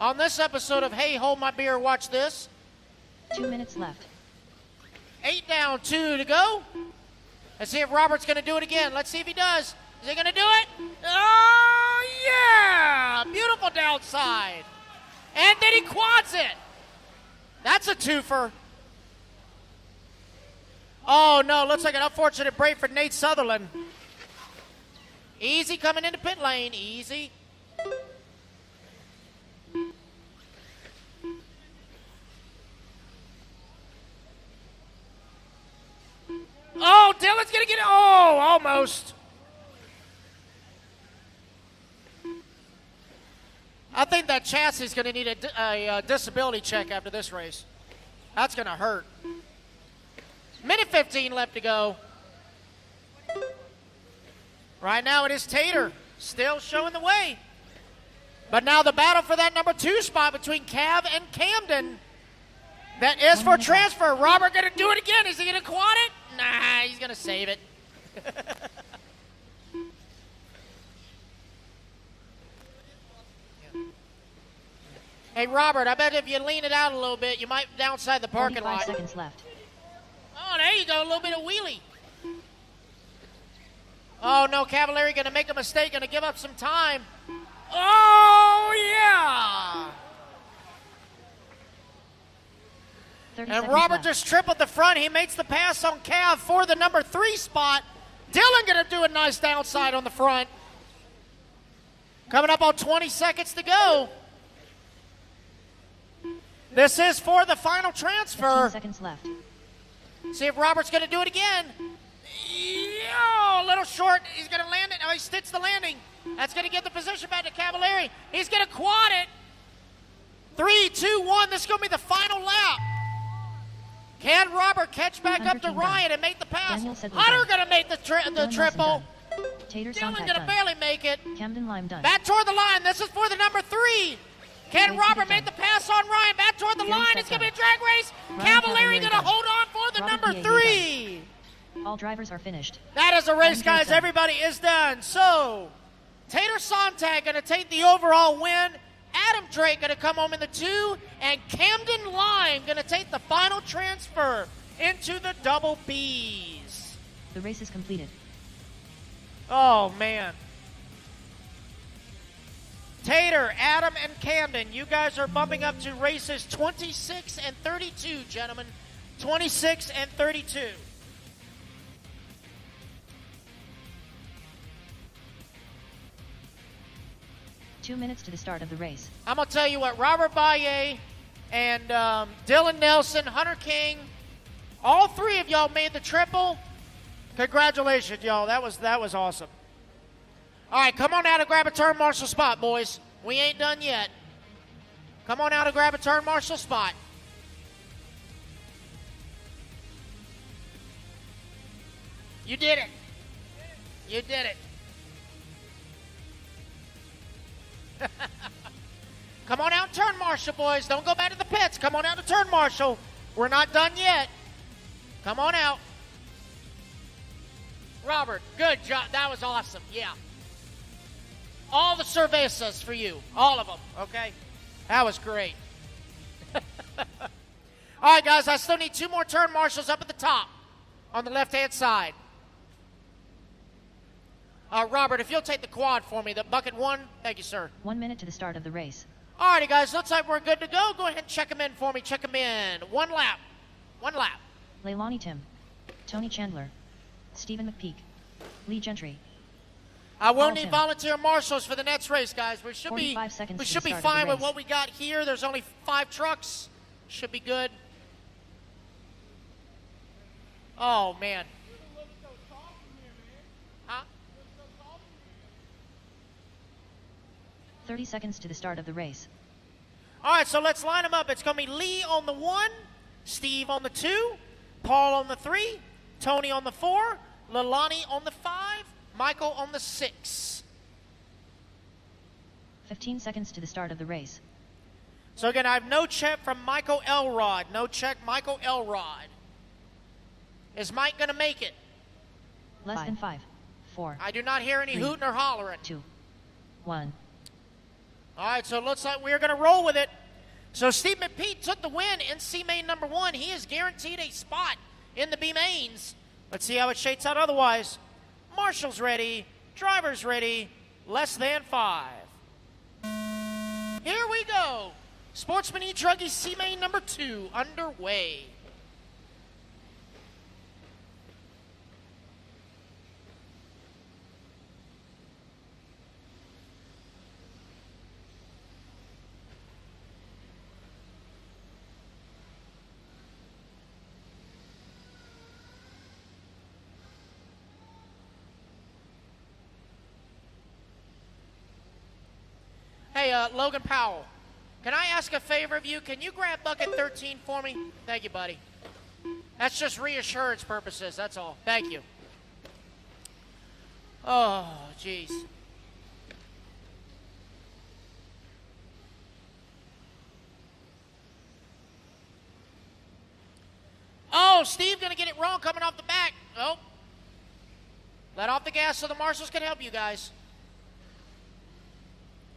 On this episode of Hey, Hold My Beer, Watch This. 2 minutes left. 8 down, 2 to go. Let's see if Robert's going to do it again. Let's see if he does. Is he going to do it? Oh, yeah! Beautiful downside. And then he quads it. That's a twofer. Oh, no. Looks like an unfortunate break for Nate Sutherland. Easy coming into pit lane. Easy. Oh, Dylan's going to get it. Oh, almost. I think that chassis is going to need a disability check after this race. That's going to hurt. Minute 15 left to go. Right now it is Tater still showing the way. But now the battle for that number 2 spot between Cav and Camden. That is for transfer. Robert going to do it again. Is he going to quad it? Nah, he's going to save it. Hey, Robert, I bet if you lean it out a little bit, you might downside the parking lot. 45 seconds left. Oh, there you go. A little bit of wheelie. Oh, no. Cavalieri going to make a mistake. Going to give up some time. Oh, yeah. And Robert just tripled the front. He makes the pass on Cav for the number 3 spot. Dylan going to do a nice downside on the front. Coming up on 20 seconds to go. This is for the final transfer. 15 seconds left. See if Robert's going to do it again. Oh, a little short. He's going to land it. Oh, he stitched the landing. That's going to get the position back to Cavalieri. He's going to quad it. 3, 2, 1. This is going to be the final lap. Can Robert catch back up to Ryan and make the pass? Hunter going to make the triple. Dylan going to barely make it. Camden Lime done. Back toward the line. This is for the number 3. Can Robert make the pass on Ryan? Back toward the line. It's going to be a drag race. Cavalieri going to hold on for the number 3. All drivers are finished. That is a race, guys. Everybody is done. So, Tater Sontag going to take the overall win. Adam Drake going to come home in the 2. And Camden Lime going to take the final transfer into the double Bs. The race is completed. Oh, man. Tater, Adam, and Camden, you guys are bumping up to races 26 and 32, gentlemen. 26 and 32. Two minutes to the start of the race. I'm going to tell you what, Robert Baye and Dylan Nelson, Hunter King, all 3 of y'all made the triple. Congratulations, y'all. That was awesome. All right, come on out and grab a turn marshal spot, boys. We ain't done yet. Come on out and grab a turn marshal spot. You did it. You did it. Come on out and turn marshal, boys. Don't go back to the pits. Come on out to turn marshal. We're not done yet. Come on out. Robert, good job. That was awesome. Yeah. All the cervezas for you. All of them, okay? That was great. All right, guys, I still need 2 more turn marshals up at the top on the left-hand side. Robert, if you'll take the quad for me, the bucket 1. Thank you, sir. 1 minute to the start of the race. All righty, guys, looks like we're good to go. Go ahead and check them in for me. Check them in. 1 lap. 1 lap. Leilani Tim. Tony Chandler. Stephen McPeak. Lee Gentry. I will need volunteer marshals for the next race, guys. We should be fine with what we got here. There's only 5 trucks. Should be good. Oh, man. Huh? 30 seconds to the start of the race. All right, so let's line them up. It's going to be Lee on the 1, Steve on the 2, Paul on the 3, Tony on the 4, Leilani on the 5, Michael on the 6. 15 seconds to the start of the race. So again, I have no check from Michael Elrod. No check, Michael Elrod. Is Mike going to make it? Less than 5, 4. I do not hear any hooting or hollering. 2, 1. All right, so it looks like we're going to roll with it. So Steve McPeak took the win in C main number 1. He is guaranteed a spot in the B mains. Let's see how it shakes out otherwise. Marshall's ready. Driver's ready. Less than 5. Here we go. Sportsman e-buggy C main number 2 underway. Hey, Logan Powell, can I ask a favor of you? Can you grab bucket 13 for me? Thank you, buddy. That's just reassurance purposes, that's all. Thank you. Oh, jeez. Oh, Steve gonna get it wrong coming off the back. Oh. Let off the gas so the marshals can help you guys.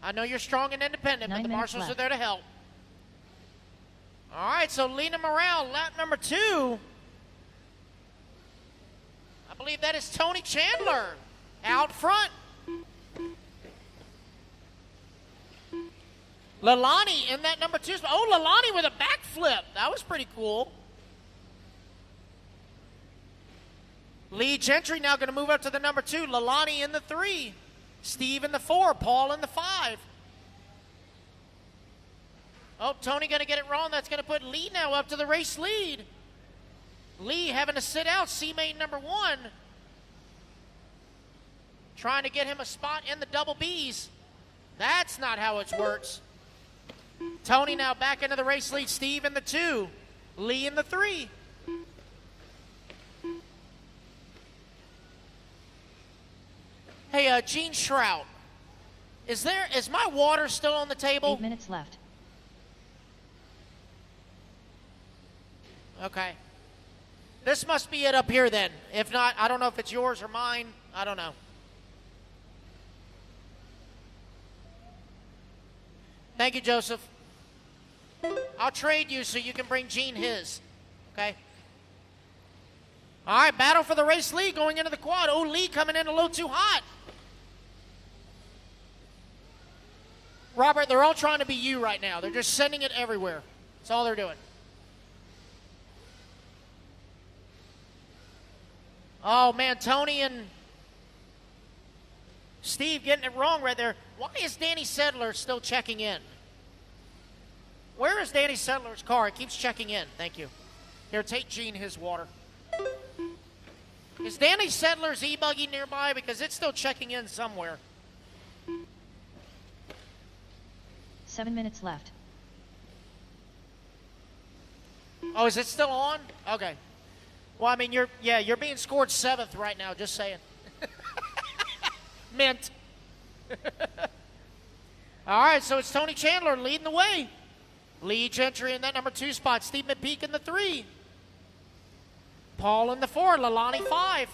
I know you're strong and independent, but the marshals are there to help. All right, so lead them around. Lap number 2. I believe that is Tony Chandler out front. Leilani in that number 2 spot. Oh, Leilani with a backflip. That was pretty cool. Lee Gentry now going to move up to the number 2. Lalani in the 3. Steve in the 4. Paul in the 5. Oh, Tony going to get it wrong. That's going to put Lee now up to the race lead. Lee having to sit out C-main number 1. Trying to get him a spot in the double Bs. That's not how it works. Tony now back into the race lead. Steve in the 2. Lee in the 3. Hey, Gene Shrout, is my water still on the table? 8 minutes left. Okay. This must be it up here then. If not, I don't know if it's yours or mine. I don't know. Thank you, Joseph. I'll trade you so you can bring Gene his. Okay? All right, battle for the race lead going into the quad. Oh, Lee coming in a little too hot. Robert, they're all trying to be you right now. They're just sending it everywhere. That's all they're doing. Oh, man, Tony and Steve getting it wrong right there. Why is Danny Sedler still checking in? Where is Danny Sedler's car? It keeps checking in. Thank you. Here, take Gene his water. Is Danny Sedler's e-buggy nearby? Because it's still checking in somewhere. 7 minutes left. Oh, is it still on? Okay. Well, I mean, you're being scored 7th right now, just saying. Mint. All right, so it's Tony Chandler leading the way. Lee Gentry in that number 2 spot. Steve McPeak in the 3. Paul in the 4. Lalani 5.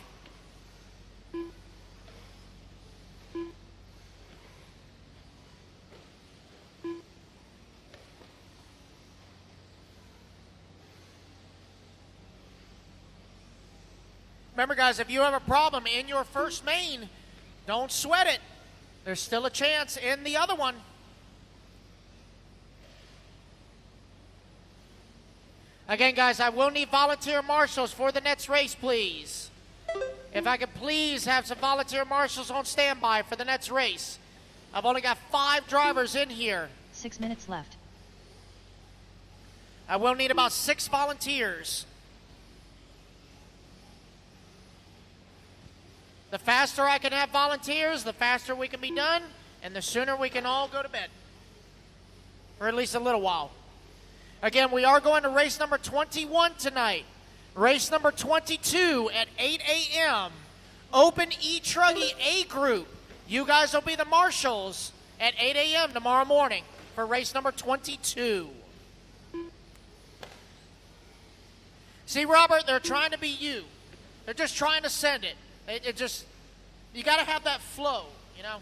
Remember, guys, if you have a problem in your first main, don't sweat it. There's still a chance in the other one. Again, guys, I will need volunteer marshals for the next race, please. If I could please have some volunteer marshals on standby for the next race. I've only got 5 drivers in here. 6 minutes left. I will need about 6 volunteers. The faster I can have volunteers, the faster we can be done, and the sooner we can all go to bed. For at least a little while. Again, we are going to race number 21 tonight. Race number 22 at 8 a.m. Open E-Truggy A group. You guys will be the marshals at 8 a.m. tomorrow morning for race number 22. See, Robert, they're trying to be you. They're just trying to send it. It just, you got to have that flow, you know?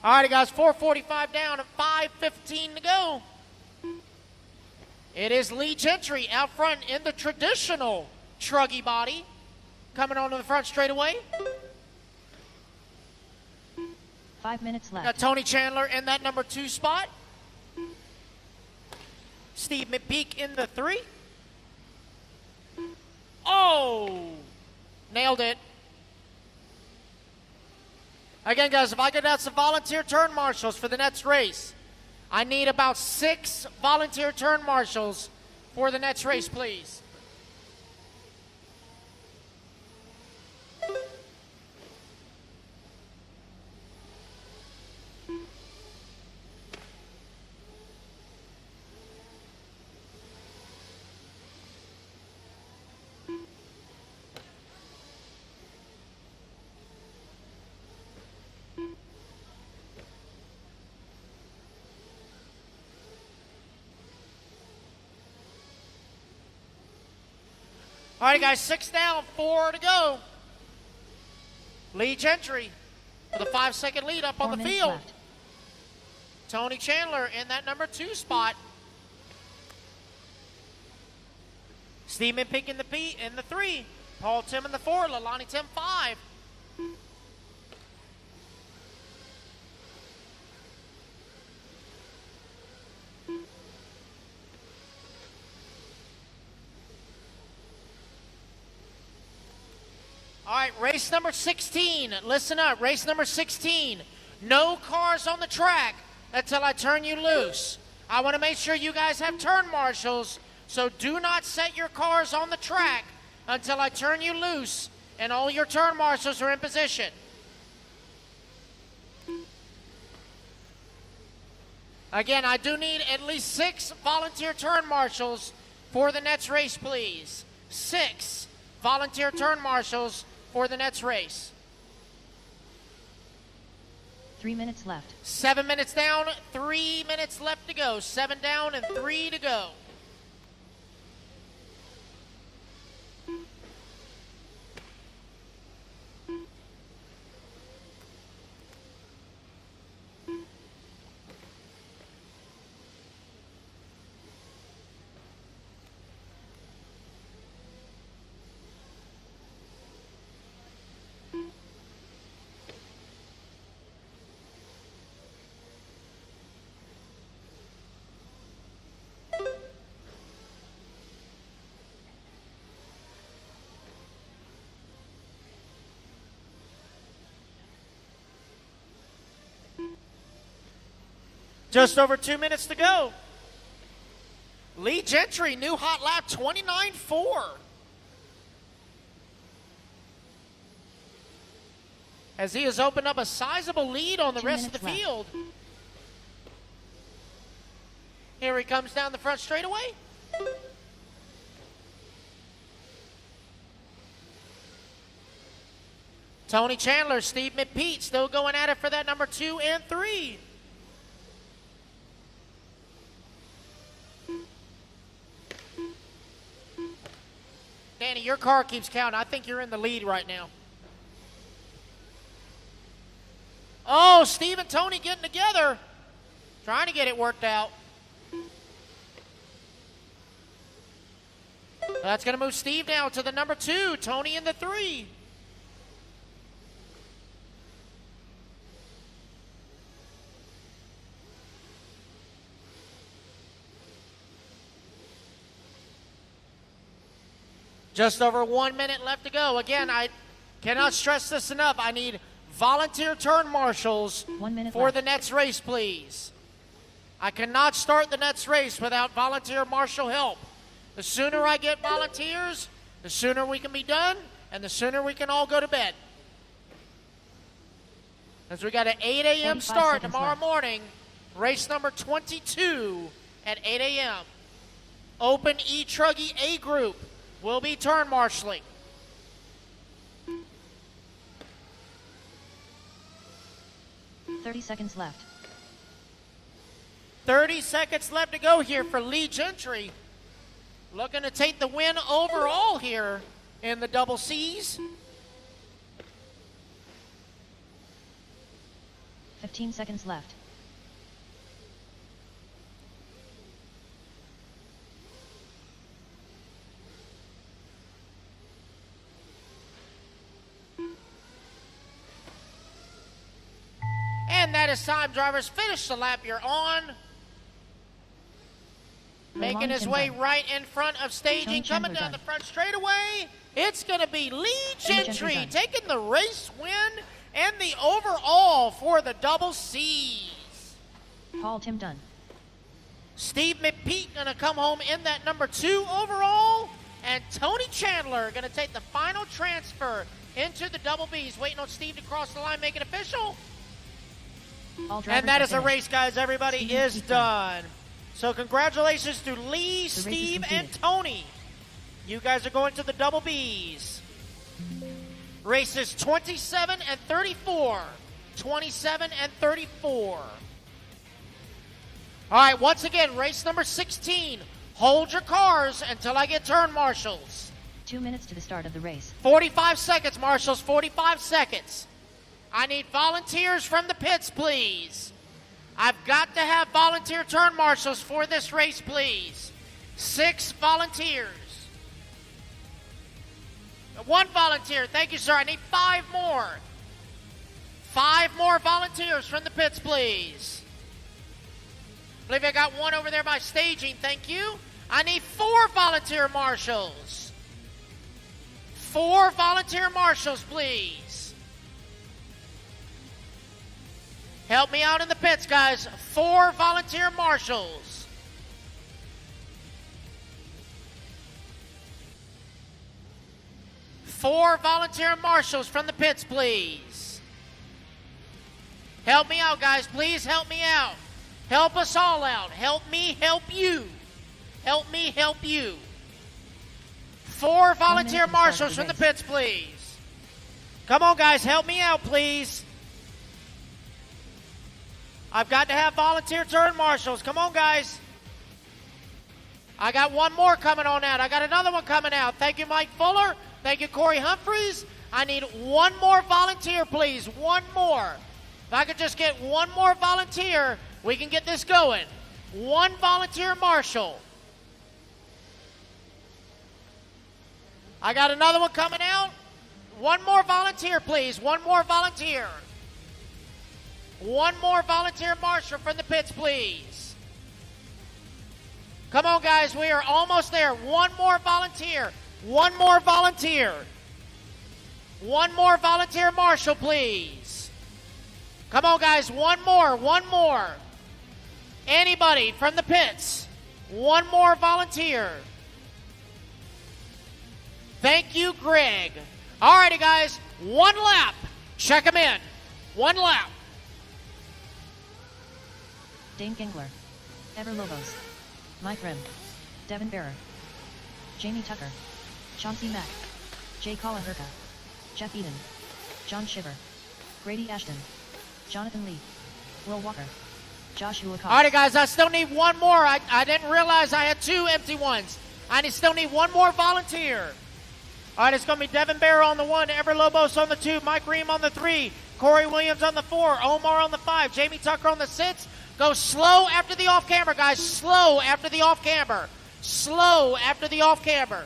All right, guys, 4:45 down and 5:15 to go. It is Lee Gentry out front in the traditional truggy body. Coming onto the front straightaway. 5 minutes left. Now, Tony Chandler in that number 2 spot. Steve McPeak in the 3. Oh! Nailed it. Again, guys, if I could have some volunteer turn marshals for the next race, I need about 6 volunteer turn marshals for the next race, please. All right, guys, 6 down, 4 to go. Lee Gentry with a 5-second lead up on the field. Left. Tony Chandler in that number 2 spot. Steve McPeak in the 3. Paul Tim in the 4. Lalani Tim 5. All right, race number 16. Listen up, race number 16. No cars on the track until I turn you loose. I want to make sure you guys have turn marshals, so do not set your cars on the track until I turn you loose and all your turn marshals are in position. Again, I do need at least 6 volunteer turn marshals for the next race, please. 6 volunteer turn marshals for the next race. 3 minutes left. 7 minutes down, 3 minutes left to go. 7 down and 3 to go. Just over 2 minutes to go. Lee Gentry, new hot lap, 29.4. As he has opened up a sizable lead on the rest of the field. Here he comes down the front straightaway. Tony Chandler, Steve McPeak still going at it for that number 2 and 3. Danny, your car keeps counting. I think you're in the lead right now. Oh, Steve and Tony getting together. Trying to get it worked out. That's going to move Steve down to the number 2. Tony in the 3. Just over 1 minute left to go. Again, I cannot stress this enough. I need volunteer turn marshals for the next race, please. I cannot start the next race without volunteer marshal help. The sooner I get volunteers, the sooner we can be done, and the sooner we can all go to bed. As we got an 8 a.m. start tomorrow morning, race number 22 at 8 a.m. Open e-Truggy A group will be turn marshaling. $30 seconds left. 30 seconds left to go here for Lee Gentry. Looking to take the win overall here in the double C's. 15 seconds left. And that is time, drivers. Finish the lap you're on. Making his way right in front of staging, coming down the front straightaway. It's going to be Lee Gentry taking the race win and the overall for the double C's. Paul Tim Dunn. Steve McPeak going to come home in that number 2 overall. And Tony Chandler going to take the final transfer into the double B's. Waiting on Steve to cross the line, make it official. And that is a race, guys. Everybody is done. So congratulations to Lee, Steve, and Tony. You guys are going to the double B's. Races 27 and 34. 27 and 34. All right, once again, race number 16. Hold your cars until I get turn marshals. 2 minutes to the start of the race. 45 seconds, marshals, 45 seconds. I need volunteers from the pits, please. I've got to have volunteer turn marshals for this race, please. 6 volunteers. 1 volunteer. Thank you, sir. I need 5 more. 5 more volunteers from the pits, please. I believe I got 1 over there by staging. Thank you. I need 4 volunteer marshals. 4 volunteer marshals, please. Help me out in the pits, guys. 4 volunteer marshals. Four volunteer marshals from the pits, please. Help me out, guys. Please help me out. Help us all out. Help me help you. Help me help you. 4 volunteer marshals from the pits, please. Come on, guys. Help me out, please. I've got to have volunteer turn marshals. Come on, guys. I got one more coming on out. I got another one coming out. Thank you, Mike Fuller. Thank you, Corey Humphreys. I need one more volunteer, please. One more. If I could just get one more volunteer, we can get this going. One volunteer marshal. I got another one coming out. One more volunteer, please. One more volunteer. One more volunteer marshal from the pits, please. Come on, guys. We are almost there. One more volunteer. One more volunteer. One more volunteer marshal, please. Come on, guys. One more. One more. Anybody from the pits? One more volunteer. Thank you, Greg. All righty, guys. One lap. Check them in. One lap. Dane Gingler, Ever Lobos, Mike Rim, Devin Bearer, Jamie Tucker, Chauncey Mack, Jay Kalaherka, Jeff Eden, John Shiver, Grady Ashton, Jonathan Lee, Will Walker, Joshua Cox. All right, guys, I still need one more. I didn't realize I had 2 empty ones. I still need one more volunteer. All right, it's going to be Devin Bearer on the 1, Ever Lobos on the 2, Mike Ream on the 3, Corey Williams on the 4, Omar on the 5, Jamie Tucker on the 6. Go slow after the off-camber, guys. Slow after the off-camber. Slow after the off-camber.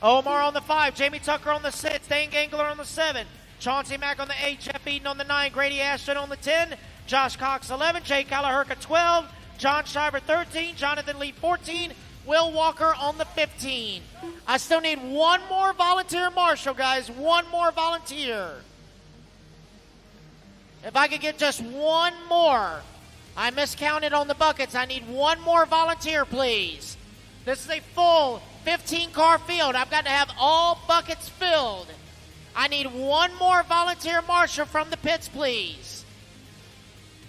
Omar on the 5, Jamie Tucker on the 6, Dane Gangler on the 7, Chauncey Mack on the 8, Jeff Eden on the 9, Grady Ashton on the 10, Josh Cox 11, Jay Kalaherka 12, John Shiver 13, Jonathan Lee 14, Will Walker on the 15. I still need one more volunteer marshal, guys. One more volunteer. If I could get just one more. I miscounted on the buckets. I need one more volunteer, please. This is a full 15-car field. I've got to have all buckets filled. I need one more volunteer marshal from the pits, please.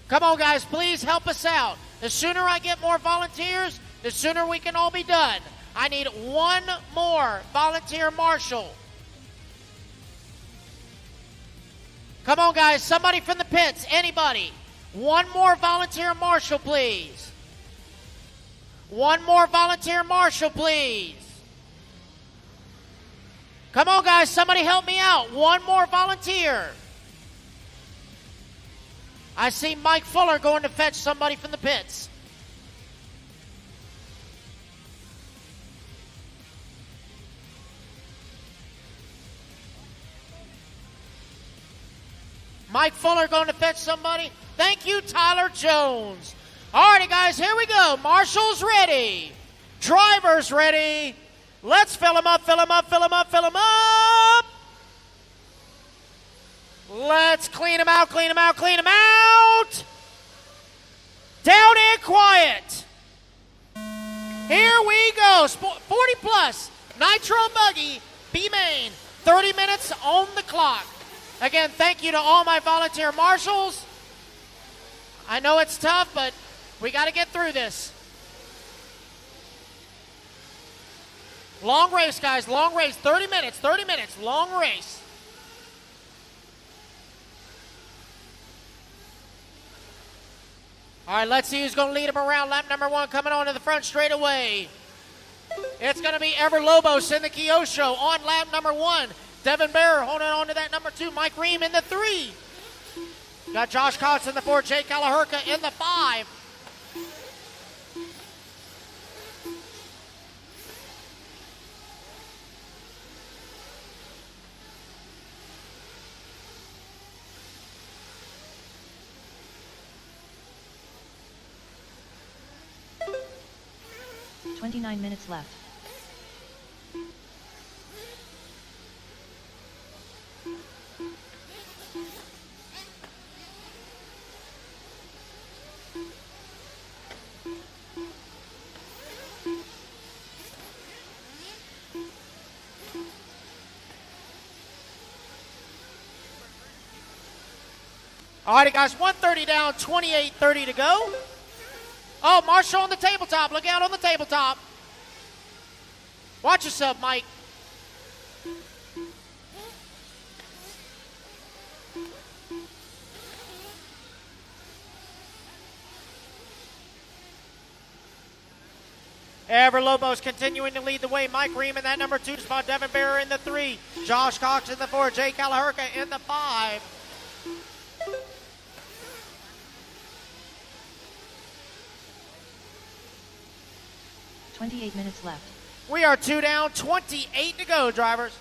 Come on, guys. Please help us out. The sooner I get more volunteers, the sooner we can all be done. I need one more volunteer marshal. Come on, guys. Somebody from the pits. Anybody. One more volunteer marshal, please. One more volunteer marshal, please. Come on, guys. Somebody help me out. One more volunteer. I see Mike Fuller going to fetch somebody from the pits. Mike Fuller going to fetch somebody. Thank you, Tyler Jones. All righty, guys, here we go. Marshals ready. Drivers ready. Let's fill them up, fill them up, fill them up, fill them up. Let's clean them out, clean them out, clean them out. Down and quiet. Here we go. 40 plus. Nitro buggy. B-main. 30 minutes on the clock. Again, thank you to all my volunteer marshals. I know it's tough, but we got to get through this. Long race, guys. Long race. 30 minutes. 30 minutes. Long race. All right, let's see who's going to lead them around. Lap number 1 coming on to the front straightaway. It's going to be Ever Lobos in the Kyosho on lap number 1. Devin Bearer holding on to that number 2. Mike Ream in the 3. Got Josh Cox in the 4. Jay Kalaherka in the 5. .29 minutes left. All righty, guys, 130 down, 28:30 to go. Oh, Marshall on the tabletop. Look out on the tabletop. Watch yourself, Mike. Ever Lobos continuing to lead the way. Mike Ream in that number 2 spot. Devin Bearer in the 3. Josh Cox in the 4. Jay Calaherca in the 5. $28 minutes left. We are 2 down, 28 to go, drivers.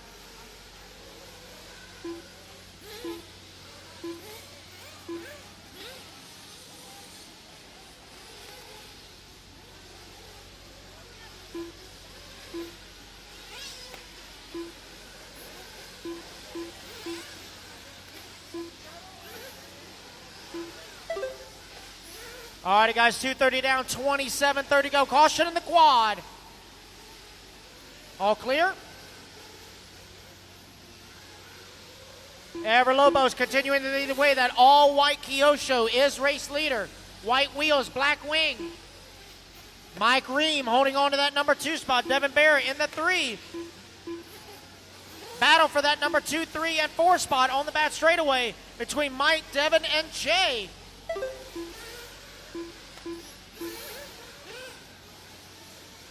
All righty, guys, 230 down, 27:30 go. Caution in the quad. All clear. Ever Lobos continuing to lead the way. That all-white Kyosho is race leader. White wheels, black wing. Mike Ream holding on to that number 2 spot. Devin Barrett in the 3. Battle for that number 2, 3, and 4 spot on the back straightaway between Mike, Devin, and Jay.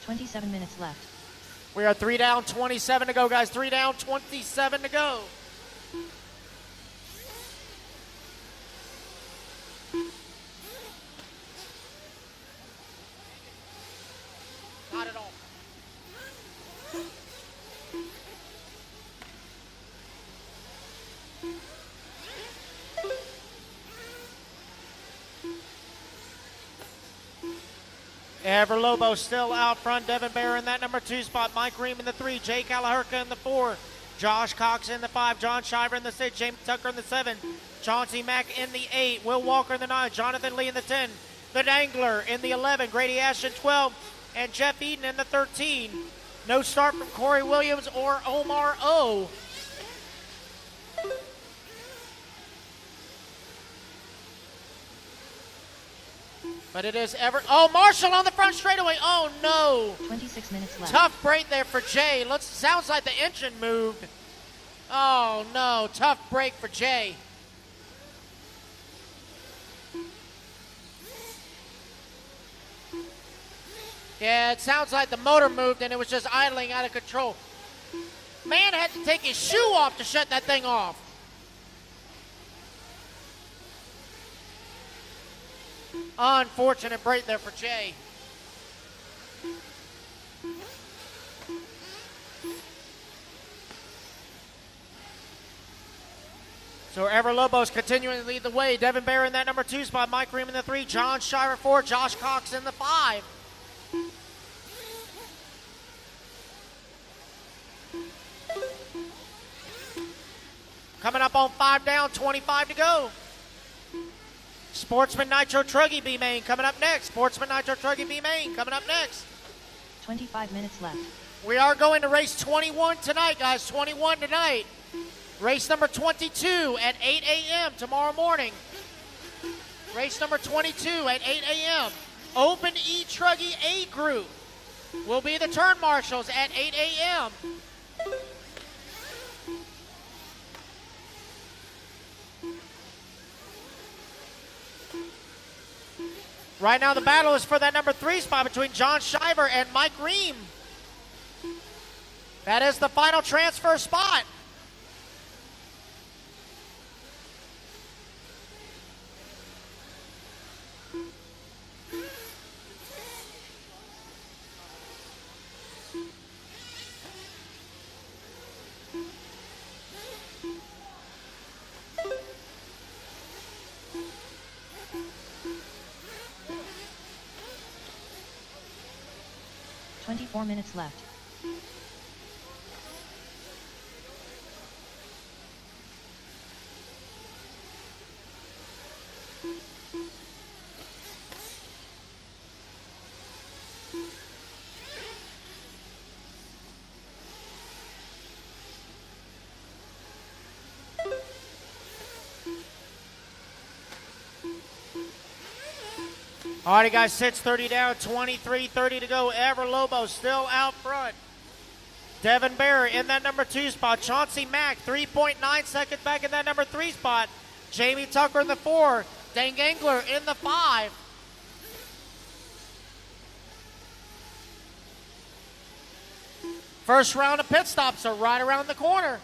$27 minutes left. We are 3 down, 27 to go, guys. 3 down, 27 to go. Not at all. Ever Lobo still out front. Devin Bear in that number 2 spot. Mike Ream in the 3. Jay Calaherca in the 4. Josh Cox in the 5. John Shiver in the 6. James Tucker in the 7. Chauncey Mack in the 8. Will Walker in the 9. Jonathan Lee in the 10. The Dangler in the 11. Grady Ashton 12. And Jeff Eden in the 13. No start from Corey Williams or Omar O. But it is Marshall on the front straightaway. Oh, no. 26 minutes left. Tough break there for Jay. Sounds like the engine moved. Oh, no. Tough break for Jay. Yeah, it sounds like the motor moved and it was just idling out of control. Man had to take his shoe off to shut that thing off. Unfortunate break there for Jay. So Ever Lobos continuing to lead the way. Devin Bear in that number 2 spot. Mike Ream in the 3. John Shiver 4. Josh Cox in the 5. Coming up on 5 down, 25 to go. Sportsman Nitro Truggy B Main coming up next. Sportsman Nitro Truggy B Main coming up next. 25 minutes left. We are going to race 21 tonight, guys. 21 tonight. Race number 22 at 8 a.m. tomorrow morning. Race number 22 at 8 a.m. Open E Truggy A Group will be the turn marshals at 8 a.m. Right now the battle is for that number 3 spot between John Shiver and Mike Ream. That is the final transfer spot. $24 minutes left. All right, guys, 6:30 down, 23:30 to go. Ever Lobo still out front. Devin Barry in that number 2 spot. Chauncey Mack, 3.9 seconds back in that number 3 spot. Jamie Tucker in the 4. Dane Gangler in the 5. First round of pit stops are right around the corner.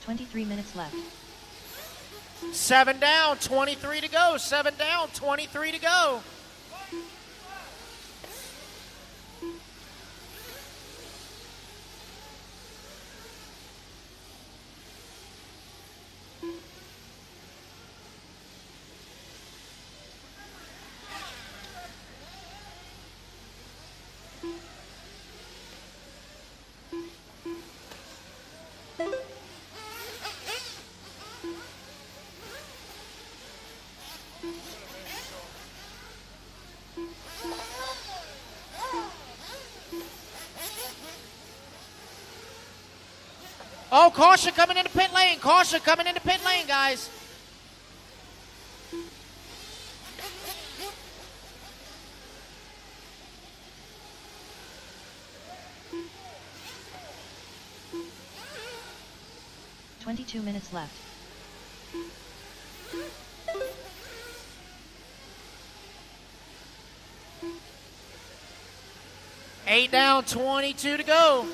$23 minutes left. 7 down, 23 to go. 7 down, 23 to go. Oh, caution coming into pit lane. Caution coming into pit lane, guys. $22 minutes left. Eight down, 22 to go.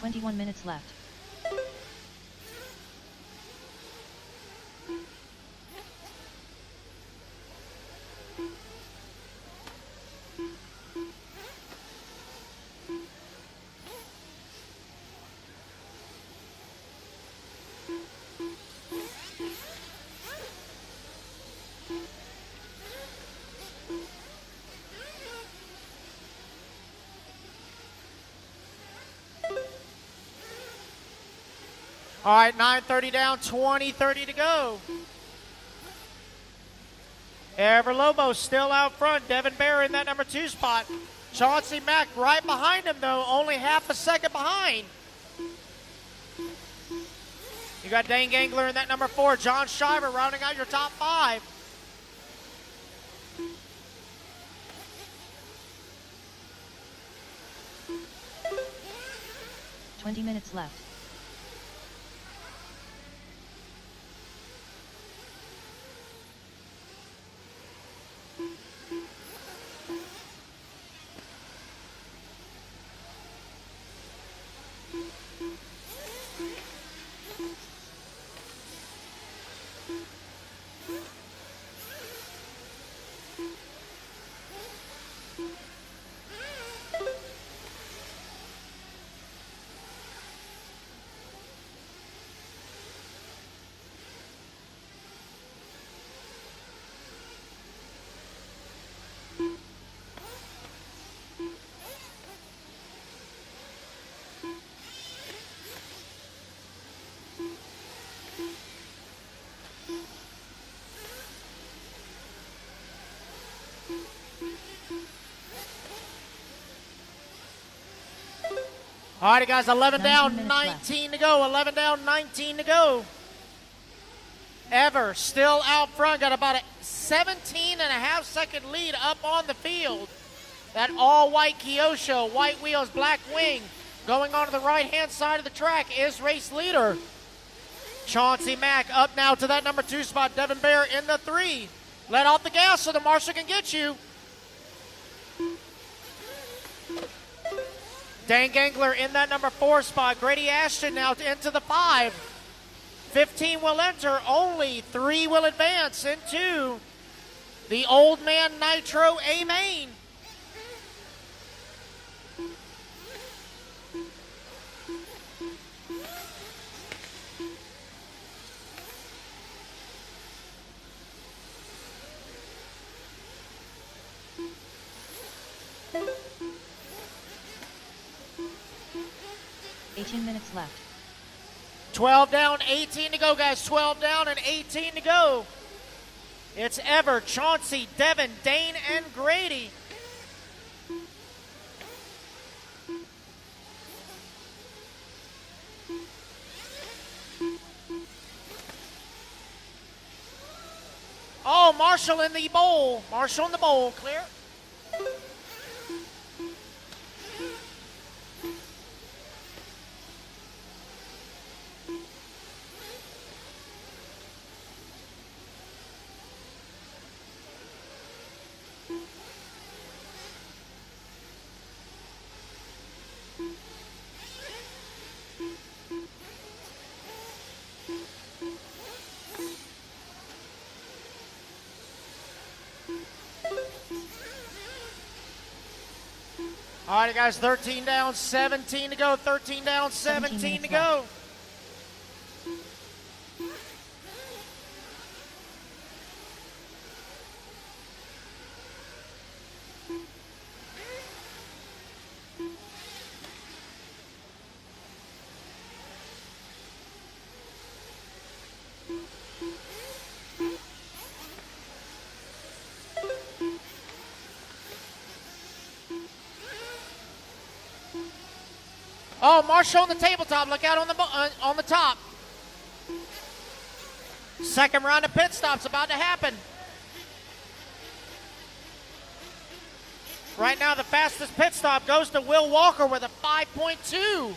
$21 minutes left. All right, 9:30 down, 20:30 to go. Ever Lobo still out front. Devin Barry in that number 2 spot. Chauncey Mack right behind him, though, only half a second behind. You got Dane Gangler in that number 4. John Shiver rounding out your top 5. $20 minutes left. All right, guys, 11 down, 19 19 to go. 11 down, 19 to go. Ever still out front, got about a 17.5-second lead up on the field. That all-white Kyosho, white wheels, black wing, going on to the right-hand side of the track is race leader. Chauncey Mack up now to that number 2 spot. Devin Bear in the 3. Let off the gas so the marshal can get you. Dan Gangler in that number 4 spot. Grady Ashton now into the 5. 15 will enter. Only 3 will advance into the Old Man Nitro A main. Minutes left. 12 down, 18 to go, guys. 12 down and 18 to go. It's Ever, Chauncey, Devin, Dane, and Grady. Oh, Marshall in the bowl. Marshall in the bowl. Clear. All right, guys, 13 down, 17 to go. 13 down, 17 to go. Oh, Marshall on the tabletop. Look out on the top. Second round of pit stops about to happen. Right now, the fastest pit stop goes to Will Walker with a 5.2.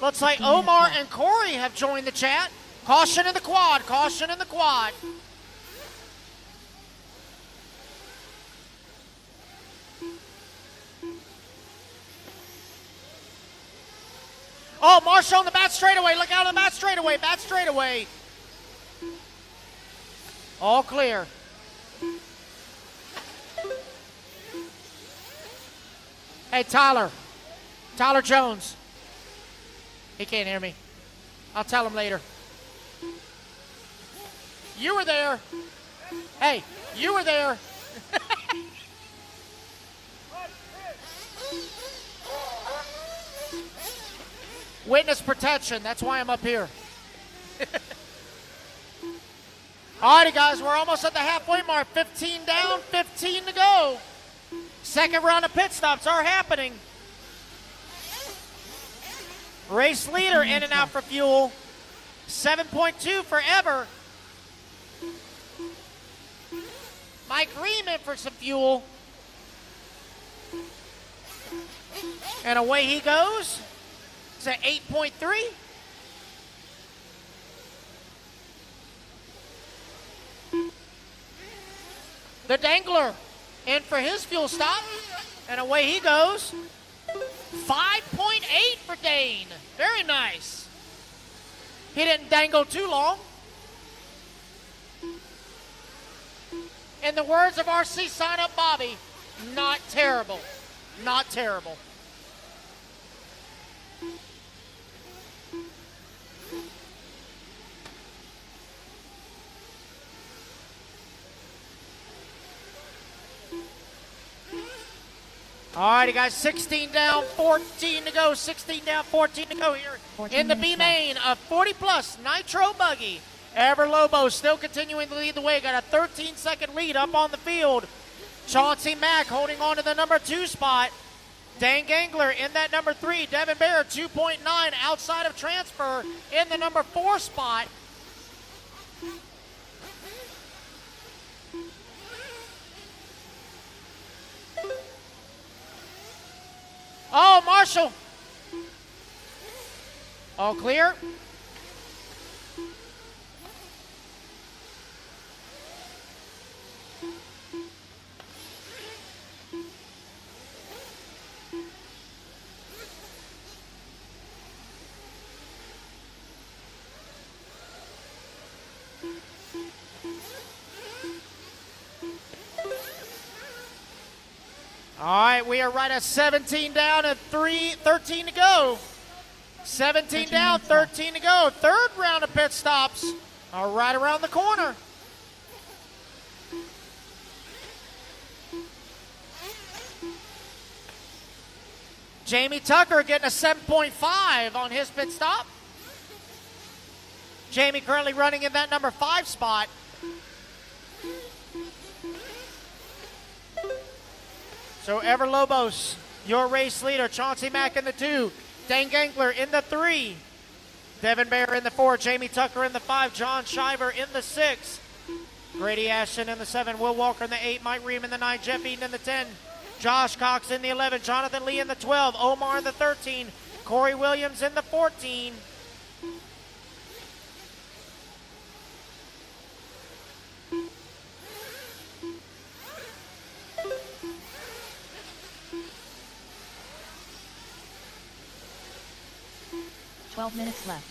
Looks like Omar and Corey have joined the chat. Caution in the quad. Caution in the quad. Oh, Marshall on the bat straightaway. Look out on the bat straightaway. Bat straightaway. All clear. Hey, Tyler. Tyler Jones. He can't hear me. I'll tell him later. You were there. Hey, you were there. Witness protection. That's why I'm up here. All righty, guys. We're almost at the halfway mark. 15 down, 15 to go. Second round of pit stops are happening. Race leader in and out for fuel. 7.2 for Ever. Mike Ream in for some fuel. And away he goes. It's at 8.3. The Dangler in for his fuel stop. And away he goes. 5.8 for Dane. Very nice. He didn't dangle too long. In the words of RC sign-up Bobby, not terrible. Not terrible. All righty, guys, 16 down, 14 to go. 16 down, 14 to go here in the B main of 40-plus Nitro Buggy. Ever Lobo still continuing to lead the way. Got a 13-second lead up on the field. Chauncey Mack holding on to the number 2 spot. Dan Gangler in that number 3. Devin Barrett, 2.9 outside of transfer in the number 4 spot. Oh, Marshall. All clear. All right, we are right at 17 down and 13 to go. 17 down, 13 to go. Third round of pit stops are right around the corner. Jamie Tucker getting a 7.5 on his pit stop. Jamie currently running in that number 5 spot. So Ever Lobos, your race leader. Chauncey Mack in the 2. Dane Gangler in the 3. Devin Bear in the 4. Jamie Tucker in the 5. John Shiver in the 6. Grady Ashton in the 7. Will Walker in the 8. Mike Ream in the 9. Jeff Eaton in the 10. Josh Cox in the 11. Jonathan Lee in the 12. Omar in the 13. Corey Williams in the 14. Minutes left.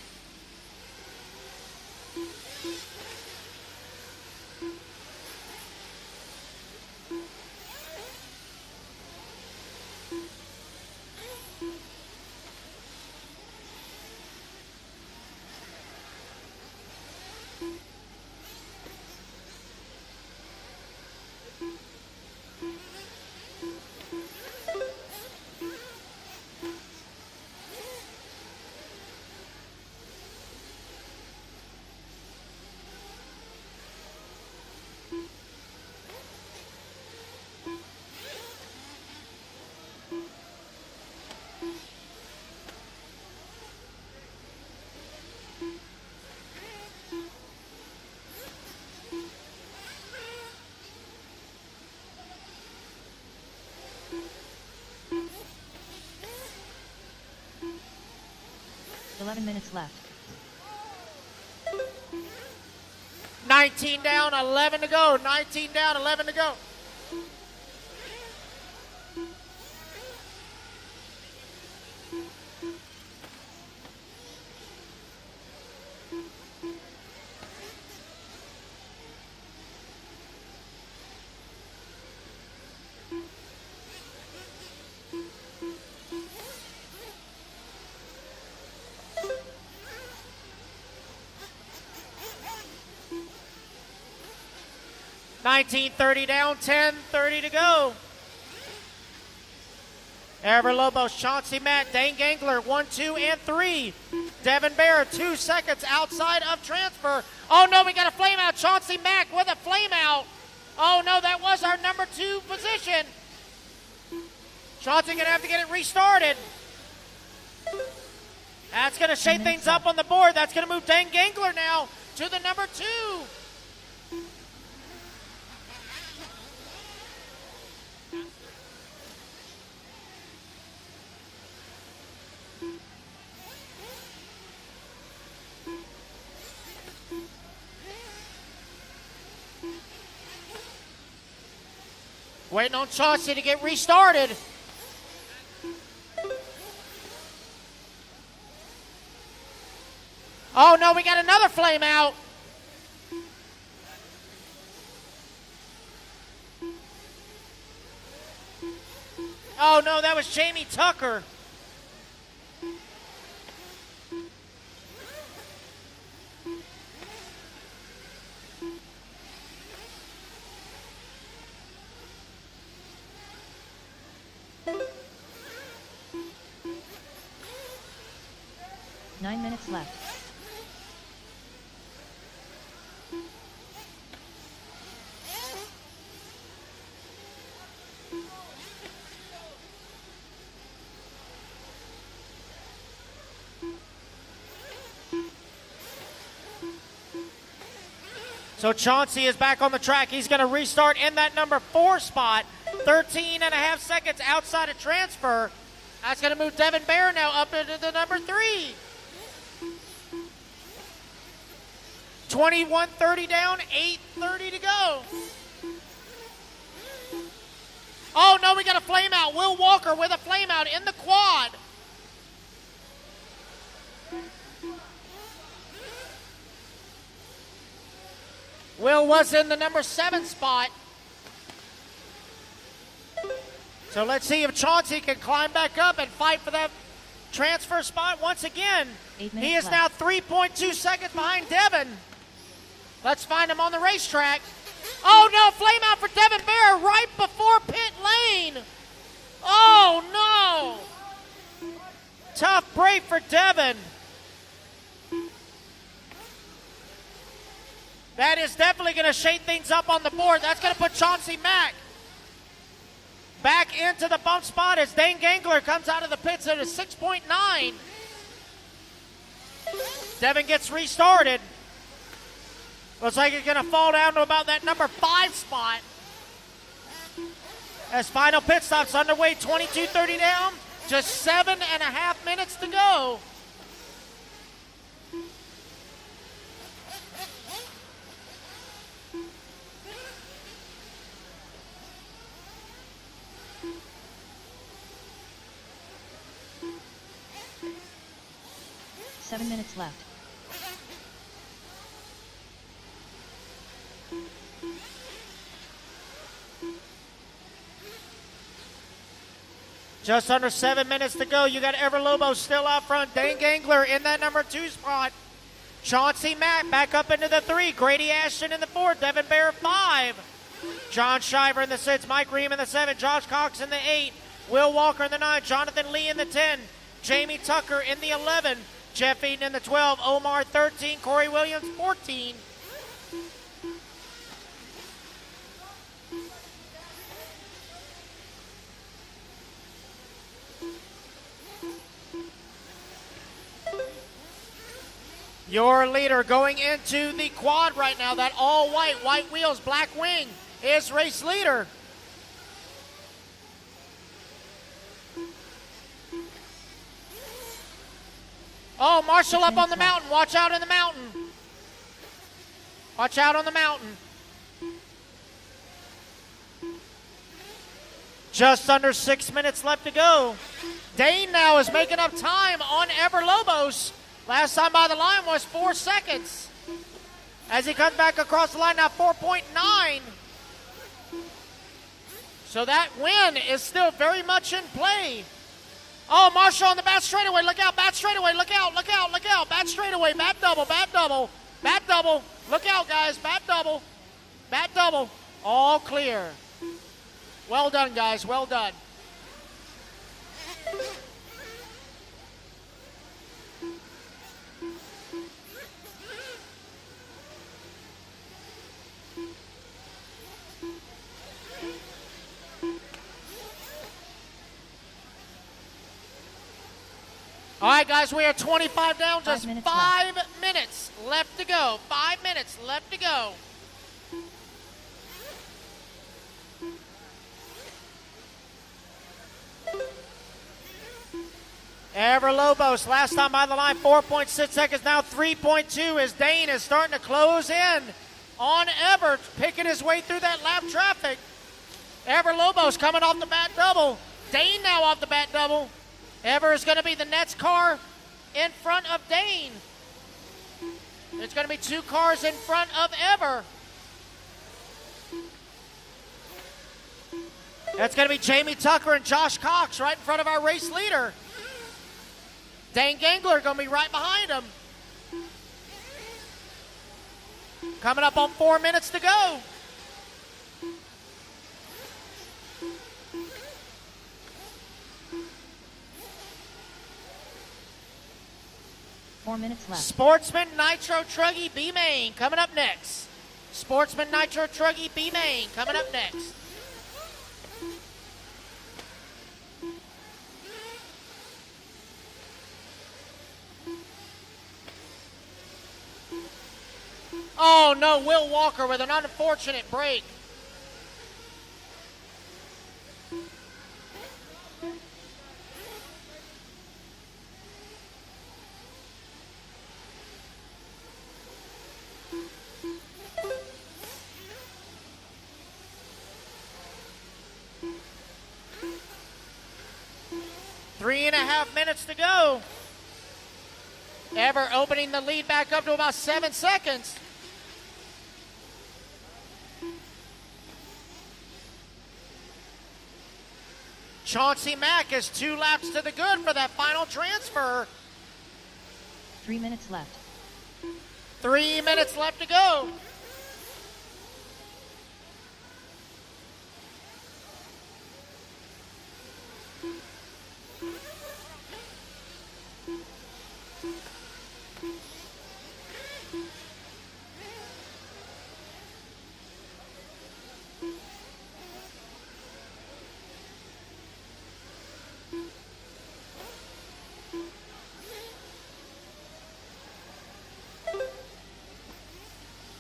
Minutes left. 19 down, 11 to go. 19 down, 11 to go. $19.30 down, 10:30 to go. Ever Lobos, Chauncey Matt, Dane Gangler, 1, 2, and 3. Devin Bear, 2 seconds outside of transfer. Oh no, we got a flame out. Chauncey Mack with a flame out. Oh no, that was our number 2 position. Chauncey gonna have to get it restarted. That's gonna shake things up on the board. That's gonna move Dane Gangler now to the number 2. Waiting on Chauncey to get restarted. Oh no, we got another flame out. Oh no, that was Jamie Tucker. Left. So Chauncey is back on the track. He's going to restart in that number 4 spot. 13 and a half seconds outside of transfer. That's going to move Devin Bear now up into the number 3. 21:30 down, 8:30 to go. Oh, no, we got a flame out. Will Walker with a flame out in the quad. Will was in the number 7 spot. So let's see if Chauncey can climb back up and fight for that transfer spot once again. He is now 3.2 seconds behind Devin. Let's find him on the racetrack. Oh no, flame out for Devin Bear right before pit lane. Oh no. Tough break for Devin. That is definitely going to shake things up on the board. That's going to put Chauncey Mack back into the bump spot as Dane Gangler comes out of the pits at a 6.9. Devin gets restarted. Looks like it's going to fall down to about that number 5 spot. As final pit stops underway, 22:30 down, just 7.5 minutes to go. Seven minutes left. Just under 7 minutes to go. You got Everlobo still out front. Dane Gangler in that number 2 spot. Chauncey Mack back up into the 3. Grady Ashton in the 4. Devin Bear 5. John Shiver in the 6. Mike Ream in the 7. Josh Cox in the 8. Will Walker in the 9. Jonathan Lee in the 10. Jamie Tucker in the 11. Jeff Eaton in the 12. Omar 13. Corey Williams 14. Your leader going into the quad right now, that all white, white wheels, black wing, is race leader. Oh, Marshall up on the mountain. Watch out in the mountain. Watch out on the mountain. Just under 6 minutes left to go. Dane now is making up time on Everlobos. Last time by the line was 4 seconds. As he comes back across the line now, 4.9. So that win is still very much in play. Oh, Marshall on the bat straightaway. Look out, bat straightaway. Look out, look out, look out. Bat straightaway, bat double, bat double, bat double. Look out, guys, bat double, bat double. All clear. Well done, guys, well done. All right, guys, we are 25 down, just 5 minutes left to go. 5 minutes left to go. Everlobos, last time by the line, 4.6 seconds, now 3.2 as Dane is starting to close in on Ever, picking his way through that lap traffic. Everlobos coming off the bat double. Dane now off the bat double. Ever is going to be the next car in front of Dane. There's going to be 2 cars in front of Ever. That's going to be Jamie Tucker and Josh Cox right in front of our race leader. Dane Gangler going to be right behind him. Coming up on 4 minutes to go. Sportsman Nitro Truggy B Main coming up next. Sportsman Nitro Truggy B Main coming up next. Oh no, Will Walker with an unfortunate break. 3.5 minutes to go. Ever opening the lead back up to about 7 seconds. Chauncey Mack is 2 laps to the good for that final transfer. 3 minutes left. 3 minutes left to go.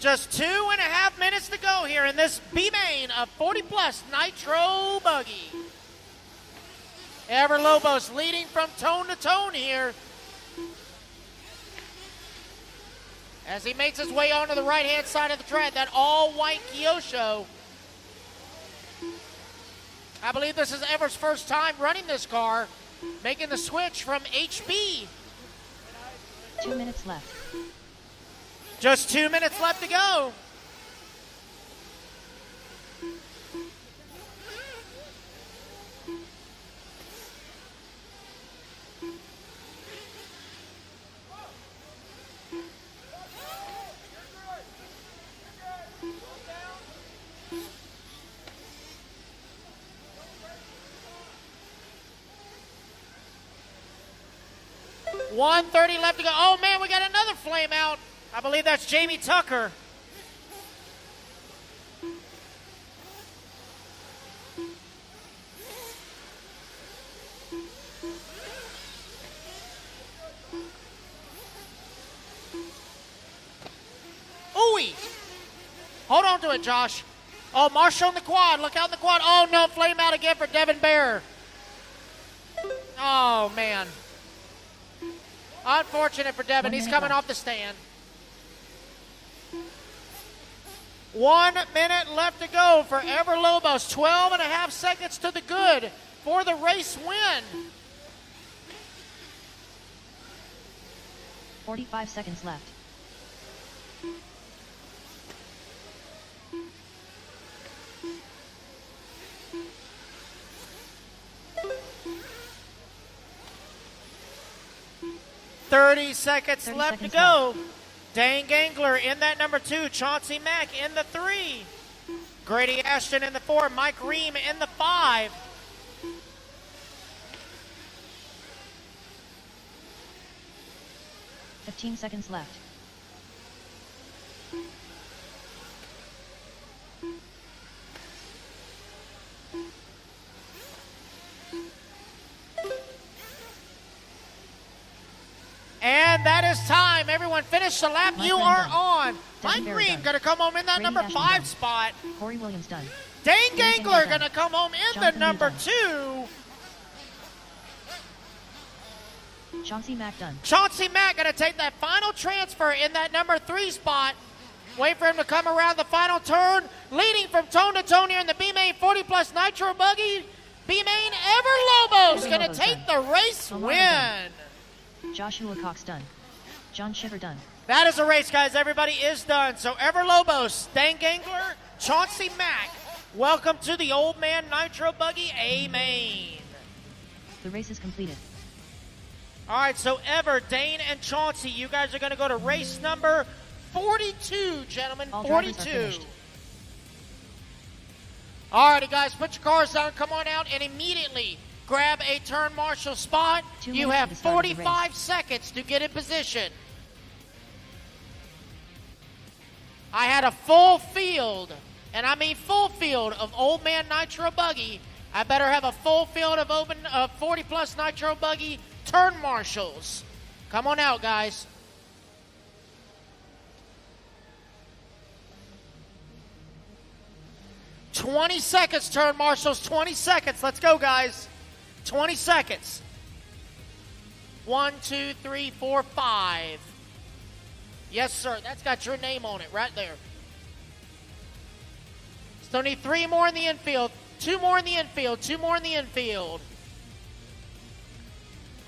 Just 2.5 minutes to go here in this B-main of 40-plus Nitro Buggy. Ever Lobos leading from tone to tone here. As he makes his way onto the right-hand side of the track, that all-white Kyosho. I believe this is Ever's first time running this car, making the switch from HB. 2 minutes left. Just 2 minutes left to go. $1:30 left to go. Oh man, we got another flame out. I believe that's Jamie Tucker. Ooh-wee. Hold on to it, Josh. Oh, Marshall in the quad. Look out in the quad. Oh, no, flame out again for Devin Bear. Oh, man. Unfortunate for Devin. He's coming off the stand. 1 minute left to go for Ever Lobos. 12.5 seconds to the good for the race win. 45 seconds left. Thirty seconds left to go. Dane Gangler in that number 2. Chauncey Mack in the 3. Grady Ashton in the 4. Mike Ream in the 5. $15 seconds left. And that is time. Everyone finish the lap. Mike You Ream are done. on. Devin Mike Bear Ream done. going to come home in that Grady number Ashton 5 done. spot. Corey Williams done. Dane Nathan Gangler Done. going to come home in Jonathan the number Lee 2. Chauncey Mack done. Chauncey Mack going to take that final transfer in that number 3 spot. Wait for him to come around the final turn. Leading from tone to tone here in the B-Main 40-plus Nitro Buggy. B-Main Ever Lobos going to Lobos take done. the race Omar win. Joshua Cox done. John Shiver done. That is a race, guys. Everybody is done. So Ever Lobos, Dane Gangler, Chauncey Mack, welcome to the Old Man Nitro Buggy A-Main. The race is completed. All right, so Ever, Dane, and Chauncey, you guys are going to go to race number 42, gentlemen. All drivers are 42. finished. All righty, guys, put your cars down, come on out, and immediately grab a turn marshal spot. 2 You minutes have to the start of the 45 race. seconds to get in position. I had a full field, and I mean full field of Old Man Nitro Buggy. I better have a full field of 40-plus Nitro Buggy turn marshals. Come on out, guys. "20 seconds, turn marshals, 20 seconds. Let's go, guys. 20 seconds. 1, 2, 3, 4, 5. Yes, sir. That's got your name on it right there. Still need 3 more in the infield. 2 more in the infield. 2 more in the infield.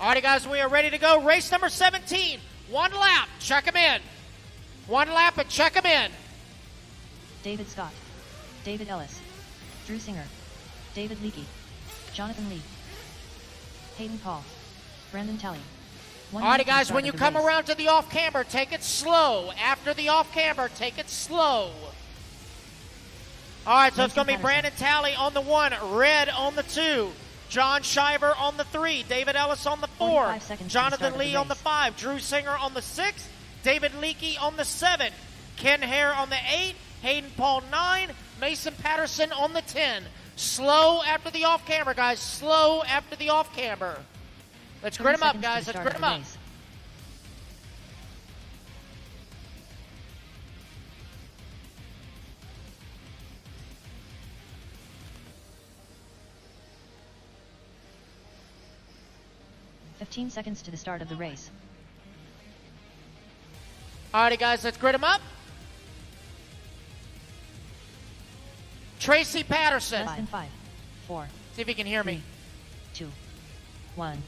All right, guys, we are ready to go. Race number 17. 1 lap. Check him in. 1 lap and check him in. David Scott, David Ellis, Drew Singer, David Leakey, Jonathan Lee, Hayden Paul, Brandon Talley. All right, guys, when you come around to the off-camber, take it slow. After the off-camber, take it slow. All right, so it's going to be Brandon Talley on the 1, Red on the 2, John Shiver on the 3, David Ellis on the 4, Jonathan Lee on the 5, Drew Singer on the 6, David Leakey on the 7, Ken Hare on the 8, Hayden Paul 9, Mason Patterson on the 10. Slow after the off-camber, guys. Slow after the off-camber. Let's grid them up, guys. Let's grid them up. "15 seconds to the start of the race. Alrighty, guys, let's grid them up. Tracy Patterson. Less than 5, 4. See if you can hear me. 2, 1.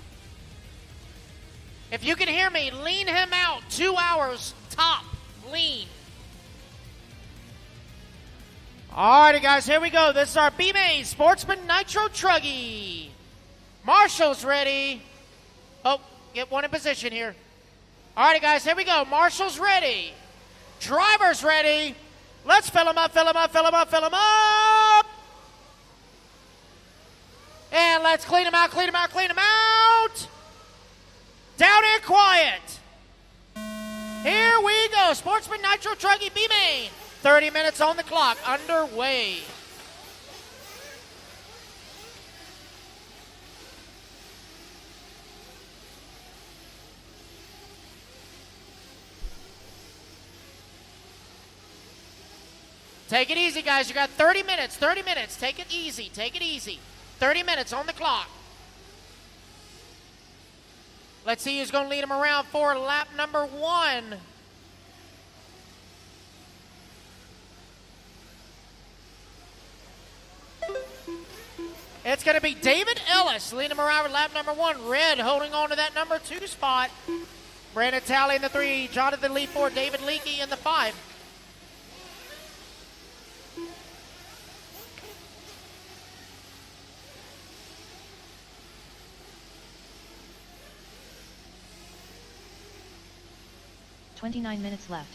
If you can hear me, lean him out. 2 hours top. Lean. Alrighty, guys, here we go. This is our B-Main Sportsman Nitro Truggy. Marshall's ready. Oh, get one in position here. Alrighty, guys, here we go. Marshall's ready. Driver's ready. Let's fill him up, fill him up, fill him up, fill him up. And let's clean him out, clean him out, clean him out. Down and quiet. Here we go. Sportsman Nitro Truggy B-Main. 30 minutes on the clock, underway. Take it easy, guys. You got 30 minutes. 30 minutes. Take it easy. Take it easy. 30 minutes on the clock. Let's see who's going to lead him around for lap number 1. It's going to be David Ellis leading him around for lap number 1. Red holding on to that number 2 spot. Brandon Talley in the 3. Jonathan Lee 4. David Leakey in the 5. "29 minutes left.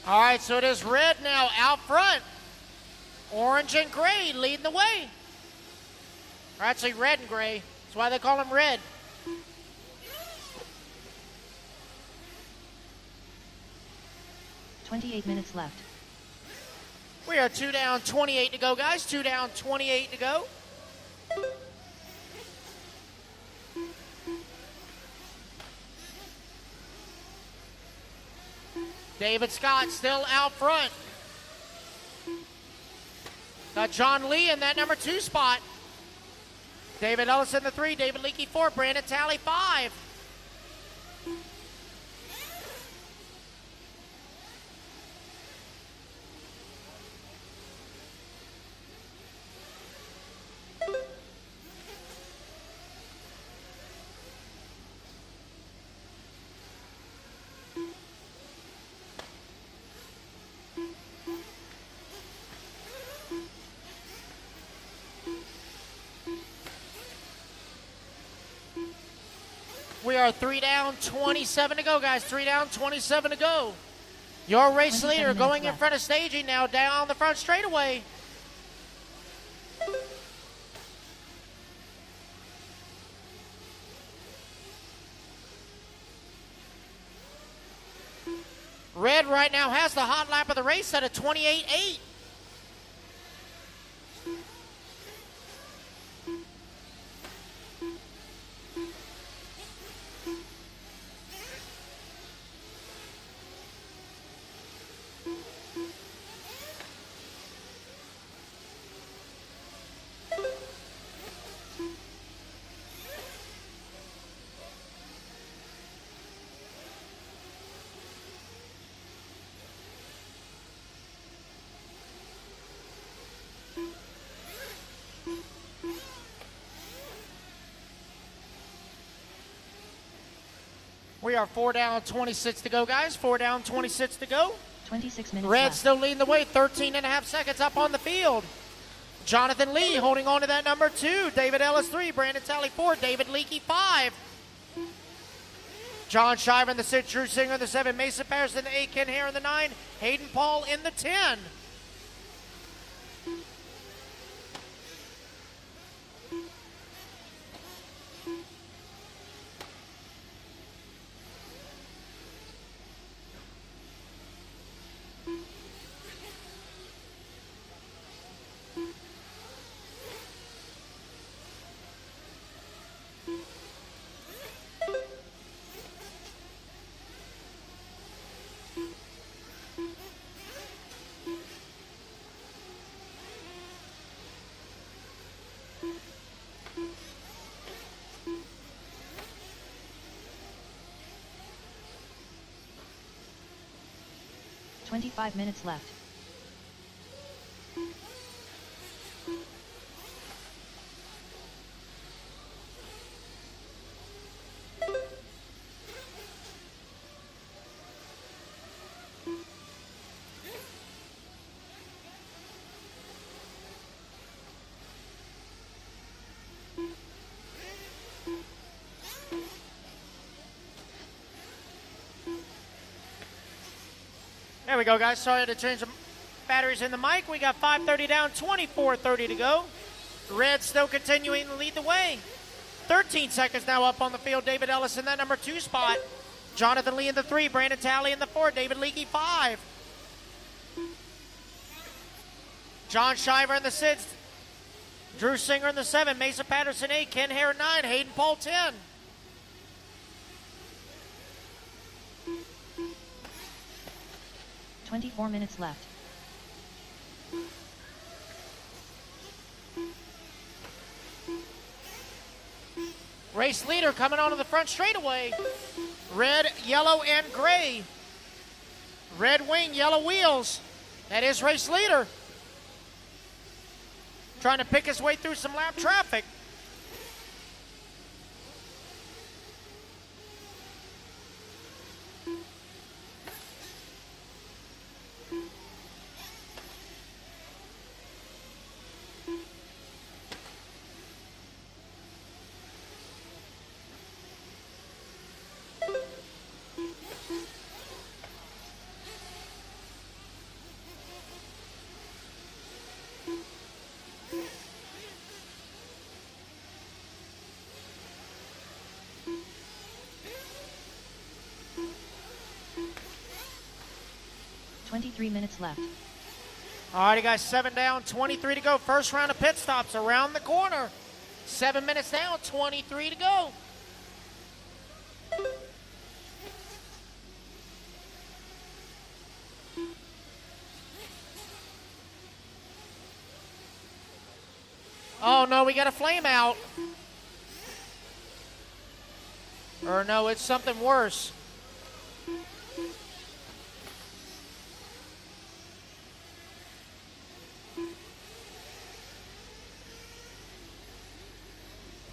All right, so it is red now out front. Orange and gray leading the way. Or actually red and gray. That's why they call them red. "28 minutes left. We are 2 down, 28 to go, guys. 2 down, 28 to go. David Scott still out front. Got John Lee in that number 2 spot. David Ellis in the 3, David Leakey 4, Brandon Talley 5. We are 3 down, 27 to go, guys. 3 down, 27 to go. Your race leader going in front of staging now down the front straightaway. Red right now has the hot lap of the race at a 28.8. We are 4 down, 26 to go, guys. 4 down, 26 to go. 26 minutes Red left. still leading the way, 13 and a half seconds up on the field. Jonathan Lee holding on to that number 2. David Ellis 3, Brandon Talley 4, David Leakey 5. John Shiver in the 6, Drew Singer in the 7, Mason Patterson in the 8, Ken Hare in the 9, Hayden Paul in the 10. Twenty-five minutes left. There we go, guys. Sorry to change the batteries in the mic. We got 5:30 down, 24:30 to go. Red still continuing to lead the way. 13 seconds now up on the field. David Ellis in that number 2 spot. Jonathan Lee in the 3, Brandon Talley in the 4, David Leakey 5. John Shiver in the 6, Drew Singer in the 7, Mason Patterson 8, Ken Hare 9, Hayden Paul 10. Twenty-four minutes left. Race leader coming onto the front straightaway. Red, yellow, and gray. Red wing, yellow wheels. That is race leader. Trying to pick his way through some lap traffic. Twenty-three minutes left. All righty, guys, 7 down, 23 to go. First round of pit stops around the corner. 7 minutes down, 23 to go. Oh, no, we got a flame out. Or no, it's something worse.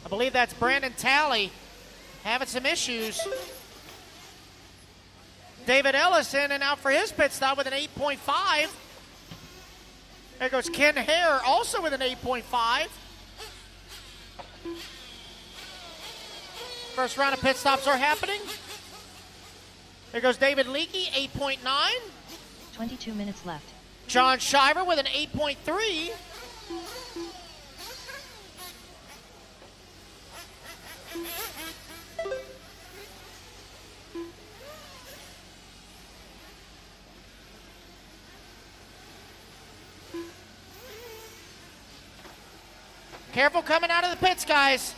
I believe that's Brandon Talley having some issues. David Ellis in and out for his pit stop with an 8.5. There goes Ken Hare also with an 8.5. First round of pit stops are happening. There goes David Leakey, 8.9. 22 minutes left. John Shiver with an 8.3. Careful coming out of the pits, guys.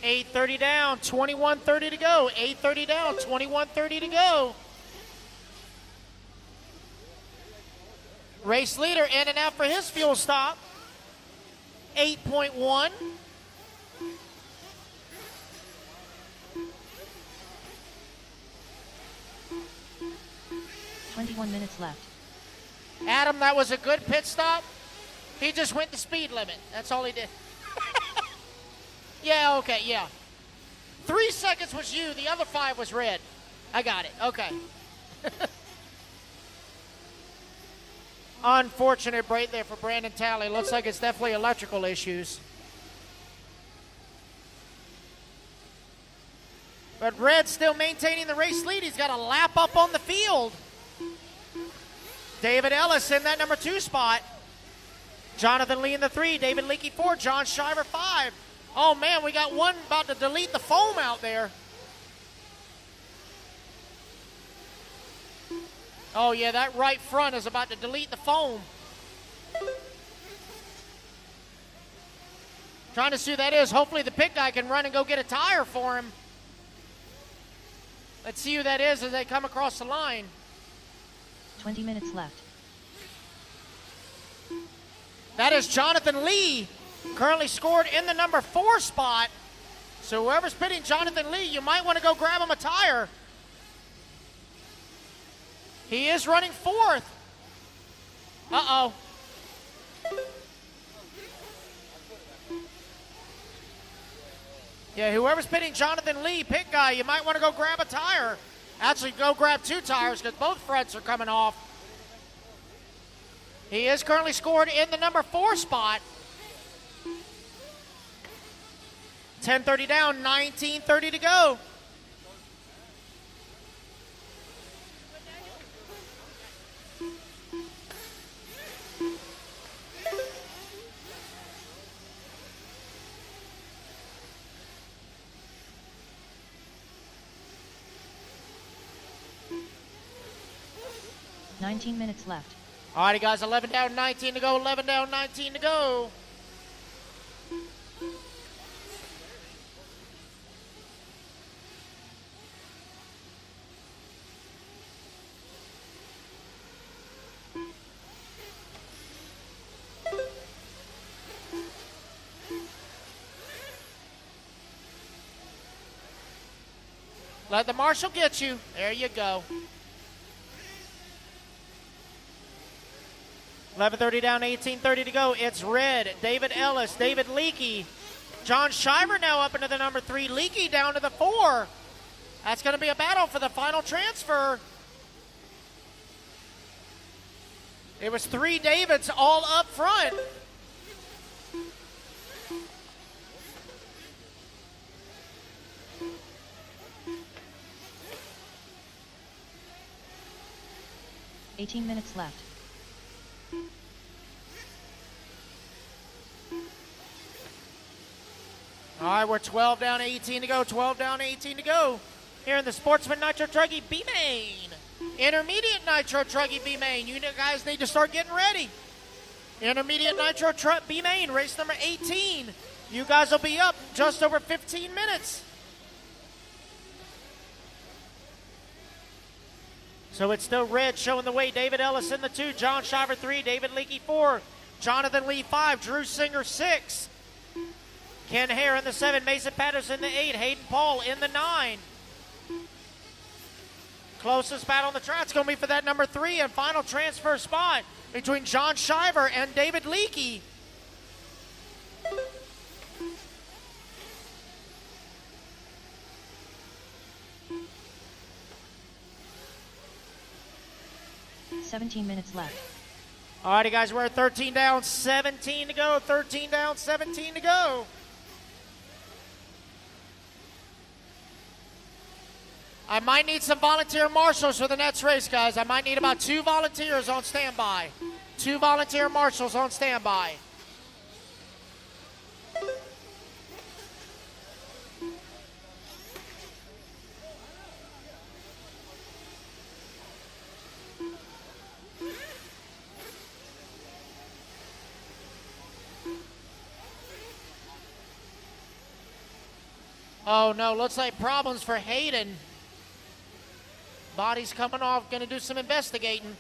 $8:30 down, 21:30 to go. $8:30 down, 21:30 to go. Race leader in and out for his fuel stop. 8.1. Minutes left. Adam, that was a good pit stop. He just went the speed limit. That's all he did. Yeah, okay, yeah. 3 seconds was you. The other 5 was red. I got it. Okay. Unfortunate break there for Brandon Talley. Looks like it's definitely electrical issues. But Red still maintaining the race lead. He's got a lap up on the field. David Ellis in that number 2 spot. Jonathan Lee in the 3. David Leakey 4. John Shiver 5. Oh, man, we got one about to delete the foam out there. Oh, yeah, that right front is about to delete the foam. Trying to see who that is. Hopefully the pit guy can run and go get a tire for him. Let's see who that is as they come across the line. 20 minutes left. That is Jonathan Lee, currently scored in the number 4 spot. So whoever's pitting Jonathan Lee, you might want to go grab him a tire. He is running 4th. Uh-oh. Yeah, whoever's pitting Jonathan Lee, pit guy, you might want to go grab a tire. Actually, go grab 2 tires because both fronts are coming off. He is currently scored in the number 4 spot. 10:30 down, 19:30 to go. $19 minutes left. All righty, guys, 11 down, 19 to go. 11 down, 19 to go. Let the marshal get you. There you go. 11:30 down, 18:30 to go. It's Red, David Ellis, David Leakey. John Shiver now up into the number 3. Leakey down to the 4. That's going to be a battle for the final transfer. It was 3 Davids all up front. $18 minutes left. All right, we're 12 down, 18 to go. 12 down, 18 to go. Here in the Sportsman Nitro Truggy B-Main. Intermediate Nitro Truggy B-Main. You guys need to start getting ready. Intermediate Nitro B-Main, race number 18. You guys will be up just over 15 minutes. So it's still Red showing the way. David Ellis in the 2, John Shiver 3, David Leakey 4, Jonathan Lee 5, Drew Singer 6. Ken Hare in the 7, Mason Patterson in the 8, Hayden Paul in the 9. Closest battle on the track's going to be for that number 3 and final transfer spot between John Shiver and David Leakey. $17 minutes left. All righty, guys, we're at 13 down, 17 to go. 13 down, 17 to go. I might need some volunteer marshals for the next race, guys. I might need about 2 volunteers on standby. 2 volunteer marshals on standby. Oh, no. Looks like problems for Hayden. Body's coming off. Going to do some investigating.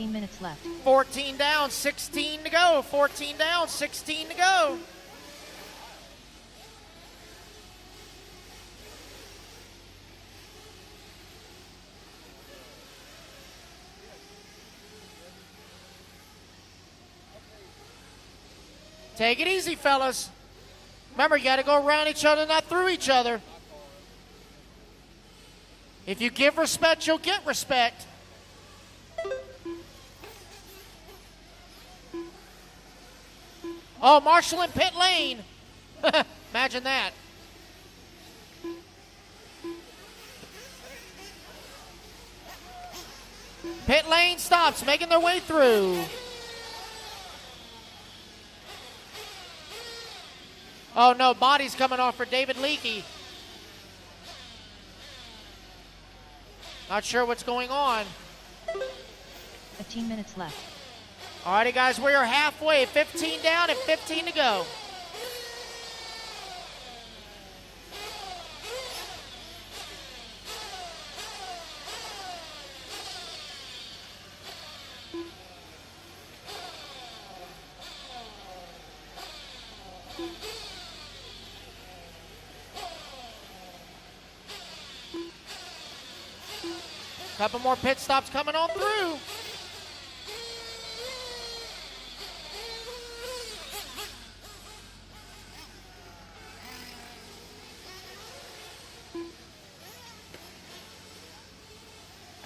Minutes left. 14 down, 16 to go. 14 down, 16 to go. Take it easy, fellas. Remember, you got to go around each other, not through each other. If you give respect, you'll get respect. Oh, Marshall in pit lane. Imagine that. Pit lane stops, making their way through. Oh, no, body's coming off for David Leakey. Not sure what's going on. 15 minutes left. All righty, guys, we are halfway. 15 down and 15 to go. Couple more pit stops coming on through.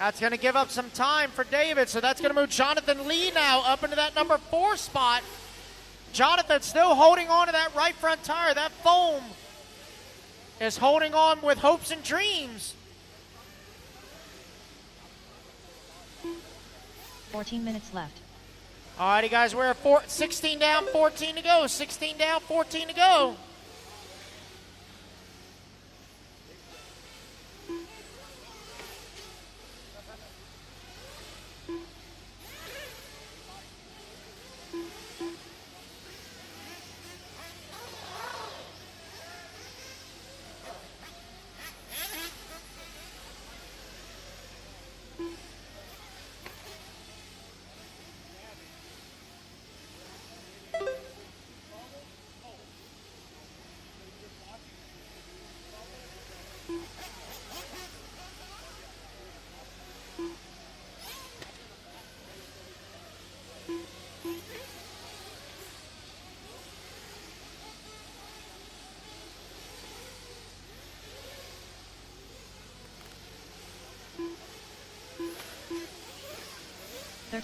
That's going to give up some time for David, so that's going to move Jonathan Lee now up into that number 4 spot. Jonathan still holding on to that right front tire. That foam is holding on with hopes and dreams. 14 minutes left. All righty, guys, we're at 16 down, 14 to go. 16 down, 14 to go.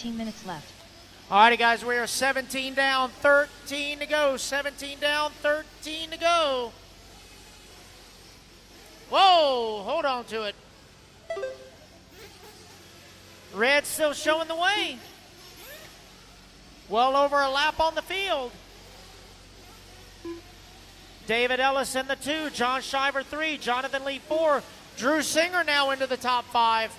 Minutes left. All righty, guys, we are 17 down, 13 to go. 17 down, 13 to go. Whoa, hold on to it. Red still showing the way. Well over a lap on the field. David Ellis in the 2, John Shiver 3, Jonathan Lee 4, Drew Singer now into the top 5.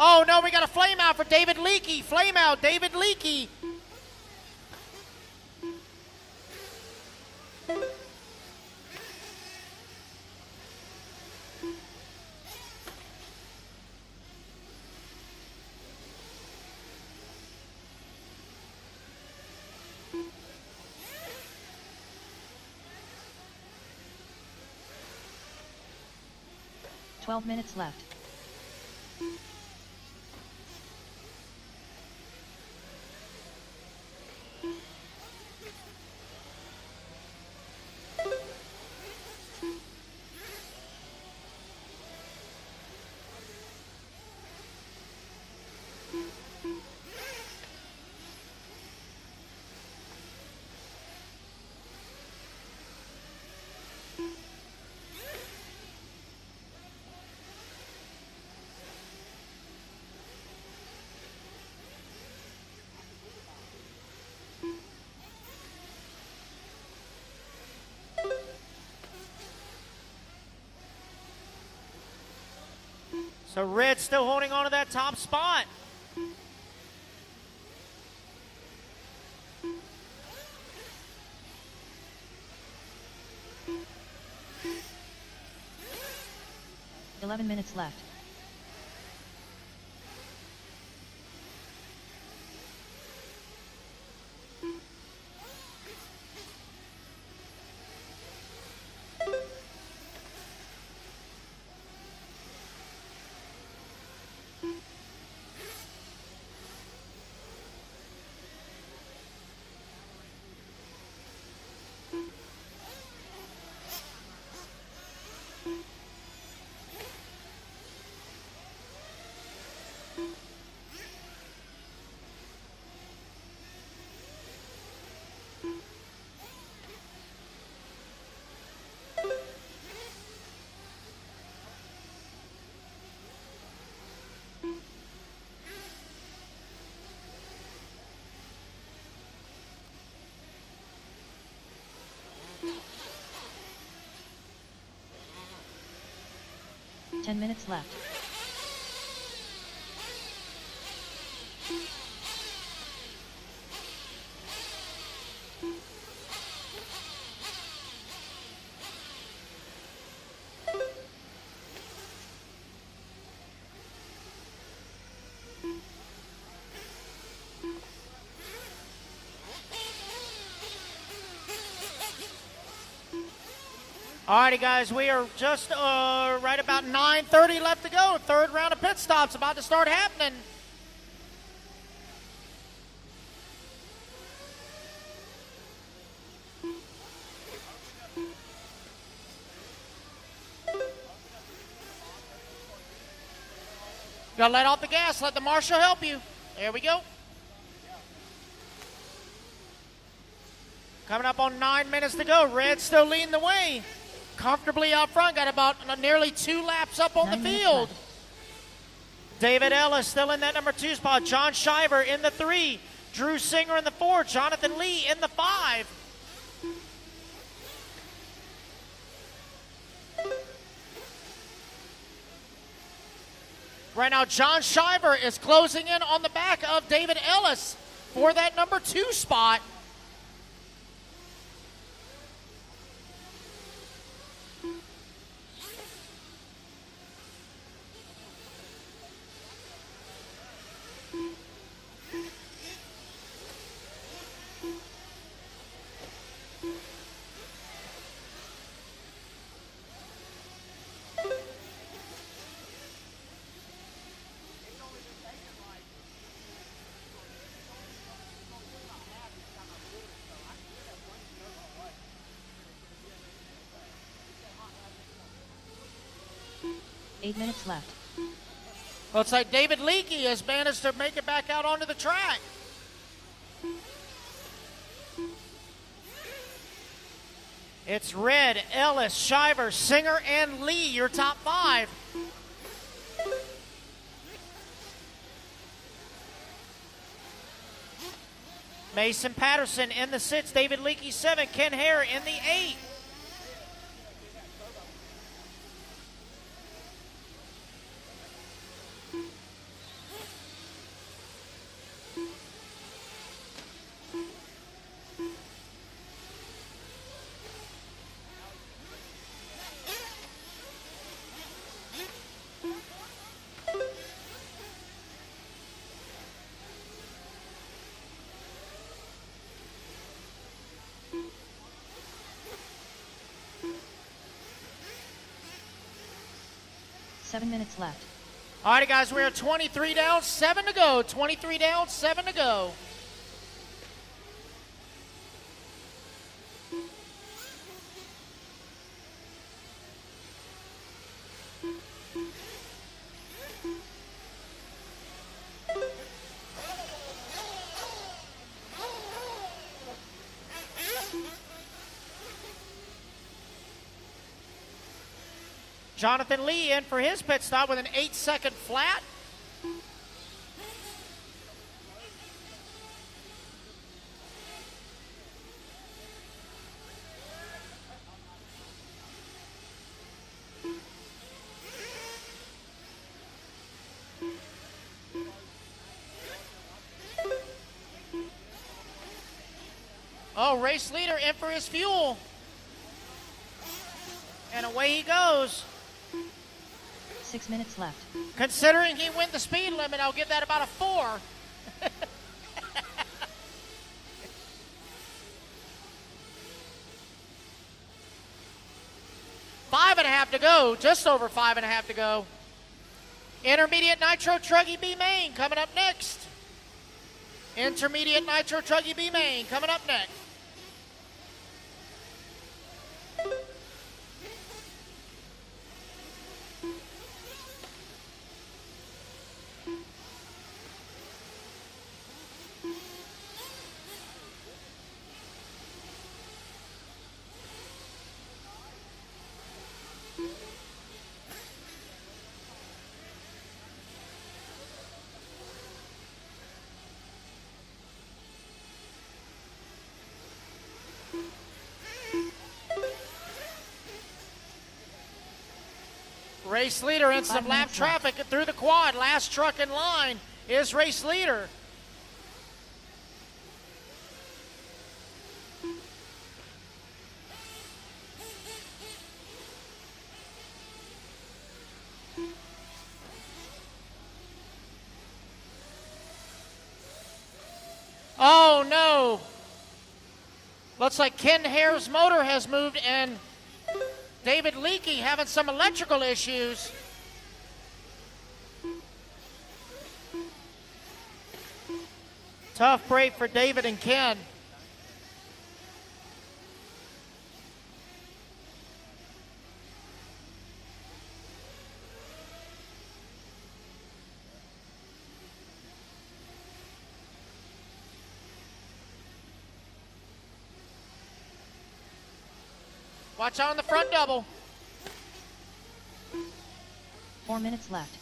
Oh, no, we got a flame out for David Leakey. Flame out, David Leakey. Minutes left. So Red still holding on to that top spot. "11 minutes left. "10 minutes left. Alrighty, guys, we are just right about 9:30 left to go. Third round of pit stops about to start happening. Gotta let off the gas. Let the marshal help you. There we go. Coming up on 9 minutes to go. Red still leading the way. Comfortably out front. Got about nearly 2 laps up on the field. David Ellis still in that number 2 spot. John Shiver in the 3. Drew Singer in the 4. Jonathan Lee in the 5. Right now, John Shiver is closing in on the back of David Ellis for that number 2 spot. "8 minutes left. Looks like David Leakey has managed to make it back out onto the track. It's Red, Ellis, Shiver, Singer, and Lee, your top 5. Mason Patterson in the 6, David Leakey 7, Ken Hare in the 8. "7 minutes left. All right, guys, we're at 23 down, 7 to go. 23 down, 7 to go. Jonathan Lee in for his pit stop with an 8-second flat. Oh, race leader in for his fuel. And away he goes. 6 minutes left. Considering he went the speed limit, I'll give that about a 4. Five and a half to go, just over 5.5 to go. Intermediate Nitro Truggy B main coming up next. Intermediate Nitro Truggy B main coming up next. Race leader in some lap traffic through the quad. Last truck in line is race leader. Oh no. Looks like Ken Hare's motor has moved and David Leakey having some electrical issues. Tough break for David and Ken. Watch out on the front double. 4 minutes left.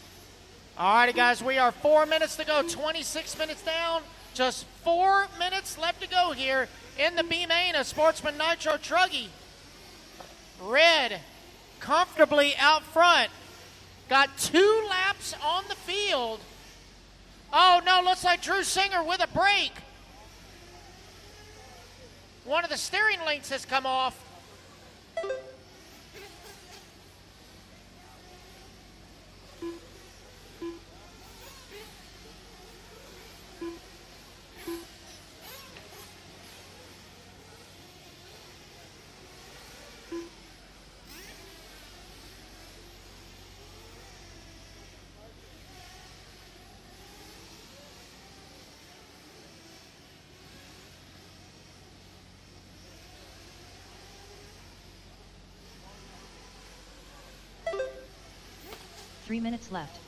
All righty, guys, we are 4 minutes to go. 26 minutes down. Just 4 minutes left to go here in the B main of Sportsman Nitro Truggy. Red comfortably out front. Got 2 laps on the field. Oh, no, looks like Drew Singer with a break. One of the steering links has come off. Three minutes left.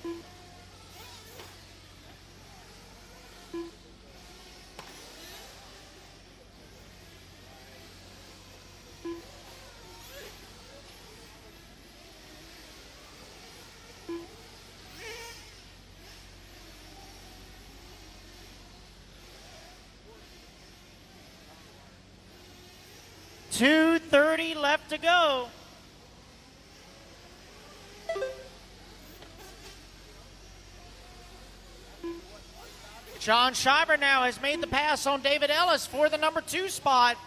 .230 left to go. John Schreiber now has made the pass on David Ellis for the number 2 spot.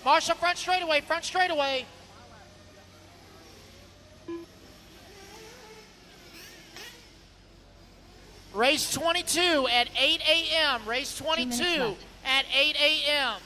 Marshall front straightaway, front straightaway. Race 22 at 8 a.m. Race 22 at 8 a.m.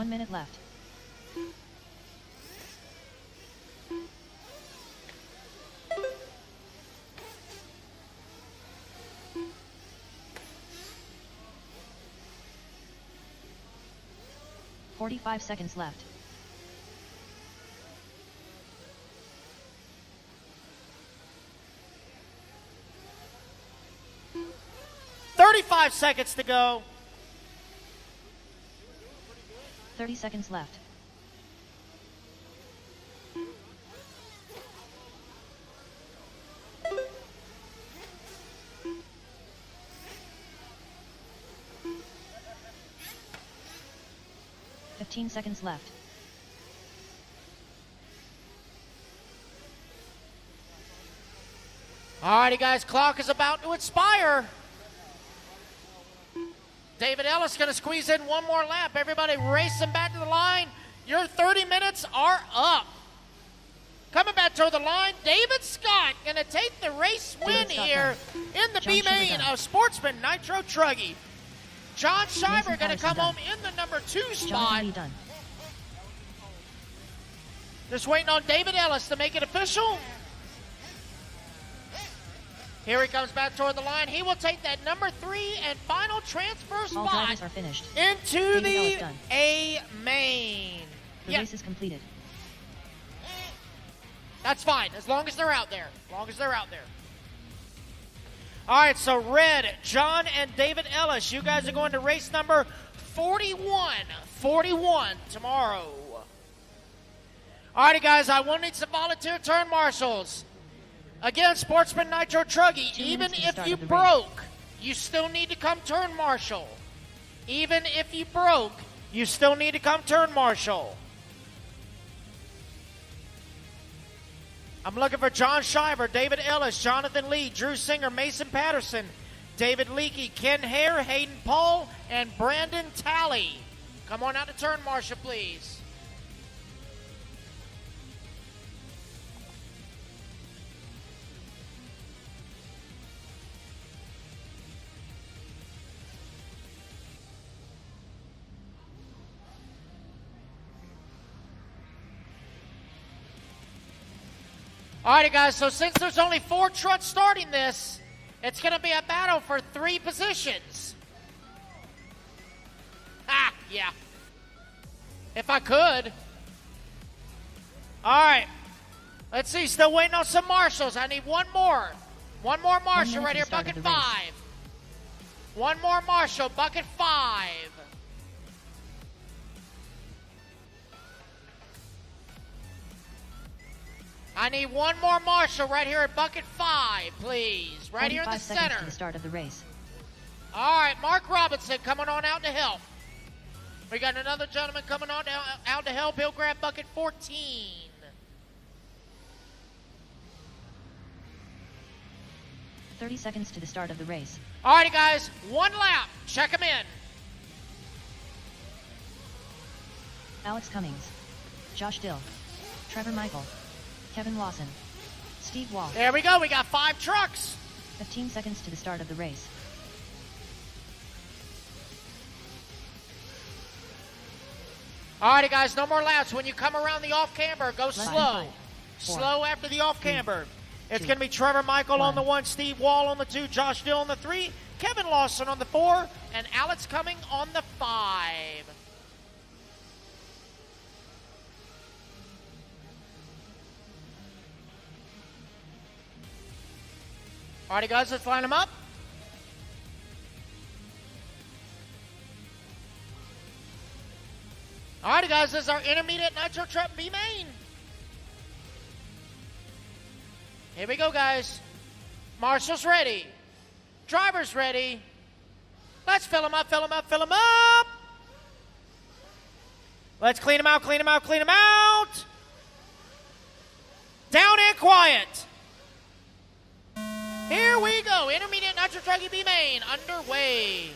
1 minute left. "45 seconds left. 35 seconds to go. 30 seconds left. "15 seconds left. Alrighty, guys, clock is about to expire. David Ellis going to squeeze in one more lap. Everybody racing back to the line. Your 30 minutes are up. Coming back to the line, David Scott going to take the race win here in the B main of Sportsman Nitro Truggy. John Schreiber going to come home in the number 2 spot. Just waiting on David Ellis to make it official. Here he comes back toward the line. He will take that number 3 and final transfer All spot drivers are finished. into David the Ellis done. A main. The Yep, race is completed. that's fine as long as they're out there. As long as they're out there. All right, so Red, John, and David Ellis, you guys are going to race number 41 tomorrow. All righty, guys, I will need some volunteer turn marshals. Again, Sportsman Nitro Truggy, even if you broke, you still need to come turn marshal. Even if you broke, you still need to come turn marshal. I'm looking for John Shiver, David Ellis, Jonathan Lee, Drew Singer, Mason Patterson, David Leakey, Ken Hare, Hayden Paul, and Brandon Talley. Come on out to turn marshal, please. Alrighty, guys, so since there's only 4 trucks starting this, it's going to be a battle for 3 positions. Ah, yeah. If I could. Alright. Let's see, still waiting on some marshals. I need one more. One more marshal right here, bucket 5. One more marshal, bucket 5. I need one more marshal right here at bucket 5, please. Right here in the 45 seconds center. to the start of the race. All right, Mark Robinson coming on out to help. We got another gentleman coming on out to help. He'll grab bucket 14. "30 seconds to the start of the race. All righty, guys, one lap. Check him in. Alex Cummings, Josh Dill, Trevor Michael, Kevin Lawson, Steve Wall. There we go. We got 5 trucks. 15 seconds to the start of the race. All righty, guys, no more laps. When you come around the off camber, go Less than slow. 5, 4, Slow after the off camber. It's 2, going to be Trevor Michael on 1. the 1, Steve Wall on the 2, Josh Dill on the 3, Kevin Lawson on the 4, and Alex Cumming on the 5. All righty, guys, let's line them up. All righty, guys, this is our intermediate Nitro Truck B main. Here we go, guys. Marshall's ready. Driver's ready. Let's fill them up, fill them up, fill them up. Let's clean them out, clean them out, clean them out. Down and quiet. Here we go. Intermediate Nitro Truck B main underway.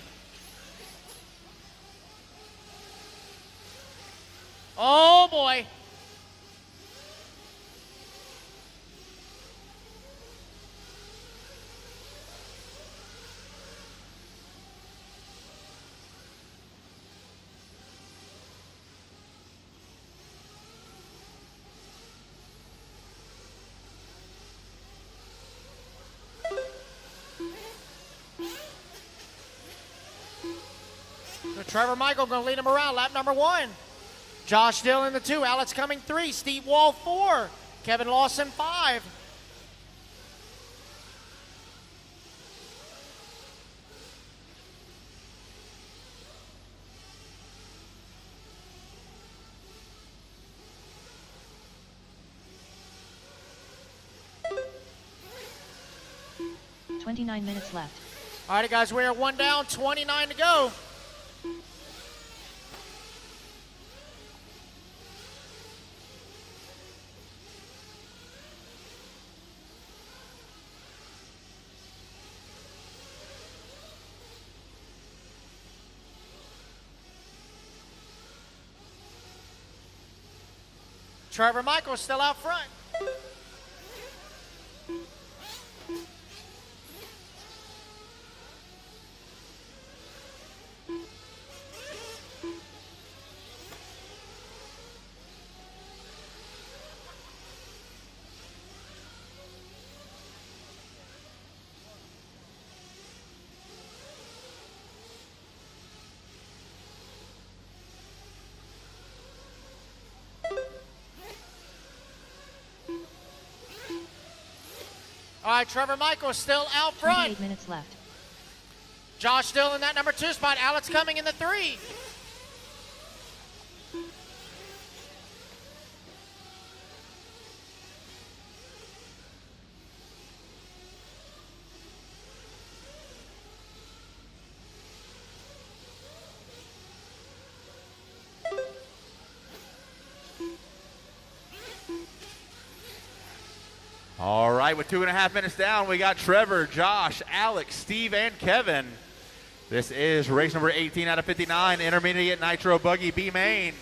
Oh, boy. Trevor Michael going to lead him around. Lap number 1. Josh Dillon the 2. Alex Cumming 3. Steve Wall 4. Kevin Lawson 5. $29 minutes left. All right, guys, we are 1 down, 29 to go. Trevor Michael still out front. All right, Trevor Michael still out front. 28 minutes left. Josh Dillon in that number 2 spot. Alex Cumming in the 3. All right, with 2.5 minutes down, we got Trevor, Josh, Alex, Steve, and Kevin. This is race number 18 out of 59, Intermediate Nitro Buggy B Main.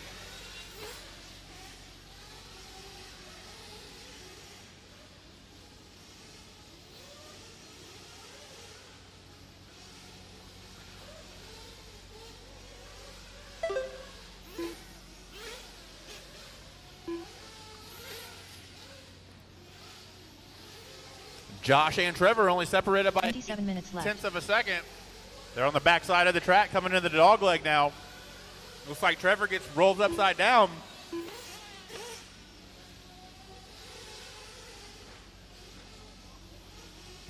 Josh and Trevor only separated by 27 minutes left. tenths of a second. They're on the backside of the track coming into the dog leg now. Looks like Trevor gets rolled upside down.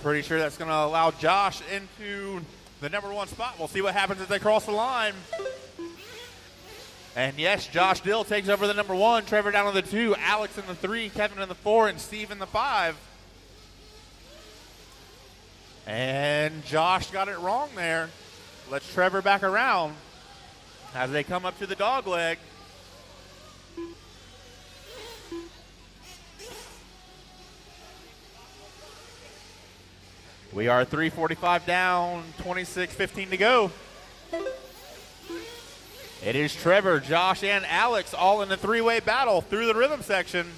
Pretty sure that's going to allow Josh into the number 1 spot. We'll see what happens as they cross the line. And yes, Josh Dill takes over the number 1, Trevor down to the 2, Alex in the 3, Kevin in the 4, and Steve in the 5. And Josh got it wrong there. Let's Trevor back around as they come up to the dog leg. We are 3:45 down, 26:15 to go. It is Trevor, Josh, and Alex all in the 3-way battle through the rhythm section.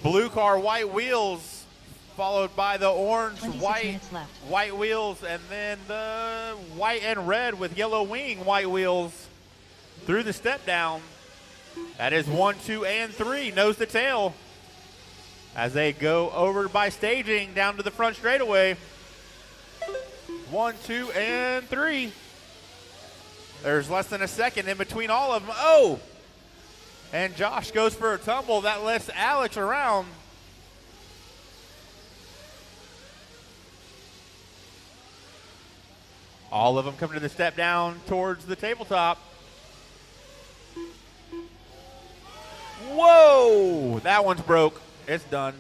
Blue car, white wheels, followed by the orange, white wheels, and then the white and red with yellow wing white wheels through the step down. That is 1, 2, and 3, nose to tail, as they go over by staging down to the front straightaway. 1, 2, and 3. There's less than a second in between all of them. Oh! And Josh goes for a tumble. That lifts Alex around. All of them coming to the step down towards the tabletop. Whoa! That one's broke. It's done.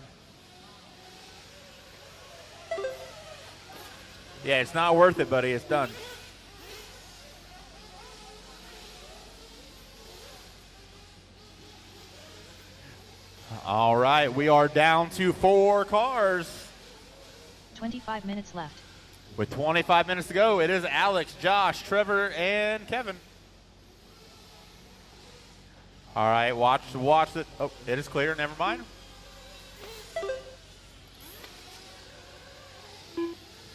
Yeah, it's not worth it, buddy. It's done. All right, we are down to 4 cars. 25 minutes left. With 25 minutes to go, it is Alex, Josh, Trevor, and Kevin. All right, watch it. Oh, it is clear. Never mind.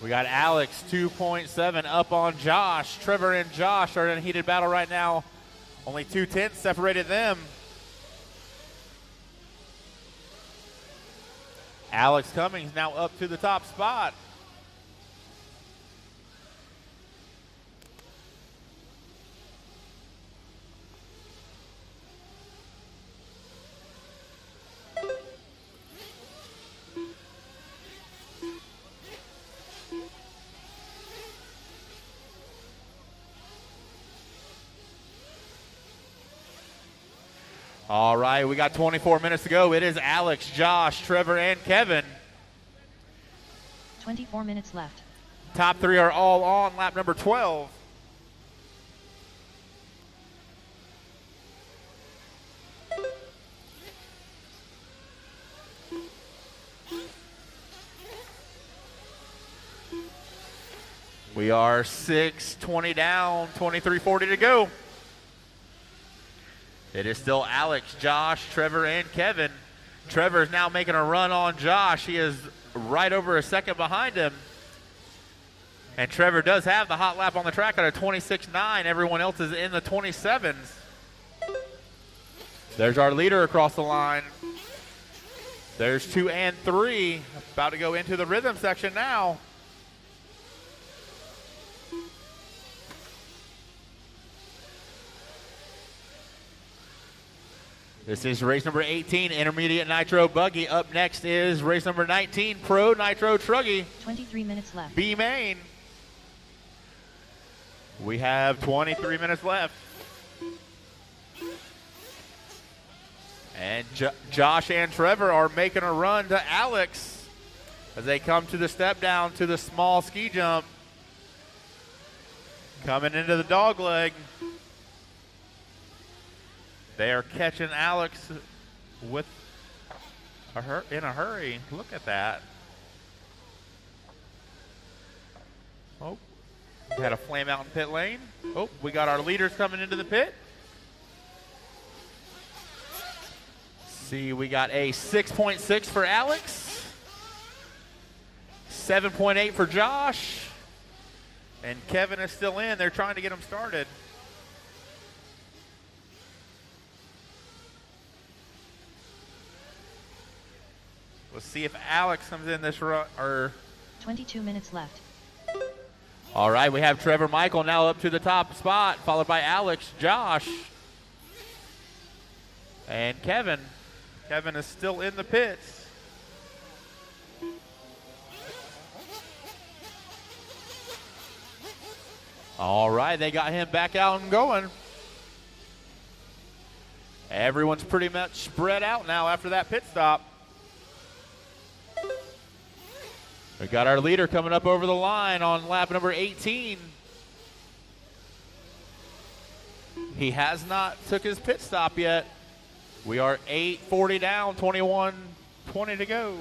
We got Alex 2.7 up on Josh. Trevor and Josh are in a heated battle right now. Only 2 tenths separated them. Alex Cummings now up to the top spot. All right, we got 24 minutes to go. It is Alex, Josh, Trevor, and Kevin. 24 minutes left. Top three are all on lap number 12. We are 6:20 down, 23:40 to go. It is still Alex, Josh, Trevor, and Kevin. Trevor is now making a run on Josh. He is right over a second behind him. And Trevor does have the hot lap on the track at a 26.9. Everyone else is in the 27s. There's our leader across the line. There's 2 and 3. About to go into the rhythm section now. This is race number 18, Intermediate Nitro Buggy. Up next is race number 19, Pro Nitro Truggy. 23 minutes left. B main. We have 23 minutes left. And Josh and Trevor are making a run to Alex as they come to the step down to the small ski jump. Coming into the dog leg. They are catching Alex with in a hurry. Look at that. Oh, we had a flame out in pit lane. Oh, we got our leaders coming into the pit. See, we got a 6.6 for Alex, 7.8 for Josh, and Kevin is still in. They're trying to get him started. Let's see if Alex comes in this run. 22 minutes left. All right, we have Trevor Michael now up to the top spot, followed by Alex, Josh, and Kevin. Kevin is still in the pits. All right, they got him back out and going. Everyone's pretty much spread out now after that pit stop. We got our leader coming up over the line on lap number 18. He has not took his pit stop yet. We are 8:40 down, 21:20 to go.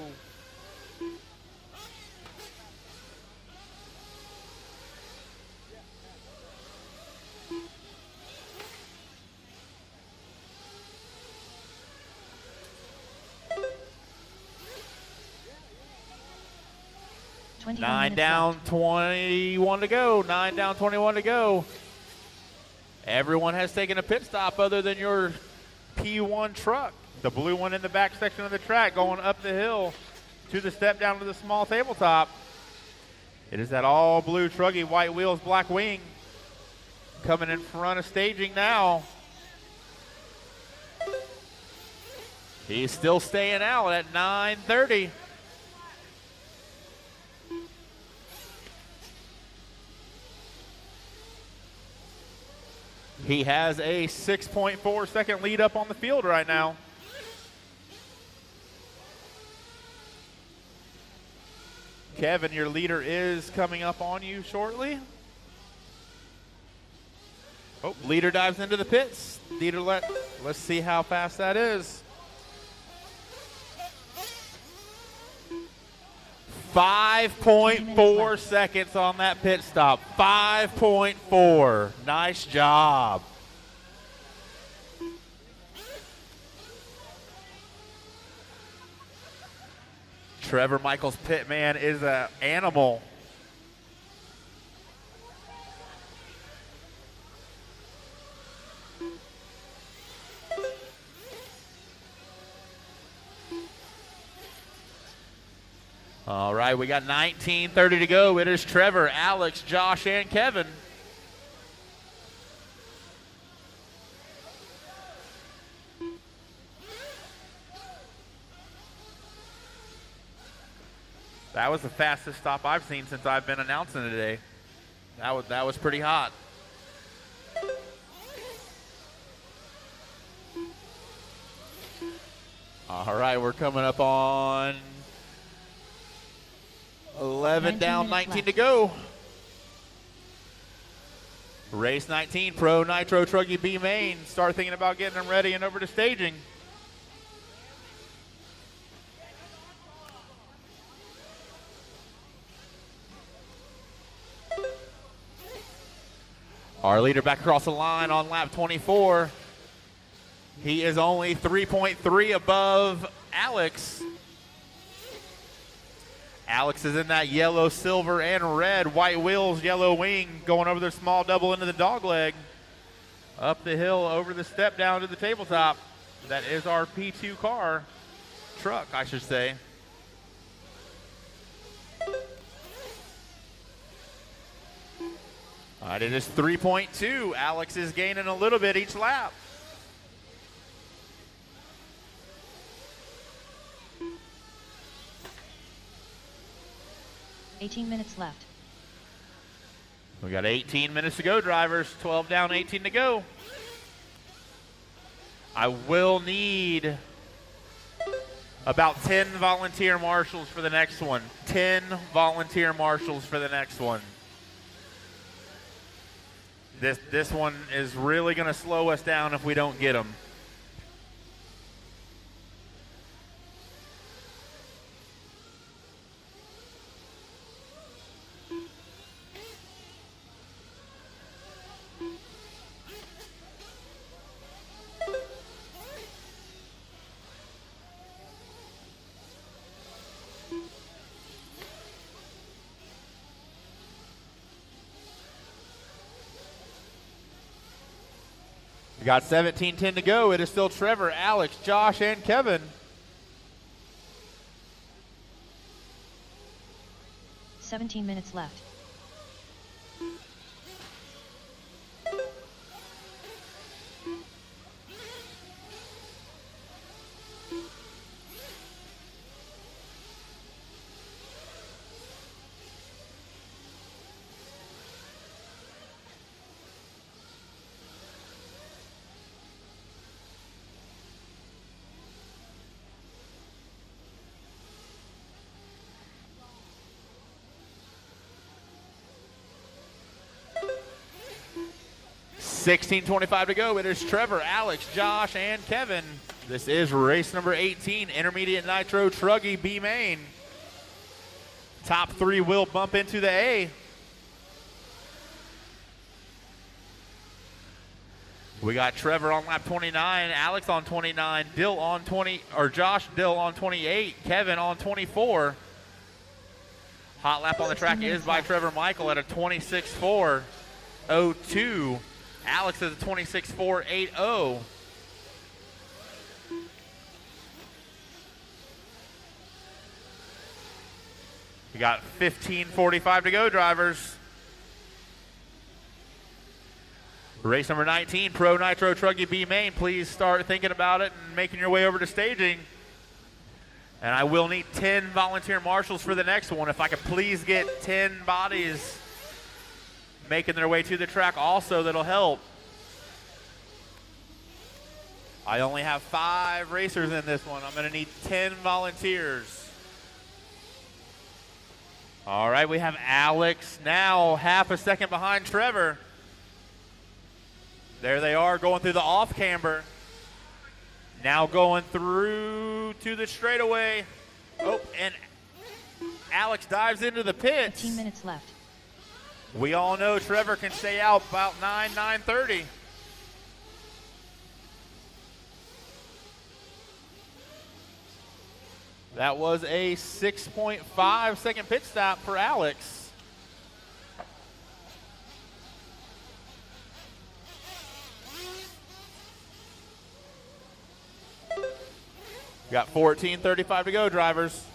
Nine down, 21 to go. 9 down, 21 to go. Everyone has taken a pit stop other than your P1 truck, the blue one in the back section of the track, going up the hill to the step down to the small tabletop. It is that all blue truggy, white wheels, black wing, coming in front of staging now. He's still staying out at 9:30. He has a 6.4 second lead up on the field right now. Kevin, your leader is coming up on you shortly. Oh, leader dives into the pits. Leader, let's see how fast that is. 5.4 seconds on that pit stop. 5.4. Nice job. Trevor Michaels' pit man is an animal. All right, we got 19:30 to go. It is Trevor, Alex, Josh, and Kevin. That was the fastest stop I've seen since I've been announcing today. That was pretty hot. All right, we're coming up on 11 down, 19 to go. Race 19, Pro Nitro Truggy B main. Start thinking about getting them ready and over to staging. Our leader back across the line on lap 24. He is only 3.3 above Alex. Alex is in that yellow, silver, and red. White wheels, yellow wing, going over their small double into the dog leg. Up the hill, over the step down to the tabletop. That is our P2 car. Truck, I should say. All right, it is 3.2. Alex is gaining a little bit each lap. $18 left. We got 18 minutes to go, drivers. 12 down, 18 to go. I will need about 10 volunteer marshals for the next one. 10 volunteer marshals for the next one. This one is really going to slow us down if we don't get them. We got 17:10 to go. It is still Trevor, Alex, Josh, and Kevin. 17 minutes left. $16:25 to go. It is Trevor, Alex, Josh, and Kevin. This is race number 18, Intermediate Nitro Truggy B main. Top three will bump into the A. We got Trevor on lap 29, Alex on 29, Dill on 20, or Josh Dill on 28, Kevin on 24. Hot lap on the track is by Trevor Michael at a 26.402. Alex is a 26.480. We got 15:45 to go, drivers. Race number 19, Pro Nitro Truggy B main. Please start thinking about it and making your way over to staging. And I will need 10 volunteer marshals for the next one. If I could please get 10 bodies making their way to the track also, that'll help. I only have 5 racers in this one. I'm going to need 10 volunteers. All right, we have Alex now half a second behind Trevor. There they are going through the off camber. Now going through to the straightaway. Oh, and Alex dives into the pits. 15 minutes left. We all know Trevor can stay out about 9:30. That was a 6.5 second pit stop for Alex. Got 14:35 to go, drivers.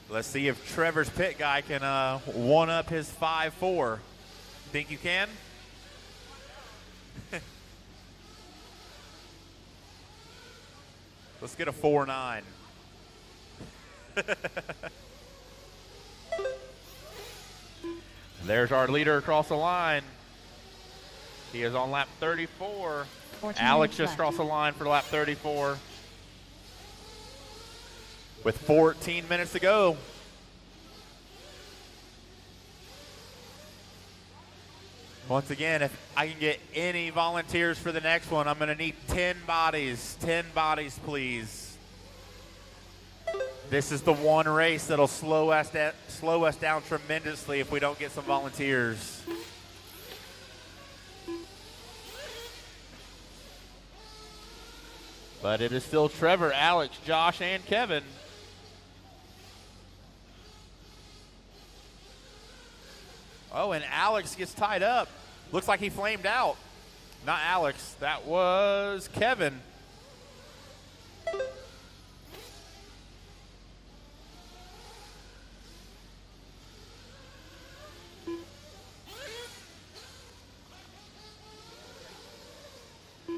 Let's see if Trevor's pit guy can one up his 5.4. Think you can? Let's get a 4.9. There's our leader across the line. He is on lap 34. Alex just crossed the line for lap 34. With 14 minutes to go. Once again, if I can get any volunteers for the next one, I'm going to need 10 bodies. 10 bodies, please. This is the one race that'll slow us down tremendously if we don't get some volunteers. But it is still Trevor, Alex, Josh, and Kevin. Oh, and Alex gets tied up. Looks like he flamed out. Not Alex. That was Kevin.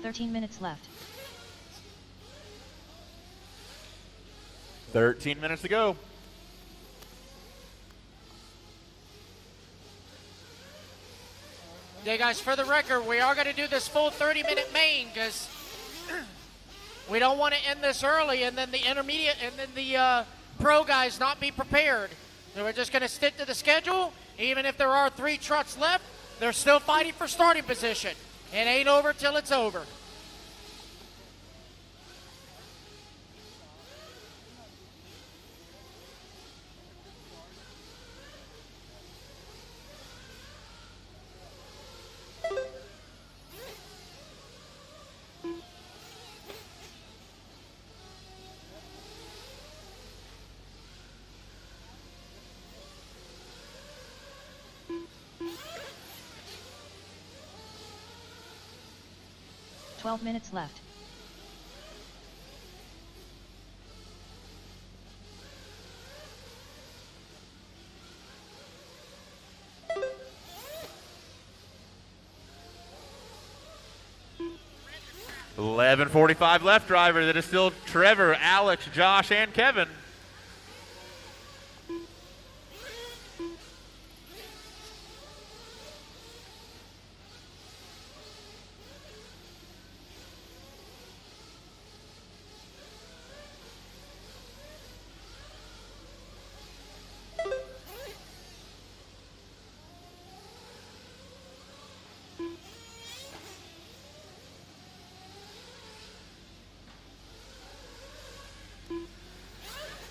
"13 minutes left. 13 minutes to go. Yeah, guys, for the record, we are going to do this full 30-minute main because we don't want to end this early and then the intermediate and then the pro guys not be prepared. So we're just going to stick to the schedule. Even if there are 3 trucks left, they're still fighting for starting position. It ain't over till it's over. "12 minutes left. $11:45 left, driver. That is still Trevor, Alex, Josh, and Kevin.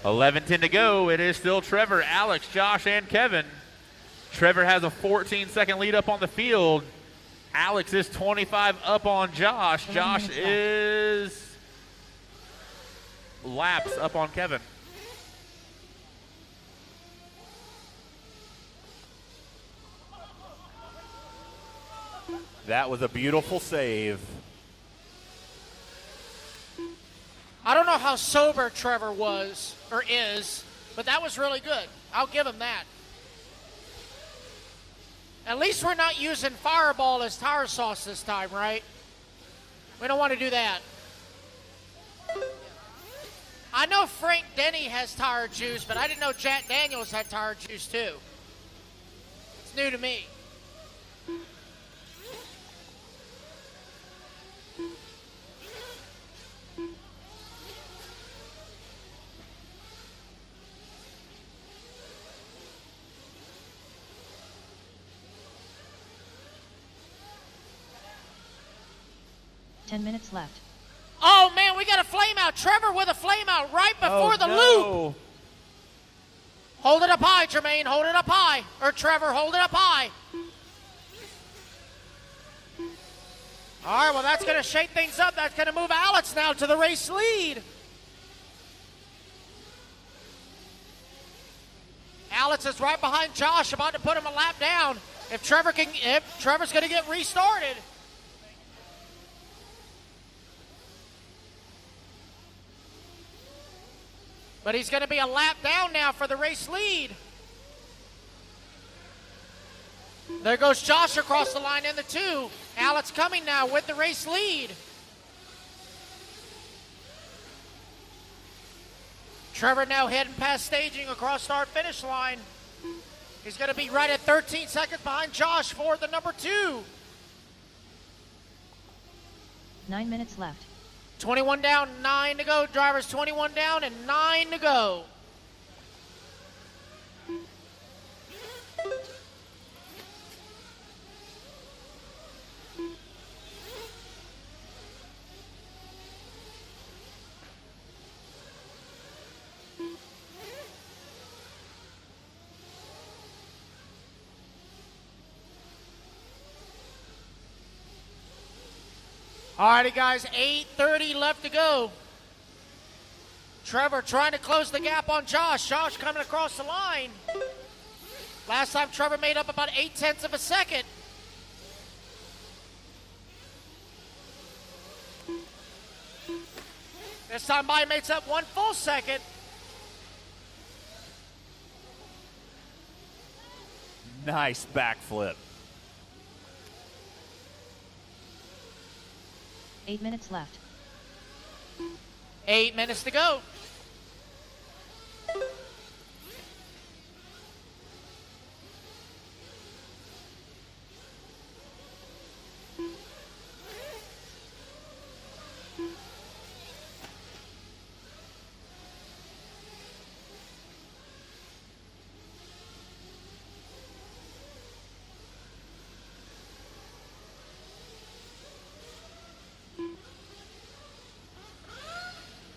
$11:10 to go. It is still Trevor, Alex, Josh, and Kevin. Trevor has a 14-second lead up on the field. Alex is 25 up on Josh. Josh is laps up on Kevin. That was a beautiful save. I don't know how sober Trevor was or is, but that was really good. I'll give him that. At least we're not using Fireball as tire sauce this time, right? We don't want to do that. I know Frank Denny has tire juice, but I didn't know Jack Daniels had tire juice too. It's new to me. "10 minutes left. Oh, man, we got a flame out. Trevor with a flame out right before the loop. Hold it up high, Jermaine. Hold it up high. Or Trevor, hold it up high. All right, well, that's going to shake things up. That's going to move Alex now to the race lead. Alex is right behind Josh, about to put him a lap down. If Trevor's going to get restarted. But he's going to be a lap down now for the race lead. There goes Josh across the line in the 2. Alex coming now with the race lead. Trevor now heading past staging across start finish line. He's going to be right at 13 seconds behind Josh for the number 2. 9 minutes left. 21 down, 9 to go. Drivers 21 down and 9 to go. Alrighty, guys, 8:30 left to go. Trevor trying to close the gap on Josh. Josh coming across the line. Last time Trevor made up about 0.8 of a second. This time by makes up 1 full second. Nice backflip. 8 minutes left. 8 minutes to go.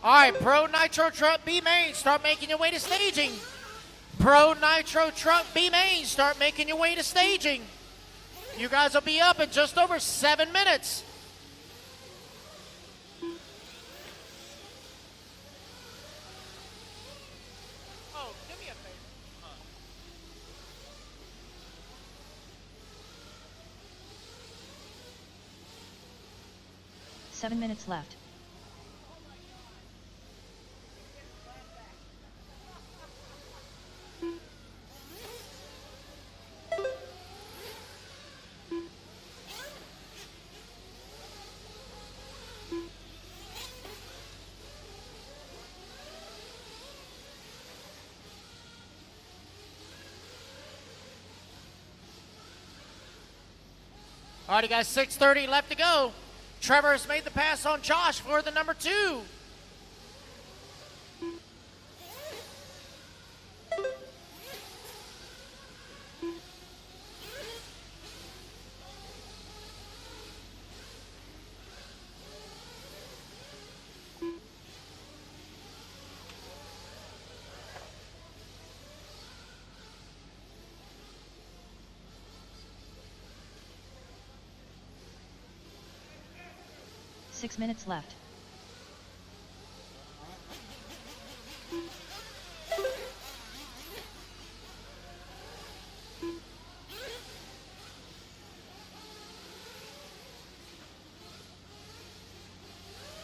All right, Pro Nitro Truck B main, start making your way to staging. Pro Nitro Truck B main, start making your way to staging. You guys will be up in just over 7 minutes. Oh, do me a favor. 7 minutes left. All right, guys, 6:30 left to go. Trevor has made the pass on Josh for the number 2. Six minutes left.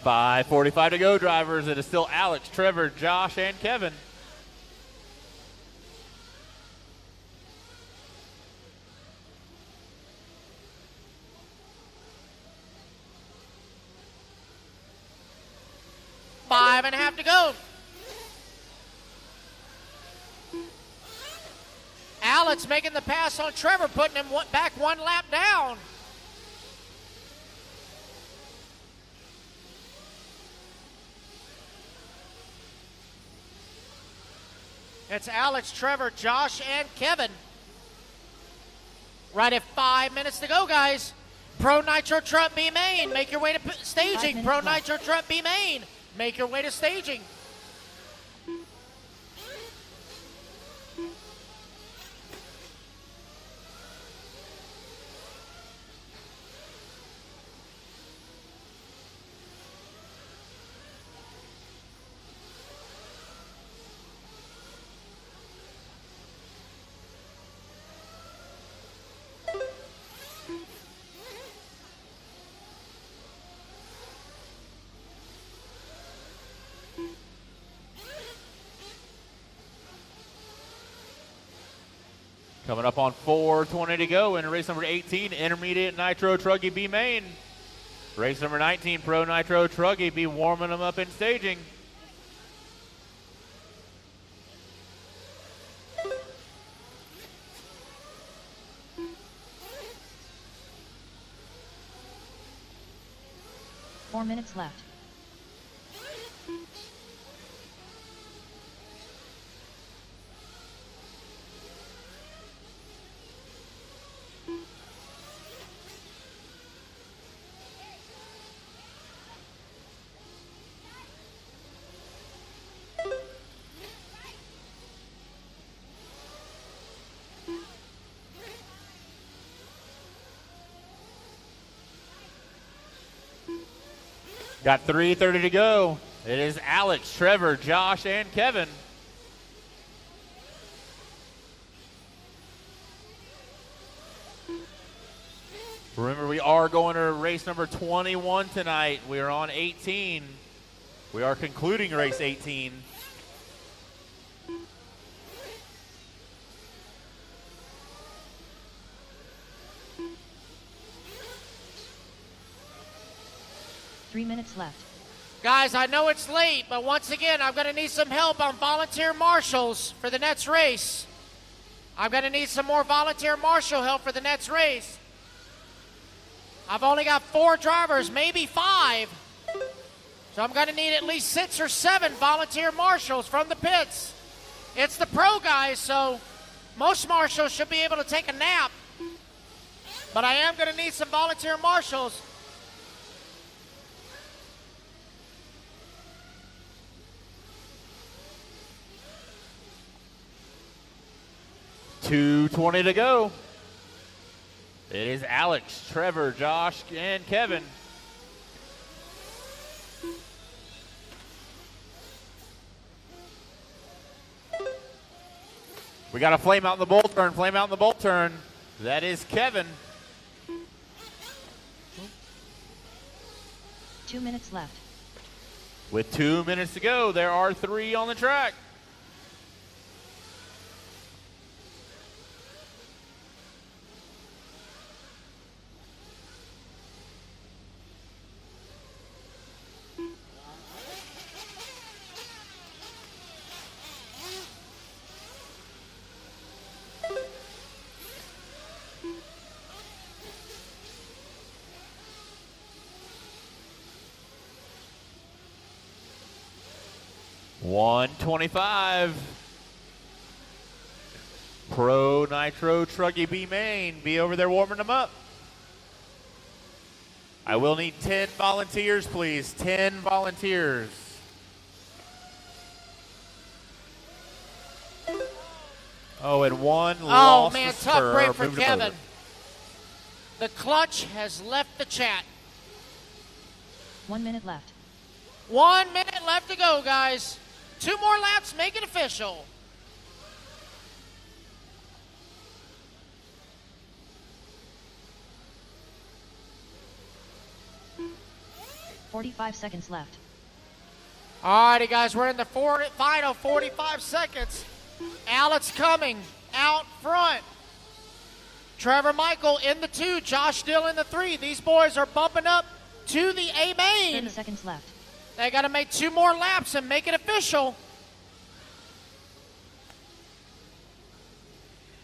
.545 to go, drivers. It is still Alex, Trevor, Josh, and Kevin. 5.5 to go. Alex making the pass on Trevor, putting him back 1 lap down. It's Alex, Trevor, Josh, and Kevin. Right at 5 minutes to go, guys. Pro Nitro Truck B main, make your way to staging. Pro Nitro Truck B main, make your way to staging. Coming up on 4:20 to go in race number 18, Intermediate Nitro Truggy B main. Race number 19, Pro Nitro Truggy B warming them up in staging. 4 minutes left. Got 3:30 to go. It is Alex, Trevor, Josh, and Kevin. Remember, we are going to race number 21 tonight. We are on 18. We are concluding race 18. Three minutes left. Guys, I know it's late, but once again, I'm going to need some help on volunteer marshals for the next race. I'm going to need some more volunteer marshal help for the next race. I've only got 4 drivers, maybe 5. So I'm going to need at least 6 or 7 volunteer marshals from the pits. It's the pro guys, so most marshals should be able to take a nap. But I am going to need some volunteer marshals. .220 to go. It is Alex, Trevor, Josh, and Kevin. We got a flame out in the bull turn, flame out in the bull turn. That is Kevin. 2 minutes left. With 2 minutes to go, there are 3 on the track. .125. Pro Nitro Truggy B main. Be over there warming them up. I will need 10 volunteers, please. 10 volunteers. Oh, and one lost. Oh, man, the tough spur. break for Moved him Kevin. over. The clutch has left the chat. 1 minute left. 1 minute left to go, guys. 2 more laps, make it official. .45 seconds left. All righty, guys, we're in the final 45 seconds. Alex coming out front. Trevor Michael in the 2, Josh Dill in the 3. These boys are bumping up to the A main. 30 seconds left. They got to make 2 more laps and make it official.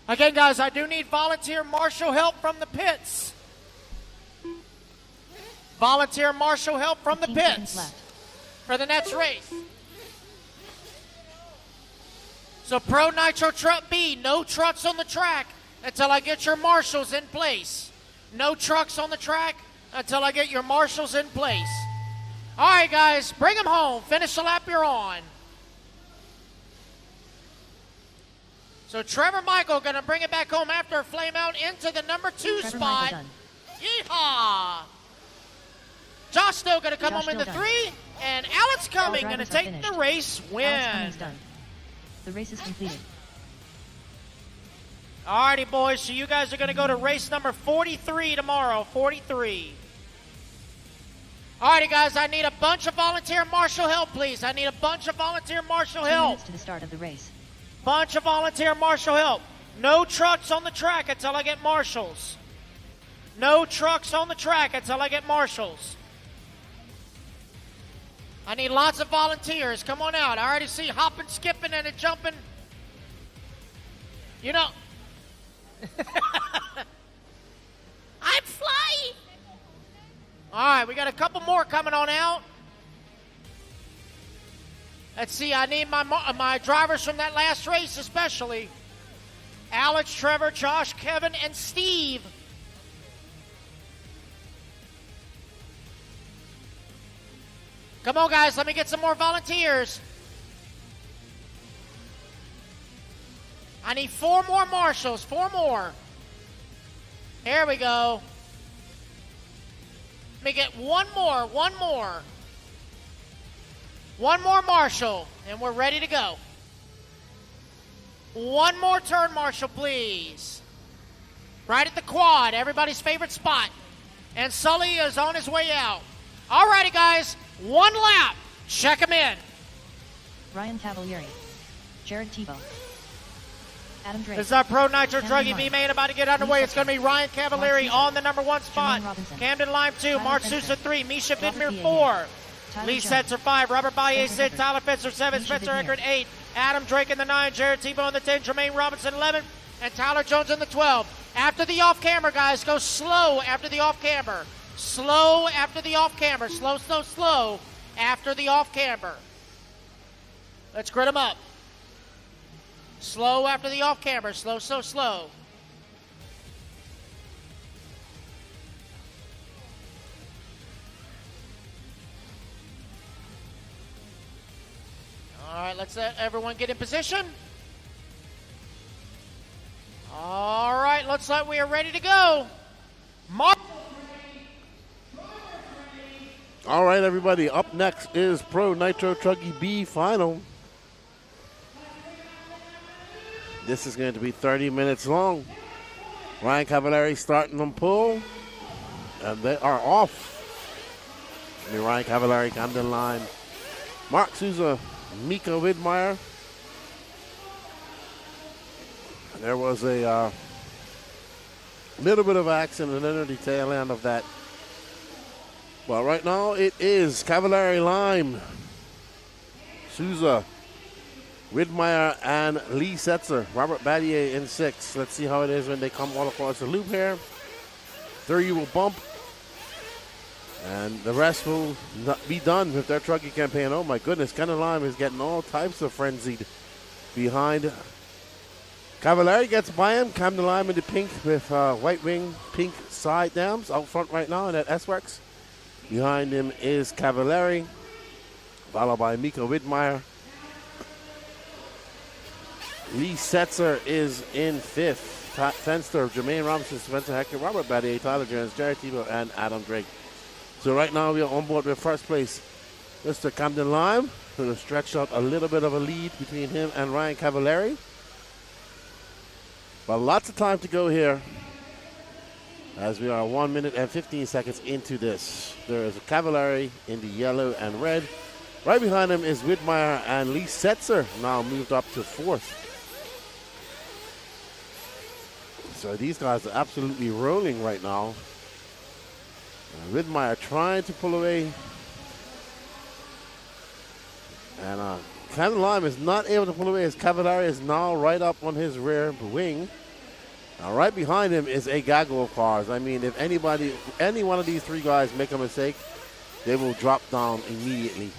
Again, guys, I do need volunteer marshal help from the pits. Volunteer marshal help from the 15 seconds pits left. for the next race. So Pro Nitro Truck B, no trucks on the track until I get your marshals in place. No trucks on the track until I get your marshals in place. All right, guys, bring them home. Finish the lap you're on. So Trevor Michael going to bring it back home after a flame out into the number 2 Trevor spot. Michael done. Yeehaw! Josh still going to come Josh home in the still 3, done. and Alex coming going to drivers are take the finished. race win. Alex Cummings done. The race is completed. Alrighty, boys, so you guys are going to go to race number 43 tomorrow, 43. Alrighty, guys, I need a bunch of volunteer marshal help, please. I need a bunch of volunteer marshal 2 help. minutes to the start of the race. Bunch of volunteer marshal help. No trucks on the track until I get marshals. No trucks on the track until I get marshals. I need lots of volunteers. Come on out. I already see hopping, skipping, and a jumping. You know. I'm flying. All right, we got a couple more coming on out. Let's see, I need my drivers from that last race especially. Alex, Trevor, Josh, Kevin, and Steve. Come on, guys, let me get some more volunteers. I need 4 more marshals, 4 more. Here we go. Let me get one more. One more marshal, and we're ready to go. One more turn, marshal, please. Right at the quad, everybody's favorite spot. And Sully is on his way out. All righty, guys, 1 lap. Check him in. Ryan Cavalieri, Jared Tebow, Adam Drake. This is our Pro Nitro Camden Druggy Lime, B-Main about to get underway. It's going to be Ryan Cavalieri Mark on the number 1 spot. Jermaine Robinson, Camden Lime 2, Tyler Mark Fencer, Sousa 3, Misha Robert Vidmir Piaget, 4, Tyler Lee Jones, Setzer 5, Robert Baye Spencer 6, Hecker, Tyler Fencer 7, Misha Spencer Vidmir, Eckert 8, Adam Drake in the 9, Jared Tebow in the 10, Jermaine Robinson 11, and Tyler Jones in the 12. After the off-camber, guys, go slow after the off-camber. Slow after the off-camber. Slow, slow, slow after the off-camber. Let's grid them up. Slow after the off-camber. Slow, slow, slow. All right, let's let everyone get in position. All right, looks like we are ready to go. Mark. All right, everybody. Up next is Pro Nitro Truggy B Final. This is going to be 30 minutes long. Ryan Cavalieri starting on pole, and they are off. Ryan Cavalieri, Camden Line. Mark Sousa, Mika Widmeyer. There was a little bit of accident under the tail end of that. Well, right now it is Cavalieri Lime, Sousa, Widmeyer, and Lee Setzer. Robert Battier in 6. Let's see how it is when they come all across the loop here. 3 will bump. And the rest will not be done with their trucking campaign. Oh my goodness, Camden Lime is getting all types of frenzied behind. Cavalieri gets by him. Camden Lime in the pink with white wing, pink side dams out front right now in that S-Works. Behind him is Cavalieri, followed by Mika Widmeyer. Lee Setzer is in 5th. Fenster, Jermaine Robinson, Spencer Hecker, Robert Battier, Tyler Jones, Jared Tebow, and Adam Drake. So right now we are on board with first place Mr. Camden Lime, who has stretched out a little bit of a lead between him and Ryan Cavalieri. But lots of time to go here as we are 1 minute and 15 seconds into this. There is a Cavalieri in the yellow and red. Right behind him is Widmeyer, and Lee Setzer now moved up to 4th. So these guys are absolutely rolling right now. Widmeyer trying to pull away. And Camden Lime is not able to pull away as Cavalieri is now right up on his rear wing. Now right behind him is a gaggle of cars. I mean, if any one of these 3 guys make a mistake, they will drop down immediately.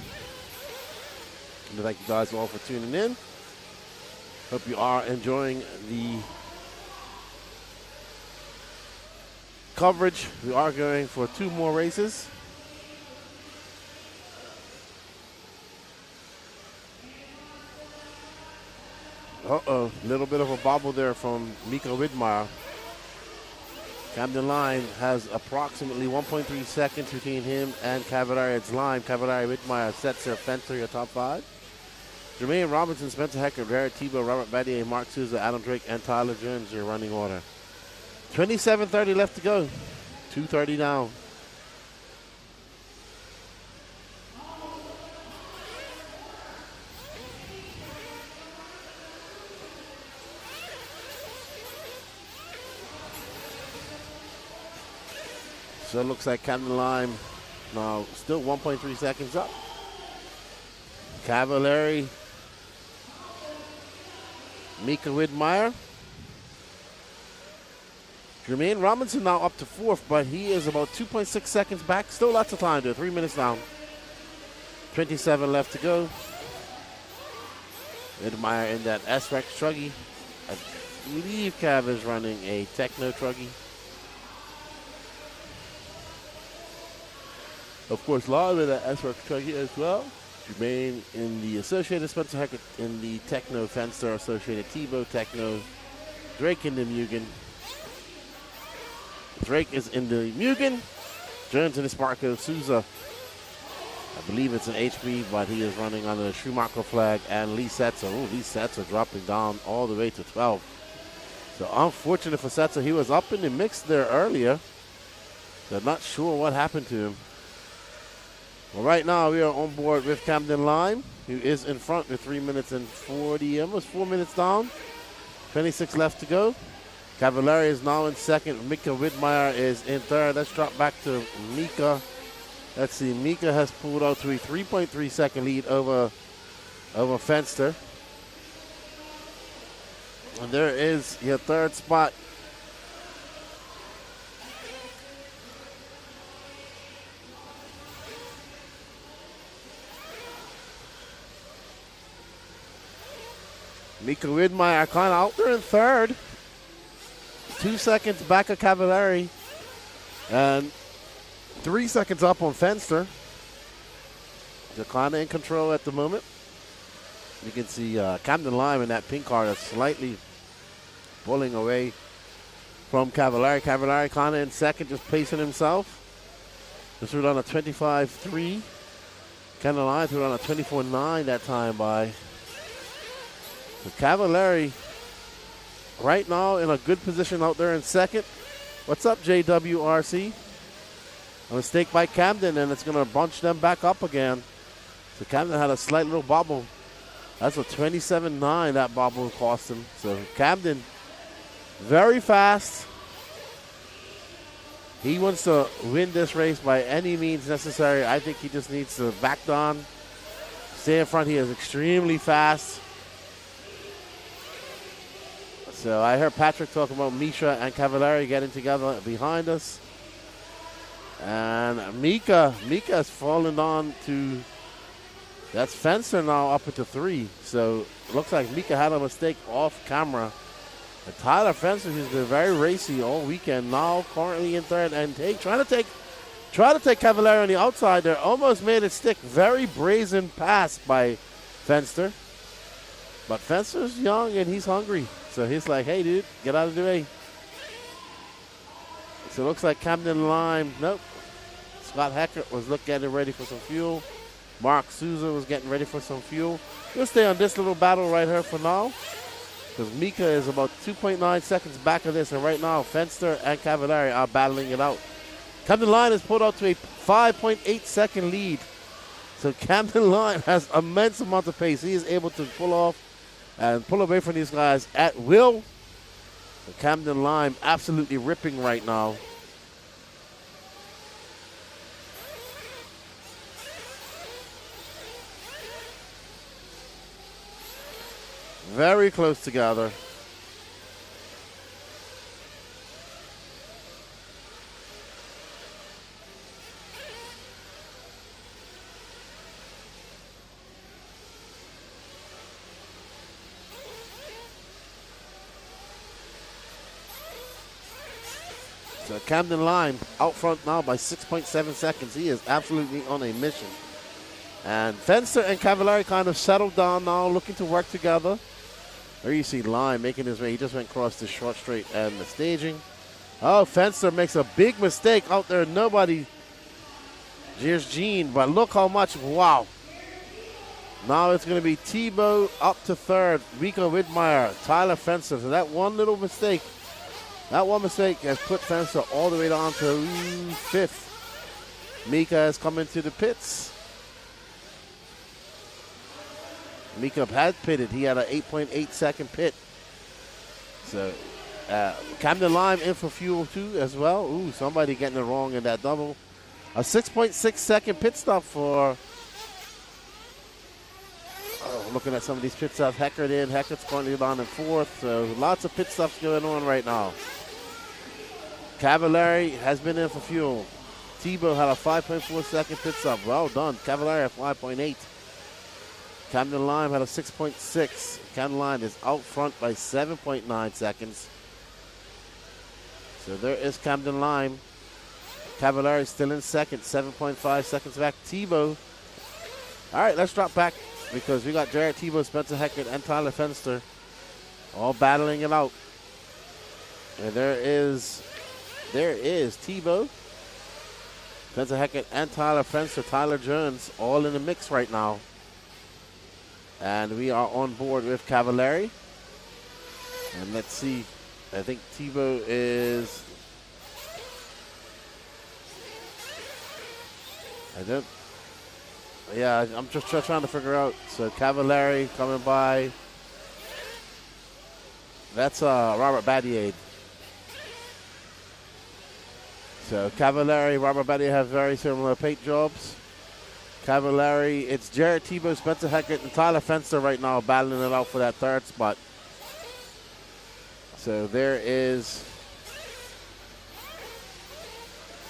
And thank you guys all for tuning in. Hope you are enjoying the coverage. We are going for 2 more races. Uh-oh, little bit of a bobble there from Mika Widmeyer. Camden Lime has approximately 1.3 seconds between him and Cavalieri. It's Lime, Cavalieri, Widmeyer, Setzer, Fencer, your top 5. Jermaine Robinson, Spencer Hecker, Jared Tebow, Robert Battier, Mark Sousa, Adam Drake, and Tyler Jones, your running order. 27:30 left to go. 2:30 down. So it looks like Camden Lime now still 1.3 seconds up. Cavalieri, Mika Widmeyer. Jermaine Robinson now up to 4th, but he is about 2.6 seconds back. Still lots of time there. 3 minutes down. 27 left to go. Widmeyer in that S-Rex Truggy. I believe Cav is running a Techno Truggy. Of course, live in that S-Rex Truggy as well. Jermaine in the Associated, Spencer Heckert in the Techno Fenster Associated, Tebow Techno, Drake in the Mugen. Drake is in the Mugen, Jones in the Sparko, Souza, I believe it's an HB, but he is running under the Schumacher flag, and Lee Setzer. Oh, Lee Setzer dropping down all the way to 12. So unfortunate for Setzer. He was up in the mix there earlier. They're not sure what happened to him. Well, right now we are on board with Camden Lime, who is in front with 3 minutes and 40, almost 4 minutes down. 26 left to go. Cavallari is now in second. Mika Widmeyer is in third. Let's drop back to Mika. Let's see. Mika has pulled out to a 3.3 second lead over Fenster. And there is your third spot. Mika Widmeyer kind of out there in third. 2 seconds back of Cavallari. And 3 seconds up on Fenster. They're kind of in control at the moment. You can see Camden Lime in that pink car that's slightly pulling away from Cavallari. Cavallari kind of in second, just pacing himself. This was on a 25.3. Camden Lime threw on a 24.9 that time by. So Cavallari right now in a good position out there in second. What's up, JWRC? A mistake by Camden, and it's going to bunch them back up again. So Camden had a slight little bobble. That's a 27.9 that bobble cost him. So Camden, very fast. He wants to win this race by any means necessary. I think he just needs to back down, stay in front. He is extremely fast. So I heard Patrick talking about Misha and Cavallari getting together behind us. And Mika has fallen on to, that's Fencer now up into 3. So it looks like Mika had a mistake off camera. And Tyler Fencer, who's been very racy all weekend, now currently in third and trying to take Cavallari on the outside there. Almost made it stick. Very brazen pass by Fenster. But Fencer's young and he's hungry. So he's like, hey, dude, get out of the way. So it looks like Camden Lime, nope. Scott Heckert was getting ready for some fuel. Mark Souza was getting ready for some fuel. We'll stay on this little battle right here for now, because Mika is about 2.9 seconds back of this, and right now Fenster and Cavallari are battling it out. Camden Lime is pulled out to a 5.8 second lead. So Camden Lime has immense amount of pace. He is able to pull off and pull away from these guys at will. So Camden Lime absolutely ripping right now. Very close together. So Camden Lime out front now by 6.7 seconds. He is absolutely on a mission. And Fencer and Cavallari kind of settled down now, looking to work together. There you see Lime making his way. He just went across the short straight and the staging. Oh, Fencer makes a big mistake out there. Nobody jeers Gene, but look how much. Wow. Now it's going to be Tebow up to third. Rico Widmeyer, Tyler Fencer. So that one mistake has put Fencer all the way down to fifth. Mika has come into the pits. Mika had pitted. He had an 8.8 second pit. So Camden Lime in for fuel too as well. Ooh, somebody getting it wrong in that double. A 6.6 second pit stop for, looking at some of these pit stops. Heckert's currently down in fourth. So lots of pit stops going on right now. Cavallari has been in for fuel. Tebow had a 5.4 second pit stop. Well done. Cavallari at 5.8. Camden Lime had a 6.6. Camden Lime is out front by 7.9 seconds. So there is Camden Lime. Cavallari still in second, 7.5 seconds back. Tebow. All right, let's drop back because we got Jared Tebow, Spencer Heckert, and Tyler Fenster all battling it out. And there is Tebow, Spencer Heckert, and Tyler Fenster, Tyler Jones, all in the mix right now. And we are on board with Cavallari. And let's see. I think Tebow is... I'm just trying to figure out. So Cavallari coming by. That's Robert Battier. So Cavallari, Robert Battier have very similar paint jobs. Cavallari, it's Jared Tebow, Spencer Heckert, and Tyler Fenster right now battling it out for that third spot. So there is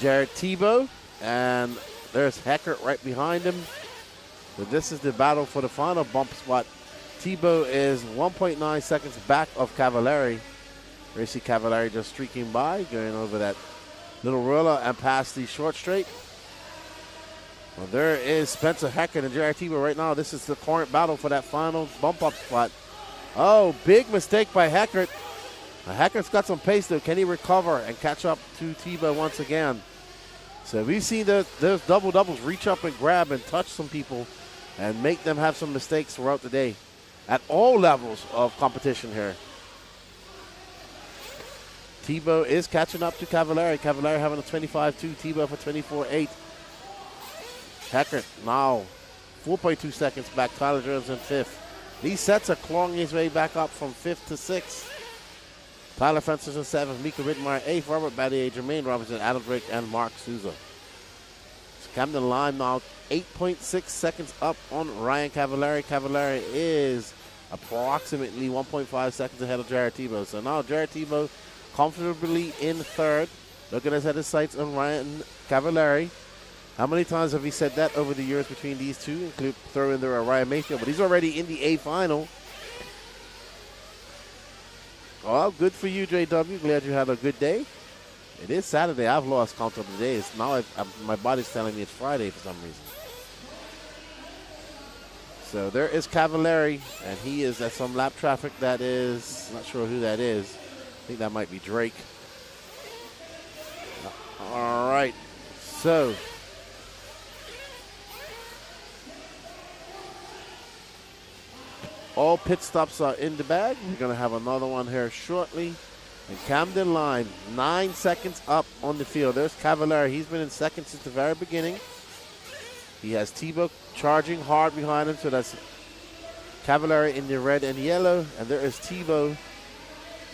Jared Tebow, and there's Heckert right behind him. So this is the battle for the final bump spot. Tebow is 1.9 seconds back of Cavallari. There you see Cavallari just streaking by, going over that little roller and past the short straight. Well, there is Spencer Heckert and Jared Tebow right now. This is the current battle for that final bump up spot. Oh, big mistake by Heckert. Heckert's got some pace though. Can he recover and catch up to Tebow once again? So we've seen those double doubles reach up and grab and touch some people and make them have some mistakes throughout the day at all levels of competition here. Tebow is catching up to Cavallari. Cavallari having a 25.2, Tebow for 24.8. Heckert now 4.2 seconds back. Tyler Jones in fifth. These sets are clawing his way back up from fifth to sixth. Tyler Fenster's in seventh. Mika Rittenmeyer eighth. Robert Battier, Jermaine Robinson, Adam Drake, and Mark Souza. So Camden Lime now 8.6 seconds up on Ryan Cavallari. Cavallari is approximately 1.5 seconds ahead of Jared Tebow. So now Jared Tebow comfortably in third. Looking at his sights on Ryan Cavallari. How many times have we said that over the years between these two? Include throw in there Ryan Mayfield, but he's already in the A final. Well, good for you, JW. Glad you had a good day. It is Saturday. I've lost count of the days. Now my body's telling me it's Friday for some reason. So there is Cavallari, and he is at some lap traffic that is, not sure who that is. I think that might be Drake. All right. So all pit stops are in the bag. We're going to have another one here shortly. And Camden Lime, 9 seconds up on the field. There's Cavallari. He's been in second since the very beginning. He has Tebow charging hard behind him. So that's Cavallari in the red and yellow. And there is Tebow.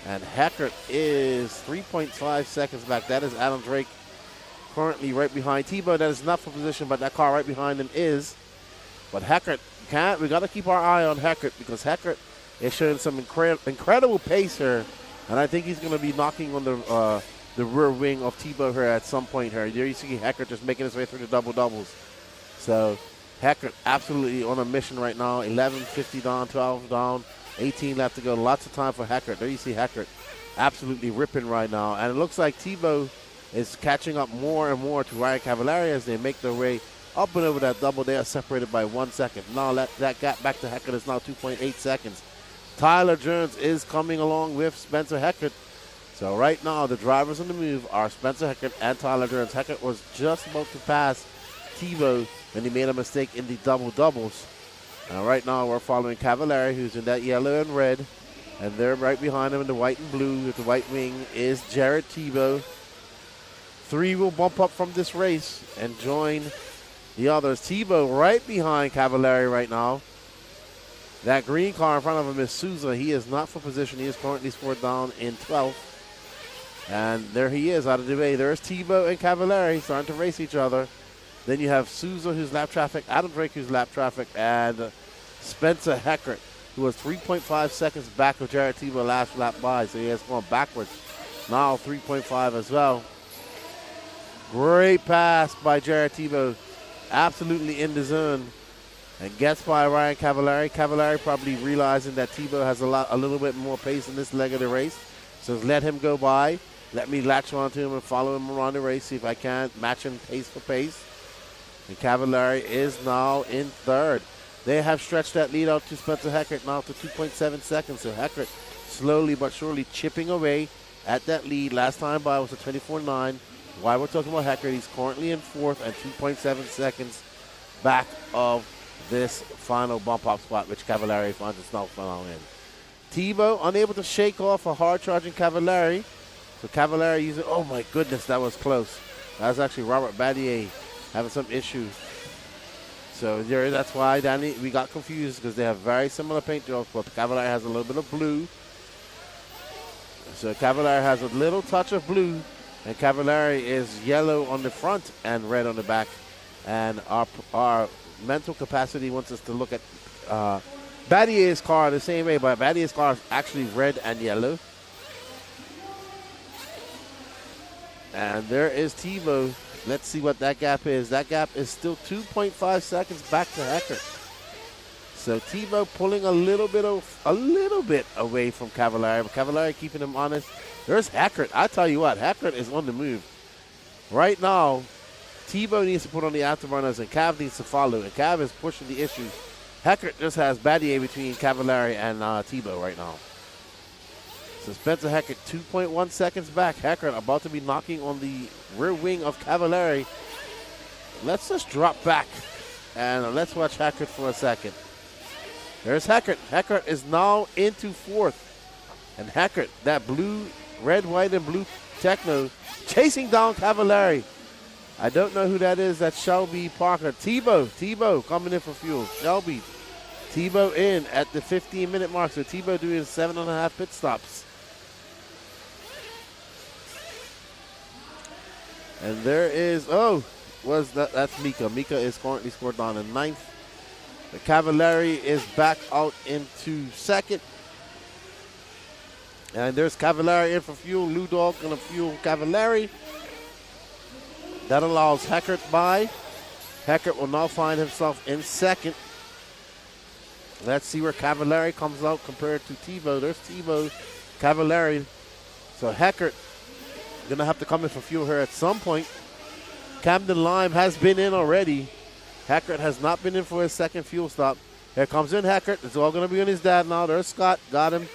And Heckert is 3.5 seconds back. That is Adam Drake currently right behind Tebow. That is not for position, but that car right behind him is. But Heckert, we got to keep our eye on Heckert because Heckert is showing some incredible pace here, and I think he's going to be knocking on the rear wing of Tebow here at some point here. There you see Heckert just making his way through the double doubles. So Heckert absolutely on a mission right now. 11:50 down, 12 down, 18 left to go. Lots of time for Heckert. There you see Heckert absolutely ripping right now, and it looks like Tebow is catching up more and more to Ryan Cavallari as they make their way up and over that double. They are separated by 1 second. Now that gap back to Heckert is now 2.8 seconds. Tyler Jones is coming along with Spencer Heckert. So right now the drivers on the move are Spencer Heckert and Tyler Jones. Heckert was just about to pass Tebow when he made a mistake in the double doubles. And right now we're following Cavallari, who's in that yellow and red. And they're right behind him in the white and blue with the white wing is Jared Tebow. 3 will bump up from this race and join the others. Tebow right behind Cavallari right now. That green car in front of him is Souza. He is not for position. He is currently scored down in 12th. And there he is out of the way. There's Tebow and Cavallari starting to race each other. Then you have Souza, who's lap traffic, Adam Drake, who's lap traffic, and Spencer Heckert, who was 3.5 seconds back of Jared Tebow last lap by. So he has gone backwards now 3.5 as well. Great pass by Jared Tebow. Absolutely in the zone. And gets by Ryan Cavallari. Cavallari probably realizing that Tebow has a little bit more pace in this leg of the race. So let him go by. Let me latch onto him and follow him around the race, see if I can match him pace for pace. And Cavallari is now in third. They have stretched that lead out to Spencer Heckert now to 2.7 seconds. So Heckert slowly but surely chipping away at that lead. Last time by was a 24.9. Why we're talking about Heckert, he's currently in fourth and 2.7 seconds back of this final bump up spot, which Cavallari finds himself now in. Tebow unable to shake off a hard charging Cavallari. So Cavallari using, oh my goodness, that was close. That was actually Robert Battier having some issues. So that's why, Danny, we got confused because they have very similar paint jobs, but Cavallari has a little bit of blue. So Cavallari has a little touch of blue, and Cavallari is yellow on the front and red on the back. And our mental capacity wants us to look at Battier's car the same way, but Battier's car is actually red and yellow. And there is Tebow. Let's see what that gap is. That gap is still 2.5 seconds back to Heckert. So Tebow pulling a little bit away from Cavallari, but Cavallari keeping him honest. There's Heckert. I tell you what, Heckert is on the move. Right now, Tebow needs to put on the afterburners and Cav needs to follow. And Cav is pushing the issue. Heckert just has Battier between Cavallari and Tebow right now. So Spencer Heckert 2.1 seconds back. Heckert about to be knocking on the rear wing of Cavallari. Let's just drop back and let's watch Heckert for a second. There's Heckert. Heckert is now into fourth. And Heckert, that blue, red, white, and blue Techno, chasing down Cavallari. I don't know who that is. That's Shelby Parker. Tebow coming in for fuel. Shelby. Tebow in at the 15-minute mark. So Tebow doing 7.5 pit stops. And there is, that's Mika. Mika is currently scored down in ninth. The Cavallari is back out into second. And there's Cavallari in for fuel. Lou Dog going to fuel Cavallari. That allows Heckert by. Heckert will now find himself in second. Let's see where Cavallari comes out compared to Tebow. There's Tebow, Cavallari. So Heckert going to have to come in for fuel here at some point. Camden Lime has been in already. Heckert has not been in for his second fuel stop. Here comes in Heckert. It's all going to be on his dad now. There's Scott. Got him.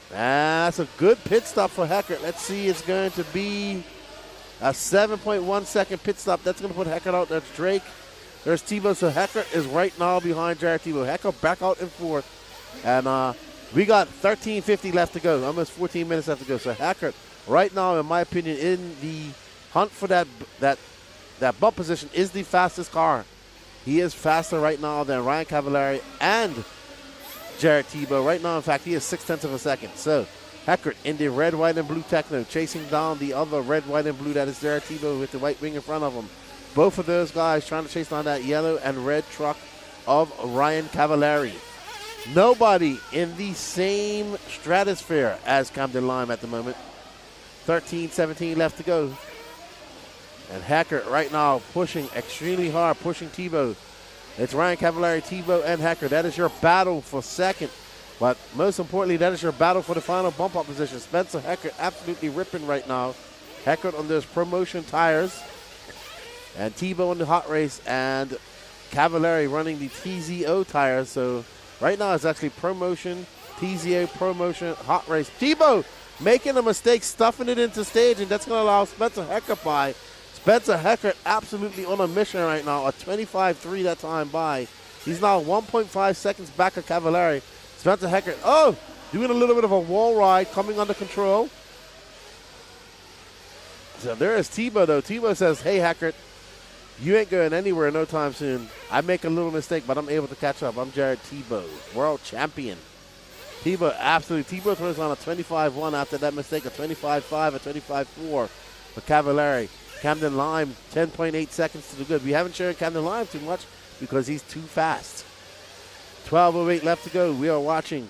That's a good pit stop for Heckert. Let's see. It's going to be a 7.1 second pit stop. That's going to put Heckert out. That's Drake. There's Tebow. So Heckert is right now behind Jared Tebow. Heckert back out in fourth. And we got 13:50 left to go. Almost 14 minutes left to go. So Heckert right now, in my opinion, in the hunt for that bump position is the fastest car. He is faster right now than Ryan Cavallari and Jared Tebow. Right now, in fact, he is 0.6 of a second. So Heckert in the red, white, and blue Techno, chasing down the other red, white, and blue that is Jared Tebow with the white wing in front of him. Both of those guys trying to chase down that yellow and red truck of Ryan Cavallari. Nobody in the same stratosphere as Camden Lime at the moment. 13:17 left to go. And Heckert right now pushing extremely hard, pushing Tebow. It's Ryan Cavallari, Tebow, and Heckert. That is your battle for second. But most importantly, that is your battle for the final bump-up position. Spencer Heckert absolutely ripping right now. Heckert on those promotion tires. And Tebow in the hot race. And Cavallari running the TZO tires. So right now it's actually promotion, TZO, promotion, hot race. Tebow making a mistake, stuffing it into stage, and that's going to allow Spencer Heckert by. Spencer Heckert absolutely on a mission right now. A 25.3 that time by. He's now 1.5 seconds back of Cavallari. Spencer Heckert, doing a little bit of a wall ride, coming under control. So there is Tebow, though. Tebow says, hey, Heckert, you ain't going anywhere no time soon. I make a little mistake, but I'm able to catch up. I'm Jared Tebow, world champion. Tebow, absolutely. Tebow throws on a 25.1 after that mistake, a 25.5, a 25.4 for Cavallari. Camden Lime, 10.8 seconds to the good. We haven't shared Camden Lime too much because he's too fast. 12:08 left to go. We are watching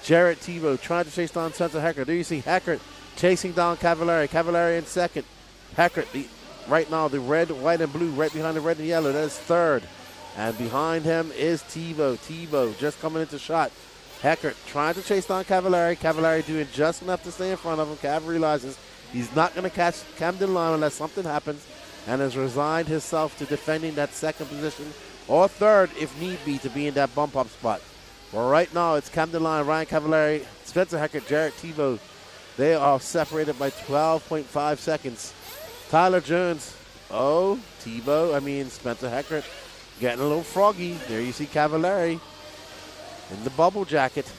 Jared Tebow trying to chase down Spencer Heckert. There you see Heckert chasing down Cavallari. Cavallari in second. Heckert, right now, the red, white, and blue, right behind the red and yellow. That is third. And behind him is Tebow. Tebow just coming into shot. Heckert trying to chase down Cavallari. Cavallari doing just enough to stay in front of him. Cav realizes he's not going to catch Camden Line unless something happens, and has resigned himself to defending that second position or third if need be to be in that bump up spot. Well, right now it's Camden Line, Ryan Cavallari, Spencer Heckert, Jarrett Tebow. They are separated by 12.5 seconds. Tyler Jones, Spencer Heckert getting a little froggy. There you see Cavallari in the bubble jacket.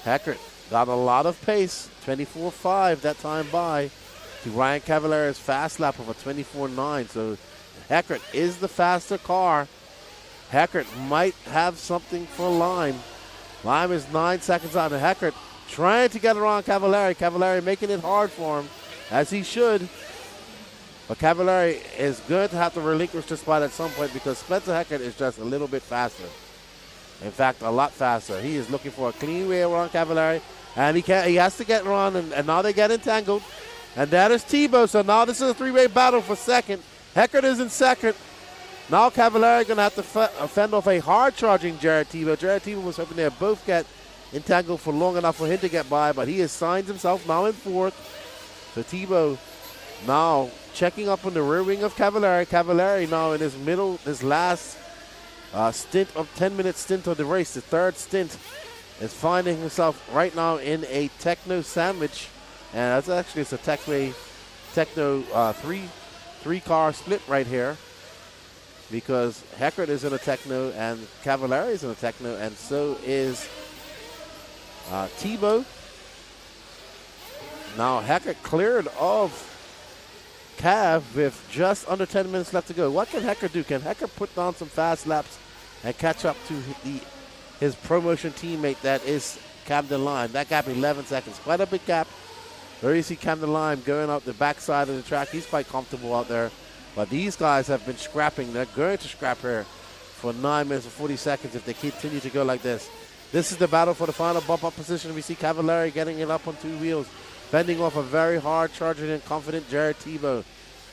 Heckert got a lot of pace, 24.5 that time by to Ryan Cavallari's fast lap of a 24.9. So Heckert is the faster car. Heckert might have something for Lime. Lime is 9 seconds out, and Heckert trying to get around Cavallari. Cavallari making it hard for him, as he should. But Cavallari is going to have to relinquish the spot at some point because Spencer Heckert is just a little bit faster. In fact, a lot faster. He is looking for a clean way around Cavallari, and he has to get around, and now they get entangled. And that is Tebow. So now this is a three-way battle for second. Heckert is in second. Now Cavallari going to have to fend off a hard-charging Jared Tebow. Jared Tebow was hoping they both get entangled for long enough for him to get by, but he has signed himself now in fourth. So Tebow now checking up on the rear wing of Cavallari. Cavallari now in his last stint of 10-minute stint of the race, the third stint, is finding himself right now in a Techno sandwich. And that's actually, it's a Techno three-car split right here, because Heckert is in a Techno and Cavallari is in a Techno, and so is Tebow. Now Heckert cleared of Cav with just under 10 minutes left to go. What can Heckert do? Can Heckert put down some fast laps and catch up to his promotion teammate that is Camden Lime? That gap 11 seconds. Quite a big gap. There you see Camden Lime going out the backside of the track. He's quite comfortable out there. But these guys have been scrapping. They're going to scrap here for 9 minutes and 40 seconds if they continue to go like this. This is the battle for the final bump-up position. We see Cavallari getting it up on two wheels, fending off a very hard, charging and confident Jared Tebow.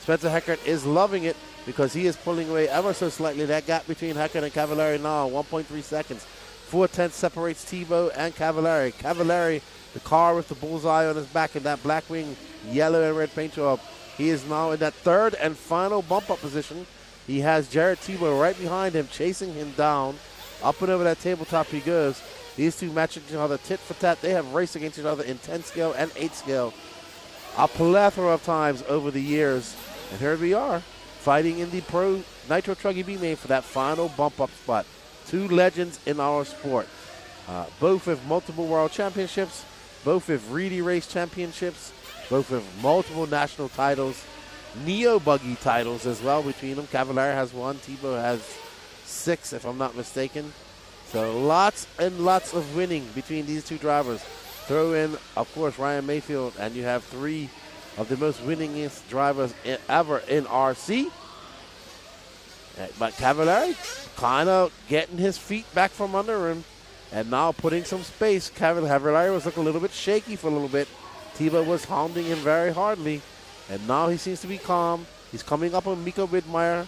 Spencer Heckert is loving it because he is pulling away ever so slightly. That gap between Heckert and Cavallari now, 1.3 seconds. 4/10 separates Tebow and Cavallari. Cavallari, the car with the bullseye on his back and that black wing, yellow and red paint job. He is now in that third and final bump-up position. He has Jared Tebow right behind him, chasing him down. Up and over that tabletop he goes. These two matching each other tit for tat. They have raced against each other in 10 scale and 8 scale a plethora of times over the years. And here we are, fighting in the Pro Nitro Truggy B-Main for that final bump-up spot. Two legends in our sport. Both with multiple world championships, both with Reedy Race championships, both with multiple national titles, Neo Buggy titles as well between them. Cavallari has 1, Tebow has 6 if I'm not mistaken. So lots and lots of winning between these two drivers. Throw in, of course, Ryan Mayfield, and you have 3 of the most winningest drivers ever in RC. But Cavallari kind of getting his feet back from under him and now putting some space. Cavallari was looking a little bit shaky for a little bit. Tebow was hounding him very hardly, and now he seems to be calm. He's coming up on Miko Widmeyer.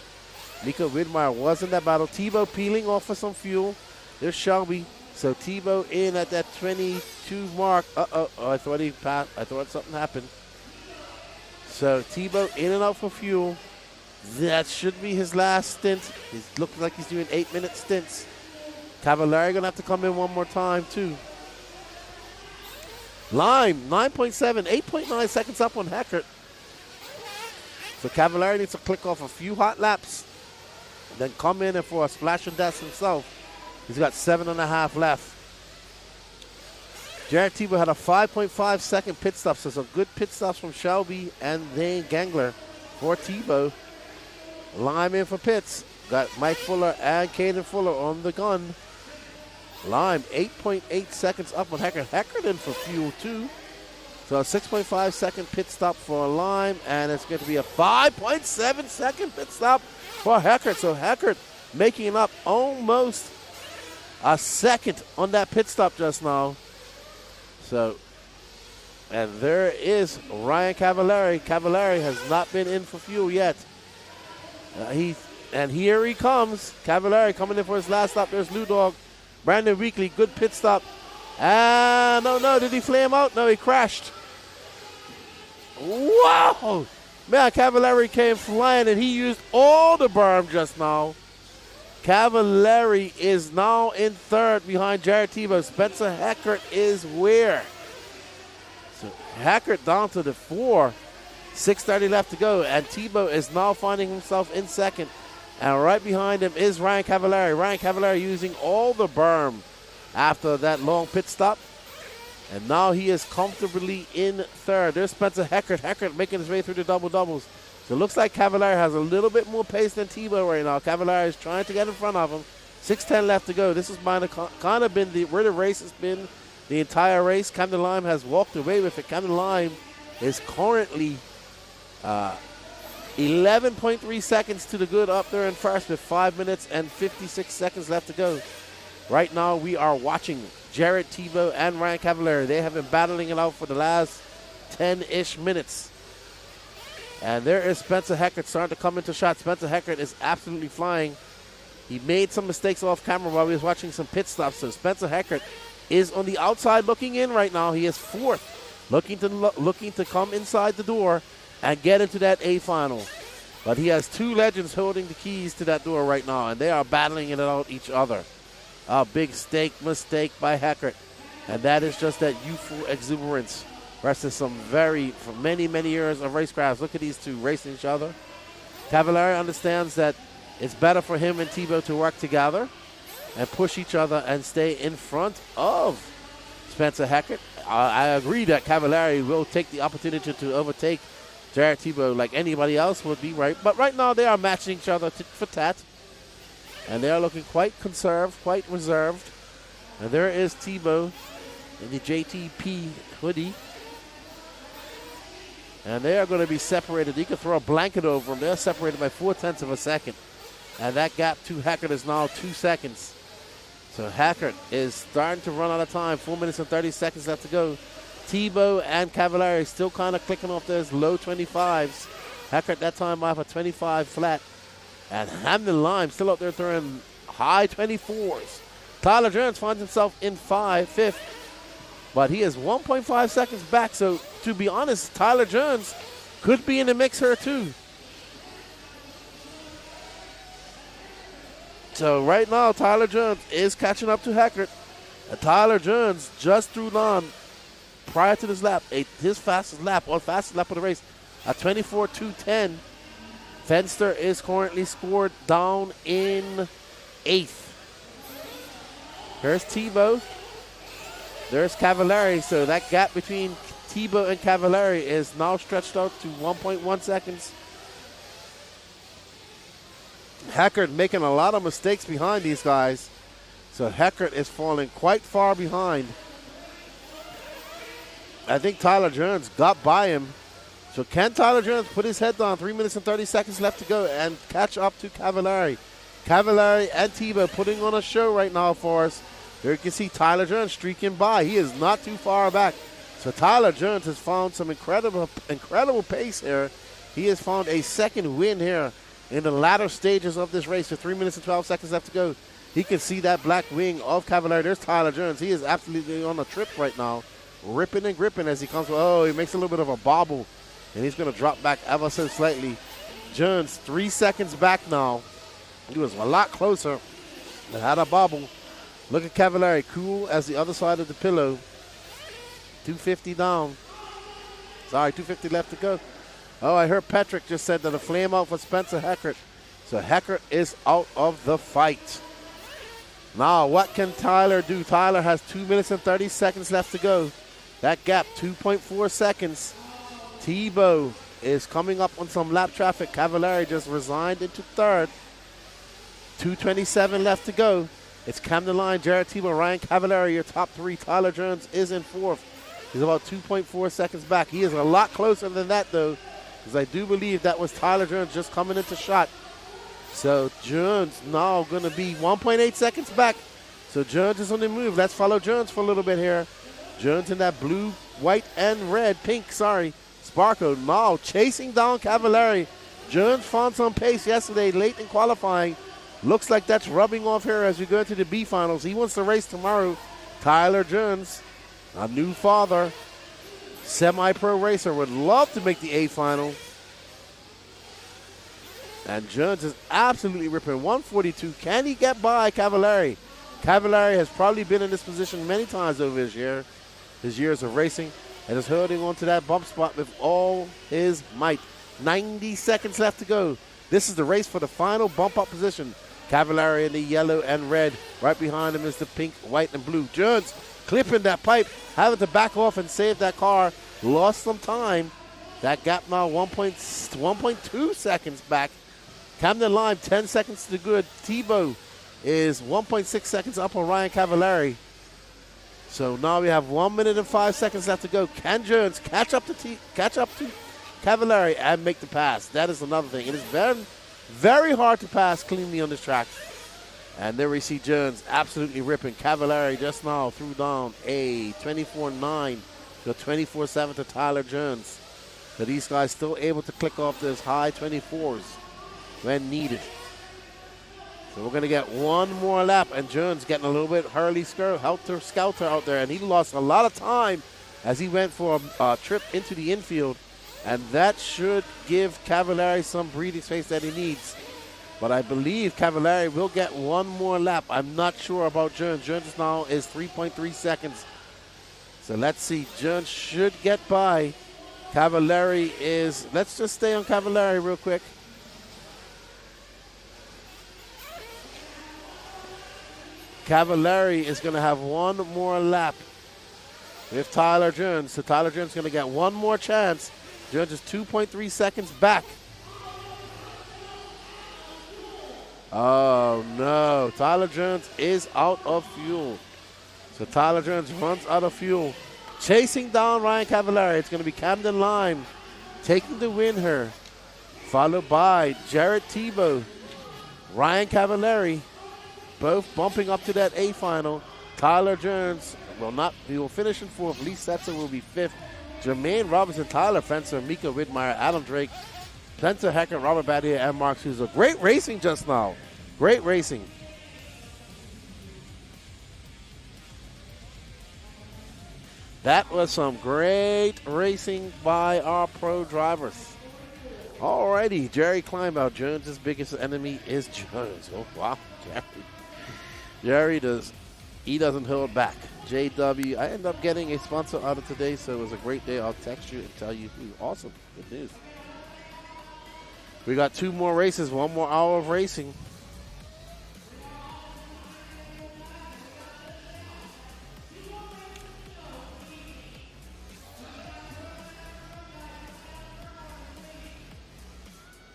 Miko Widmeyer was in that battle. Tebow peeling off for some fuel. There's Shelby. So Tebow in at that 22 mark. I thought he passed. I thought something happened. So Tebow in and out for fuel. That should be his last stint. He looks like he's doing 8-minute stints. Cavallari gonna have to come in one more time too. Lime 9.7, 8.9 seconds up on Heckert. So Cavallari needs to click off a few hot laps, then come in and for a splash and dash himself. He's got 7.5 left. Jared Tebow had a 5.5 second pit stop, so some good pit stops from Shelby and Dane Gangler for Tebow. Lime in for pits. Got Mike Fuller and Caden Fuller on the gun. Lime 8.8 seconds up on Heckert. Heckert in for fuel too. So a 6.5 second pit stop for Lime, and it's going to be a 5.7 second pit stop for Heckert. So Heckert making up almost a second on that pit stop just now. So And there is Ryan Cavallari. Cavallari has not been in for fuel yet. And here he comes. Cavallari coming in for his last stop. There's Lou Dog. Brandon Weekly, good pit stop. No, did he flame out? No, he crashed. Wow! Man, Cavallari came flying and he used all the berm just now. Cavallari is now in third behind Jared Tebow. Spencer Heckert is where? So Heckert down to the 4. 6:30 left to go. And Tebow is now finding himself in second. And right behind him is Ryan Cavallari. Ryan Cavallari using all the berm after that long pit stop. And now he is comfortably in third. There's Spencer Heckert. Heckert making his way through the double-doubles. So it looks like Cavallari has a little bit more pace than Tebow right now. Cavallari is trying to get in front of him. 6:10 left to go. This has kind of been where the race has been the entire race. Camden Lime has walked away with it. Camden Lime is currently 11.3 seconds to the good up there in first with 5 minutes and 56 seconds left to go. Right now we are watching Jared Tebow and Ryan Cavallari. They have been battling it out for the last 10-ish minutes. And there is Spencer Heckert starting to come into shot. Spencer Heckert is absolutely flying. He made some mistakes off camera while we was watching some pit stops. So Spencer Heckert is on the outside looking in right now. He is fourth, looking to come inside the door and get into that A final. But he has two legends holding the keys to that door right now, and they are battling it out each other. A big mistake by Heckert. And that is just that youthful exuberance versus for many, many years of racecrafts. Look at these two racing each other. Cavallari understands that it's better for him and Tebow to work together and push each other and stay in front of Spencer Heckert. I agree that Cavallari will take the opportunity to overtake Jared Tebow like anybody else would be, right? But right now they are matching each other tit for tat. And they are looking quite conserved, quite reserved. And there is Tebow in the JTP hoodie. And they are going to be separated. You can throw a blanket over them. They're separated by 0.4 of a second. And that gap to Heckert is now 2 seconds. So Heckert is starting to run out of time. 4 minutes and 30 seconds left to go. Tebow and Cavallari still kind of clicking off those low 25s. Heckert that time off a 25 flat. And Hamden Lime still up there throwing high 24s. Tyler Jones finds himself in fifth. But he is 1.5 seconds back. So to be honest, Tyler Jones could be in the mix here too. So right now, Tyler Jones is catching up to Heckert. And Tyler Jones just threw on prior to this lap, his fastest lap of the race, a 24.210. Fenster is currently scored down in 8th. There's Tebow. There's Cavallari. So that gap between Tebow and Cavallari is now stretched out to 1.1 seconds. Heckert making a lot of mistakes behind these guys. So Heckert is falling quite far behind. I think Tyler Jones got by him. So can Tyler Jones put his head down? 3 minutes and 30 seconds left to go and catch up to Cavallari. Cavallari and Tebow putting on a show right now for us. There you can see Tyler Jones streaking by. He is not too far back. So Tyler Jones has found some incredible pace here. He has found a second win here in the latter stages of this race with 3 minutes and 12 seconds left to go. He can see that black wing of Cavallari. There's Tyler Jones. He is absolutely on a trip right now. Ripping and gripping as he comes. Oh, he makes a little bit of a bobble. And he's going to drop back ever so slightly. Jones 3 seconds back now. He was a lot closer. But had a bobble. Look at Cavallari, cool as the other side of the pillow. 250 down. Sorry, 250 left to go. Oh, I heard Patrick just said that a flame out for Spencer Heckert. So Heckert is out of the fight. Now, what can Tyler do? Tyler has 2 minutes and 30 seconds left to go. That gap, 2.4 seconds. Tebow is coming up on some lap traffic. Cavallari just resigned into third. 2:27 left to go. It's Camden Line, Jared Tebow, Ryan Cavallari, your top three. Tyler Jones is in fourth. He's about 2.4 seconds back. He is a lot closer than that, though, because I do believe that was Tyler Jones just coming into shot. So Jones now going to be 1.8 seconds back. So Jones is on the move. Let's follow Jones for a little bit here. Jones in that blue white and red, pink, sorry. Sparko now chasing down Cavallari. Jones found some pace yesterday late in qualifying. Looks like that's rubbing off here as we go into the B finals. He wants to race tomorrow. Tyler Jones, a new father, semi-pro racer, would love to make the A final. And Jones is absolutely ripping. 142. Can he get by Cavallari? Cavallari has probably been in this position many times over his years of racing, and is holding on to that bump spot with all his might. 90 seconds left to go. This is the race for the final bump up position. Cavallari in the yellow and red. Right behind him is the pink, white, and blue. Jones clipping that pipe, having to back off and save that car. Lost some time. That gap now 1.2 seconds back. Camden Lime, 10 seconds to the good. Tebow is 1.6 seconds up on Ryan Cavallari. So now we have 1 minute and 5 seconds left to go. Can Jones catch up to Cavallari and make the pass? That is another thing. It is very, very hard to pass cleanly on this track. And there we see Jones absolutely ripping. Cavallari just now threw down a 24.9 to 24.7 to Tyler Jones. So these guys still able to click off those high 24s when needed. So we're going to get one more lap, and Jones getting a little bit helter-skelter out there, and he lost a lot of time as he went for a trip into the infield, and that should give Cavallari some breathing space that he needs. But I believe Cavallari will get one more lap. I'm not sure about Jones. Jones now is 3.3 seconds. So let's see. Jones should get by. Cavallari is, let's just stay on Cavallari real quick. Cavallari is going to have one more lap with Tyler Jones. So Tyler Jones is going to get one more chance. Jones is 2.3 seconds back. Oh, no. Tyler Jones is out of fuel. So Tyler Jones runs out of fuel. Chasing down Ryan Cavallari. It's going to be Camden Lime taking the win here. Followed by Jared Tebow, Ryan Cavallari, both bumping up to that A final. Tyler Jones he will finish in fourth. Lee Setzer will be fifth. Jermaine Robinson, Tyler Fencer, Mika Widmeyer, Adam Drake, Spencer Hecker, Robert Battier, and Mark Souza. Great racing just now. Great racing. That was some great racing by our pro drivers. Alrighty, Jerry Kleinbaugh, Jones' biggest enemy is Jones. Oh, wow, Jerry doesn't hold back. JW, I end up getting a sponsor out of today, so it was a great day. I'll text you and tell you who. Awesome, good news. We got two more races, one more hour of racing.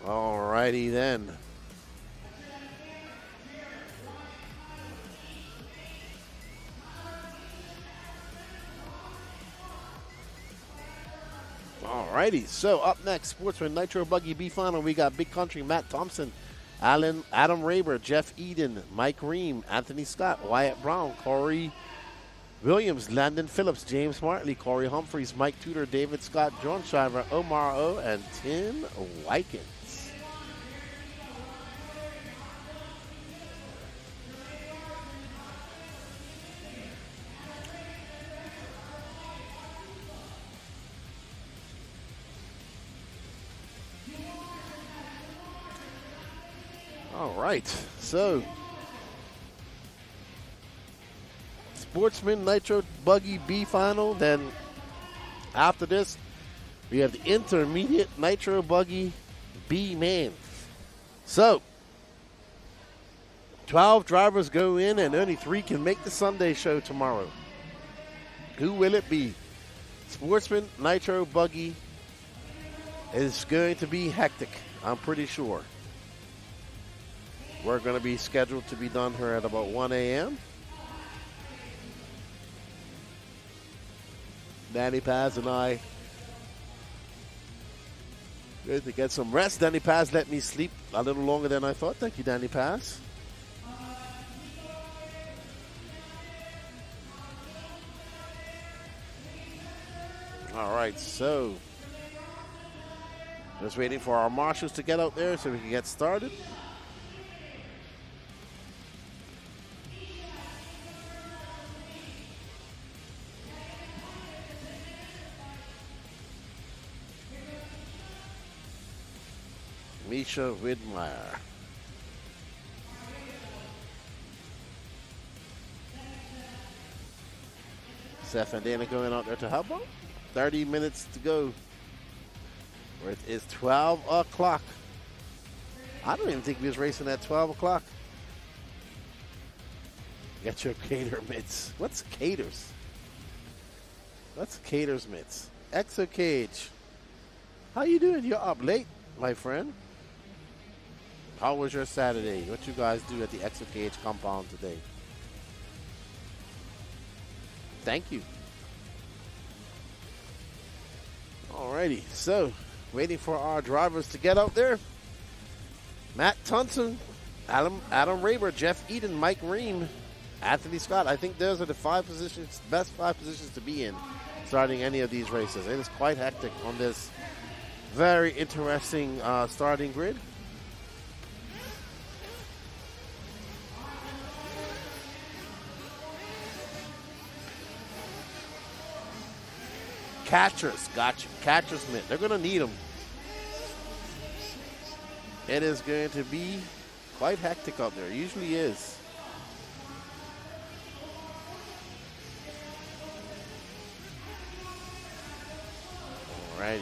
Alrighty then. Alrighty, so up next, Sportsman Nitro Buggy B Final. We got Big Country, Matt Thompson, Adam Raber, Jeff Eden, Mike Ream, Anthony Scott, Wyatt Brown, Corey Williams, Landon Phillips, James Martley, Corey Humphreys, Mike Tudor, David Scott, John Shiver, Omar O, and Tim Wykins. All right, so Sportsman Nitro Buggy B Final. Then after this, we have the Intermediate Nitro Buggy B Main. So 12 drivers go in, and only 3 can make the Sunday show tomorrow. Who will it be? Sportsman Nitro Buggy is going to be hectic, I'm pretty sure. We're going to be scheduled to be done here at about 1 a.m. Danny Paz and I good to get some rest. Danny Paz let me sleep a little longer than I thought. Thank you, Danny Paz. right, so just waiting for our marshals to get out there so we can get started. Misha Widmeyer. Seth and Dana going out there to help out. 30 minutes to go. It is 12 o'clock. I don't even think we was racing at 12 o'clock. Get your cater mitts. What's caters? What's caters mitts? Exo Cage. How you doing? You're up late, my friend. How was your Saturday? What you guys do at the Exo Cage compound today? Thank you. Alrighty, so waiting for our drivers to get out there. Matt Thompson, Adam Raber, Jeff Eden, Mike Ream, Anthony Scott. I think those are the best 5 positions to be in starting any of these races. It is quite hectic on this very interesting starting grid. Catchers, gotcha. Catchers mitt. They're going to need them. It is going to be quite hectic out there. It usually is. Alrighty.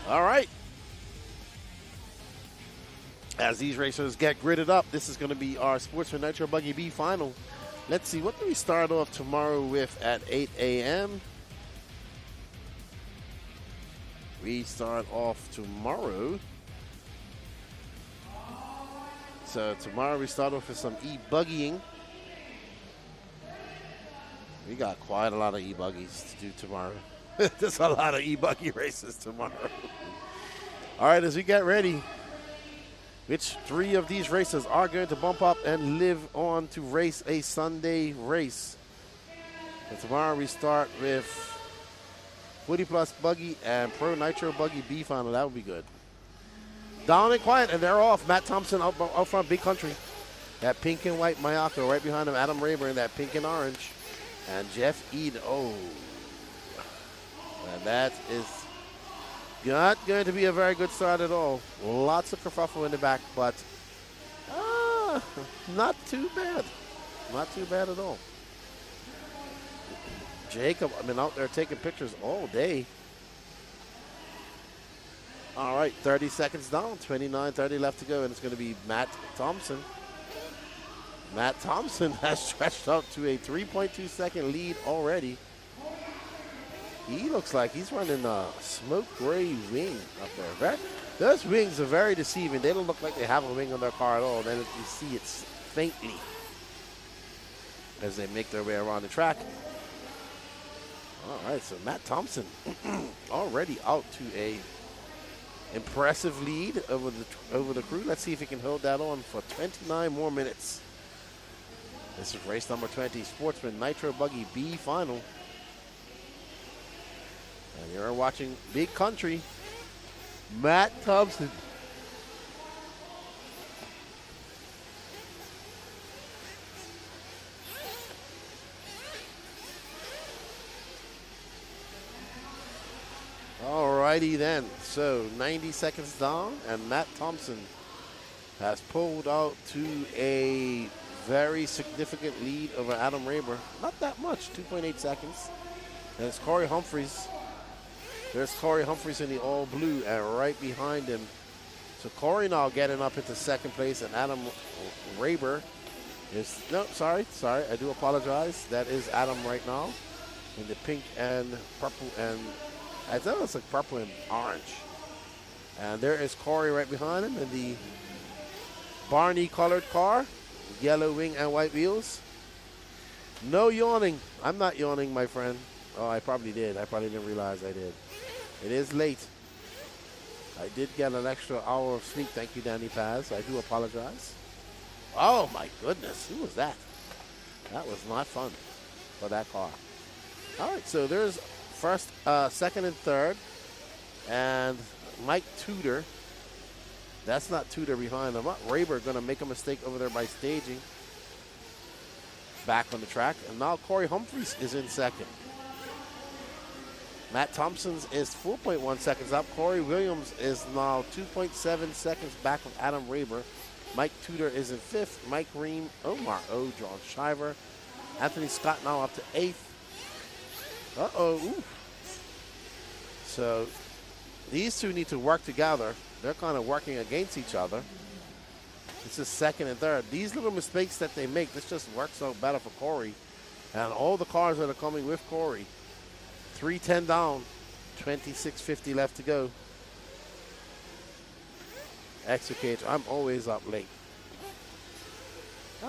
All right. As these racers get gridded up, this is going to be our Sportsman Nitro Buggy B final. Let's see, what do we start off tomorrow with at 8 a.m.? We start off tomorrow. So tomorrow we start off with some e-buggying. We got quite a lot of e-buggies to do tomorrow. There's a lot of e-buggy races tomorrow. All right, as we get ready, which 3 of these races are going to bump up and live on to race a Sunday race? And tomorrow we start with 40 Plus Buggy and Pro Nitro Buggy B final. That would be good. Down and quiet, and they're off. Matt Thompson out front, Big Country. That pink and white Mayako right behind him. Adam Rayburn, that pink and orange. And Jeff Eden. Oh. And that is not going to be a very good start at all. Lots of kerfuffle in the back, but not too bad. Not too bad at all. Jacob, I've been out there taking pictures all day. All right, 30 seconds down, 29:30 left to go, and it's going to be Matt Thompson. Matt Thompson has stretched out to a 3.2 second lead already. He looks like he's running a smoke gray wing up there. Those wings are very deceiving. They don't look like they have a wing on their car at all. Then you see it faintly as they make their way around the track. All right, so Matt Thompson already out to a impressive lead over the crew. Let's see if he can hold that on for 29 more minutes. This is race number 20, Sportsman Nitro Buggy B final. And you're watching Big Country, Matt Thompson. Alrighty then, so 90 seconds down, and Matt Thompson has pulled out to a very significant lead over Adam Rayburn. Not that much, 2.8 seconds. And it's Corey Humphreys. There's Corey Humphreys in the all blue, and right behind him. So Corey now getting up into second place, and Adam Rayburn is, no, sorry, I do apologize. That is Adam right now in the pink and purple, and I thought it's like purple and orange. And there is Corey right behind him in the Barney colored car, yellow wing and white wheels. No yawning. I'm not yawning, my friend. Oh, I probably did. I probably didn't realize I did. It is late. I did get an extra hour of sleep. Thank you, Danny Paz. I do apologize. Oh, my goodness. Who was that? That was not fun for that car. All right, so there's first, second, and third. And Mike Tudor. That's not Tudor behind him. Raber going to make a mistake over there by staging. Back on the track. And now Corey Humphreys is in second. Matt Thompson's is 4.1 seconds up. Corey Williams is now 2.7 seconds back of Adam Raber. Mike Tudor is in fifth. Mike Ream, Omar O, John Shiver. Anthony Scott now up to eighth. Ooh. So these two need to work together. They're kind of working against each other. This is second and third. These little mistakes that they make, this just works out better for Corey. And all the cars that are coming with Corey. 3:10 down, 26:50 left to go. Extricate, I'm always up late.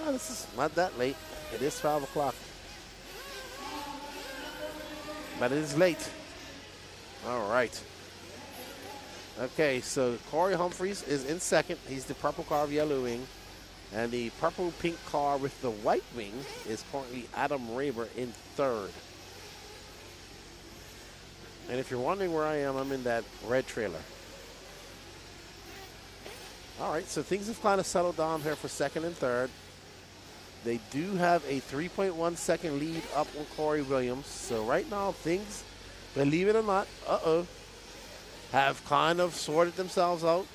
This is not that late. It is 12 o'clock. But it is late. All right. Okay, so Corey Humphreys is in second. He's the purple car of Yellow Wing. And the purple-pink car with the white wing is currently Adam Raber in third. And if you're wondering where I am, I'm in that red trailer. All right, so things have kind of settled down here for second and third. They do have a 3.1 second lead up on Corey Williams. So right now, things, believe it or not, have kind of sorted themselves out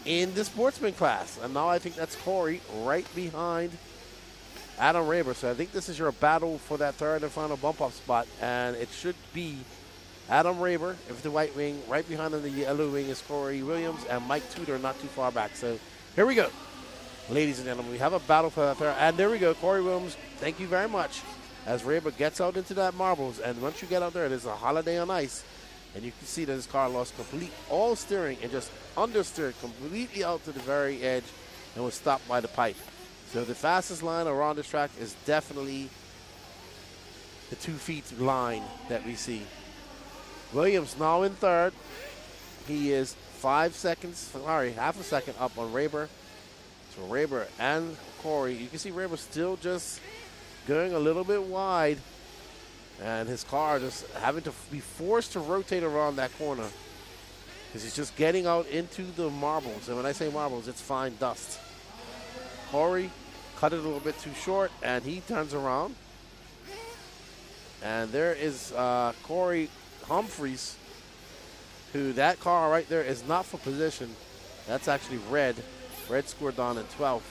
in the Sportsman class. And now I think that's Corey right behind Adam Raber. So I think this is your battle for that third and final bump-up spot. And it should be Adam Raber with the white wing. Right behind him, the yellow wing is Corey Williams. And Mike Tudor not too far back. So here we go. Ladies and gentlemen, we have a battle for that third. And there we go. Corey Williams, thank you very much. As Raber gets out into that marbles. And once you get out there, there's a holiday on ice. And you can see that his car lost all steering and just understeered completely out to the very edge and was stopped by the pipe. So the fastest line around this track is definitely the 2 feet line that we see. Williams now in third. He is half a second up on Raber. So Raber and Corey, you can see Raber still just going a little bit wide. And his car just having to be forced to rotate around that corner because he's just getting out into the marbles. And when I say marbles, it's fine dust. Corey cut it a little bit too short, and he turns around. And there is Corey Humphreys, who that car right there is not for position. That's actually red. Red scored down in 12th.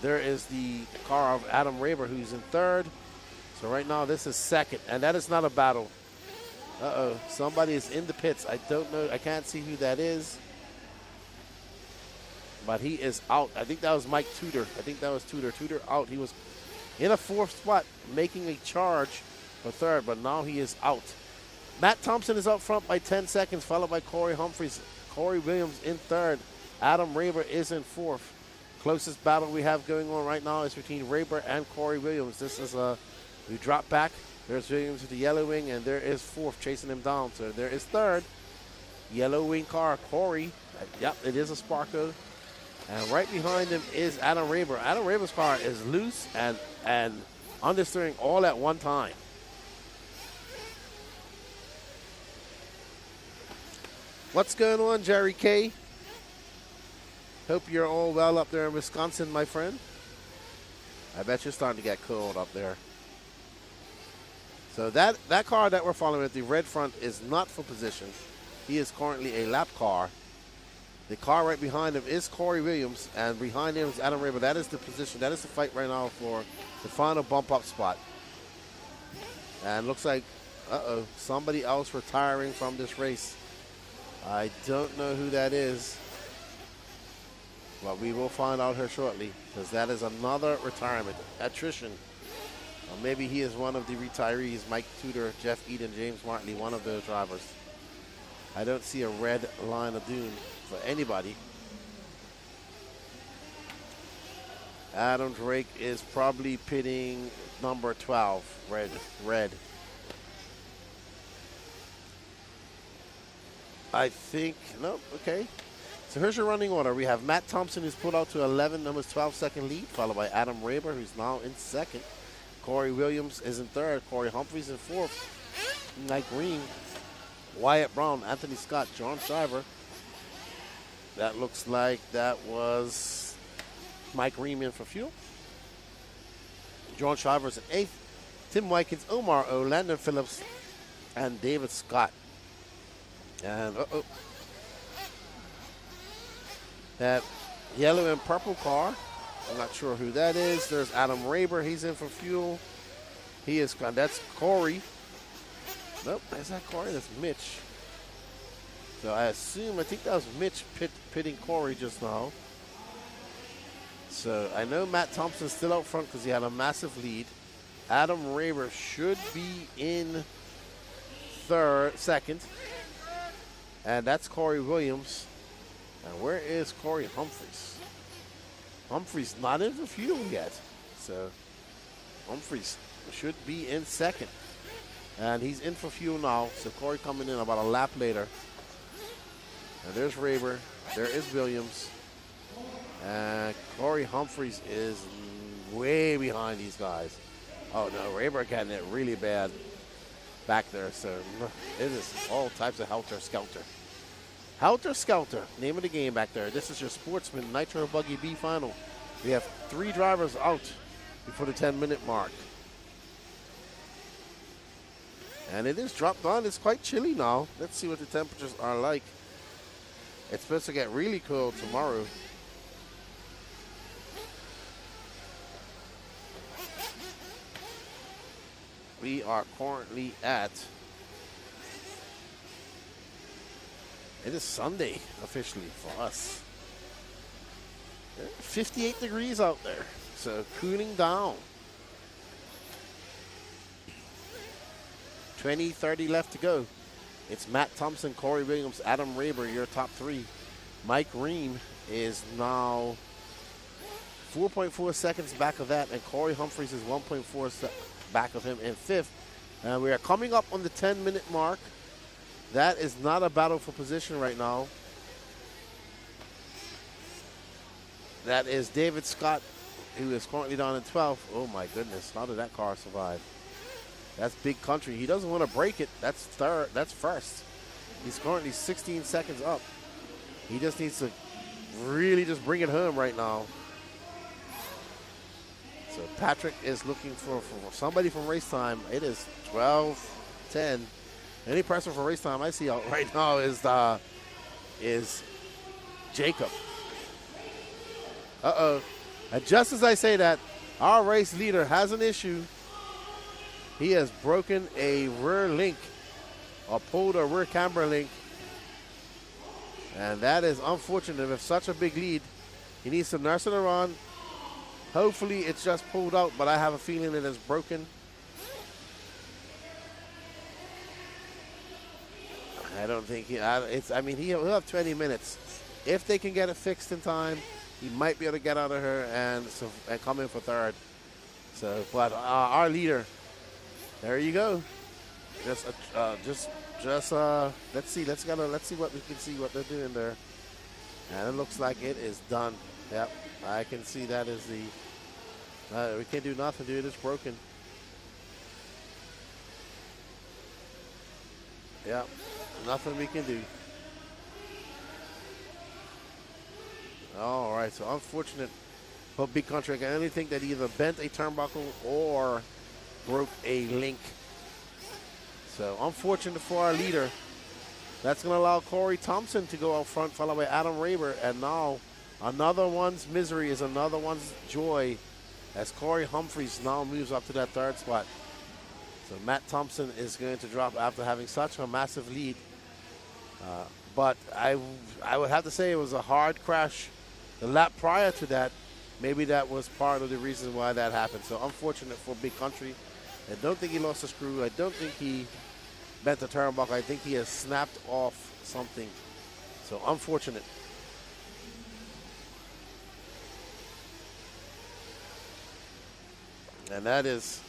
There is the car of Adam Raber, who's in third. So right now, this is second, and that is not a battle. Somebody is in the pits. I don't know. I can't see who that is. But he is out. I think that was Mike Tudor. Tudor out. He was in a fourth spot, making a charge for third, but now he is out. Matt Thompson is out front by 10 seconds, followed by Corey Humphreys. Corey Williams in third. Adam Raber is in fourth. Closest battle we have going on right now is between Raber and Corey Williams. This is we drop back. There's Williams with the yellow wing, and there is fourth chasing him down. So there is third. Yellow wing car, Corey. Yep, it is a Sparko. And right behind him is Adam Raber. Adam Raber's car is loose and understeering all at one time. What's going on, Jerry K? Hope you're all well up there in Wisconsin, my friend. I bet you're starting to get cold up there. So that car that we're following with the red front is not for position. He is currently a lap car. The car right behind him is Corey Williams, and behind him is Adam Raber. That is the position. That is the fight right now for the final bump-up spot. And looks like, somebody else retiring from this race. I don't know who that is, but we will find out here shortly, because that is another retirement, attrition. Or maybe he is one of the retirees, Mike Tudor, Jeff Eden, James Martley, one of those drivers. I don't see a red line of doom for anybody. Adam Drake is probably pitting number 12, red. I think, no, okay. So here's your running order. We have Matt Thompson, who's pulled out to 11, almost 12-second lead, followed by Adam Raber, who's now in second. Corey Williams is in third. Corey Humphreys in fourth. Mike Green, Wyatt Brown, Anthony Scott, John Shriver. That looks like that was Mike Green in for fuel. John Shriver's in eighth. Tim Wykins, Omar O, Landon Phillips, and David Scott. And that yellow and purple car, I'm not sure who that is. There's Adam Raber, he's in for fuel. That's Corey. Nope, is that Corey? That's Mitch. So I think that was Mitch pitting Corey just now. So I know Matt Thompson's still out front because he had a massive lead. Adam Raber should be in second. And that's Corey Williams. And where is Corey Humphreys? Humphreys not in the fuel yet. So Humphreys should be in second. And he's in for fuel now. So Corey coming in about a lap later. And there's Raber. There is Williams. And Corey Humphreys is way behind these guys. Oh no, Raber getting it really bad back there. So it is all types of helter-skelter. Helter-skelter, name of the game back there. This is your Sportsman Nitro Buggy B final. We have 3 drivers out before the 10-minute mark. And it is dropped on. It's quite chilly now. Let's see what the temperatures are like. It's supposed to get really cold tomorrow. We are currently at, it is Sunday officially for us. 58 degrees out there, so cooling down. 20-30 left to go. It's Matt Thompson, Corey Williams, Adam Raber, your top 3. Mike Green is now 4.4 seconds back of that, and Corey Humphreys is 1.4 back of him in 5th. And we are coming up on the 10-minute mark. That is not a battle for position right now. That is David Scott, who is currently down in 12th. Oh my goodness, how did that car survive? That's big country. He doesn't want to break it. That's third. That's first. He's currently 16 seconds up. He just needs to really just bring it home right now. So Patrick is looking for somebody from RaceTime. It is 12:10. Any person from RaceTime I see out right now is Jacob. And just as I say that, our race leader has an issue. He has broken a rear link, or pulled a rear camber link. And that is unfortunate with such a big lead. He needs to nurse it around. Hopefully it's just pulled out, but I have a feeling it is broken. I don't think he'll have 20 minutes. If they can get it fixed in time, he might be able to get out of her and come in for third. So, but our leader, there you go. Let's see what we can see what they're doing there. And it looks like it is done. Yep, I can see that is the. We can't do nothing, dude. It's broken. Yep, nothing we can do. All right, so unfortunate for Big Country. I can only think that either bent a turnbuckle or broke a link. So unfortunate for our leader. That's going to allow Corey Thompson to go out front, followed by Adam Raber. And now another one's misery is another one's joy, as Corey Humphreys now moves up to that third spot. So Matt Thompson is going to drop after having such a massive lead. But I would have to say it was a hard crash. The lap prior to that, maybe that was part of the reason why that happened. So unfortunate for Big Country. I don't think he lost a screw. I don't think he bent the turnbuckle. I think he has snapped off something. So unfortunate. And that is,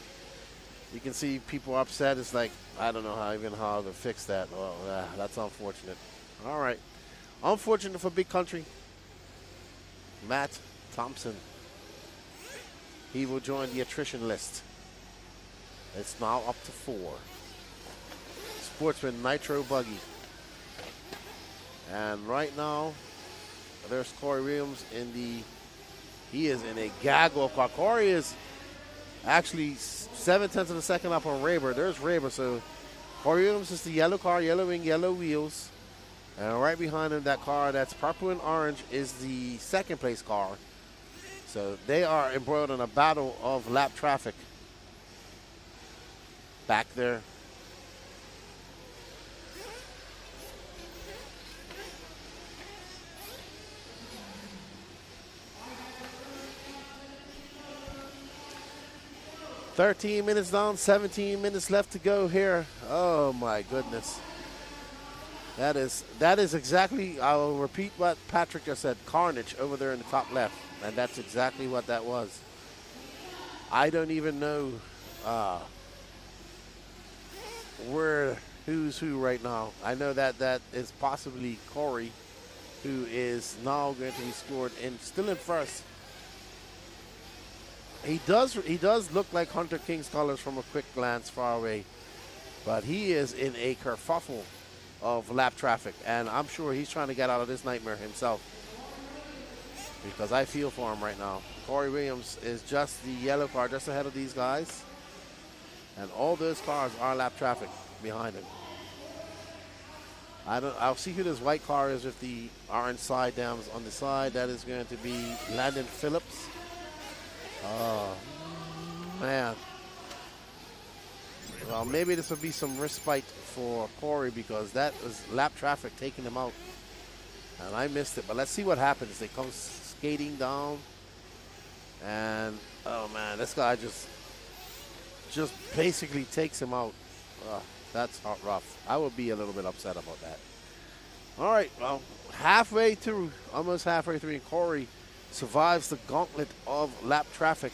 you can see people upset. It's like, I don't know how to fix that. Well, that's unfortunate. All right. Unfortunate for Big Country, Matt Thompson. He will join the attrition list. It's now up to 4. Sportsman Nitro Buggy. And right now, there's Corey Williams he is in a gaggle car. Corey is actually 0.7 of a second up on Raber. There's Raber. So Corey Williams is the yellow car, yellow wing, yellow wheels. And right behind him, that car that's purple and orange is the second place car. So they are embroiled in a battle of lap traffic back there. "13 minutes down, 17 minutes left to go here." Oh my goodness. That is exactly, I will repeat what Patrick just said, carnage over there in the top left. And that's exactly what that was. I don't even know who's who right now. I know that is possibly Corey, who is now going to be scored and still in first. He does look like Hunter King's colors from a quick glance far away, but he is in a kerfuffle of lap traffic, and I'm sure he's trying to get out of this nightmare himself, because I feel for him right now. Corey Williams is just the yellow car just ahead of these guys, and all those cars are lap traffic behind him. I'll see who this white car is with the orange side downs on the side. That is going to be Landon Phillips. Oh man. Well, maybe this will be some respite for Corey, because that was lap traffic taking him out. And I missed it. But let's see what happens. They come skating down. And, oh, man, this guy just basically takes him out. That's rough. I would be a little bit upset about that. All right, well, halfway through, almost halfway through, and Corey survives the gauntlet of lap traffic.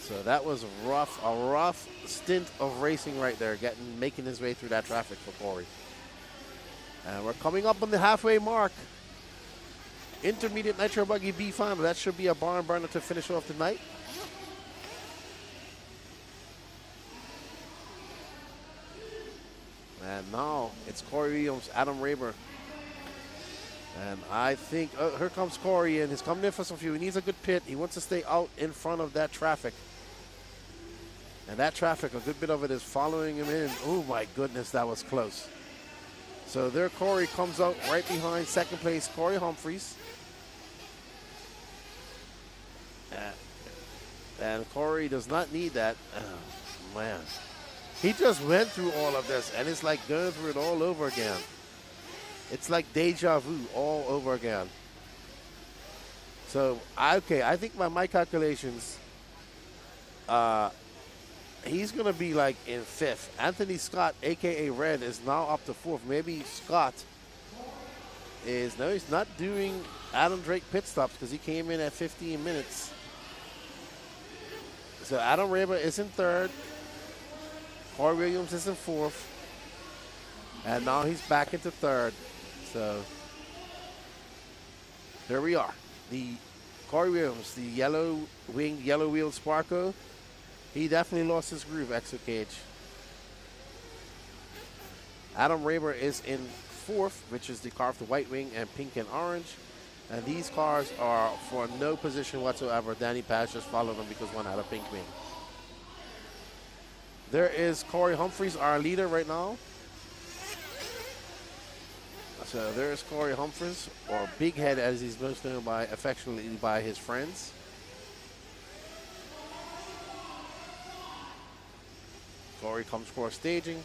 So that was a rough stint of racing right there, making his way through that traffic for Corey. And we're coming up on the halfway mark. Intermediate Nitro Buggy B final. That should be a barn burner to finish off the night. And now it's Corey Williams, Adam Raber. And I think, here comes Corey in. He's coming in for some fuel. He needs a good pit. He wants to stay out in front of that traffic. And that traffic, a good bit of it is following him in. Oh my goodness, that was close. So there Corey comes out right behind second place, Corey Humphreys. And Corey does not need that. Oh, man. He just went through all of this, and it's like going through it all over again. It's like deja vu all over again. So, I think by my calculations, he's going to be like in 5th. Anthony Scott, a.k.a. Red, is now up to 4th. Maybe Scott he's not doing Adam Drake pit stops because he came in at 15 minutes. So Adam Raber is in 3rd. Corey Williams is in 4th. And now he's back into 3rd. So there we are. The Corey Williams, the yellow winged, yellow wheeled Sparko. He definitely lost his groove, Exo Cage. Adam Raber is in 4th, which is the car with the white wing and pink and orange. And these cars are for no position whatsoever. Danny Paz just followed them because one had a pink wing. There is Corey Humphreys, our leader right now. So there's Corey Humphreys, or Big Head as he's most known affectionately by his friends. Corey comes for staging.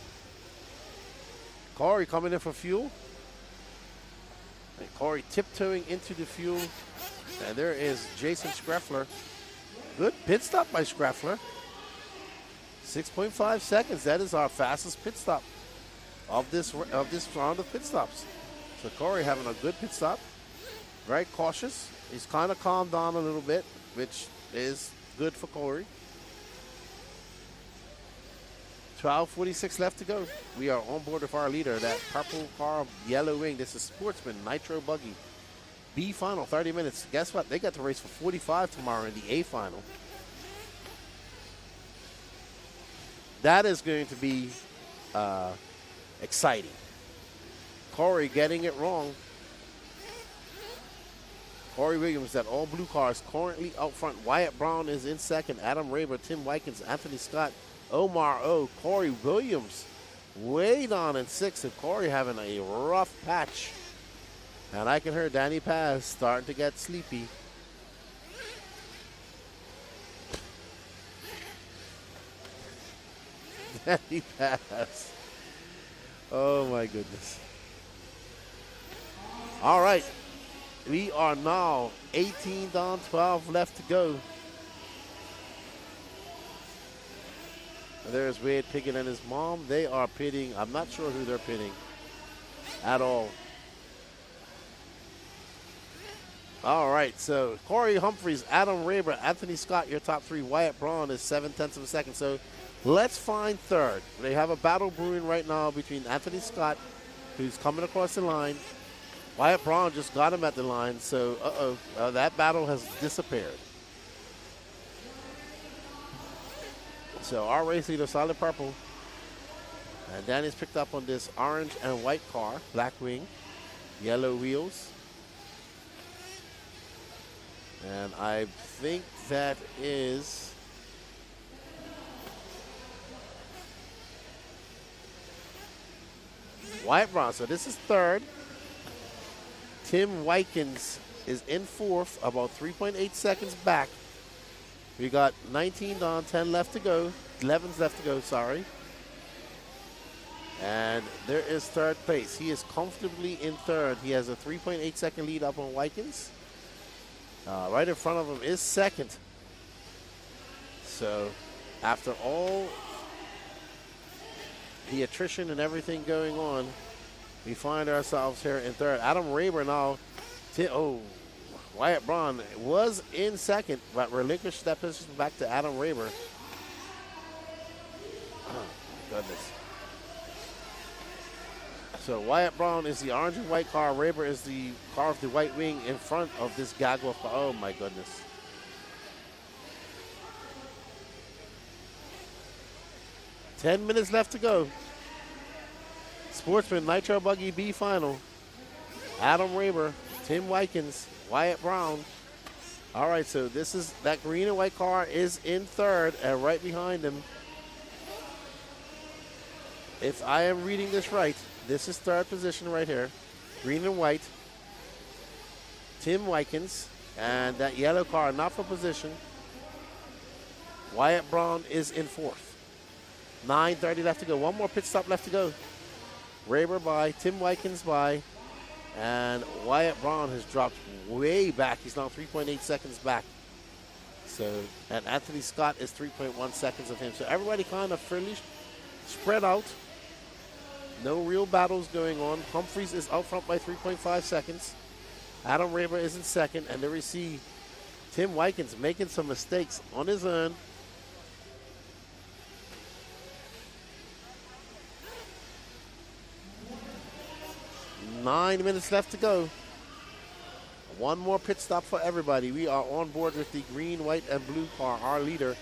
Corey coming in for fuel. And Corey tiptoeing into the fuel. And there is Jason Schreffler. Good pit stop by Schreffler. 6.5 seconds. That is our fastest pit stop of this round of pit stops. So Corey having a good pit stop. Very cautious. He's kind of calmed down a little bit, which is good for Corey. 12:46 left to go. We are on board with our leader, that purple car, yellow wing. This is Sportsman, Nitro Buggy. B final, 30 minutes. Guess what? They got to race for 45 tomorrow in the A final. That is going to be exciting. Corey getting it wrong. Corey Williams, that all blue car, is currently out front. Wyatt Brown is in second. Adam Raber, Tim Wykins, Anthony Scott, Omar O, Corey Williams way down in sixth. And Corey having a rough patch. And I can hear Danny Paz starting to get sleepy. Danny Paz. Oh my goodness. All right. We are now 18 down, 12 left to go. There's Wade Pickett and his mom. They are pitting. I'm not sure who they're pitting at all. All right, so Corey Humphreys, Adam Raber, Anthony Scott, your top three. Wyatt Braun is 7/10 of a second. So let's find third. They have a battle brewing right now between Anthony Scott, who's coming across the line. Wyatt Braun just got him at the line, so that battle has disappeared. So our race leader, solid purple. And Danny's picked up on this orange and white car, black wing, yellow wheels. And I think that is Wyatt Braun. So this is third. Tim Wykins is in fourth, about 3.8 seconds back. We got 19 down, 10 left to go. 11's left to go, sorry. And there is third place. He is comfortably in third. He has a 3.8 second lead up on Wykins. Right in front of him is second. So after all the attrition and everything going on, we find ourselves here in third. Adam Raber now. Wyatt Braun was in second, but relinquished that position back to Adam Raber. Oh, my goodness. So Wyatt Braun is the orange and white car. Raber is the car with the white wing in front of this Gagwell car. Oh, my goodness. Ten minutes left to go. Sportsman Nitro Buggy B final. Adam Raber, Tim Wykins, Wyatt Braun. All right, so this is that green and white car is in third, and right behind him, if I am reading this right, this is third position right here. Green and white. Tim Wykins, and that yellow car not for position. Wyatt Braun is in fourth. 9:30 left to go. One more pit stop left to go. Raber by, Tim Wykins by, and Wyatt Braun has dropped way back. He's now 3.8 seconds back. So, and Anthony Scott is 3.1 seconds of him. So everybody kind of fairly spread out. No real battles going on. Humphreys is out front by 3.5 seconds. Adam Raber is in second, and there we see Tim Wykins making some mistakes on his own. Nine minutes left to go. One more pit stop for everybody. We are on board with the green, white, and blue car, our leader.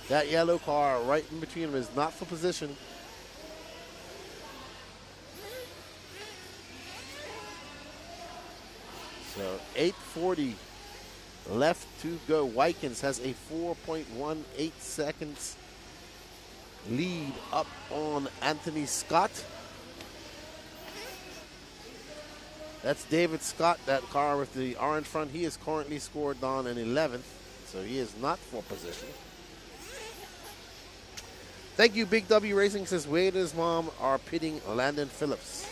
That yellow car right in between them is not for position. So 8:40 left to go. Wykins has a 4.18 seconds lead up on Anthony Scott. That's David Scott, that car with the orange front. He is currently scored down in 11th, so he is not for position. Thank you, Big W Racing, says Wade and his mom are pitting Landon Phillips.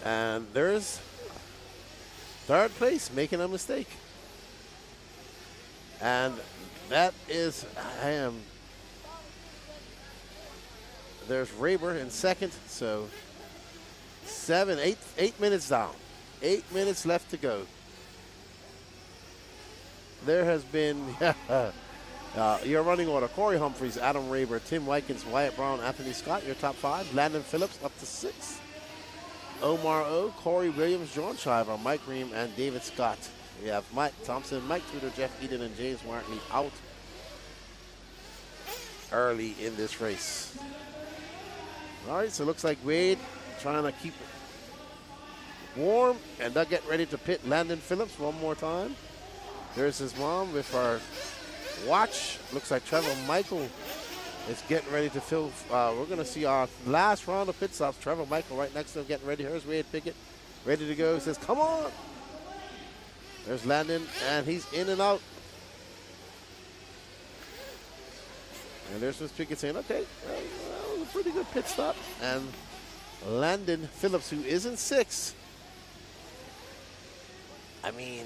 And there's third place, making a mistake. And that is, there's Raber in second, so 8 minutes down. 8 minutes left to go. There has been Your running order: Corey Humphries, Adam Raber, Tim Wykins, Wyatt Brown, Anthony Scott. Your top 5: Landon Phillips up to 6. Omar O, Corey Williams, John Shiver, Mike Ream, and David Scott. We have Mike Thompson, Mike Tudor, Jeff Eden, and James Martley out early in this race. All right, so it looks like Wade trying to keep it warm, and they'll get ready to pit Landon Phillips one more time. There's his mom with our watch. Looks like Trevor Michael is getting ready to fill. We're going to see our last round of pit stops. Trevor Michael right next to him getting ready. Here's Wade Pickett, ready to go. He says, come on. There's Landon, and he's in and out. And there's Miss Pickett saying, okay, that was a pretty good pit stop. And Landon Phillips, who is in 6th. I mean,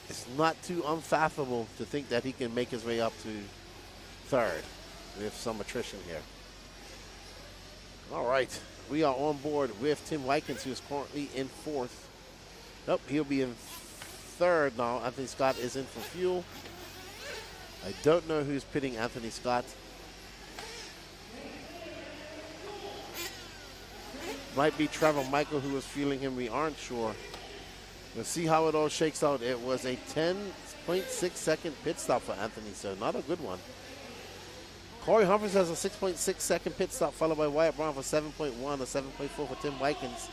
it's not too unfathomable to think that he can make his way up to 3rd with some attrition here. All right, we are on board with Tim Wykins, who is currently in 4th. Nope, he'll be in 3rd now. Anthony Scott is in for fuel. I don't know who's pitting Anthony Scott. Might be Trevor Michael who was fueling him. We aren't sure. We'll see how it all shakes out. It was a 10.6 second pit stop for Anthony, so not a good one. Corey Humphries has a 6.6 second pit stop, followed by Wyatt Brown for 7.1, a 7.4 for Tim Wykins.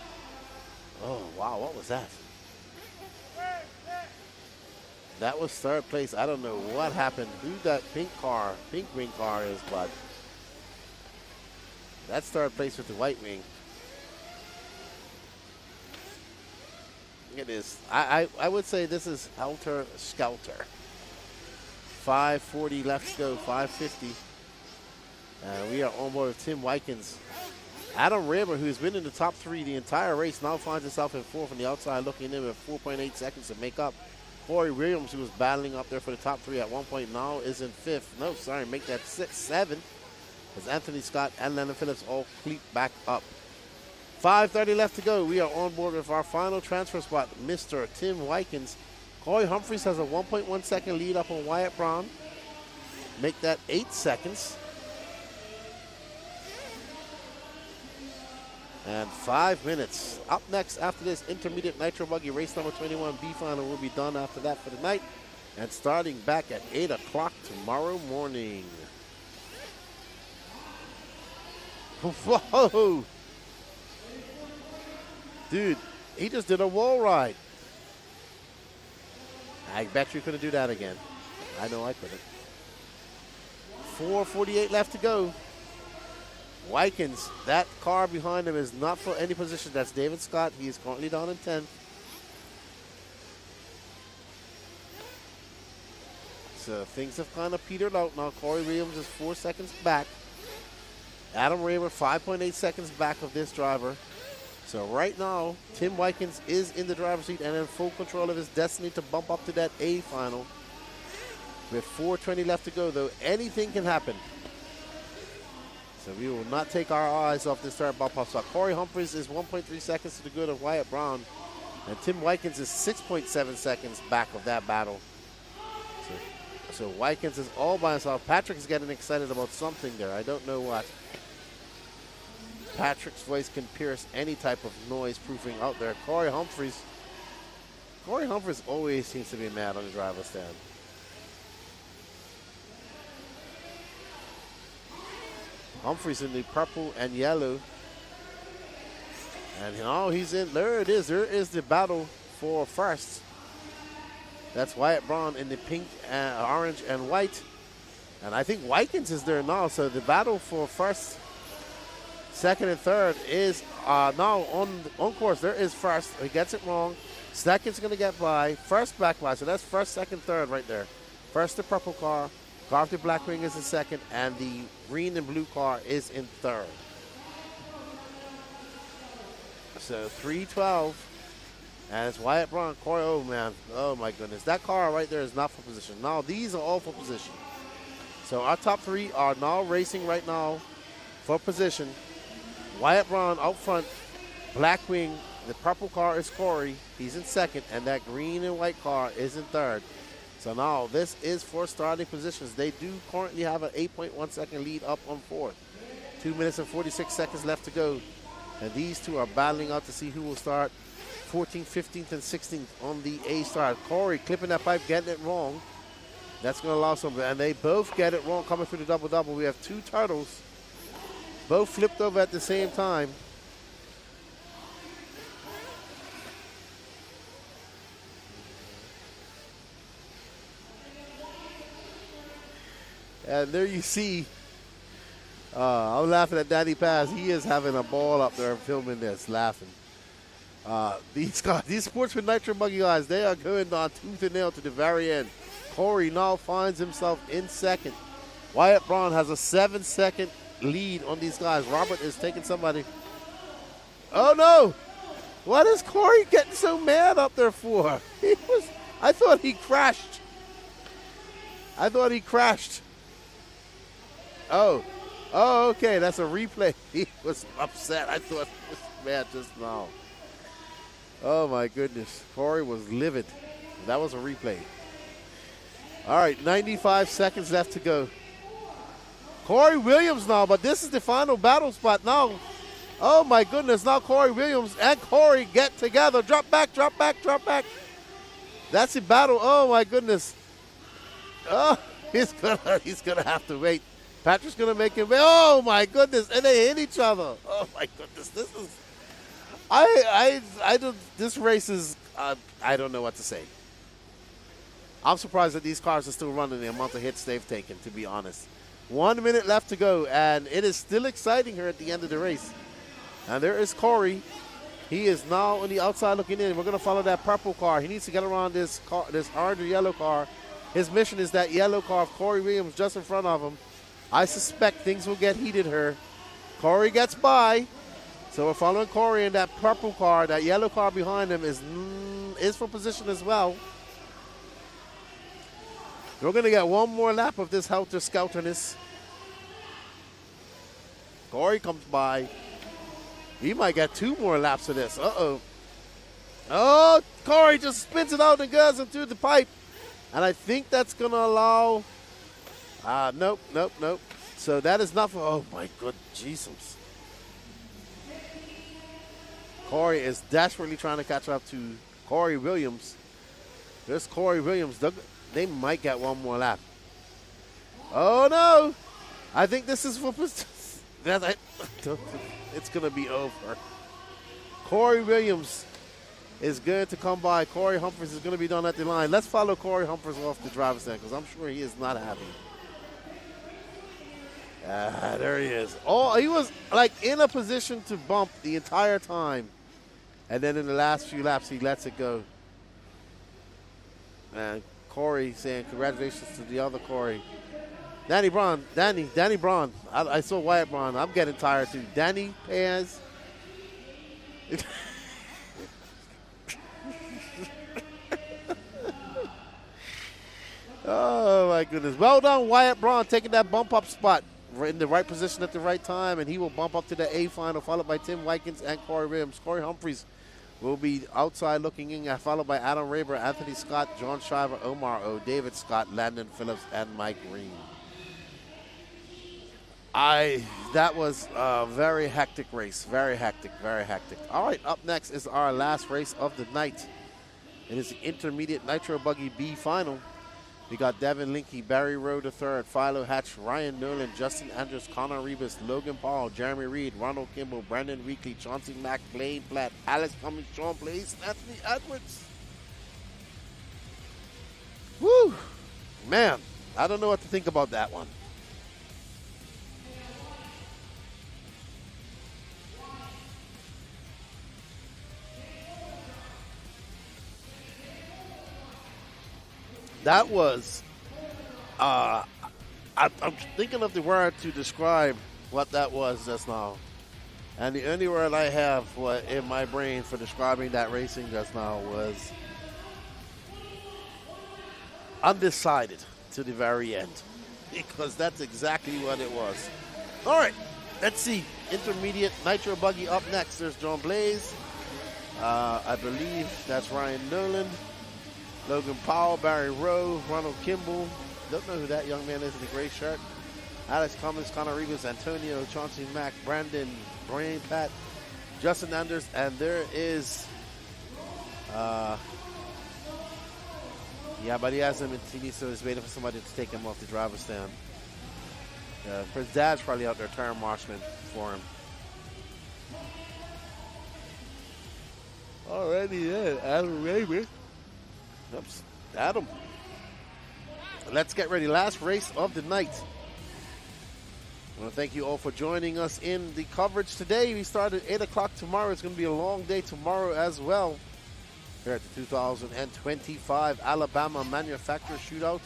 Oh, wow, what was that? That was 3rd place. I don't know what happened, who that pink wing car is, but that's 3rd place with the white wing. It is. I would say this is Helter Skelter. 5:40 left to go, 5:50. We are on board with Tim Wykins. Adam Raber, who's been in the top 3 the entire race, now finds himself in 4th on the outside, looking in with 4.8 seconds to make up. Corey Williams, who was battling up there for the top 3 at one point, now is in 5th. No, sorry, make that 6, 7. As Anthony Scott and Landon Phillips all creep back up. 5:30 left to go. We are on board with our final transfer spot, Mr. Tim Wykins. Corey Humphries has a 1.1 second lead up on Wyatt Brown. Make that 8 seconds. And 5 minutes. Up next after this intermediate nitro buggy race number 21B final will be done after that for the night. And starting back at 8 o'clock tomorrow morning. Whoa! Dude, he just did a wall ride. I bet you couldn't do that again. I know I couldn't. 4:48 left to go. Wykins, that car behind him is not for any position. That's David Scott. He is currently down in 10th. So things have kind of petered out now. Corey Williams is 4 seconds back. Adam Raber 5.8 seconds back of this driver. So right now, Tim Wykins is in the driver's seat and in full control of his destiny to bump up to that A final. With 4:20 left to go, though, anything can happen. So we will not take our eyes off this third bump up spot. Corey Humphries is 1.3 seconds to the good of Wyatt Brown. And Tim Wykins is 6.7 seconds back of that battle. So Wykins is all by himself. Patrick is getting excited about something there. I don't know what. Patrick's voice can pierce any type of noise proofing out there. Corey Humphries always seems to be mad on the driver's stand. Humphries in the purple and yellow. And now he's in. There it is. There is the battle for first. That's Wyatt Brown in the pink, orange, and white. And I think Wykins is there now. So the battle for first, second, and third is now on course. There is first. He gets it wrong. Second's going to get by. First back by. So that's first, second, third right there. First the purple car. Car of the black wing is in second. And the green and blue car is in third. So 3:12. And it's Wyatt Brown, Corey, oh man, oh my goodness. That car right there is not for position. Now these are all for position. So our top three are now racing right now for position. Wyatt Brown out front, black wing, the purple car is Corey, he's in second, and that green and white car is in third. So now this is for starting positions. They do currently have an 8.1 second lead up on fourth. 2 minutes and 46 seconds left to go. And these two are battling out to see who will start 14th, 15th, and 16th on the A start. Corey clipping that pipe, getting it wrong. That's going to allow some, and they both get it wrong coming through the double-double. We have two turtles, both flipped over at the same time. And there you see, I'm laughing at Danny Paz. He is having a ball up there filming this, laughing. These guys, these Sportsman Nitro Buggy guys, they are going on tooth and nail to the very end. Corey now finds himself in second. Wyatt Braun has a 7-second lead on these guys. Robert is taking somebody. Oh no! What is Corey getting so mad up there for? I thought he crashed. Oh, okay, that's a replay. He was upset. I thought he was mad just now. Oh my goodness, Corey was livid. That was a replay. All right, 95 seconds left to go. Corey Williams now, but this is the final battle spot now. Oh my goodness, now Corey Williams and Corey get together. Drop back, drop back, drop back. That's the battle. Oh my goodness. Oh, he's gonna have to wait. Patrick's gonna make him wait. Oh my goodness, and they hit each other. Oh my goodness, this is. I don't. This race is. I don't know what to say. I'm surprised that these cars are still running the amount of hits they've taken, to be honest. 1 minute left to go, and it is still exciting here at the end of the race. And there is Corey. He is now on the outside looking in. We're going to follow that purple car. He needs to get around this car, this orange or yellow car. His mission is that yellow car of Corey Williams just in front of him. I suspect things will get heated here. Corey gets by. So we're following Corey in that purple car. That yellow car behind him is for position as well. We're going to get one more lap of this helter-skelterness. Corey comes by. He might get 2 more laps of this. Uh-oh. Oh, Corey just spins it out and goes into the pipe. And I think that's going to allow... Nope. So that is not for... Oh, my good Jesus. Corey is desperately trying to catch up to Corey Williams. There's Corey Williams. They might get one more lap. Oh, no. I think this is for... It's going to be over. Corey Williams is going to come by. Corey Humphries is going to be done at the line. Let's follow Corey Humphries off the driver's stand because I'm sure he is not happy. There he is. Oh, he was like in a position to bump the entire time. And then in the last few laps, he lets it go. And Corey saying congratulations to the other Corey. Danny Braun. I saw Wyatt Braun. I'm getting tired too. Danny Paz. Oh my goodness. Well done, Wyatt Braun, taking that bump up spot in the right position at the right time, and he will bump up to the A final, followed by Tim Wykins and Corey Williams. Corey Humphries will be outside looking in, followed by Adam Raber, Anthony Scott, John Shiver, Omar O, David Scott, Landon Phillips, and Mike Green. That was a very hectic race. Very hectic. All right, up next is our last race of the night. It is the Intermediate Nitro Buggy B final. We got Devin Linke, Barry Rowe III, Philo Hatch, Ryan Nolan, Justin Andrews, Connor Rebus, Logan Paul, Jeremy Reed, Ronald Kimball, Brandon Weekly, Chauncey Mack, Blaine Platt, Alex Cummings, Sean Blaze, Anthony Edwards. Woo! Man, I don't know what to think about that one. That was, I'm thinking of the word to describe what that was just now. And the only word I have in my brain for describing that racing just now was undecided to the very end. Because that's exactly what it was. All right, let's see. Intermediate Nitro Buggy up next. There's John Blaze. I believe that's Ryan Nolan. Logan Powell, Barry Rowe, Ronald Kimball. Don't know who that young man is in the gray shirt. Alex Cummins, Connor Rivas, Antonio, Chauncey Mack, Brandon, Brian Pat, Justin Anders, and there is, yeah, but he has him in TV, so he's waiting for somebody to take him off the driver's stand. His dad's probably out there turn marshalling for him. Alrighty then, Adam Raymond. Oops, Adam. Let's get ready. Last race of the night. I want to thank you all for joining us in the coverage today. We start at 8 o'clock tomorrow. It's going to be a long day tomorrow as well. Here at the 2025 Alabama Manufacturer Shootout.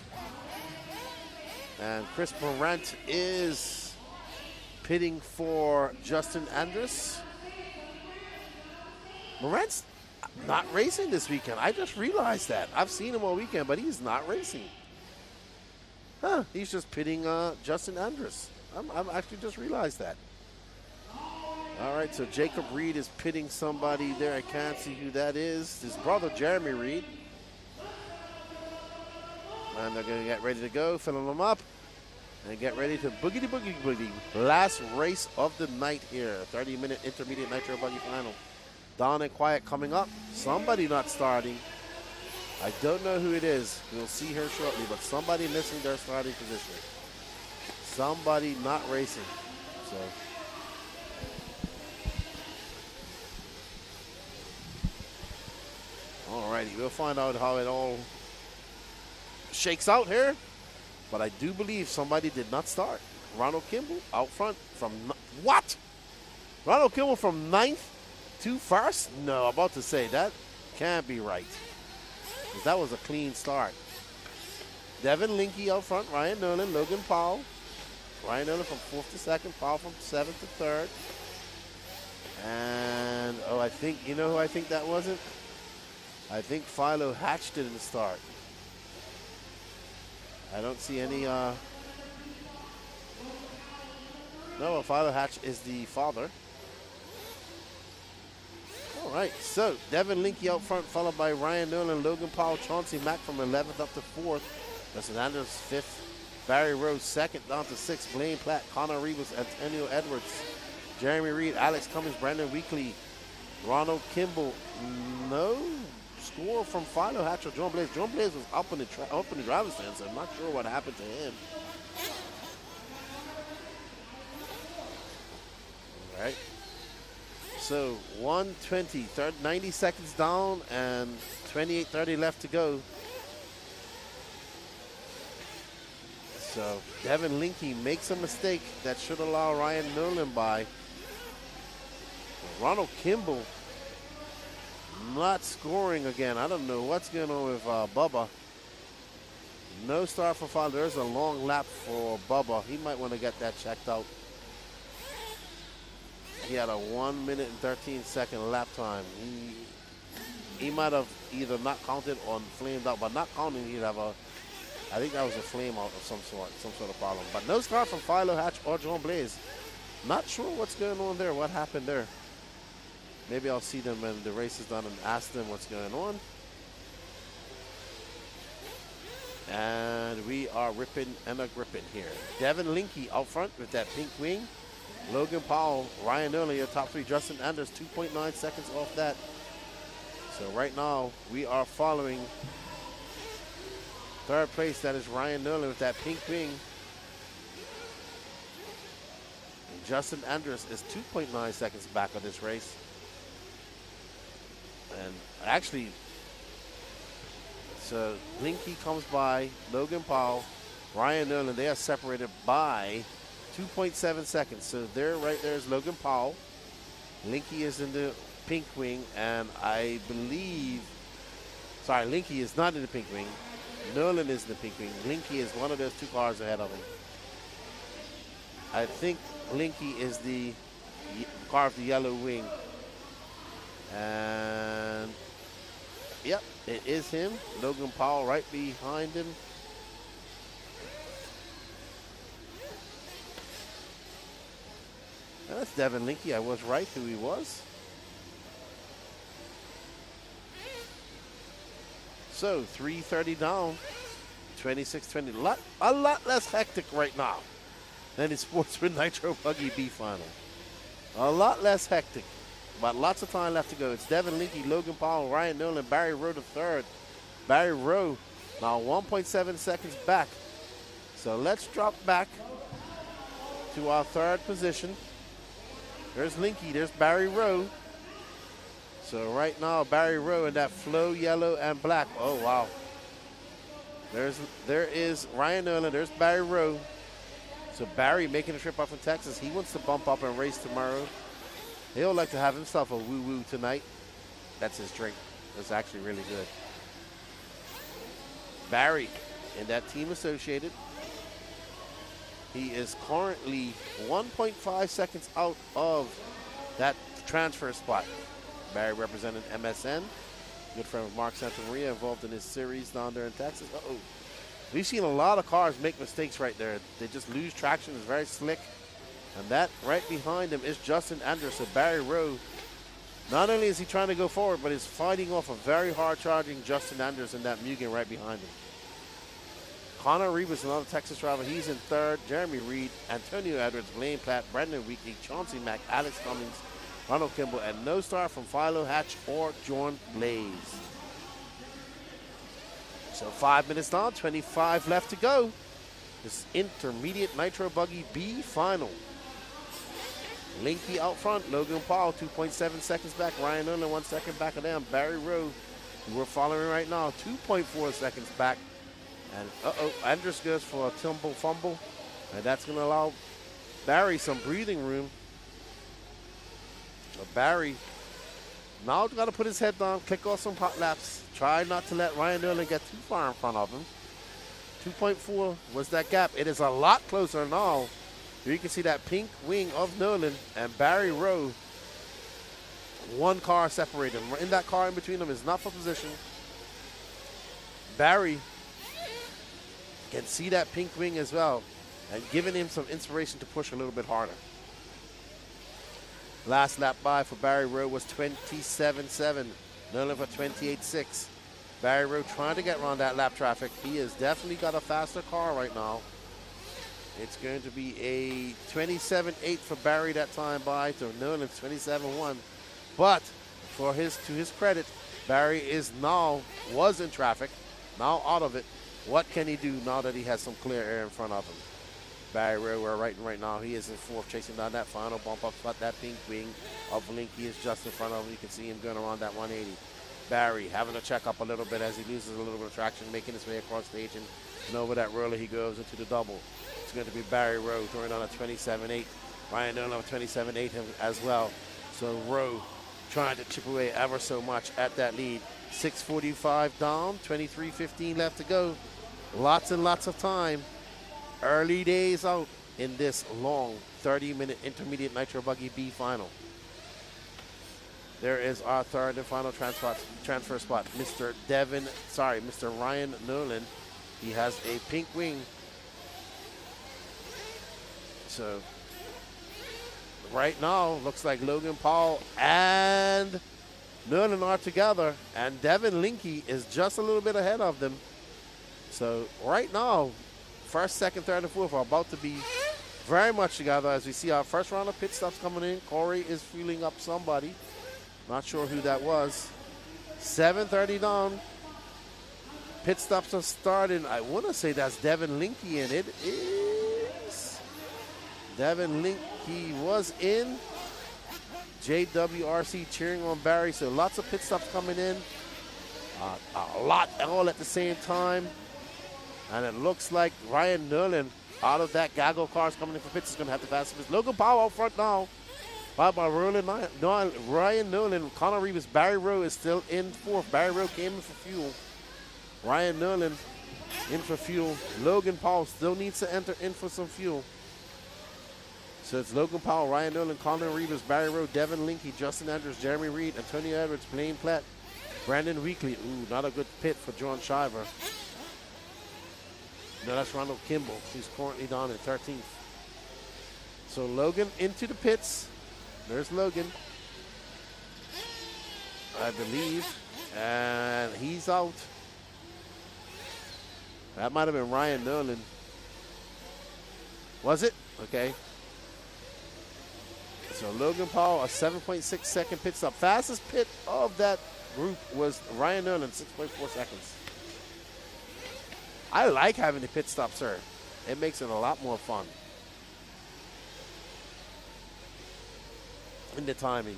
And Chris Morant is pitting for Justin Andrus. Morant's not racing this weekend. I just realized that. I've seen him all weekend, but he's not racing. Huh, he's just pitting Justin Andrus. I'm actually just realized that. All right, so Jacob Reed is pitting somebody there. I can't see who that is. His brother, Jeremy Reed. And they're going to get ready to go, filling them up. And get ready to boogie. Last race of the night here. 30-minute intermediate nitro buggy final. Dawn and Quiet coming up. Somebody not starting. I don't know who it is. We'll see her shortly, but somebody missing their starting position. Somebody not racing. So alrighty, we'll find out how it all shakes out here. But I do believe somebody did not start. Ronald Kimball out front from what? Ronald Kimball from 9th to 1st? No, I'm about to say that can't be right. That was a clean start. Devin Linke out front, Ryan Nolan, Logan Powell. Ryan Nolan from 4th to 2nd, Powell from 7th to 3rd. And, oh, I think, you know who I think that wasn't? I think Philo Hatch didn't start. I don't see any, no, Philo Hatch is the father. All right, so Devin Linke out front, followed by Ryan Nolan, Logan Powell, Chauncey Mack from 11th up to 4th. Justin Anders 5th. Barry Rose 2nd down to 6th. Blaine Platt, Connor Rivas, Antonio Edwards, Jeremy Reed, Alex Cummins, Brandon Weekly, Ronald Kimball. No score from Philo Hatch or John Blaze. John Blaze was up in the driver's stand, so I'm not sure what happened to him. All right. So 1:20, 90 seconds down and 28:30 left to go. So Devin Linke makes a mistake that should allow Ryan Nolan by. Ronald Kimball not scoring again. I don't know what's going on with Bubba. No start for Philo. There's a long lap for Bubba. He might want to get that checked out. He had a 1 minute and 13-second lap time. He might have either not counted or flamed out, but not counting, he'd have a, I think that was a flame out of some sort of problem. But no start from Philo Hatch or John Blaze. Not sure what's going on there, what happened there. Maybe I'll see them when the race is done and ask them what's going on. And we are ripping and a gripping here. Devin Linke out front with that pink wing. Logan Powell, Ryan Nolan, your top three. Justin Anders, 2.9 seconds off that. So right now, we are following third place. That is Ryan Nolan with that pink wing. And Justin Anders is 2.9 seconds back of this race. And actually, so Linke comes by Logan Powell, Ryan Nolan. They are separated by 2.7 seconds. So there, right there is Logan Powell. Linke is in the pink wing, and I believe, sorry, Linke is not in the pink wing. Nolan is in the pink wing. Linke is one of those two cars ahead of him. I think Linke is the car of the yellow wing. And yep, it is him. Logan Powell right behind him. And that's Devin Linke. I was right who he was. So 3:30 down, 26-20. A lot less hectic right now than the Sportsman Nitro Buggy B final. A lot less hectic, but lots of time left to go. It's Devin Linke, Logan Paul, Ryan Nolan, Barry Rowe the third. Barry Rowe now 1.7 seconds back. So let's drop back to our third position. There's Linke, there's Barry Rowe. So right now, Barry Rowe in that flow yellow and black. Oh, wow. There is Ryan Nolan, there's Barry Rowe. So Barry making a trip up from Texas. He wants to bump up and race tomorrow. He'll like to have himself a woo-woo tonight. That's his drink. It's actually really good. Barry in that team associated. He is currently 1.5 seconds out of that transfer spot. Barry represented MSN. Good friend of Mark Santamaria, involved in his series down there in Texas. Uh-oh. We've seen a lot of cars make mistakes right there. They just lose traction. It's very slick. And that right behind him is Justin Anderson, Barry Rowe. Not only is he trying to go forward, but he's fighting off a very hard-charging Justin Anderson, that Mugen right behind him. Connor Reeves, another Texas driver. He's in third. Jeremy Reed, Antonio Edwards, Blaine Platt, Brendan Weekly, Chauncey Mack, Alex Cummings, Ronald Kimball, and no star from Philo Hatch or John Blaze. So 5 minutes down, 25 left to go. This intermediate Nitro Buggy B final. Linke out front, Logan Paul 2.7 seconds back, Ryan Nolan 1 second back of them, Barry Rowe, who we're following right now, 2.4 seconds back. And Andrus goes for a tumble fumble, and that's going to allow Barry some breathing room. So Barry now got to put his head down, click off some hot laps, try not to let Ryan Nolan get too far in front of him. 2.4 was that gap. It is a lot closer now. Here you can see that pink wing of Nolan and Barry Rowe. One car separated. In that car in between them is not for position. Barry can see that pink wing as well, and giving him some inspiration to push a little bit harder. Last lap by for Barry Rowe was 27.7. Nolan for 28.6. Barry Rowe trying to get around that lap traffic. He has definitely got a faster car right now. It's going to be a 27.8 for Barry that time by to Nolan's 27.1. But to his credit, Barry was in traffic, now out of it. What can he do now that he has some clear air in front of him? Barry Rowe, we're right now. He is in fourth, chasing down that final bump up spot. That pink wing of Linke is just in front of him. You can see him going around that 180. Barry having to check up a little bit as he loses a little bit of traction, making his way across stage, and over that roller he goes into the double. It's going to be Barry Rowe throwing on a 27.8. Ryan Nolan on a 27.8 as well. So Rowe trying to chip away ever so much at that lead. 6:45 down, 23:15 left to go. Lots and lots of time. Early days out in this long 30-minute intermediate Nitro Buggy B final. There is our third and final transfer spot. Mr. Ryan Nolan. He has a pink wing. So right now, looks like Logan Paul and Nolan are together, and Devin Linke is just a little bit ahead of them. So right now, first, second, third, and fourth are about to be very much together as we see our first round of pit stops coming in. Corey is fueling up somebody. Not sure who that was. 7:30 down. Pit stops are starting. I want to say that's Devin Linke, and it is Devin Linke. He was in. JWRC cheering on Barry. So lots of pit stops coming in. A lot all at the same time. And it looks like Ryan Nolan, out of that gaggle cars coming in for pits, is going to have the fastest. Logan Paul out front now. By Ryan Nolan, Connor Reeves, Barry Rowe is still in fourth. Barry Rowe came in for fuel. Ryan Nolan in for fuel. Logan Paul still needs to enter in for some fuel. So it's Logan Paul, Ryan Nolan, Connor Reeves, Barry Rowe, Devin Linke, Justin Andrews, Jeremy Reed, Antonio Edwards, Blaine Platt, Brandon Weekly. Ooh, not a good pit for John Shiver. No, that's Ronald Kimball. He's currently down in 13th. So Logan into the pits. There's Logan, I believe. And he's out. That might have been Ryan Nolan. Was it? Okay. So Logan Paul, a 7.6 second pit stop. Fastest pit of that group was Ryan Nolan, 6.4 seconds. I like having the pit stop, sir. It makes it a lot more fun. In the timing.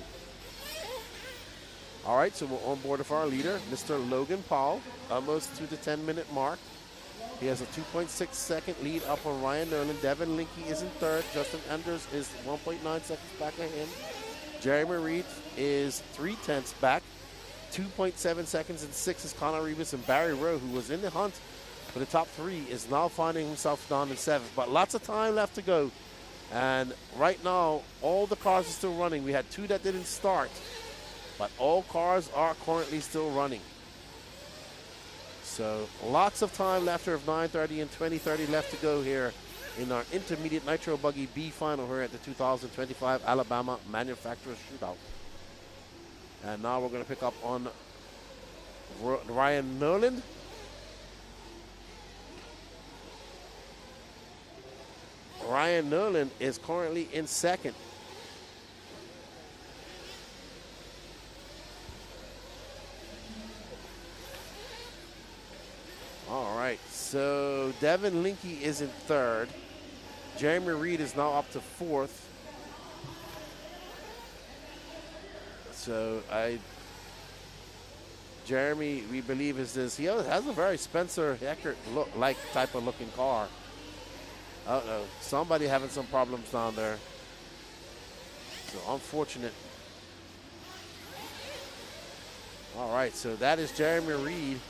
All right, so we're on board with our leader, Mr. Logan Paul, almost to the 10-minute mark. He has a 2.6 second lead up on Ryan Nolan. Devin Linke is in third. Justin Anders is 1.9 seconds back of him. Jeremy Reed is 0.3 back. 2.7 seconds and 6 is Connor Rebus, and Barry Rowe, who was in the hunt for the top 3, is now finding himself down in 7th. But lots of time left to go. And right now, all the cars are still running. We had 2 that didn't start, but all cars are currently still running. So lots of time left of 9:30 and 20:30 left to go here in our intermediate Nitro Buggy B final here at the 2025 Alabama Manufacturers Shootout. And now we're going to pick up on Ryan Nolan. Ryan Nolan is currently in second. All right, so Devin Linke is in third. Jeremy Reed is now up to fourth. So Jeremy, we believe, is this. He has a very Spencer Eckert-like type of looking car. Uh-oh, somebody having some problems down there. So unfortunate. All right, so that is Jeremy Reed.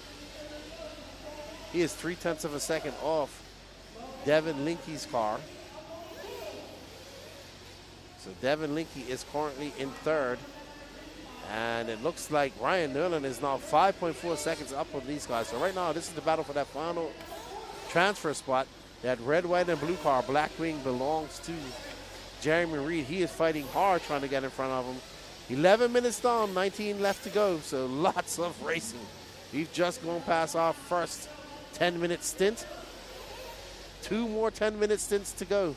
He is 0.3 of a second off Devin Linke's car. So Devin Linke is currently in third. And it looks like Ryan Nolan is now 5.4 seconds up of these guys. So right now, this is the battle for that final transfer spot. That red, white, and blue car, Blackwing, belongs to Jeremy Reed. He is fighting hard trying to get in front of him. 11 minutes down, 19 left to go. So lots of racing. We've just gone past our first 10-minute stint. 2 more 10-minute stints to go.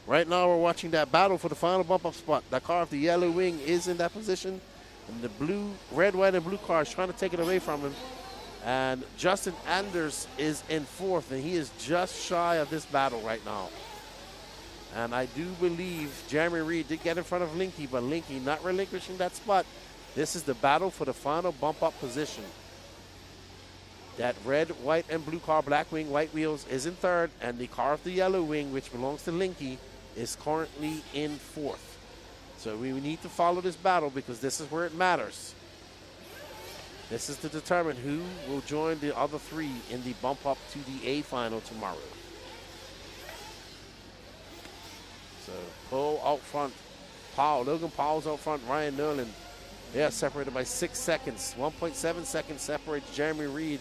Right now we're watching that battle for the final bump-up spot. That car with the yellow wing is in that position. And the blue, red, white, and blue car is trying to take it away from him. And Justin Anders is in fourth, and he is just shy of this battle right now. And I do believe Jeremy Reed did get in front of Linke, but Linke not relinquishing that spot. This is the battle for the final bump-up position. That red, white, and blue car, Blackwing, white wheels, is in third, and the car with the yellow wing, which belongs to Linke, is currently in fourth. So we need to follow this battle because this is where it matters. This is to determine who will join the other 3 in the bump up to the A final tomorrow. So Cole out front, Logan Paul's out front, Ryan Nolan. They are separated by 6 seconds. 1.7 seconds separates Jeremy Reed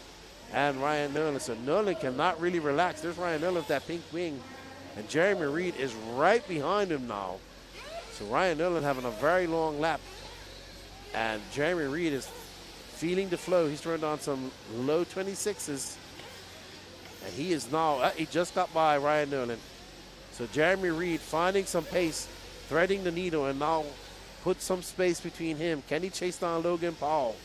and Ryan Nolan. So Nolan cannot really relax. There's Ryan Nolan with that pink wing. And Jeremy Reed is right behind him now. So Ryan Nolan having a very long lap. And Jeremy Reed is feeling the flow. He's turned on some low 26s. And he is now, he just got by Ryan Nolan. So Jeremy Reed finding some pace, threading the needle, and now put some space between him. Can he chase down Logan Paul?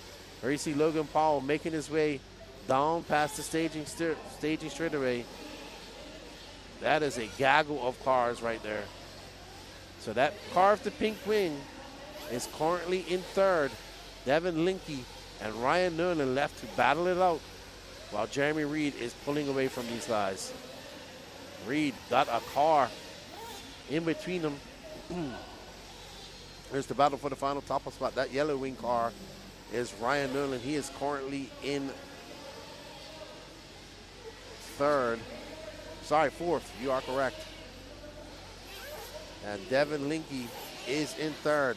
Or you see Logan Paul making his way down past the staging straightaway. That is a gaggle of cars right there. So that car with the pink wing is currently in third. Devin Linke and Ryan Nolan left to battle it out while Jeremy Reed is pulling away from these guys. Reed got a car in between them. Here's the battle for the final top spot. That yellow wing car is Ryan Nolan. He is currently in fourth. You are correct. And Devin Linke is in third.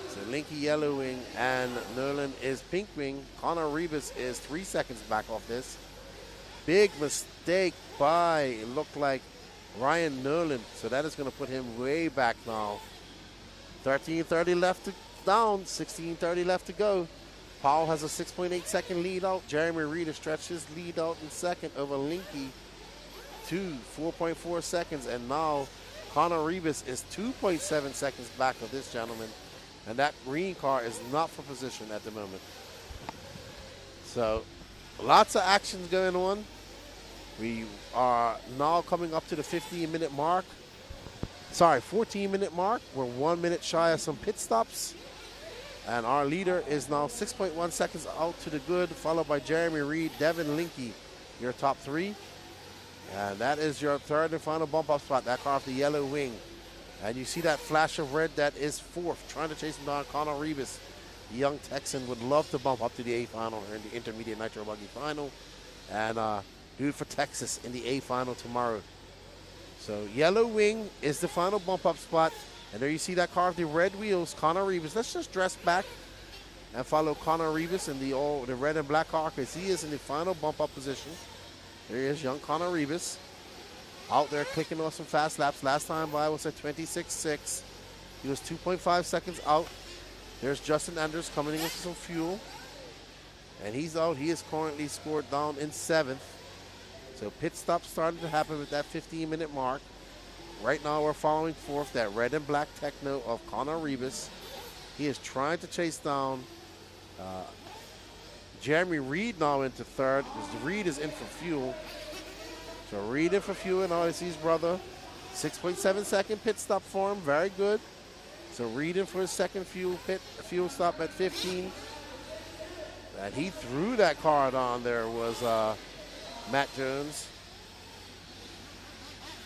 So Linke yellow wing and Nolan is pink wing. Connor Rebus is 3 seconds back off this. Big mistake by, it looked like, Ryan Nolan. So that is going to put him way back now. 13:30 left to down, 16:30 left to go. Powell has a 6.8 second lead out. Jeremy Reed has stretched his lead out in second over Linky to 4.4 seconds. And now Connor Rebus is 2.7 seconds back of this gentleman. And that green car is not for position at the moment. So lots of actions going on. We are now coming up to the 15-minute mark. Sorry, 14-minute mark. We're 1 minute shy of some pit stops. And our leader is now 6.1 seconds out to the good, followed by Jeremy Reed, Devin Linky, your top three. And that is your third and final bump up spot, that car off the yellow wing. And you see that flash of red, that is fourth, trying to chase him down, Connor Rebus. The young Texan would love to bump up to the A final or in the intermediate nitro buggy final. And do it for Texas in the A final tomorrow. So yellow wing is the final bump up spot. And there you see that car with the red wheels, Connor Rebus. Let's just dress back and follow Connor Rebus in the red and black car because he is in the final bump up position. There he is, young Connor Rebus. Out there clicking off some fast laps. Last time by was at 26.6. He was 2.5 seconds out. There's Justin Anders coming in with some fuel. And he's out. He is currently scored down in 7th. So pit stop started to happen with that 15-minute mark. Right now we're following fourth, that red and black Techno of Connor Rebus. He is trying to chase down Jeremy Reed now into third, because Reed is in for fuel. So Reed in for fuel, and now I see his brother. 6.7 second pit stop for him, very good. So Reed in for his second fuel stop at 15. And he threw that car down there was Matt Jones.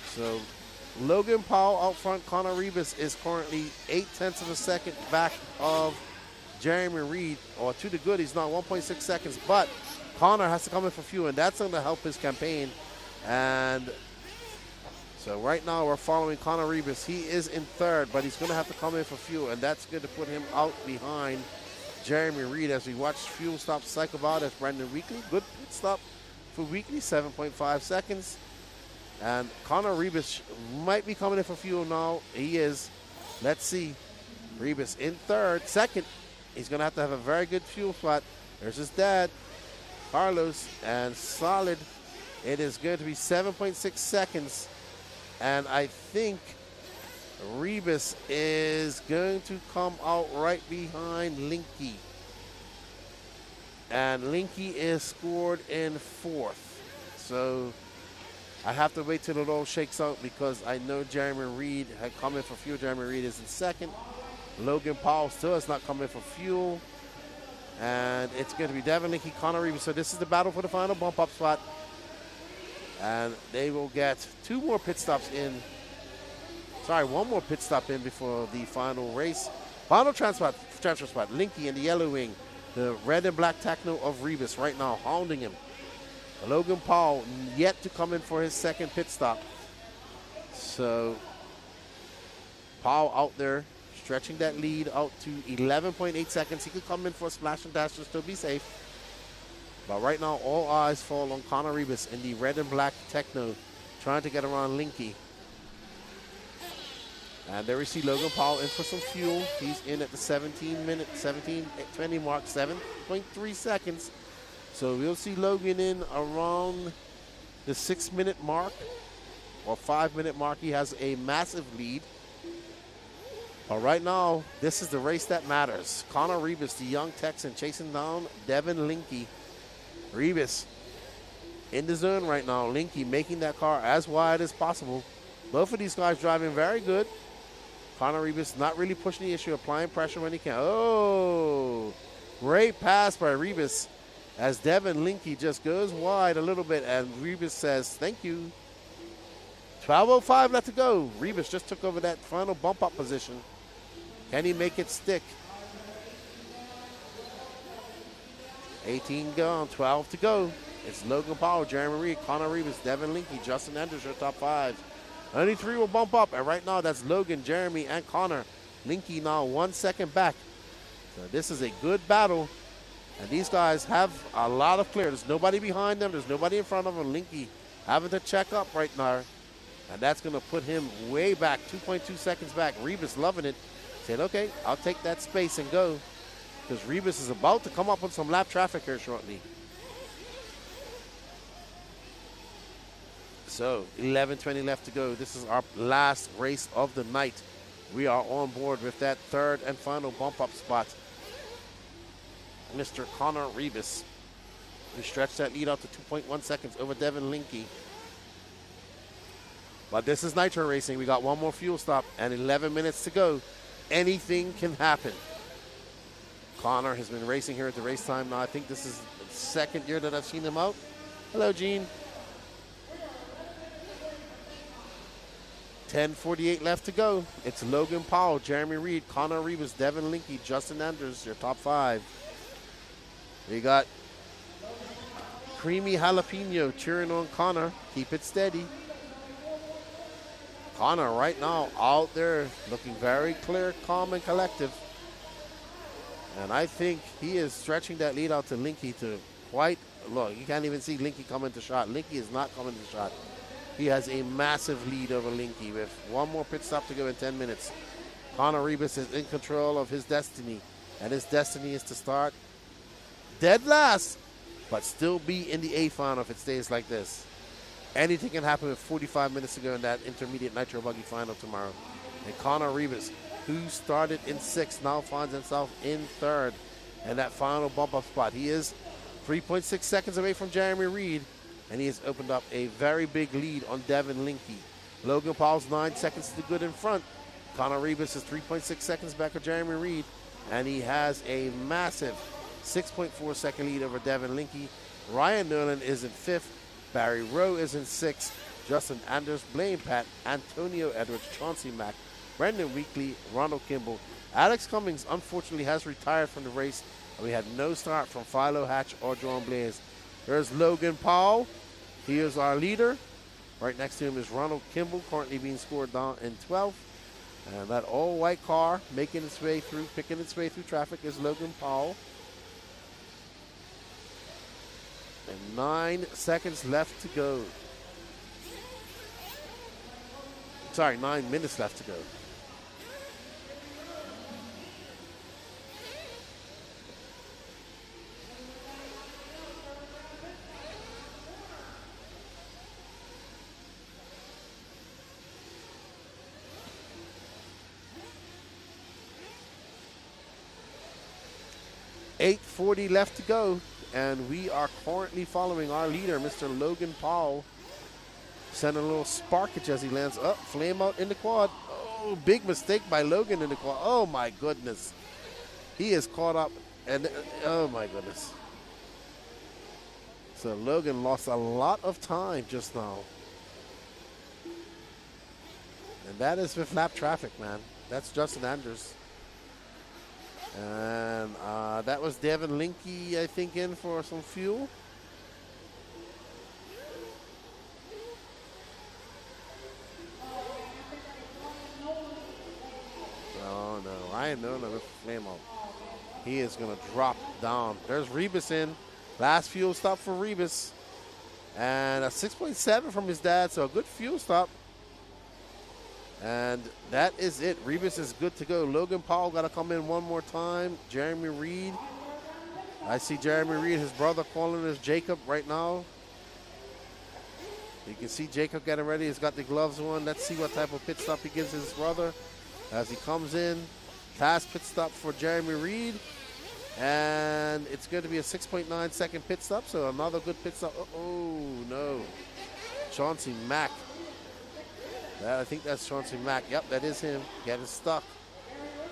So Logan Powell out front. Connor Rebus is currently 0.8 of a second back of Jeremy Reed, or to the good. He's now 1.6 seconds, but Connor has to come in for fuel, and that's going to help his campaign. And so right now we're following Connor Rebus. He is in third, but he's going to have to come in for fuel, and that's going to put him out behind Jeremy Reed as we watch fuel stop cycle out as Brendan Weekly. Good pit stop for Weekly, 7.5 seconds. And Connor Rebus might be coming in for fuel now. He is. Let's see. Rebus in third. Second, he's going to have a very good fuel spot. There's his dad, Carlos, and solid. It is going to be 7.6 seconds. And I think Rebus is going to come out right behind Linky. And Linky is scored in fourth. So I have to wait till it all shakes out because I know Jeremy Reed had come in for fuel. Jeremy Reed is in second. Logan Powell still has not come in for fuel. And it's going to be Devin Linky, Connor Rebus. So this is the battle for the final bump up spot. And they will get two more pit stops in. Sorry, one more pit stop in before the final race. Final transfer spot. Linky in the yellow wing. The red and black Techno of Rebus right now hounding him. Logan Paul yet to come in for his second pit stop. So Paul out there stretching that lead out to 11.8 seconds. He could come in for a splash and dash to still be safe. But right now all eyes fall on Connor Rebus in the red and black Techno trying to get around Linky. And there we see Logan Paul in for some fuel. He's in at the 17:20 mark, 7.3 seconds. So we'll see Logan in around the 6-minute mark or 5-minute mark. He has a massive lead. But right now, this is the race that matters. Connor Rebus, the young Texan, chasing down Devin Linky. Rebus in the zone right now. Linky making that car as wide as possible. Both of these guys driving very good. Connor Rebus not really pushing the issue, applying pressure when he can. Oh, great pass by Rebus as Devin Linky just goes wide a little bit, and Rebus says, thank you. 12:05 left to go. Rebus just took over that final bump up position. Can he make it stick? 18 gone, 12 to go. It's Logan Paul, Jeremy Reed, Connor Rebus, Devin Linky, Justin Anders, your top five. Only three will bump up, and right now that's Logan, Jeremy, and Connor. Linky now 1 second back. So this is a good battle, and these guys have a lot of clear. There's nobody behind them. There's nobody in front of them. Linky having to check up right now, and that's going to put him way back, 2.2 seconds back. Rebus loving it. Said, okay, I'll take that space and go. because Rebus is about to come up with some lap traffic here shortly. So 11:20 left to go. This is our last race of the night. We are on board with that third and final bump up spot. Mr. Connor Rebus. We stretched that lead out to 2.1 seconds over Devin Linke. But this is nitro racing. We got one more fuel stop and 11 minutes to go. Anything can happen. Connor has been racing here at the RaceTime now. I think this is the second year that I've seen him out. Hello, Gene. 10:48 left to go. It's Logan Powell, Jeremy Reed, Connor Rebus, Devin Linke, Justin Anders, your top 5. We got Creamy Jalapeno cheering on Connor. Keep it steady. Connor right now out there looking very clear, calm, and collective. And I think he is stretching that lead out to Linke to quite, look, you can't even see Linke come into shot. Linke is not coming into shot. He has a massive lead over Linke with one more pit stop to go in 10 minutes. Connor Rebus is in control of his destiny, and his destiny is to start dead last, but still be in the A final if it stays like this. Anything can happen with 45 minutes to go in that intermediate nitro buggy final tomorrow. And Connor Rebus, who started in 6th, now finds himself in 3rd. And that final bump up spot. He is 3.6 seconds away from Jeremy Reed, and he has opened up a very big lead on Devin Linke. Logan Paul's 9 seconds to good in front. Connor Rebus is 3.6 seconds back of Jeremy Reed, and he has a massive 6.4 second lead over Devin Linke. Ryan Nolan is in 5th. Barry Rowe is in 6th. Justin Anders, Blaine Pat, Antonio Edwards, Chauncey Mack, Brendan Weekly, Ronald Kimball. Alex Cummings unfortunately has retired from the race, and we had no start from Philo Hatch or John Blaze. There's Logan Powell. He is our leader. Right next to him is Ronald Kimball, currently being scored down in 12th. And that all-white car making its way through, picking its way through traffic is Logan Powell. And 9 seconds left to go. Sorry, 9 minutes left to go. .840 left to go. And we are currently following our leader, Mr. Logan Powell. Sending a little sparkage as he lands up. Flame out in the quad. Oh, big mistake by Logan in the quad. Oh, my goodness. He is caught up. And oh, my goodness. So Logan lost a lot of time just now. And that is with lap traffic, man. That's Justin Anders. And that was Devin Linke, I think, in for some fuel. Oh, no. Ryan Nolan with flame out. He is going to drop down. There's Rebus in. Last fuel stop for Rebus. And a 6.7 from his dad, so a good fuel stop. And that is it. Rebus is good to go. Logan Powell got to come in one more time. Jeremy Reed. I see Jeremy Reed, his brother, calling us Jacob right now. You can see Jacob getting ready. He's got the gloves on. Let's see what type of pit stop he gives his brother as he comes in. Fast pit stop for Jeremy Reed. And it's going to be a 6.9 second pit stop, so another good pit stop. Oh, no. Chauncey Mack. I think that's Chauncey Mack. Yep, that is him. Getting stuck.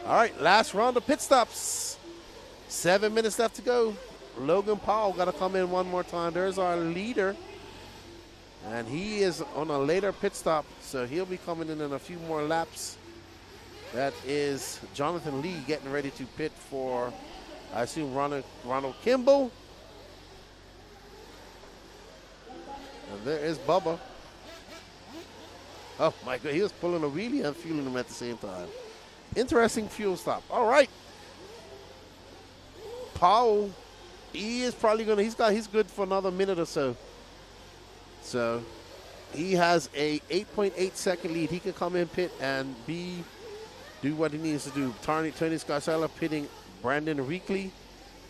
All right, last round of pit stops. 7 minutes left to go. Logan Powell got to come in one more time. There's our leader. And he is on a later pit stop, so he'll be coming in a few more laps. That is Jonathan Lee getting ready to pit for, I assume, Ronald Kimball. And there is Bubba. Oh, my God. He was pulling a wheelie and fueling him at the same time. Interesting fuel stop. All right. Powell, he is probably going to, he's good for another minute or so. So he has a 8.8 second lead. He can come in pit and do what he needs to do. Tony Scarcella pitting Brandon Weekly,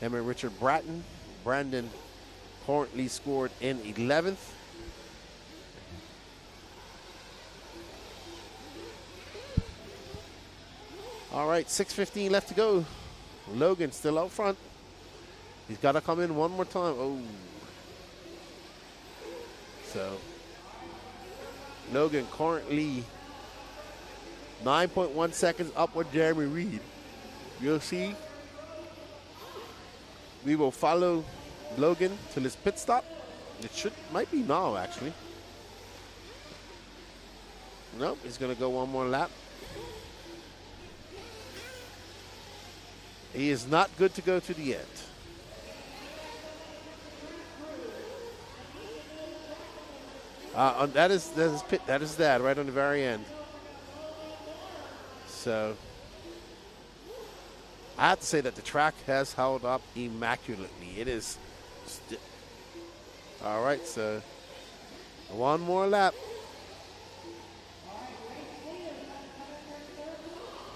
him and Richard Bratton. Brandon currently scored in 11th. All right, 6:15 left to go. Logan still out front. He's got to come in one more time. Oh. So, Logan currently 9.1 seconds up with Jeremy Reed. You'll see. We will follow Logan till his pit stop. It might be now, actually. Nope, he's going to go one more lap. He is not good to go to the end. That is pit. That is that right on the very end. So I have to say that the track has held up immaculately. It is. All right, so one more lap.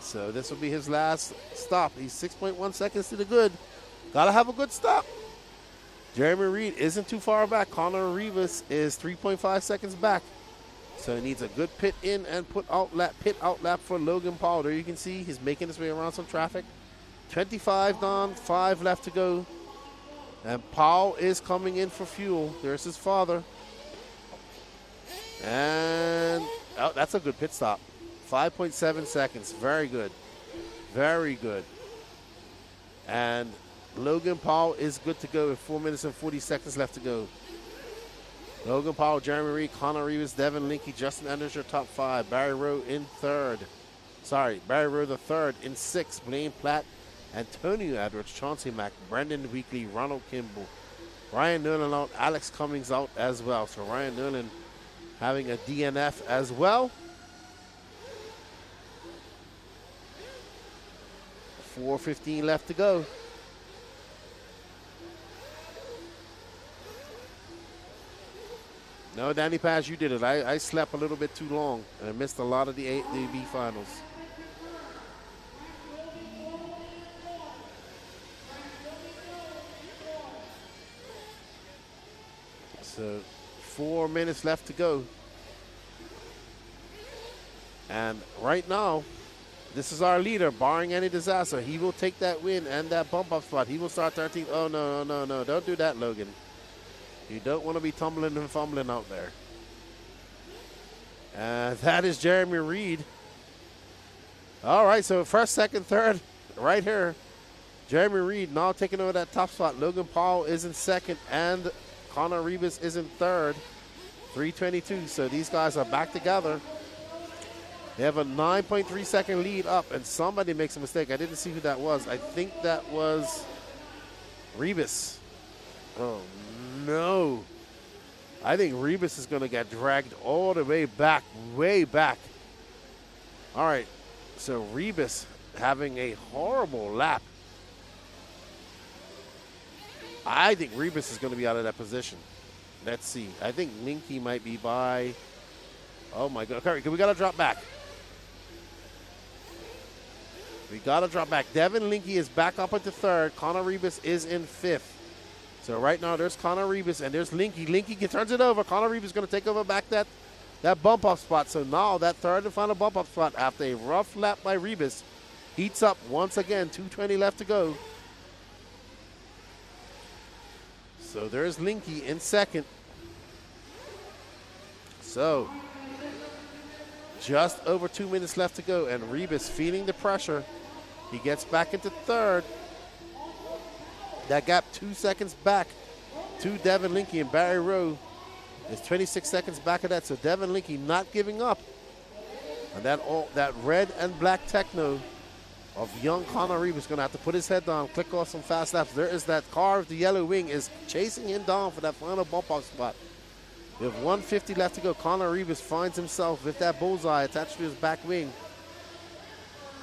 So this will be his last stop. He's 6.1 seconds to the good. Gotta have a good stop. Jeremy Reed isn't too far back. Connor Rivas is 3.5 seconds back. So he needs a good pit in and pit out lap for Logan Paul. There you can see he's making his way around some traffic. 25 gone, 5 left to go. And Paul is coming in for fuel. There's his father. And that's a good pit stop. 5.7 seconds. Very good. Very good. And Logan Paul is good to go with 4 minutes and 40 seconds left to go. Logan Paul, Jeremy Reed, Connor Rivas, Devin Linky, Justin Anders, your top 5. Barry Rowe in 3rd. Barry Rowe the 3rd in 6th. Blaine Platt, Antonio Edwards, Chauncey Mack, Brendan Weekly, Ronald Kimball, Ryan Nerlin out, Alex Cummings out as well. So Ryan Nerlin having a DNF as well. 4:15 left to go. No, Danny Paz, you did it. I slept a little bit too long and I missed a lot of the B finals. So 4 minutes left to go. And right now, this is our leader, barring any disaster. He will take that win and that bump up spot. He will start 13th. Oh, no. Don't do that, Logan. You don't want to be tumbling and fumbling out there. And that is Jeremy Reed. All right, so first, second, third, right here. Jeremy Reed now taking over that top spot. Logan Paul is in 2nd, and Connor Rivas is in 3rd. 3:22, so these guys are back together. They have a 9.3 second lead up, and somebody makes a mistake. I didn't see who that was. I think that was Rivas. Oh, no. I think Rivas is going to get dragged all the way back, way back. All right, so Rivas having a horrible lap. I think Rivas is going to be out of that position. Let's see. I think Linky might be by. Oh, my God. Okay, we got to drop back. We got to drop back. Devin Linky is back up into 3rd. Connor Rivas is in 5th. So right now there's Connor Rivas and there's Linky. Linky turns it over. Connor Rivas is going to take over back that bump up spot. So now that 3rd and final bump up spot after a rough lap by Rivas heats up once again. 2:20 left to go. So there's Linky in 2nd. So just over 2 minutes left to go, and Rivas feeling the pressure. He gets back into 3rd. That gap 2 seconds back to Devin Linky, and Barry Rowe is 26 seconds back of that. So Devin Linky not giving up. And that red and black techno of young Connor Rivas is going to have to put his head down, click off some fast laps. There is that car with the yellow wing is chasing him down for that final bump off spot. With 150 left to go, Connor Rivas finds himself with that bullseye attached to his back wing.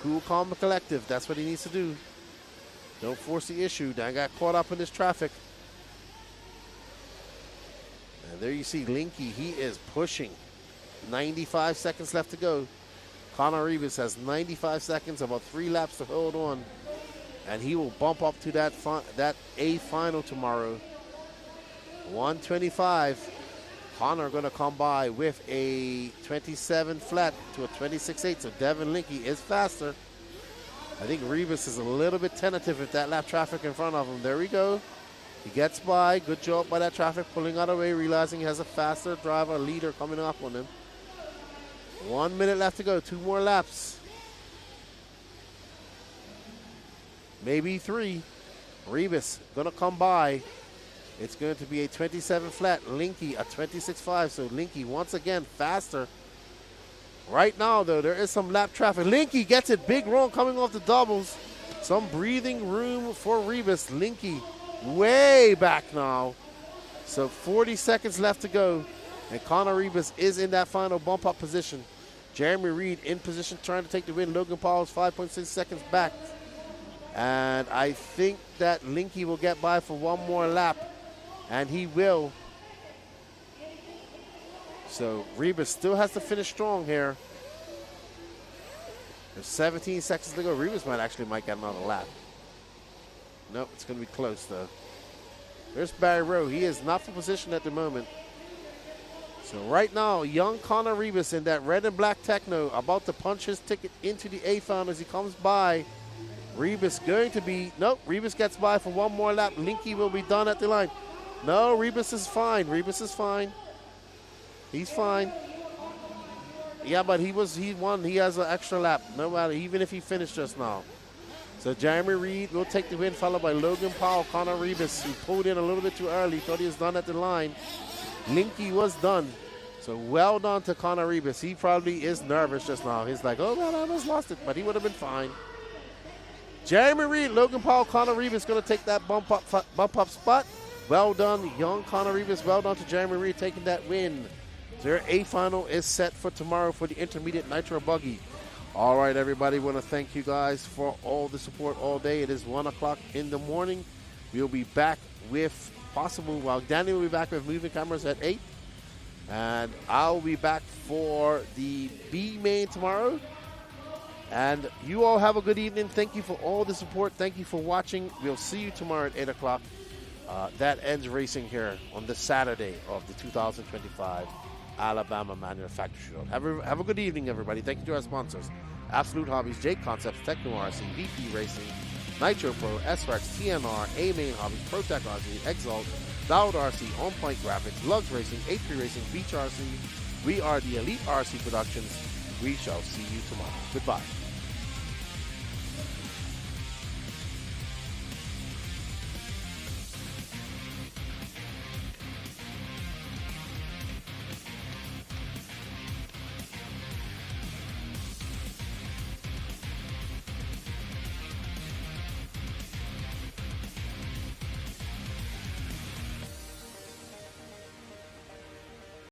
Cool, calm, and collective. That's what he needs to do. Don't force the issue. I got caught up in this traffic. And there you see Linky. He is pushing. 95 seconds left to go. Connor Rivas has 95 seconds, about 3 laps to hold on. and he will bump up to that A final tomorrow. 125. Connor going to come by with a 27 flat to a 26.8, so Devin Linky is faster. I think Rebus is a little bit tentative with that lap traffic in front of him. There we go. He gets by. Good job by that traffic, pulling out of the way, realizing he has a faster driver, leader coming up on him. 1 minute left to go. 2 more laps. Maybe 3. Rebus going to come by. It's going to be a 27 flat. Linky a 26.5. So Linky once again faster. Right now, though, there is some lap traffic. Linky gets it. Big run coming off the doubles. Some breathing room for Rebus. Linky way back now. So 40 seconds left to go. And Connor Rebus is in that final bump up position. Jeremy Reed in position trying to take the win. Logan Paul's 5.6 seconds back. And I think that Linky will get by for one more lap. And he will. So Rebus still has to finish strong here. There's 17 seconds to go. Rebus might get another lap. Nope, it's going to be close though. There's Barry Rowe. He is not for position at the moment. So right now, young Connor Rebus in that red and black Techno about to punch his ticket into the A final as he comes by. Rebus going to be, nope, Rebus gets by for one more lap. Linky will be done at the line. No, Rebus is fine. Rebus is fine. He's fine. Yeah, but he won. He has an extra lap. No matter, even if he finished just now. So Jeremy Reed will take the win, followed by Logan Powell. Connor Rebus, who pulled in a little bit too early, thought he was done at the line. Linky was done. So well done to Connor Rebus. He probably is nervous just now. He's like, oh man, I almost lost it, but he would have been fine. Jeremy Reed, Logan Paul, Connor Rebus going to take that bump up spot. Well done, young Connor Rebus. Well done to Jeremy Reed taking that win. Their A final is set for tomorrow for the intermediate nitro buggy. All right, everybody, want to thank you guys for all the support all day. It is 1 o'clock in the morning. We'll be back with Danny will be back with moving cameras at 8. And I'll be back for the B main tomorrow. And you all have a good evening. Thank you for all the support. Thank you for watching. We'll see you tomorrow at 8 o'clock. That ends racing here on the Saturday of the 2025 Alabama Manufacturer Shootout. Have a good evening, everybody. Thank you to our sponsors. Absolute Hobbies, Jake Concepts, Techno RC, VP Racing, Nitro Pro, SRX, TNR, A-Main Hobbies, ProTech RC, Exalt, Dowd RC, On Point Graphics, Lugs Racing, A3 Racing, Beach RC. We are the Elite RC Productions. We shall see you tomorrow. Goodbye.